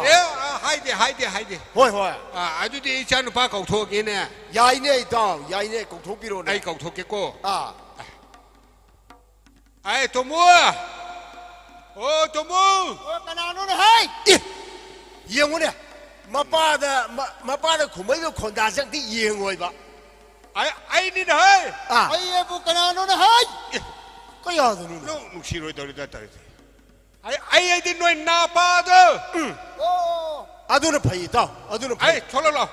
ให้เดี๋ยวห้อยอาจุดที่ฉันพาเขาโทรกินเนี่ยยายเนี่ยต่อยายเนี่ยเขาโทรปีโรเนี่ยไอ้เขาโทรกี่กูไอ้ตัวมัวโอ้ตัวมัวขนาดนั้นเฮ้ยยังวะเนี่ยมาป้า的苦没有คน大声的ยังไงบ้าไอ้นี่นะเฮ้ยไอ้บุกขนาดนั้นเฮ้ยก็ยาวตัวนู้นนุ่งชีโร่ตัวนี้ตัวนี้ไอ้ที่หน่วยนาป้าเด้ออาดูน่ะพายต่ออาดูน่ะพายชนแล้ว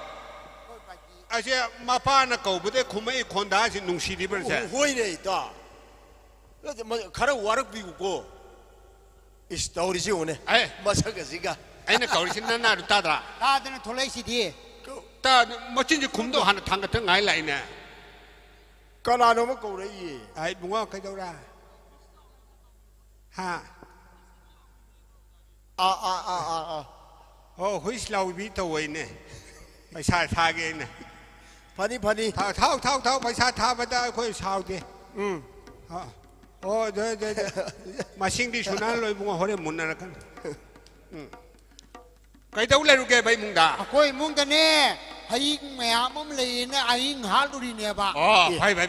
ไอ้เจ้ามาป้าน่ะกูไม่ได้คุมไอ้คนด่าสินุ่งชีดีเป็นเจ้าห่วยเนี่ยต่อแล้วจะมาข้าราชการบิวกูอิสตอริชิโอเนี่ยมาสักสิกะไอ้เนี่ยเขาสินั่นน่ะตาเนี่ยทุเรศสิตามาจริงๆคุมตัวหันทางกันทั้งไงไรเนี่ยก็น่าโน้มกูเลยไอ้บุ้งว่าใครเจ้าได้ฮะโอ้หุ่ยเราวิตัวเนี่ยไปชาทาเองเนี่ยพันนี่เท่าไปชาทาไปได้ค่อยชาวดิโอ้เดี๋ยวมาชิงที่ชุนันเลยบุ้งว่าเขาเรียกมุนอะไรกันใครเจ้าเล่นลูกแกไปมุงดาค่อยมุงกันเนี่ยให้แม่มั่มเลยเนี่ยไอ้หาดูดีเนี่ยบ้า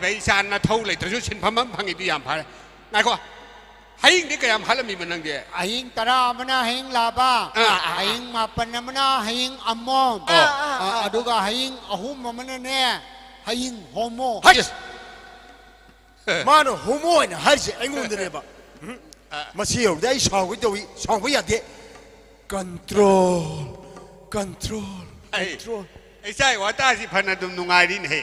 ไปชานะเท่าเลยแต่ชุดชินพม่าพังอีกอย่างพายไงก็ให้นี่ก็ยังพาลมีมันนั่งเดียไอ้ตรามันน่ะให้ลาบ้าไอ้มาปนมันน่ะให้อัมมอมดูก็ให้อาหุมมันเนี่ยให้โฮโมมาโนโฮโมเนี่ยให้สิไอ้งูเดียบ้ามาเชี่ยวได้สาวก็จะวิสาวก็อยากเดะcontrol ไอ้ใช่ว่าตาสิพันดุมนุงไงดินเฮ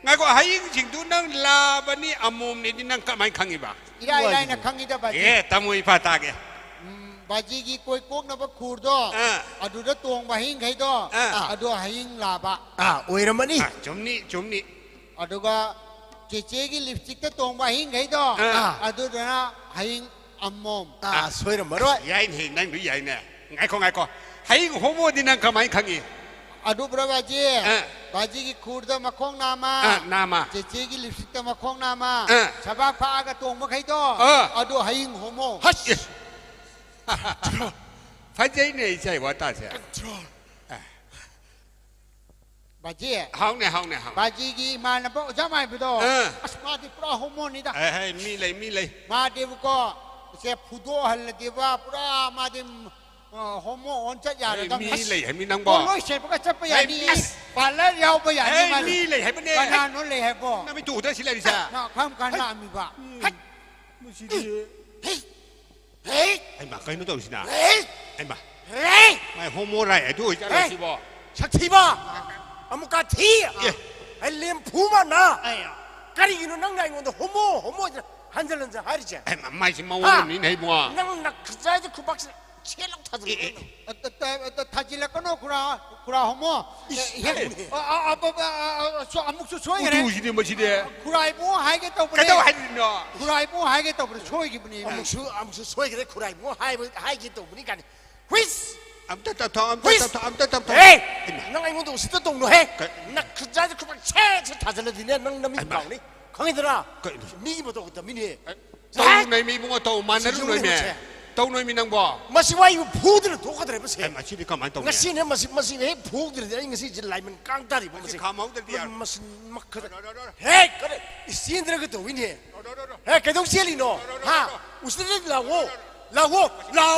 ไงก็ให้ยิงจริงดูนั่งลาบันนี้อามุมนี่ดินั่งก็ไม่ขังอีบ้าได้นะขังอีได้บ้าตามุยพาตาแกบ้าจีกีกุยกุกนะบ้าคูร์ดอดูดัตวงบ้าหิงใครดอดูให้ยิงลาบ้าโอ้ยระมันนี่จมนี่อดูก็เจ๊กีลิปสติกตะตวงบ้าหิงใครดอดูนะให้ยิงอัมมอมสวยระมันด้วยยัยนี่นั่งหรือยัยเนี่ยไงก็ให้ยิงโฮโมดินั่งก็ไม่ขังอีอดูประวัติบ้าจีกีคูร์ดมาคงนามาเจ๊กีลิปสติกมาคงนามาชาวบ้านพากระตวงมาใครดอดูให้ยิงโฮโมฮัชฟังใจเนี่ยใช่ว่าตาเสียบ้าจีห้องเนี่ยบ้าจีกีมานะพวกจะไม่ไปดูมาที่ปลาโฮโมนี่ด้มีเลยมาที่พวกเสียผู้ดูฮัลโหลที่ว่าปลามาที่โฮโมออนจะยาเลยมีเลยให้มีนังบอกร้อยเศษพวกจะไปอย่างนี้ป่านแล้วยาวไปอย่างนี้มีเลยให้มันเนี่ยขนาดนั้นเลยให้บอกน่าไม่ถูกได้สิเลยดิฉันข้ามกันน่ามีบ้าไม่ใช่ไอ้มาใครนู้นตัวสินะไอ้มาไม่โฮโมไรไอ้ดูจะอะไรสิบอกชักทีบ้าอามุกาทีไอ้เลี้ยมผูมันนะการยินนั่งไงงูตัวโฮโมฮันเจริญจะหายใจไอ้มาไม่ใช่มาวันนี้ไหนบัวนั่งนักใจจะคุบักเชี่ยลังทัดเลยแต่ทัดจิแล้วก็โนคุราโฮโมเฮ้ยอามุกช่วยไงดูสิเนี่ยมาสิเนี่ยคุรายบัวหายกันตัวไปเลยคุรายบัวหายกันตัวไปช่วยกันนี่อามุกช่วยกันเลยคุรายบัวหายกันตัวนี่กันวิสอัมตะทอเฮ้ยนั่งไอ้งูตัวสิตัวตรงนู้นเฮ้ยนักใจจะคุบักเชี่ยจะทัดเลยทีเนี่ยนั่งน้ำมีเปล่านี่ข้างในตัวมีมาตัวแต่มีเนี่ยตัวในมีบัวตัวมันนั่นรู้ไหมตัวน้อยมีนังบ่มาสิว่าอยู่พูดเลยทุกคนเลยมาสิมาสิที่ข้ามันตรงนี้สิเนี่ยมาสิเนี่ยพูดเลยไอ้เงี้ยสิจะไล่มันกลางตาดิมาสิข้ามันตรงนี้มาสิมักเลยเฮ้ยก็เลยสินเรื่องก็ตัววินเฮ้เฮ้ยแกต้องเสียลิโน่ฮะอุสเนี่ยลาวเฮ้ลาว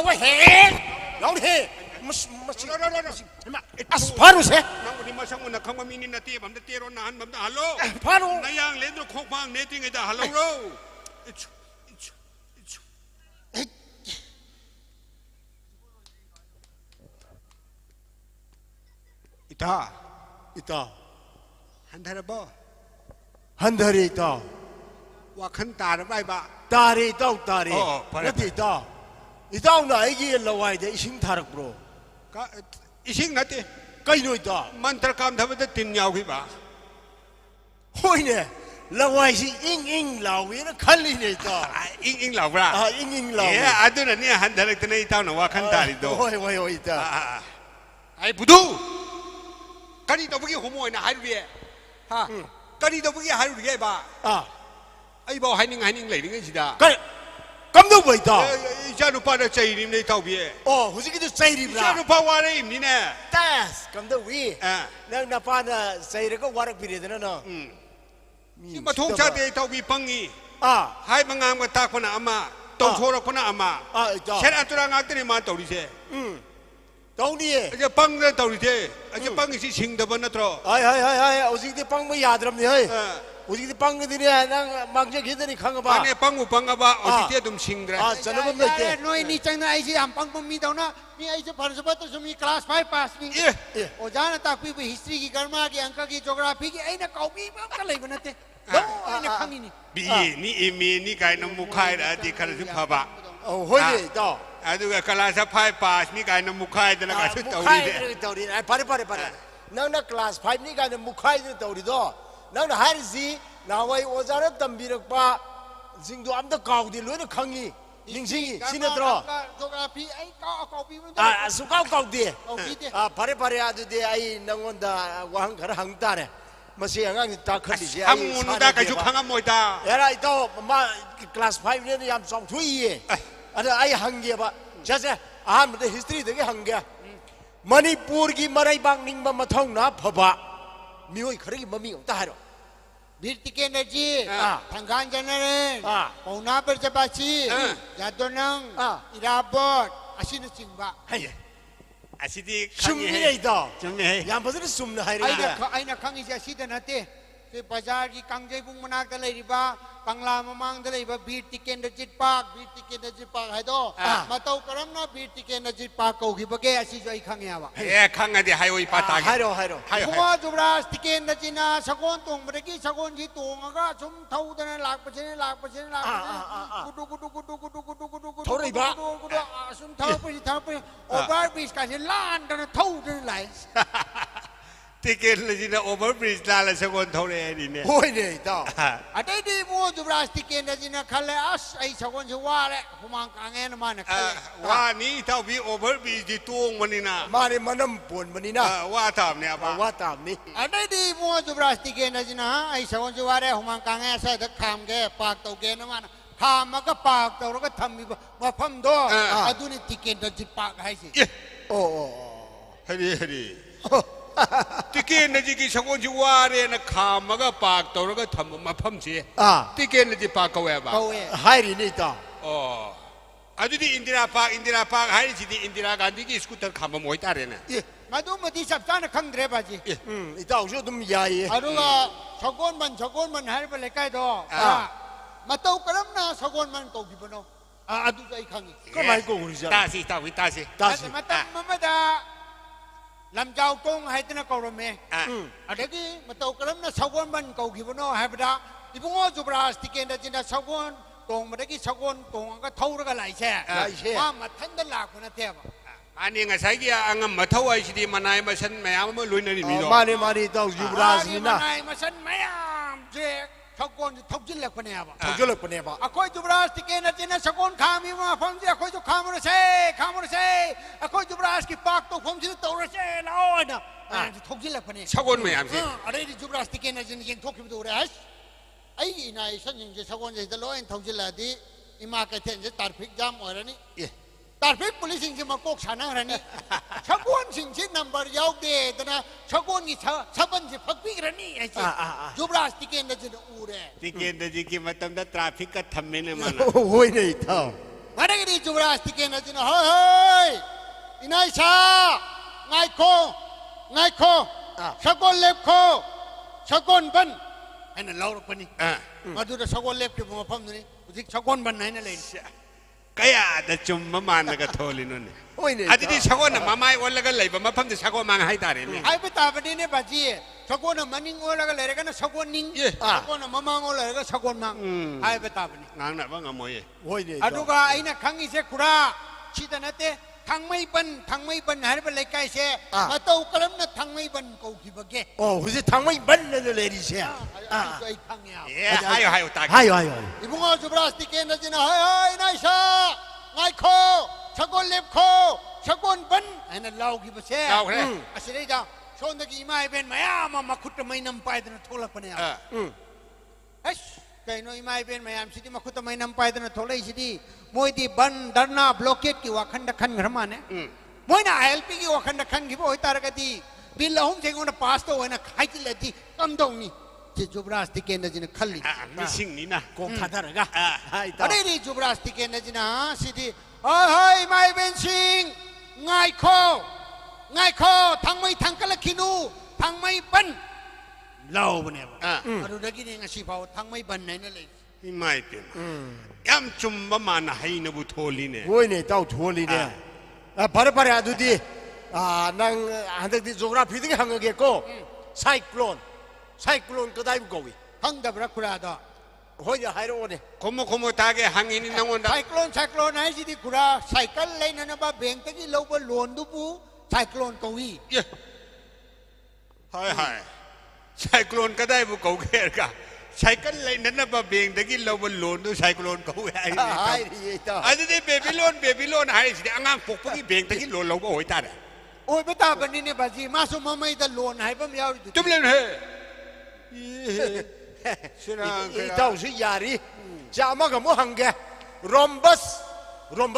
เฮ้มาสิมาอัสพารุเซ่นั่งวันนี้มาช่างวันนักข้ามันมีนินาทีผมจะเตี้ยร้อนนานผมจะฮัลโหลพารุนายยังเล่นตัวโคกพังเนติไงจ้าฮัลโหลอิตาฮันทาร์บ่ฮันทารีตาว่าขันตาร์ไม่บ่ตารีตาแล้วที่ตาหน่อยกี่ละวายเดี๋ยวอิชิงทาร์กบรก็อิชิงนั่นที่ก็ยิ่งอิตามันตระกำทำให้ตินยาวขึ้นบ่ โอ้ยเนี่ยละวายสิอิงเหล่าเวียนคันลีเนี่ยต่ออิงเหล่าปะอิงเหล่าเนี่ยอันนั้นเนี่ยหันเด็กตัวนี้เท่านั้นว่าขันตาดิโตโอ้ยต่อไอ้บุตรกันนี่ตัวเมื่อกี้ขโมยนะหายดูดิฮะกันนี่ตัวเมื่อกี้หายดูดิบ้าไอ้บ่หายนิ่งเลยนิ่งสิดา咁都未到。家都把那ใจ你们套别。哦，好似叫做ใจ你啦。家都把话你们呢？但咁都會。那把那ใจ那個話別人的呢？มาทุ่งชาติเท่าวิปังงี้ให้มางามกับตาคนอามาต้องโชว์คนอามาเช่นอัตรางานที่มาตัวนี้เช่ตรงนี้อาจจะปังเนี่ยตัวนี้เช่อาจจะปังสิชิงเดบันนั่นตรอเอาสิ่งที่ปังไม่ยาดรำนี่เฮ้ยเอาสิ่งที่ปังที่เนี่ยนั่งมักจะคิดนี่ขังกับบ้าอันนี้ปังกับบ้าเอาสิ่งที่ตุ้มชิงเดร์ฉันไม่ได้น้อยนี่จังนะไอ้ที่ทำปังปังมีเท่านั้นนี่ไอ้ที่ผ่านสบัดต้องมีคลาส5 pass นี่โอ้จานะตาคุยไป history की grammar की अंक की geography कीไอ้น่ะเขามีบ้างกันเลยมันนั่นเองไอ้น่ะขังนี่บีนี่เอมีนี่กายน้ำมุขายนะที่คาราสุภาพะโอ้โหนี่ต่ออันนี้ก็คลาส5 pass นี่กายน้ำมุขายแต่ละการสุดตัวนี้ตัวนี้ไอ้พาร์นั่งนักคลาส5นี่กายน้ำมุขายตัวนี้ต่อนั่งหารินาวัยโอจาระตั้มบีรกป้าสิ่งตัวอันตะกาวดีล้วนขังงี้ยิงสิสินะตรอgeography ไอ้กาวบีมันสุกาวดีพาร์อะดูดีไอ้นังวันดาวางขระหังตาเนี่ยมาเสียงงี้ตาขัดดิหังมุนดาไก่ชุกหังมวยตาเอะไรต่อมาคลาส5เนี่ยยามสองทุยอันนั้นไอ้หังเกียบะใช่ไหมมันเป็น history เด็กหังเกียมณีปูร์กีมาไรบางนิ่งมาท่องนะพบะมีโอ้ยขรีมามีองตาหรอबीरती के नजी थंगान जनरेन पौना पर जबाची यादोनंग इराबोट अशी न चिंबा अशी ती सुमनी नहीं तो यहाँ पर तो सुमना है आई ना खंगी जैसी तो नते कि बाजार की कंगे बुंग मनाक दले रिबा बंगला ममांग दले रिबा बीरती के नजित पाक है तो मतौ करम ना बीरती के नजित पाक को ही बगे अशी जो आई खंगे आवा खंगे दे हाई वही पाता हाई रो हुआ जुबराज तिके नजिना सगोन तोंग बरेगी सगोन जी तोंगा सुम थाउ दने लाख पछे गुडु थोड़ी बा सुम थाउ पे ओवर ब्रिज का से लान दने थाउ दने लाई तिके नजिना ओवर ब्रिज लाला सगोन थोड़े ऐनी ने होई नहीं तो अटे दी वो जुबराज तिके नजिना खले अस आई सगोन से वाले हुमांग कांगे न माने खले वानी थाउ भी ओवर ब्रिज दी तोंग मनीना माने मनम पोन मनीना वाताम ने अब वाताम ने अटे दी वो जुबराज तिके नजिना आई सगोन से वाले हुमांग कांगे ऐसा द खाम के पाक तो के न माने खाम का पाक तो रो का थम्मी मफम दो अदुनी तिके नजित पाक है सी ओ हरी तिके नजी की सगोन जी वारे न खाम का पाक तो रो का थम मफम सी तिके नजी पाक कवे बा हाई नहीं तो अदुदी इंदिरा पाक हाई सी दी इंदिरा गांधी की स्कूटर खाम मोई तारे ना मधु मती सब तान खंद्रे बाजी इता उसे तुम याई अरुगा सगोन मन हर बले काय दो मतौ करम ना सगोन मन को की बनो अदु जाई खंगी कमाई को हुई जा तासी मतम ममदा लमजाव तोंग हाइतना कौरमे अदगी मतौ करम ना सगोन मन को की बनो हाबदा इबुंगो जुबराज तिकेन जिना सगोन तोंग मदगी सगोन तोंग का थौरगा लाइसे वा मथंद लाखुना तेबा माने ngasai angam mathau ai sidi manai masan mayam ma luinari mi do mane to yuvraj ni na manai masan mayam je thakon thokjil lak pane ba akoi yuvraj tike na jina sakon khami ma pham je akoi jo khamur se akoi yuvraj ki pak to pham ji to ra se lao na thokjil lak pane sakon mayam se are yuvraj tike na jin yen thokki do ra ai inai san jing je sakon je de loin thokjil la di ima ka ten je traffic jam orani traffic police Singh से मकोक छाना runny छगोन Singh से number याव दे तना छगोन की छपन से फकवी runny ऐसे जुबराज तिके नजर उरे तिके नजर की मतलब दा ट्रैफिक का थम्मे ने माना होई नहीं था माने की जुबराज तिके नजर होय इनाई सा ngai ko छगोन लेप खो छगोन बन हैन लाउर पनि मधु द छगोन लेप के मफम नि उदिक छगोन बन हैन ले kaya da chumma man ka tholi no ne adidi sagon na mamai olaga leiba mafam de sagon mang hai tare ne ai bata badi ne baji sagon na maning olaga lerega na sagon ning sagon na mamang olaga sagon mang ai bata bani ngang na ba ngamoy aduga aina khangi se kura chida nate ทางไม่บันหายไปเลยไกลเสียมาเต้ากระมนะทางไม่บันกูคิดว่าแกโอ้คุณจะทางไม่บันเลยดิเสียไอ้ทางเนี้ยให้ตาให้อีบุ้งเอาจุบราสติเกนนะจีน่าเฮ้ยนายชาไงโคชะกนเล็บโคชะกนบันไอ้นั่นเล่าคิดว่าเสียอาศัยจ้าชนตะกี้ไม่เป็นมาขุดไม่นำไปแต่โทรศัพท์เนี่ยเฮ้ยแต่หน่วยไม่เป็นไม่สิที่มาขุดไม่นำไปแต่โทรเลยสิที่มวยที่บันดาร์นาบล็อกเก็ตกี่ว่าขันดักขันกระมันเนี่ยมวยน่ะเอลพีกี่ว่าขันดักขันกี่พอไอ้ตาระกตีบิลล์หุ่นเชงวันน่ะพาสโต้ไว้น่ะใครที่เลดีคำตรงนี้ที่จูบราสติเกนนะจีน่ะขันลิมีสิ่งนี้นะกองทัพอะไรกันอะไรนี่จูบราสติเกนนะจีน่ะสิที่เฮ้ยไม่เป็นสิ่งง่ายข้อทางไม่ทางกะละคินูทางไม่บันเล่าปะเนี่ยดูดักกินเองสิพาวทางไม่บันไหนนั่นเลยไม่เป็นย้ำจุ่มประมาณให้นบุโทลีเนี่ยโอ้ยเนี่ยเจ้าโทลีเนี่ยพาร์อะดูดินั่งอันนี้โจกราฟีดิ้งหังเกโก้ไซโคลนก็ได้บุกวีหังดับรักคุราดาโอ้ยอย่าให้รู้เนี่ยคมตาแกหังอินนั่งวันไซโคลนไหนสิที่คุราไซเคิลเลยนั่นนะบ้าเบ่งตะกี้เราบ้าหลวนดูปูไซโคลนกวีเฮ้ยไซโคลนก็ได้บุกวีกันใช้กันเลยนั่นนะบ้าเบ่งตะกี้เราบ้าหลวนดูไซโคลนกวีไอ้นี่เบบี้โลนหายสิอ่างปกกี้เบ่งตะกี้หลวนเราโอ้ยตาเนี่ยโอ้ยไม่ตาบันนี้เนี่ยบ้าจีมาสุมาไม่ตะหลวนหายปั๊มยาวจุ่มเลยเฮ้เจ้าสิยารีจะมากับมุหังแกรอมบั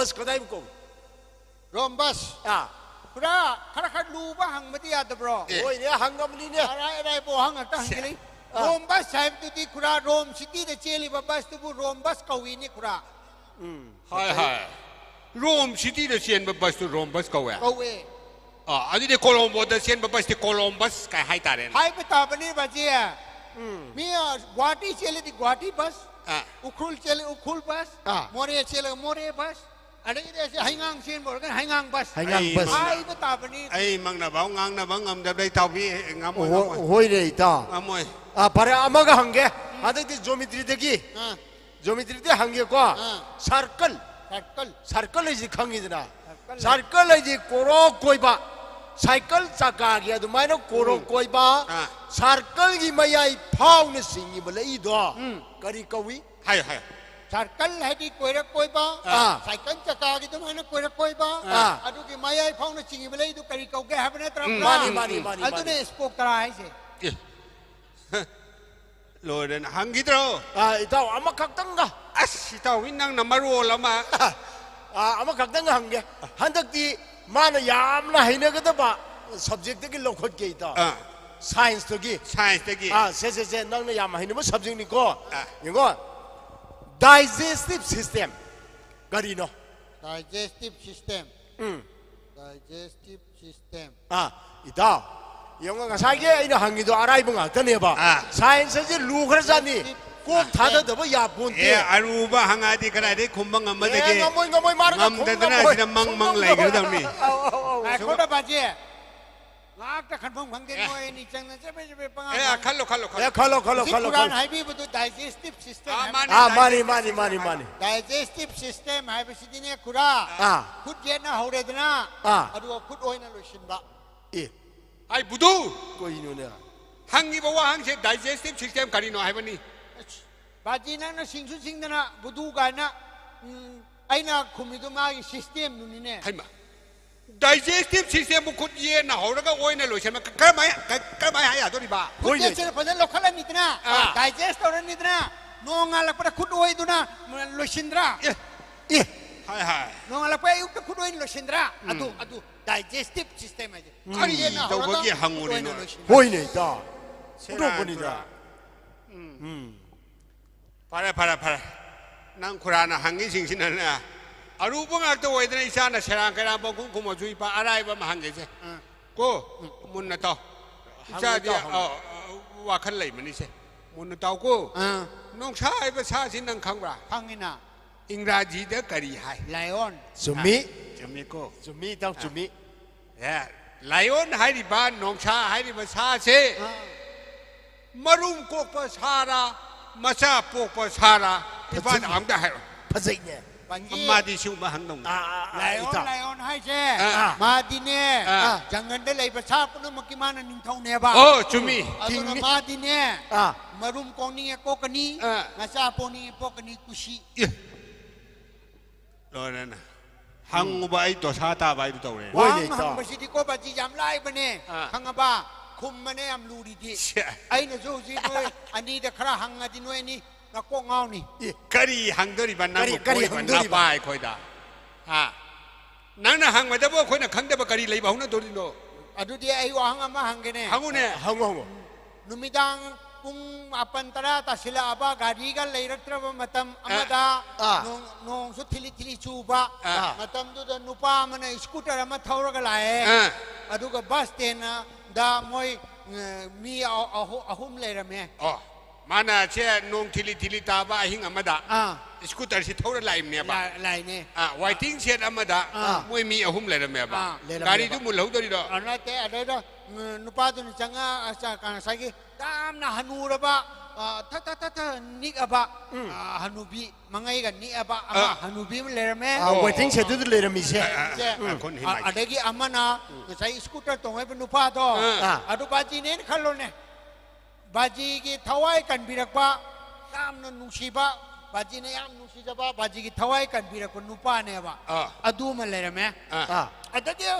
สก็ได้บุกวีรอมบัสคุราข้าดูบ้าหังมาที่อาตบรอโอ้ยเนี่ยหังกับนี่เนี่ยอะไรโบหังอ่ะตั้งกี่โรมบัสใช่ตุที่คุราโรมซิตี้เดเชลีบัสตุบุโรมบัสกวีนี่คุราโรมซิตี้เดเชนบัสตุโรมบัสกวีอันนี้เดโคลอมโบเดเชนบัสตุโคลอมบัสใครให้ตาเรนให้ไปตาบันนี้บัสเจียมีกวาตีเชลีที่กวาตีบัสอุคุลเชลีอุคุลบัสโมเรเชลีโมเรบัสอันนี้เดี๋ยวHEINGANGเชียนบอกกันHEINGANGบัสไอ้ตาบันนี้ไอ้มังนะบ้างนะบ้างจะได้เท่าพี่งามโอ้ยเลยตางามวยพาร์อามาก็หังแกอันนี้โจมิตรีเด็กโจมิตรีเด็กหังแกก็सर्कलเลยจีขังยี่นะसर्कलเลยจีโคโรโคยบ้าไซเคิลจักรยานดูไม่นะโคโรโคยบ้าसर्कलกี่ไม่ใช่พาวน์สิ่งนี้มาเลยอีดอกรีกวีให้सर्कल है कि कोई बा cycle चका की तो मैंने कोई बा अदु की माया फाउंड चिंगी बले इदु करी कौगे है बने तरफ मानी अदु ने स्पोक करा है से लोडन हंगी तो इताव अमा खक्तंगा इताव विनंग नंबरो लमा अमा खक्तंगा हंगे हंदक्ति मान यामना हैनगदबा सब्जेक्ट की लोखत के इताव साइंस तो की से नंग ने याम हैनबा सब्जेक्ट निको निको digestive system करीनो digestive system इता 영어 가사게 이나 한기도 알아이봉 아더네 봐 사이언스지 루그라자니 꼭 다더더 야본데 아루바 항아디 그라데 곰방 엄마데게 가모이 말가 곰데나 지나 망망 라이거다니 아코다 바지 나악다 간봉 방대 뭐에 니짱나 제베 빵아 칼로 쿠란 하이비부도 digestive system 마니 digestive system 하이비시디네 쿠라 굿제나 호레드나 아두 굿 오이나 로신바 아이 부두 거이노네 항기보와 항세 digestive system 가리노 하이바니 바지나나 싱수싱드나 부두가나 아이나 쿠미도 마이 시스템 누니네 하이마 digestive system bu khud ye na ho ra oi na lo chen ma ka mai ya to ni ba khud ye chen padan lo khala ni tna digest or ni tna no ngala pa khud oi du na lo shindra hai no ngala pa yu khud oi lo shindra adu digestive system ai kari ye na ho ra hangu ni no hoi ne da udo bani da para nang khurana hangi sing sin na arupa ngakto way na isa na serang kaya bang kung kumajuy pa aray ba mahangge siya ko muna to isa dia wakan lay man isa muna to ko nung sa ay ba sa sinang kangra hangina ingraji da kari hay lion zumi ko zumi daw zumi lion hay di ba nung sa hay di ba sa si marum ko pa sara masa po pa sara iba ang dahil pasay niya มาดิชิวมาหังนงไลออนให้แช่มาดิเน่จังเงินได้เลยประชาชนเมื่อกี้มานิงทองเนี่ยบ้าโอ้จุมีมาดิเน่มารุมกองนี่โกกันนี่งาซาปนี่โกกันนี่กุชิรอนั่นนะหังอุบายตัวชาตาใบตัวเลยวางหังประสิทธิโกบัจิยามไล่ปะเนี่ยหังบ้าคุมมาเนี่ยมลูดีดีไอ้เนี่ยสู้สิด้วยอันนี้เด็กคราหังอันนี้ด้วยนี่นักโกงเงานี่กะรีหังตัวนี้บันน้ำกะรีหังตัวนี้บายคอยด่านั่นนะหังมาจะบอกคนน่ะขังแต่บกะรีเลยบ้าหุ่นตัวนี้โนอะดูดีไอ้วางมาหังกันเนี่ยหังอุเนี่ยหังนุมิดังปุงอันตราตัสิลาอาบากาดีกันเลยรัตระมาตัมอามาดานงสุดทิลิชูบะมาตัมดูดนุปามันสกูตเตอร์มาเท่าไรกันเลยอะดูกับบัสเตนดามวยมีเอาหุ่มเลยระเมอ๋อมาน่ะเช่นงทิลิตาบ้าหิงอามาดาสกูตเตอร์สิเท่าไรเนี่ยบ้าไรเนี่ยไวทิ้งเช่นอามาดามวยมีเอาหุ่มเลยระเมบ้าการีทุมุลหูตัวนี้ดอกอันนั้นแต่อะไรดอกนุปาตุนจังอาจารย์การใส่กี่ตามนะฮันูระบะถ้านิกอะบะฮันูบีมังไงกันนิกอะบะฮันูบีมันเลยระเมไวทิ้งเช่ดูเลยระมีเช่คนเห็นไหมอะไรกี่อามานะใส่สกูตเตอร์ตรงไอ้เป็นนุปาโตอะดูบาจีเนี่ยขันลเนี่ยบาจีกี่ทวายกันบิรักบะตามนั่นนุชีบะบาจีเนี่ยยามนุชีจะบะบาจีกี่ทวายกันบิรักคนนุปาเนี่ยบะอะดูมันเลยระเมอะแต่เดี๋ยว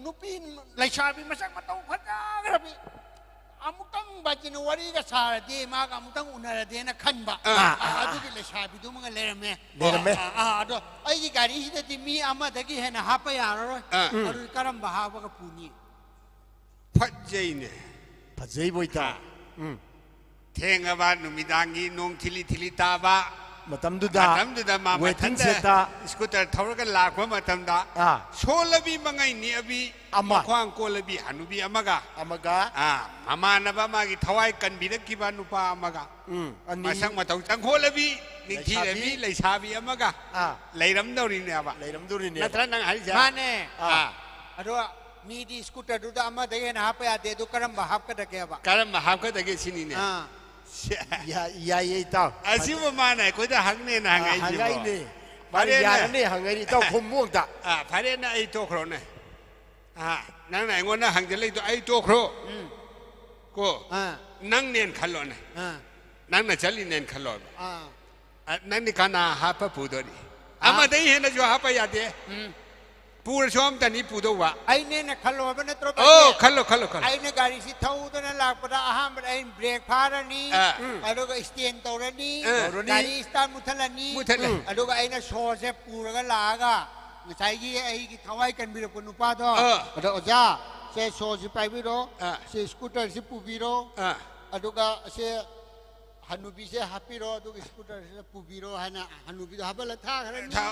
นุปีนไลชาบีมาสักมาต้องพัฒนาครับพี่อามุตังบาจินวารีก็สารดีมากอามุตังอุณาเดียนะขันบะดูที่ไลชาบีดูมันก็เลรเมดูไอ้ที่การีที่ที่มีอามาตะกี้เห็นฮับไปยาร์ร้อยดูการัมบะฮาบะกับปูนีพัดเจนเนี่ยพัดเจย์บ่อยตาเทงอาบานุมิดังกีนงทิลิตาบะมาทำดูดามาเวทิงเสตาสกูตเตอร์ทาวกันลากว่ามาทำดาโชลบีมังไงนี่อบีควางโกลบีฮันุบีอามากามามานะบ้ามากิทวายกันบีนักกีบานุปาอามากามาสังมาต้องจังโคลบีนิทีเลบีเลยชาบีอามากาเลยรำดูรินเนี่ยบ้าเลยรำดูรินเนี่ยนั่นทนั่งหายใจมาเนี่ยอะดูมีดีสกูตเตอร์ดูดามาเดียนะฮับไปอาเดดูการัมบะฮับกันตะเกียบการัมบะฮับกันตะเกียสินี่เนี่ยยาเต้าอาชีพมาไหนก็จะหังเนี่ยหังไงจีบมาเรียนเนี่ยหังไงนี่เต้าคมม่วงตาพาเรียนไอ้โตโครเนี่ยนั่งไหนงอนนะหังจะเลยตัวไอ้โตโครก็นั่งเนียนขันหล่อนนั่งน่ะจะลินเนียนขันหล่อนนั่งนี่กันนะฮับปูดนี่อามาได้เห็นนะจะฮับไปยาเดปูรชมแต่นี้ปูดว่าไอ้เนี่ยนะขันหล่อนเป็นตัวโอ้ขันหล่อไอ้เนี่ยการิสิเท่าตัวนั้นหลักประดาอาหารเป็นไอ้เบรกพารานีอะดูก็สเตียนตัวนี้การิสตามุทลานีอะดูก็ไอ้เนี่ยโชว์เซปูแล้วก็ลากะใช่กี่ไอ้ทวายกันบิดคนอุปาทอะดูจ้าเซโชว์สิไปบิโรเซสกูตเตอร์สิปูบิโรอะดูก็เซฮันุบิเซฮับบิโรดูสกูตเตอร์สิปูบิโรฮันุบิโรฮับเบลท่าอะไรนี่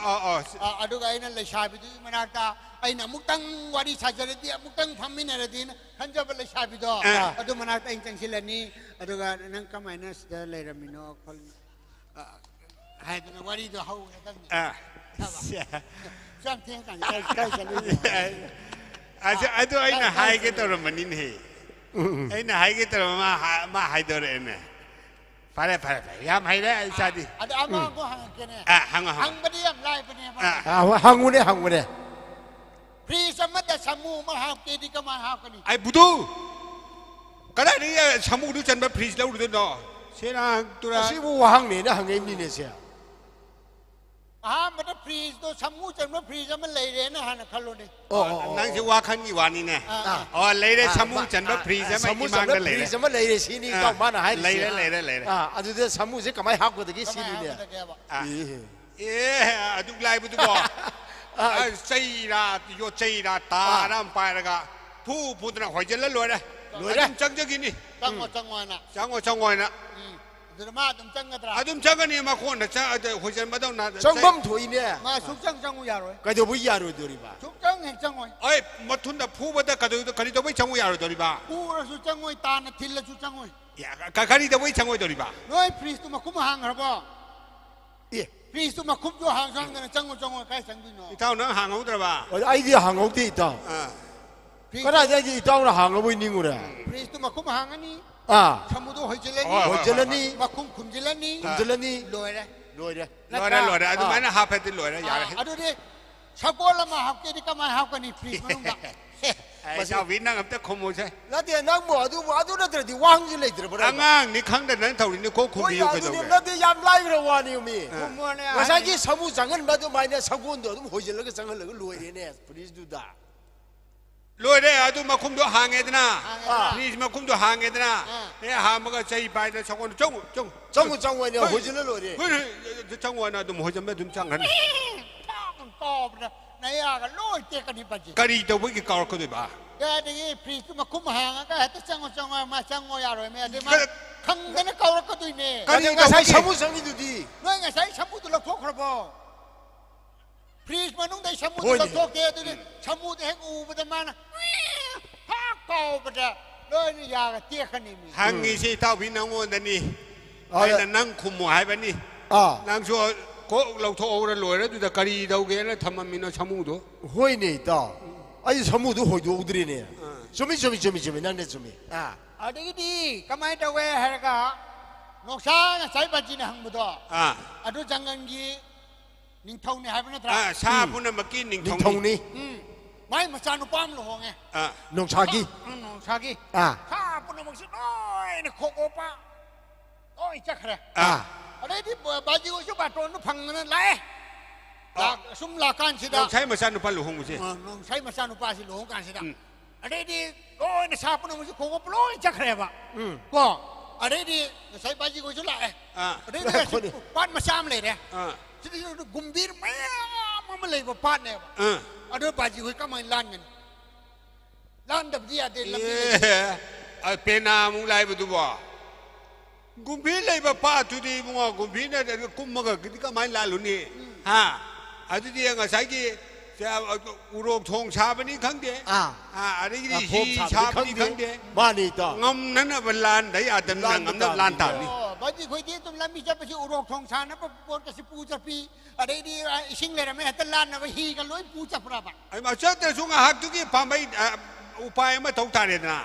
อะดูก็ไอ้นั่นเลยชาบิดูมันอาจจะไอ้น่ะมุกตังวารีชาจระดีมุกตังทำมินอะไรดีนะขันจะเป็นเลยชาบิดูอะดูมันอาจจะอินจังสิเลนี่อะดูก็นั่งก็ไม่น่าเสียเลยรามิโนคนให้ดูวารีดูเขาตั้งช่างเที่ยงกันใกล้กันเลยไอ้ตัวไอ้น่ะหายกี่ตัวมันนี่เหรอไอ้น่ะหายกี่ตัวมาหายตัวเลยเนี่ยไปยามหายได้ชาดีอะอามาก็หังกันเนี่ยหังไปเดียมไล่ไปเนี่ยหังงูเนี่ยพรีสมัติสมูมาหาเกดิกมาหากันนี่ไอ้บุตรก็ได้นี่สมูดูจันแบบพรีสแล้วดูตัวเสียนะตัวนั้นสิบูหังเนี่ยนะหังเอ็มนี่เนี่ยเสียมันจะพรีสตัวสมูจันว่าพรีสมันเลยเรนะฮะนะคัลโลนี่นั่งจะว่าขันยี่วานี่เนี่ยเลยได้สมูจันว่าพรีสไม่กี่มังกันเลยพรีสมันเลยสินี่ต้องมาหน่อยเลยอะดูเดี๋ยวสมูสิก็ไม่หักกูตะกี้สินี่เนี่ยดูไล่บุตรบอกใจราโยใจราตาน้ำไปแล้วก็ผู้พูดนะหอยเจริญรวยเลยจังจะกินนี่จังหวะนะเดี๋ยวมาตุ้มจังกันตราตุ้มจังกันนี่มาคนนะจ้าหอยเจริญมาต้องนะจังบัมถุยเนี่ยมาสุกจังยาร์ก็จะไม่ยาร์ตัวรีบ้าสุกจังเห็นจังหวะเอ้ยมาทุนแต่ผู้บัดก็จะคันนี้จะไม่จังยาร์ตัวรีบ้าผู้เราสุกจังหวะตาเนี่ยทิลละสุกจังหวะคันนี้จะไม่จังตัวรีบ้าน้อยพรีสตุมาคุ้มหังหรือเปล่าพรีสตุมาคุ้มตัวหังจังกันจังหวะใครสังบินเนาะเท่านั้นหังของตัวบ้าไอ้ที่หังของที่ต่อก็ได้ที่ต่อเราหังเราไม่นิ่งเลยพรีสตุมาคุ้มหังอันนี้สมุดหอยเจริญนี่มาคุ้มเจริญนี่ลอยเลยล รวยเลย ลอยได้ดูไหมนะฮาเพติลอยนะอย่าเลย ดูดิชาวโบราณมาฮับกี่ก็มาฮับกันนี่ฟรีมันต้องมาชาววินนั่งกับเจ้าขโมยใช่แล้วเดี๋ยวนักหมอดูนั่นเดี๋ยววางอยู่เลยเดี๋ยว ง่างนี่ครั้งเดินนั้นเท่านี้เขาคุมอยู่กันตรงนี้ แล้วเดี๋ยวยามไล่เราวานี่มีว่าใช่ที่สมุทรจังเงินมาดูไหมเนี่ยสกุลเดี๋ยวต้องหัวจิตแล้วก็จังเงินแล้วก็รวยเนี่ยพอดีดูด่ารวยได้ดูมาคุมตัวห่างเงินนะนี่มาคุมตัวห่างเงินนะเนี่ยหามันก็ใจไปแต่สกุลจงวันเนี่ยหัวจิตแล้วรวยดิจงวันนะดูหัวจิตไม่ดูจังกันกอบนะนายอากันลอยเตะกันนี่ปัจจุกะดีตัววิ่งก่อก็ได้บ้าแกนี่ฟรีก็มาคุ้มห่างก็แต่จังมาจังอยารอยแม่ได้มาขังกันก่อก็ตัวนี้กะดีก็ใช้สมุทรสังนี่ดูดีน้อยไงใช้สมุทรเราทุกข์ครับพ่อฟรีมันต้องได้สมุทรเราทุกข์เดียวตัวนี้สมุทรแห่งอูมันจะมานะพักกอบจะเลยนี่ยาเตะกันนี่มีห่างนี่สิเท่าพี่น้องวันนี้ไอ้นั่งคุมหายไปนี่นั่งชัวก็เราโทรเราลอยแล้วดูแต่กะดีเราเกล้ทำมันมีน้ำชมูดูห้วยนี่ต่อไอ้ชมูดูห้วยดูอุดรีเนี่ยชมินั่นเนี่ยชมิอันนี้ดีก็ไม่ตะเวหะก็นกช้างใช้ปัจจินหังบุตรอันดูจังงันกีนิ่งทงเนี่ยหายไปนั่นตราชาพุ่นเมื่อกี้นิ่งทงนี่ไม่มาจานุปามหลวงไงนงชากีข้าพุ่นมันสิน้อยเนี่ยโคโอปะโอ้ยจักรอะไรที่บาจิวชุบะตนพังนั่นแหละซุ่มลาการสิดาใช้มาซานุปาหลวงมั้งสิใช้มาซานุปาสิหลวงการสิดาอะไรที่โอ้ยเนี่ยชาปุ่นมันสิโคโอปะโอ้ยจักรเลยปะก็อะไรที่ใช้บาจิวชุบะอะไรที่ปั้นมาซ้ำเลยเนี่ยที่กุมบีร์ไม่มันเลยว่าปั้นเนี่ยอะไรบาจิวก็มาล้านเงินล้านดับเดียดเลยเป็นนามุงไล่บุตรบ่กุมพีเลยแบบป้าทุดีมัวกุมพีเนี่ยกุมมากกิจก็ไม่ลาลุนี่ฮะอันที่ยังไงใส่กี่จะอุโรกทงชาบันนี้ครั้งเดียวอันนี้ที่ชาบันนี้ครั้งเดียวบ้านนี่ต่อง ำนั้นน่ะเป็นลานได้อาจจะนั่งงำนั้นลานต่างนี่บ้านที่คุยที่ตรงนั้นมีจะไปที่อุโรกทงชานะปนกับสิปูจะปีอะไรดีชิงเลยนะไม่ให้ตลาดนะไปฮีกันเลยปูจะปราบไอ้มาเชื่อแต่สุงหักทุกี้พาไปอุปายไม่ถูกทางเลยนะ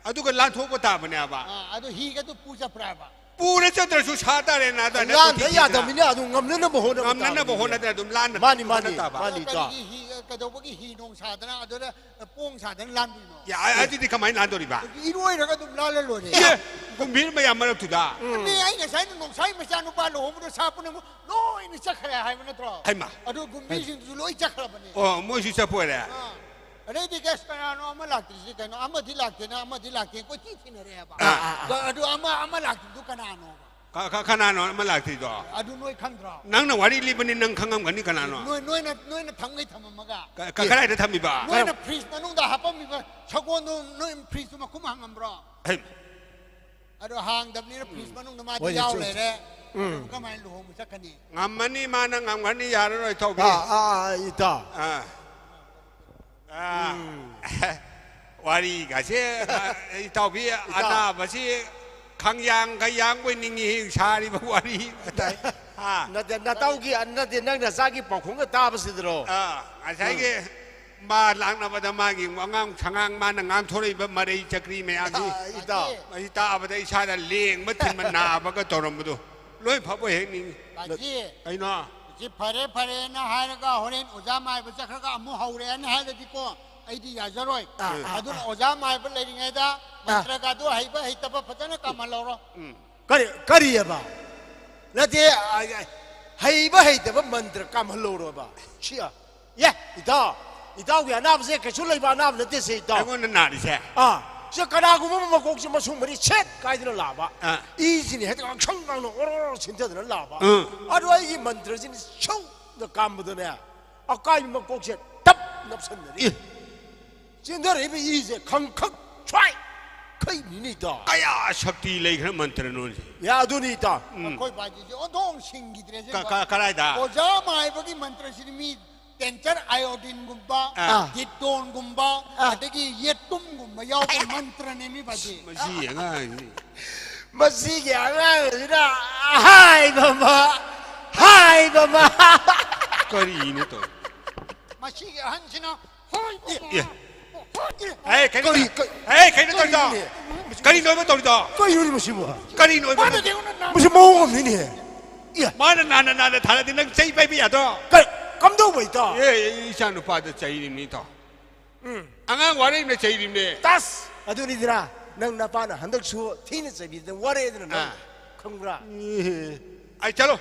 อาตุกันล้านทุกปตามันเนี่ยบ้าอาตุฮีกันตุปูจะปราบปูเนี่ยจะตรวจสุชาตาเลยนะแต่ล้านแต่ยาแต่ไม่เนี่ยอาตุงำนั่นน่ะบ่โหนงำนั่นน่ะบ่โหนแต่ตุล้านบ้านนี่ก็ฮีกระโดดก็ฮีนงชาตนะอาตุเนี่ยป้งชาตนะล้านดูเนาะอย่าไอ้ที่ทำไมล้านตัวนี้บ้าอีรวยนะก็ตุล้านเลยเลยกุมพีไม่ยอมมารับถุดานี่ไอ้เนี่ยใช้นงใช้ไม่ใช่นุบาลโหมันชาปุ่นมันน้อยนี่จักรให้มันตรอให้มาอาตุกุมพีสิตุลอยจักรปะเนี่ยโอ้ไม่ใช่จะพูดเลยอะไรที่แกสกันนะอามาลักติสิกันนะอามาที่ลักตินะอามาที่ลักติก็ที่นี่เลยบ้าก็อาตุอามาลักติดูกันนะน้องขนาดน้องมาลักติตัวอาตุน้อยขังเรานั่งน่ะวันนี้รีบนี่นั่งขังงำกันนี่ขนาดน้องน้อยนะทั้งไอ้ทำมันก็ใครได้ทำมีบ้าน้อยนะพรีสมันนุ่งดาฮับมีบ้าชาวกวนน้อยพรีสมาคุ้มหางงำเราอาตุหางดับนี้นะพรีสมันนุ่งมาที่ยาวเลยแหละก็ไม่หลวงมันสักคนนี้งำมันนี่มานั่งงำกันนี่ยาเลยเท่าพี่อีตาวารีก็เช่เท่าพี่อันน่ะมาสิขังยางไว้นิ่งๆชาดิบวารีนั่นเต้ากี้อันนั่นนั่งน่ะซากี้ปอกคงก็ตาบสิดรออาศัยกี้มาหลังน่ะมาทำมากี่ว่างามช่างมานั่งงามโทรแบบมาได้จักรีไม่อาที่อีตาอาไปได้ชาดันเลี้ยงมาถึงมันนาบักก็ตรมมาดูร้อยพับไว้เห็นนี่ไอ้น้าจิพาร์นะฮะแล้วก็หัวเรนอุจามาไปสักครั้งก็มูฮาวเรนนะฮะแล้วที่ก็ไอ้ที่อยากจะรวยอาดุนอุจามาไปเลยยังไงด้ามันตระกัดด้วยให้ตับพัฒนาการมาแล้วก็ดีอ่ะบ้าแล้วที่ให้แต่ว่ามันตระการมาแล้วบ้าเชี่ยอีตาเวียน้ำเสียแค่ชุดเลยบ้าน้ำแล้วที่เสียตาไอ้คนนั้นน่าดิใช่เจ้ากระดาษกูมันกงจะมาส่งมาดิเช็ดกายที่นั่นลาบะอีสิเนี่ยให้ตัวช่างกังโอ้ชินเท่านั้นลาบะด้วยอีมันตรสินชูเด็กกำมือเนี่ยอากายมันกงเช็ดตับนับสันนี่ชินเท่านี้ไปอีสิขังช่วยใครนี่ตาไอ้ยาสักทีเลยครับมันตรนู้นยาดูนี่ตาคอยบาจีโอ้ดงชิงกิเตระก็ได้ด่าโอ้จ้ามาไอ้พวกนี้มันตรสินมีเต็นเจอร์ไอโอดินกุมบ้าจิตโตนกุมบ้าแต่กี้เย็ดตุ้มกุมบ้ายาวเป็นมันตรนี่มีบัดนี้มาซี่ยังไงมาซี่ยังไงนะหายบ้ามาก็ดีนี่ตัวมาซี่ยังหันชินะเฮ้ยใครตัวต่อก็ดีน้อยมาตัวต่อก็อยู่นี่ไม่ใช่บ่ก็ดีน้อยมาไม่ใช่มองผมนี่ mana nana thara din nang chai pai bi ya to kam do bai to isa nu pa da chai ni to angang wari ne chai ne tas adu ni dira nang na pa na handak su thina chai bi den ware den na khongra ai chalo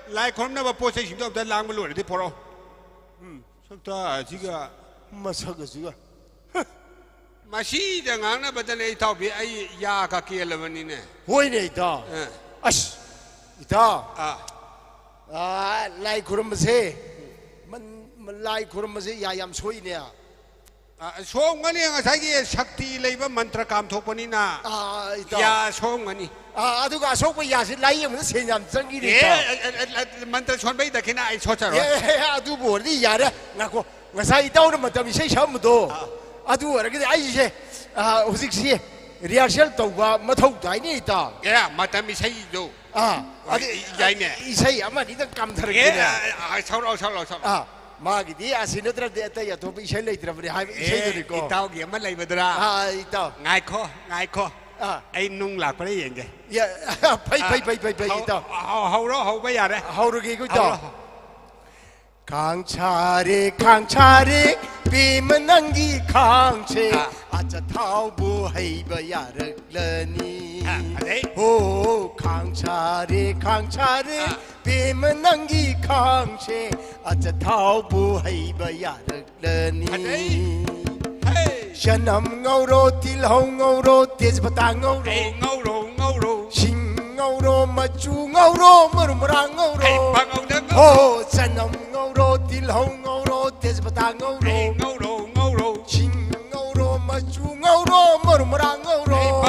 lai khom na ba po chai sim to da lang ba lo de poro sakta jiga masak jiga Masih jangan na betul ni tahu bi ay ya kaki leman ni. Hoi ni ita. As ita. Lai kurum masih, lai kurum masih ya yam soi ni. Song ni yang saya sakti leba mantra kam thok ni na. Ya song ni. Aduh ka song pun ya si lai yang mana senyam cengi ni. Mantra song bayi dah kena ay socha. Aduh boleh ya dah. Ngaku ngasai tahu nama tapi saya sama tu. Aduh, orang kita aja sih, sih, reaction tahu ba, matau dah ini ita. Ya, mata misai itu. Jadi ni. Isai, ama ni tu kam terkini. Saudara. Mak ini asin itu ada ya tu isai lagi terus berhai isai tu ko. Itau dia mana lagi betul? Itau. Ngai ko. Ay nung lak pada yang ke? Ya, pai itau. Hau bayar deh. Hau rugi ko itau. Kang chare, bimenangi kang che, aja tahu bu hai bayar leni. Oh, kang chare, bimenangi kang che, aja tahu bu hai bayar leni. Shanam ngoro tilhau ngoro tiz batang ngoro, sing ngoro maju ngoro murmurang ngoro. Oh, shanam ngoro tilhau ngoro tiz batang ngoro, sing ngoro maju ngoro murmurang ngoro.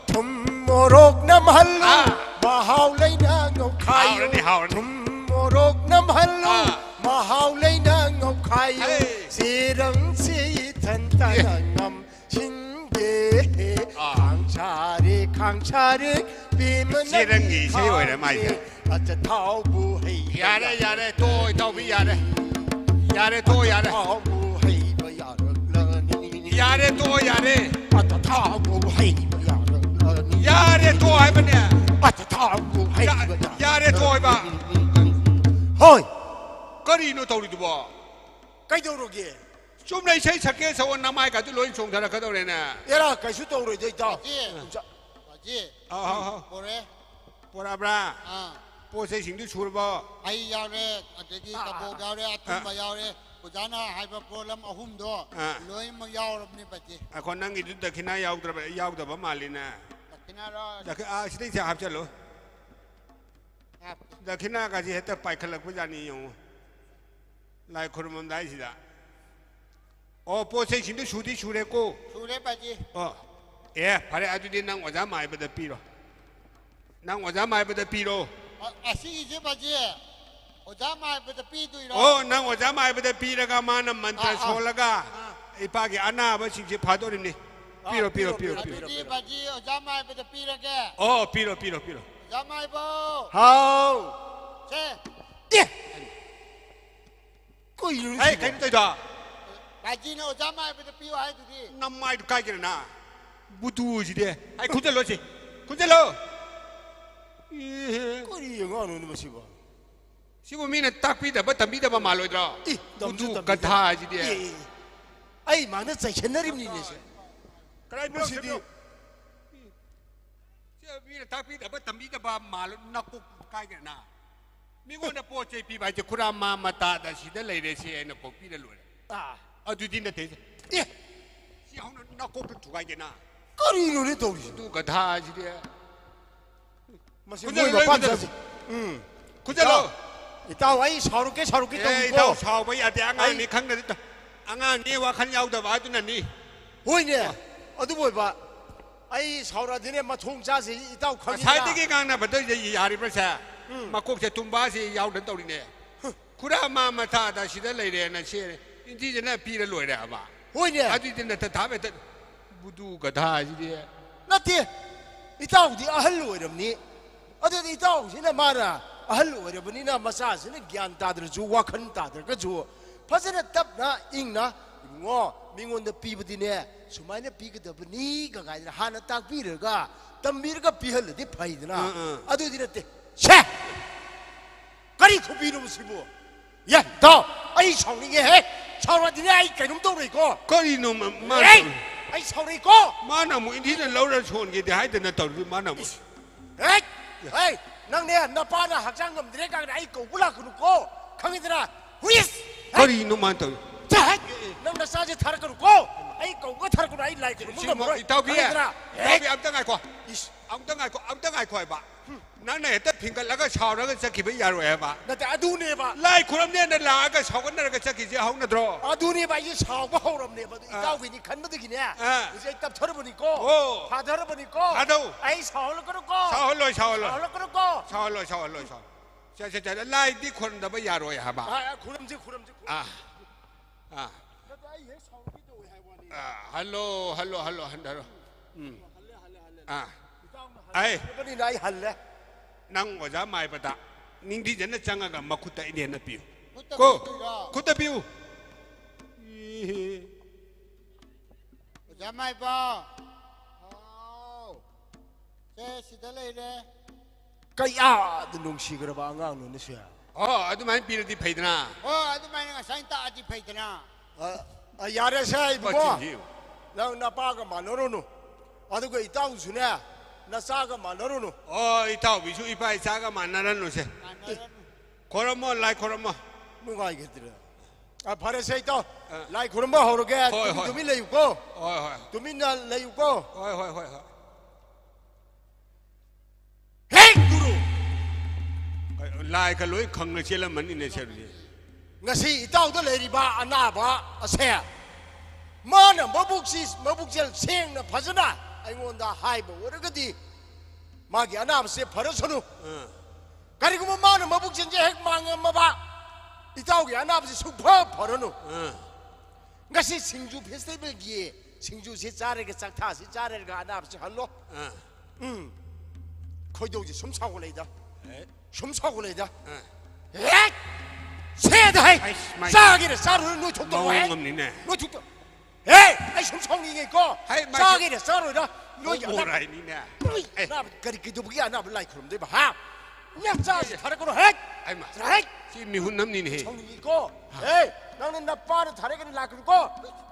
Thum morok nam halu mahau leina ngau khai. Thum morok nam halu mahau leina ngau khai. Sirang si tan ngam sing ge kang chare bimen Sirangi sih orang macam. aja tahu bu hai. Ya deh, toh tahu bi ya deh. Ya deh toh ya deh. Tahu bu hai bayar leni. Ya deh toh ya deh. Aja tahu bu hai bayar leni. Ya deh toh hai mana? Aja tahu bu hai bayar. Ya deh toh hai ba. Hoi. Kari no tahu itu ba. Kau tahu lagi? Cuma saya sakit sawan nama itu loin song thara kau tahu lena. Ya lah, kau sudah tahu lagi tahu. Haji. Boleh. Boleh abra. Posisi singdu surba. Hai yau le, jadi kabut yau le, atum yau le. Kujana hai problem ahum do. Loin mang yau ni baji. Aku nang itu dah kena yau dah malina. Kena lo. Dah sedih siapa calo. Dah kena kasih heta pai kelak pujani yang. Lai kurumam dah sih dah. Oh, posisi singdu sudi sureko. Sure baji. Oh. Pada adu dia nang wajah mai pada piro. Nang wajah mai pada piro. Asyik je baji. Wajah mai pada pi tu iro. Oh, nang wajah mai pada piro ka mana mantra solaga. Ipagi anak apa sih padu ini. Piro. Jadi baji wajah mai pada pi lagi. Oh, piro. Wajah mai bo. Hau. Ce. Kau ini. Hey, kau itu dah. Baji ni wajah mai pada pi wahai tu di. Nama itu kau kira na. Butuh je dia. Hey, kunci lo. Kau ni yang anu ni masih ba. Si bu mina tapi dah ba malu itu. Butuh kata je dia. Ay, mana saya cenderim ni sih. Kerana masih dia. Si mina tapi dah ba malu nak kau kira na. Minggu na po cai pi baca kurang mata dah sih dah lari sih nak kau pi dah luar. Aduh dia nanti. Si orang nak kau tu kau kira na. Kau ni tahu sih. Tu kata je dia. Masih boleh bapan sih. Kujalo. Itaw ay saruke tahu ko. Itaw saruke ada angan ni kang na dito. Angan ni wakan yaw da ba tu na ni. Hoy niya. Adu boy ba. Ay saura dine matong cha si itaw kang. Sai digi kang na ba to yari ba sa. Makok sa tumba si yaw dan taw ni ne. Kura ma mata da si da lai re na si. Hindi je na pi le loi da ba. Hoy niya. Adu din na ta ta ba ta. Budu ka tha ji dia. Nati. Itaw di ahal loi ram ni. Adu itaw sina mara. ahal oirabnina masa sina gyan tadra ju wakhan tadra ka ju phasana tapna ingna ngo mingonda pibadine sumaina pigadabni ka gaidra hana takpiraga tambirga pihal di phaidna adu dinate she ꯀꯔꯤ ꯈꯨꯕꯤꯅꯣ 야, 너 아이 성링에 해. 사람들이 아이 개놈 떠오르고. 거리노 마. 아이 서리고. 마나 뭐 인디는 라우라 손게 하이드나 떠오르 마나 뭐. 에이, 낭내 나 빠나 학장금 내가 아이 거 올라그놓고 강이들아 후이스. 거리노 만떠. 자, 낭나 싸지 타락그놓고 아이 거거 타락그놓 아이 라이크. 뭐 이따비야. 이따비 암땅 아이고. 암땅 아이고 해봐. 나는 했다 핑갈라가 샤워라가 자기비 야로 해봐. 나도 아두네 봐. 라이 그럼네 나 라가 샤워나가 자기지 하우나 들어. 아두네 봐. 이 샤워 하우럽네 봐. 이따위니 간다더기네. 이제 이따 털어보니까. 다 털어보니까. 다도. 아이 샤워를 끊고. 샤워로. 샤워를 끊고. 샤워로. 자. 라이 디 코는다 봐 야로 해봐. 구름지. 나도 아이 샤워기도 해와니. 할로 한다로. 아이. 이번에 나이 할래. nang oja mai bata ning di jana changa ga makuta ine na piu ko kuta piu oja mai ba 제 시달래래 kaya dunung sigara ba angang no siya adu mai pi di phaidna adu mai nga sain ta adi phaidna yare sai bo nang na pa ga ma no no adu ko itang sune 나 싸가 만나러노. 이따 위주 이파이 싸가 만나러노세. 코로모 라이 코로모. 뭐가 이게들아. 바레세 있다. 라이 코로모 하러게. 두미 레유고. 두미나 레유고. 헤이 구루. 라이 칼로이 강을 칠라 만이네 셔리. ngasi itaw da leri ba anaba ase. mana mabuksil seng na phajana. 아이고나 하이버 어르거디 마기 아나무세 버려서누 가리고 뭐 많은 마북진제 핵망은 마바 이따오기 아나무세 슈퍼 버려누 가시 싱주 페스티벌 기에 싱주시 짜르게 짝타시 짜르가 아나무세 할로 거기도지 숨차고 내다 숨차고 내다 에 세다 해 싸기를 싸르는 너 족도 해 너 족도 에이, 아이 숨성이게 있고 싸기래 싸로라 너희 뭐라이니네 나 그리기도 보기 안 나블 라이 그럼 돼 봐. 야 짜지 다르거로 해. 아이 마. 해. 지미 훈남니네. 성이 있고 에이, 나는 나 빠르 다르게는 나 그러고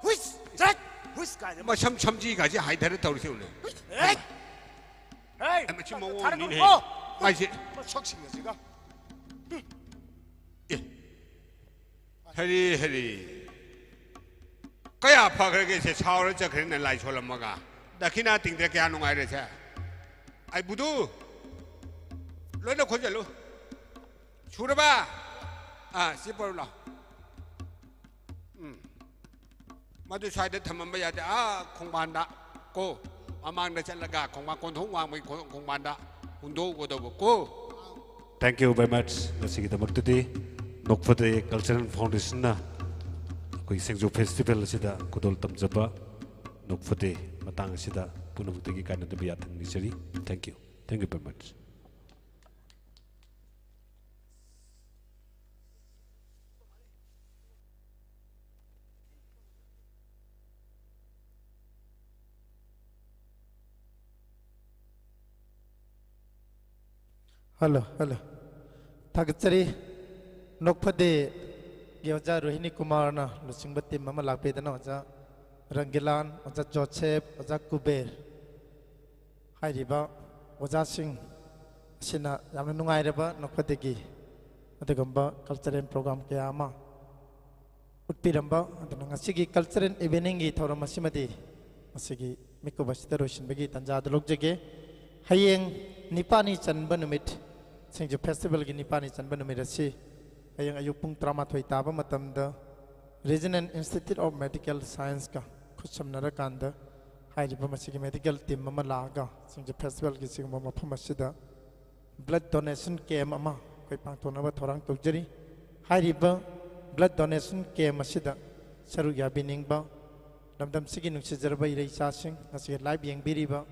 후이스. 자. 후이스 가야 돼. 뭐 참지 가지 하이다를 떠오르세요네. 에이. 에이. 아마 지금 뭐 다르거로. 마이지. 뭐 석싱이야 지가. 예. 해리. kaya pa kage se chawra cha khre lai chola maga dakhina ting de kya nungai re cha ai budu lo na khon jalu chura ba si por la madu sai de thamam ba ya de khong ban da ko amang da chan la ga khong ban kon thong wang mai khong ban da hundo go do ko Thank you very much. Nasigi da maktudi Nokpade Cultural Foundation na koi SINGJU Festival sida kudol tamjaba Nokpade matang sida punamutegi kana de biya thang nisari. Thank you very much. Hello. Thagchari Nokpade Gyoja Rohini Kumar na Lusingbati Mama Lapedana Oja Rangilan Oja Joseph Oja Kuber Hairiba Oja Singh Sina Yamanungairaba Nokpadegi Adagamba Cultural Program Kayama Utpiramba Adangasigi Cultural Evening Thoramashimadi Masigi Mikobashita Roshin Begi Tanjad Logjage Hayeng Nipani Chanbanumit SINGJU Festival ki Nipani Chanbanumit asi Hayeng Ayupung Tramathoi Taba Matamda Regional Institute of Medical Science ka Khushamnara Kanda Hairiba Masigi Medical Team Mama Laga SINGJU Festival ki Sigma Mapamasida Blood Donation Camp Ama Koi Pangtonaba Thorang Tokjari Hairiba Blood Donation Camp Asida Saru Yabiningba Lamdam Sigi Nungsijarba Irei Sasing Nasi Live Yengbiriba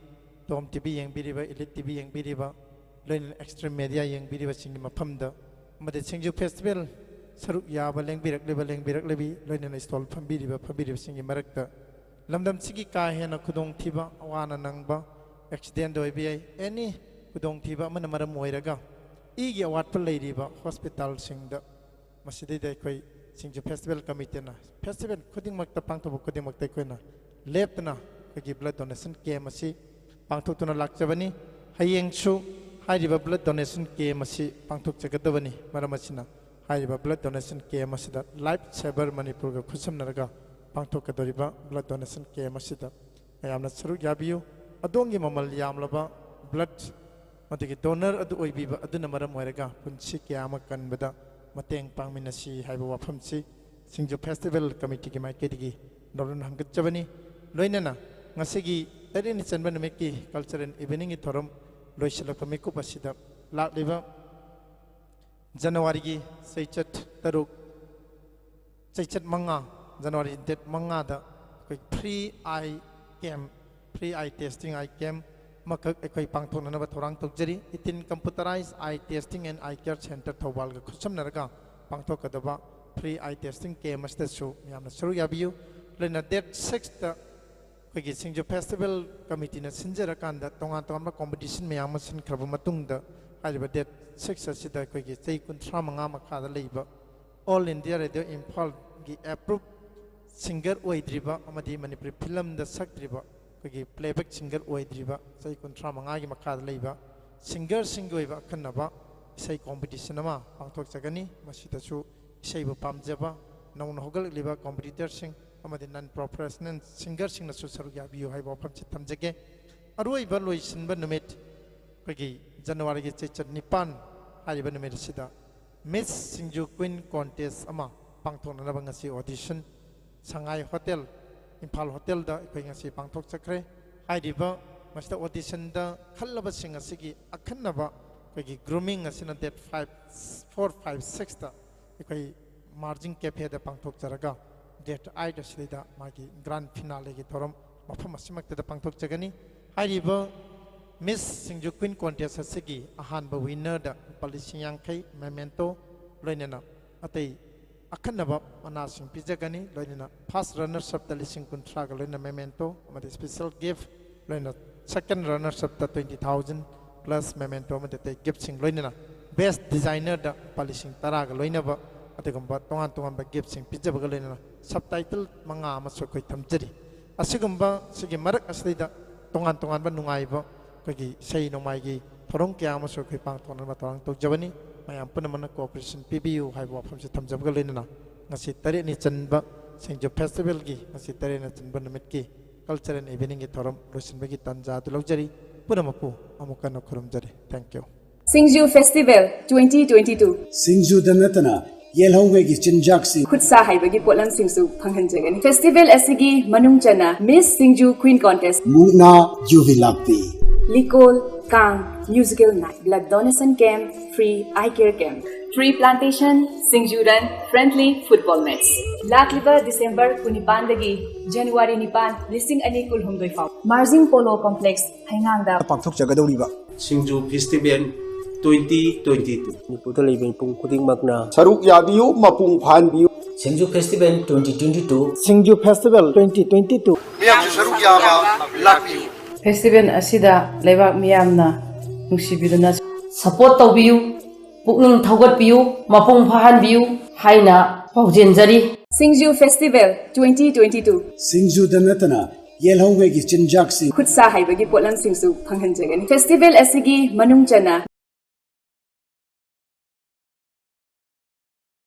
Tom TV Yengbiriba Elite TV Yengbiriba Learn Extreme Media Yengbiriba Singi Mapamda Made SINGJU Festival Saru Yaba Lengbirak Lebi Learn Stall Pambiriba Singi Marakta Lamdam Sigi Kahena Kudong Tiba Awana Nangba Accident Doibi any Kudong Tiba Manamara Moiraga ꯏꯒꯤ ꯑꯋꯥꯠꯄ ꯂꯩꯔꯤꯕ ꯍꯣꯁꯄꯤꯇꯥꯜꯁꯤꯡꯗ ꯃꯁꯤꯗꯩꯗ ꯑꯩꯈꯣꯏ ꯁꯤꯡꯖꯨ festival ꯀꯃꯤꯇꯤꯅ festival ꯈꯨꯗꯤꯡꯃꯛꯇ ꯄꯥꯡꯊꯣꯛꯄ ꯈꯨꯗꯤꯡꯃꯛꯇ ꯑꯩꯈꯣꯏꯅ ꯂꯦꯞꯇꯅ ꯑꯩꯈꯣꯏꯒꯤ ꯕ꯭ꯂꯗ ꯗꯣꯅꯦꯁꯟ ꯀꯦꯝ ꯑꯁꯤ ꯄꯥꯡꯊꯣꯛꯇꯨꯅ ꯂꯥꯛꯆꯕꯅꯤ ꯍꯌꯦꯡꯁꯨ ꯍꯥꯏꯔꯤꯕ ꯕ꯭ꯂꯗ ꯗꯣꯅꯦꯁꯟ ꯀꯦꯝ ꯑꯁꯤ ꯄꯥꯡꯊꯣꯛꯆꯒꯗꯕꯅꯤ ꯃꯔꯝ ꯑꯁꯤꯅ ꯍꯥꯏꯔꯤꯕ ꯕ꯭ꯂꯗ ꯗꯣꯅꯦꯁꯟ ꯀꯦꯝ ꯑꯁꯤꯗ ꯂꯥꯏꯐ ꯁꯦꯚꯔ ꯃꯅꯤꯄꯨꯔꯒ ꯈꯨꯠꯁꯝꯅꯔꯒ ꯄꯥꯡꯊꯣꯛꯀꯗꯧꯔꯤꯕ ꯕ꯭ꯂꯗ ꯗꯣꯅꯦꯁꯟ ꯀꯦꯝ ꯑꯁꯤꯗ ꯃꯌꯥꯝꯅ ꯁꯔꯨꯛ ꯌꯥꯕꯤꯌꯨ ꯑꯗꯣꯝꯒꯤ ꯃꯃꯜ ꯌꯥꯝꯂꯕ ꯕ꯭ꯂꯗ ꯃꯗꯨꯒꯤ ꯗꯣꯅꯔ ꯑꯗꯨ ꯑꯣꯏꯕꯤꯕ ꯑꯗꯨꯅ ꯃꯔꯝ ꯑꯣꯏꯔꯒ ꯄꯨꯟꯁꯤ ꯀꯌꯥ ꯑꯃ ꯀꯟꯕꯗ ꯃꯇꯦꯡ ꯄꯥꯡꯃꯤꯟꯅꯁꯤ ꯍꯥꯏꯕ ꯋꯥꯐꯝꯁꯤ ꯁꯤꯡꯖꯨ ꯐꯦꯁꯇꯤꯚꯦꯜ ꯀꯃꯤꯇꯤꯒꯤ ꯃꯥꯏꯀꯩꯗꯒꯤ ꯂꯧꯔꯟ ꯍꯪꯒꯠꯆꯕꯅꯤ ꯂꯣꯏꯅꯅ ꯉꯁꯤꯒꯤ ꯇꯔꯦꯠꯅꯤ ꯆꯟꯕ ꯅꯨꯃꯤꯠꯀꯤ ꯀꯜꯆꯔꯦꯜ ꯏꯚꯤꯅꯤꯡꯒꯤ ꯊꯧꯔꯝ ꯂꯣꯏꯁꯤꯜꯂꯛꯄ ꯃꯤꯀꯨꯞ ꯑꯁꯤꯗ ꯂꯥꯛꯂꯤꯕ ꯖꯅꯋꯥꯔꯤꯒꯤ ꯆꯩꯆꯠ 3 ꯆꯩꯆꯠ 5 ꯖꯅꯋꯥꯔꯤ ꯗꯦꯠ 5ꯗ ꯑꯩꯈꯣꯏ ꯐ꯭ꯔꯤ ꯑꯥꯏ ꯇꯦꯁꯇꯤꯡ ꯑꯥꯏ ꯀꯦꯝ ꯑꯃꯈꯛ ꯑꯩꯈꯣꯏ ꯄꯥꯡꯊꯣꯛꯅꯅꯕ ꯊꯧꯔꯥꯡ ꯇꯧꯖꯔꯤ 18 ꯀꯝꯄ꯭ꯌꯨꯇꯔꯥꯏꯖ ꯑꯥꯏ ꯇꯦꯁꯇꯤꯡ ꯑꯦꯟड ꯑꯥꯏ ꯀꯦꯌꯔ ꯁꯦꯟꯇꯔ ꯊꯧꯕꯥꯜꯒ ꯈꯨꯠꯁꯝꯅꯔꯒ ꯄꯥꯡꯊꯣꯛꯀꯗꯕ ꯐ꯭ꯔꯤ ꯑꯥꯏ ꯇꯦꯁꯇꯤꯡ ꯀꯦꯝ ꯑꯁꯤꯗꯁꯨ ꯃꯌꯥꯝꯅ ꯁꯔꯨꯛ ꯌꯥꯕꯤꯌꯨ ꯂꯣꯏꯅ ꯗꯦꯠ 6ꯗ ꯑꯩꯈꯣꯏꯒꯤ ꯁꯤꯡꯖꯨ ꯐꯦꯁꯇꯤꯚꯦꯜ ꯀꯃꯤꯇꯤꯅ ꯁꯤꯟꯖꯔꯀꯥꯟꯗ ꯇꯣꯉꯥꯟ ꯇꯣꯉꯥꯟꯕ ꯀꯣꯝꯄꯤꯇꯤꯁꯟ ꯃꯌꯥꯝ ꯑꯃ ꯁꯤꯟꯈ꯭ꯔꯕ ꯃꯇꯨꯡꯗ ꯍꯥꯏꯔꯤꯕ ꯗꯦꯠ 6 ꯑꯁꯤꯗ ꯑꯩꯈꯣꯏꯒꯤ ꯆꯍꯤ 35 ꯃꯈꯥꯗ ꯂꯩꯕ ꯑꯣꯜ ꯏꯟꯗꯤꯌꯥ ꯔꯦꯗꯤꯑꯣ ꯏꯝꯐꯥꯜꯒꯤ ꯑꯦꯄ꯭ꯔꯨꯞ ꯁꯤꯡꯒꯔ ꯑꯣꯏꯗ꯭ꯔꯤꯕ ꯑꯃꯗꯤ ꯃꯅꯤꯄꯨꯔꯤ ꯐꯤꯂꯝꯗ ꯁꯛꯇ꯭ꯔꯤꯕ ꯑꯩꯈꯣꯏꯒꯤ ꯄ꯭ꯂꯦꯕꯦꯛ ꯁꯤꯡꯒꯔ ꯑꯣꯏꯗ꯭ꯔꯤꯕ ꯆꯍꯤ 35ꯒꯤ ꯃꯈꯥꯗ ꯂꯩꯕ ꯁꯤꯡꯒꯔꯁꯤꯡꯒꯤ ꯑꯣꯏꯕ ꯑꯈꯟꯅꯕ ꯏꯁꯩ ꯀꯣꯝꯄꯤꯇꯤꯁꯟ ꯑꯃ ꯄꯥꯡꯊꯣꯛꯆꯒꯅꯤ ꯃꯁꯤꯗꯁꯨ ꯏꯁꯩꯕꯨ ꯄꯥꯝꯖꯕ ꯅꯧꯅ ꯍꯧꯒꯠꯂꯛꯂꯤꯕ ꯀꯣꯝꯄꯤꯇꯤꯇꯔꯁꯤꯡ ꯑꯃꯗꯤ ꯅꯟ ꯄ꯭ꯔꯣꯐꯦꯁꯅꯦꯜ ꯁꯤꯡꯒꯔꯁꯤꯡꯅꯁꯨ ꯁꯔꯨꯛ ꯌꯥꯕꯤꯌꯨ ꯍꯥꯏꯕ ꯋꯥꯐꯝꯁꯤ ꯊꯝꯖꯒꯦ ꯑꯔꯣꯏꯕ ꯂꯣꯏꯁꯤꯟꯕ ꯅꯨꯃꯤꯠ ꯑꯩꯈꯣꯏꯒꯤ ꯖꯅꯋꯥꯔꯤꯒꯤ ꯆꯩꯆꯠ 9 ꯍꯥꯏꯔꯤꯕ ꯅꯨꯃꯤꯠ ꯑꯁꯤꯗ ꯃꯤꯁ ꯁꯤꯡꯖꯨ ꯀ꯭ꯋꯤꯟ ꯀꯣꯟꯇꯦꯁ ꯑꯃ ꯄꯥꯡꯊꯣꯛꯅꯅꯕ ꯉꯁꯤ ꯑꯣꯗꯤꯁꯟ ꯁꯉꯥꯏ ꯍꯣꯇꯦꯜ ꯏꯝꯐꯥꯜ ꯍꯣꯇꯦꯜꯗ ꯑꯩꯈꯣꯏ ꯉꯁꯤ ꯄꯥꯡꯊꯣꯛꯆꯈ꯭ꯔꯦ ꯍꯥꯏꯔꯤꯕ ꯃꯁꯤꯗ ꯑꯣꯗꯤꯁꯟꯗ ꯈꯜꯂꯕꯁꯤꯡ ꯑꯁꯤꯒꯤ ꯑꯈꯟꯅꯕ ꯑꯩꯈꯣꯏꯒꯤ ꯒ꯭ꯔꯨꯃꯤꯡ ꯑꯁꯤꯅ ꯗꯦꯠ 4, 5, 6ꯗ ꯑꯩꯈꯣꯏ ꯃꯥꯔꯖꯤꯡ ꯀꯦꯐꯦꯗ ꯄꯥꯡꯊꯣꯛꯆꯔꯒ ꯗꯦꯠ 8 ꯑꯁꯤꯗ ꯃꯥꯒꯤ ꯒ꯭ꯔꯥꯟ ꯐꯤꯅꯥꯂꯦꯒꯤ ꯊꯧꯔꯝ ꯃꯐꯝ ꯑꯁꯤꯃꯛꯇꯗ ꯄꯥꯡꯊꯣꯛꯆꯒꯅꯤ ꯍꯥꯏꯔꯤꯕ ꯃꯤꯁ ꯁꯤꯡꯖꯨ ꯀ꯭ꯋꯤꯟ ꯀꯣꯟꯇꯦꯁ ꯑꯁꯤꯒꯤ ꯑꯍꯥꯟꯕ ꯋꯤꯟꯅꯔꯗ ꯂꯨꯄꯥ 50,000 ꯃꯦꯃꯦꯟꯇꯣ ꯂꯣꯏꯅꯅ ꯑꯇꯩ ꯑꯈꯟꯅꯕ ꯃꯅꯥꯁꯤꯡ ꯄꯤꯖꯒꯅꯤ ꯂꯣꯏꯅꯅ ꯐꯥꯔꯁꯠ ꯔꯟꯅꯔꯁ ꯑꯞꯇ 30,000 ꯂꯣꯏꯅ ꯃꯦꯃꯦꯟꯇꯣ ꯑꯃꯗꯤ ꯁ꯭ꯄꯦꯁꯦꯜ ꯒꯤꯐꯠ ꯂꯣꯏꯅ ꯁꯦꯀꯟ ꯔꯟꯅꯔꯁ ꯑꯞꯇ 20,000 + ꯃꯦꯃꯦꯟꯇꯣ ꯑꯃꯗꯤ ꯑꯇꯩ ꯒꯤꯐꯠꯁꯤꯡ ꯂꯣꯏꯅꯅ ꯕꯦꯁꯠ ꯗꯤꯖꯥꯏꯅꯔꯗ ꯂꯨꯄꯥ 10,000 ꯂꯣꯏꯅꯕ ꯑꯗꯨꯒꯨꯝꯕ ꯇꯣꯉꯥꯟ ꯇꯣꯉꯥꯟꯕ ꯒꯤꯐꯠꯁꯤꯡ ꯄꯤꯖꯕꯒ ꯂꯣꯏꯅꯅ ꯁꯕꯇꯥꯏꯇꯜ 5 ꯑꯃꯁꯨ ꯑꯩꯈꯣꯏ ꯊꯝꯖꯔꯤ ꯑꯁꯤꯒꯨꯝꯕ ꯁꯤꯒꯤ ꯃꯔꯛ ꯑꯁꯤꯗ ꯇꯣꯉꯥꯟ ꯇꯣꯉꯥꯟꯕ ꯅꯨꯡꯉꯥꯏꯕ ꯑꯩꯈꯣꯏꯒꯤ ꯏꯁꯩ ꯅꯣꯡꯃꯥꯏꯒꯤ ꯊꯧꯔꯝ ꯀꯌꯥ ꯑꯃꯁꯨ ꯑꯩꯈꯣꯏ ꯄꯥꯡꯊꯣꯛꯅꯕ ꯊꯧꯔꯥꯡ ꯇꯧꯖꯕꯅꯤ ꯃꯌꯥꯝ ꯄꯨꯝꯅꯃꯛꯅ ꯀooperation ꯄꯤꯕꯤꯌꯨ ꯍꯥꯏꯕ ꯋꯥꯐꯝꯁꯤ ꯊꯝꯖꯕꯒ ꯂꯣꯏꯅꯅ ngasi tarik ni cenba singju festival gi ngasi tarik ni cenba numit ki cultural evening gi thoram losin bagi tanja tu laujari punamapu amukan okhurum jari thank you SINGJU Festival 2022 SINGJU danatana yelhongwe gi chinjak sing khutsa haibagi potlam singsu phanghanjagani festival asigi manung chana Miss SINGJU Queen Contest muna juvilakpi Likol Kang Musical Night Blood Donation Camp Free Eye Care Camp Tree Plantation SINGJU Run Friendly Football Match Lakliba December 19 dagi January 9 listing ani kulhumdoi fau MARJING POLO Complex HEINGANG da pangthok jagadoriba SINGJU Festival 2022 Manipurda leibin pung khudingmakna saruk yabiyu mapung phanbiyu SINGJU Festival 2022 SINGJU Festival 2022 miyam saruk yaba lakbiyu Festival asida leibak miyamna nungsibiduna support tawbiyu pukning thawgatbiyu mapung phahanbiyu haina pawjenjari SINGJU Festival 2022 SINGJU danatana yelhongwe gi chinjak sing khutsa haibagi potlam singsu phanghanjagani festival asigi manung chana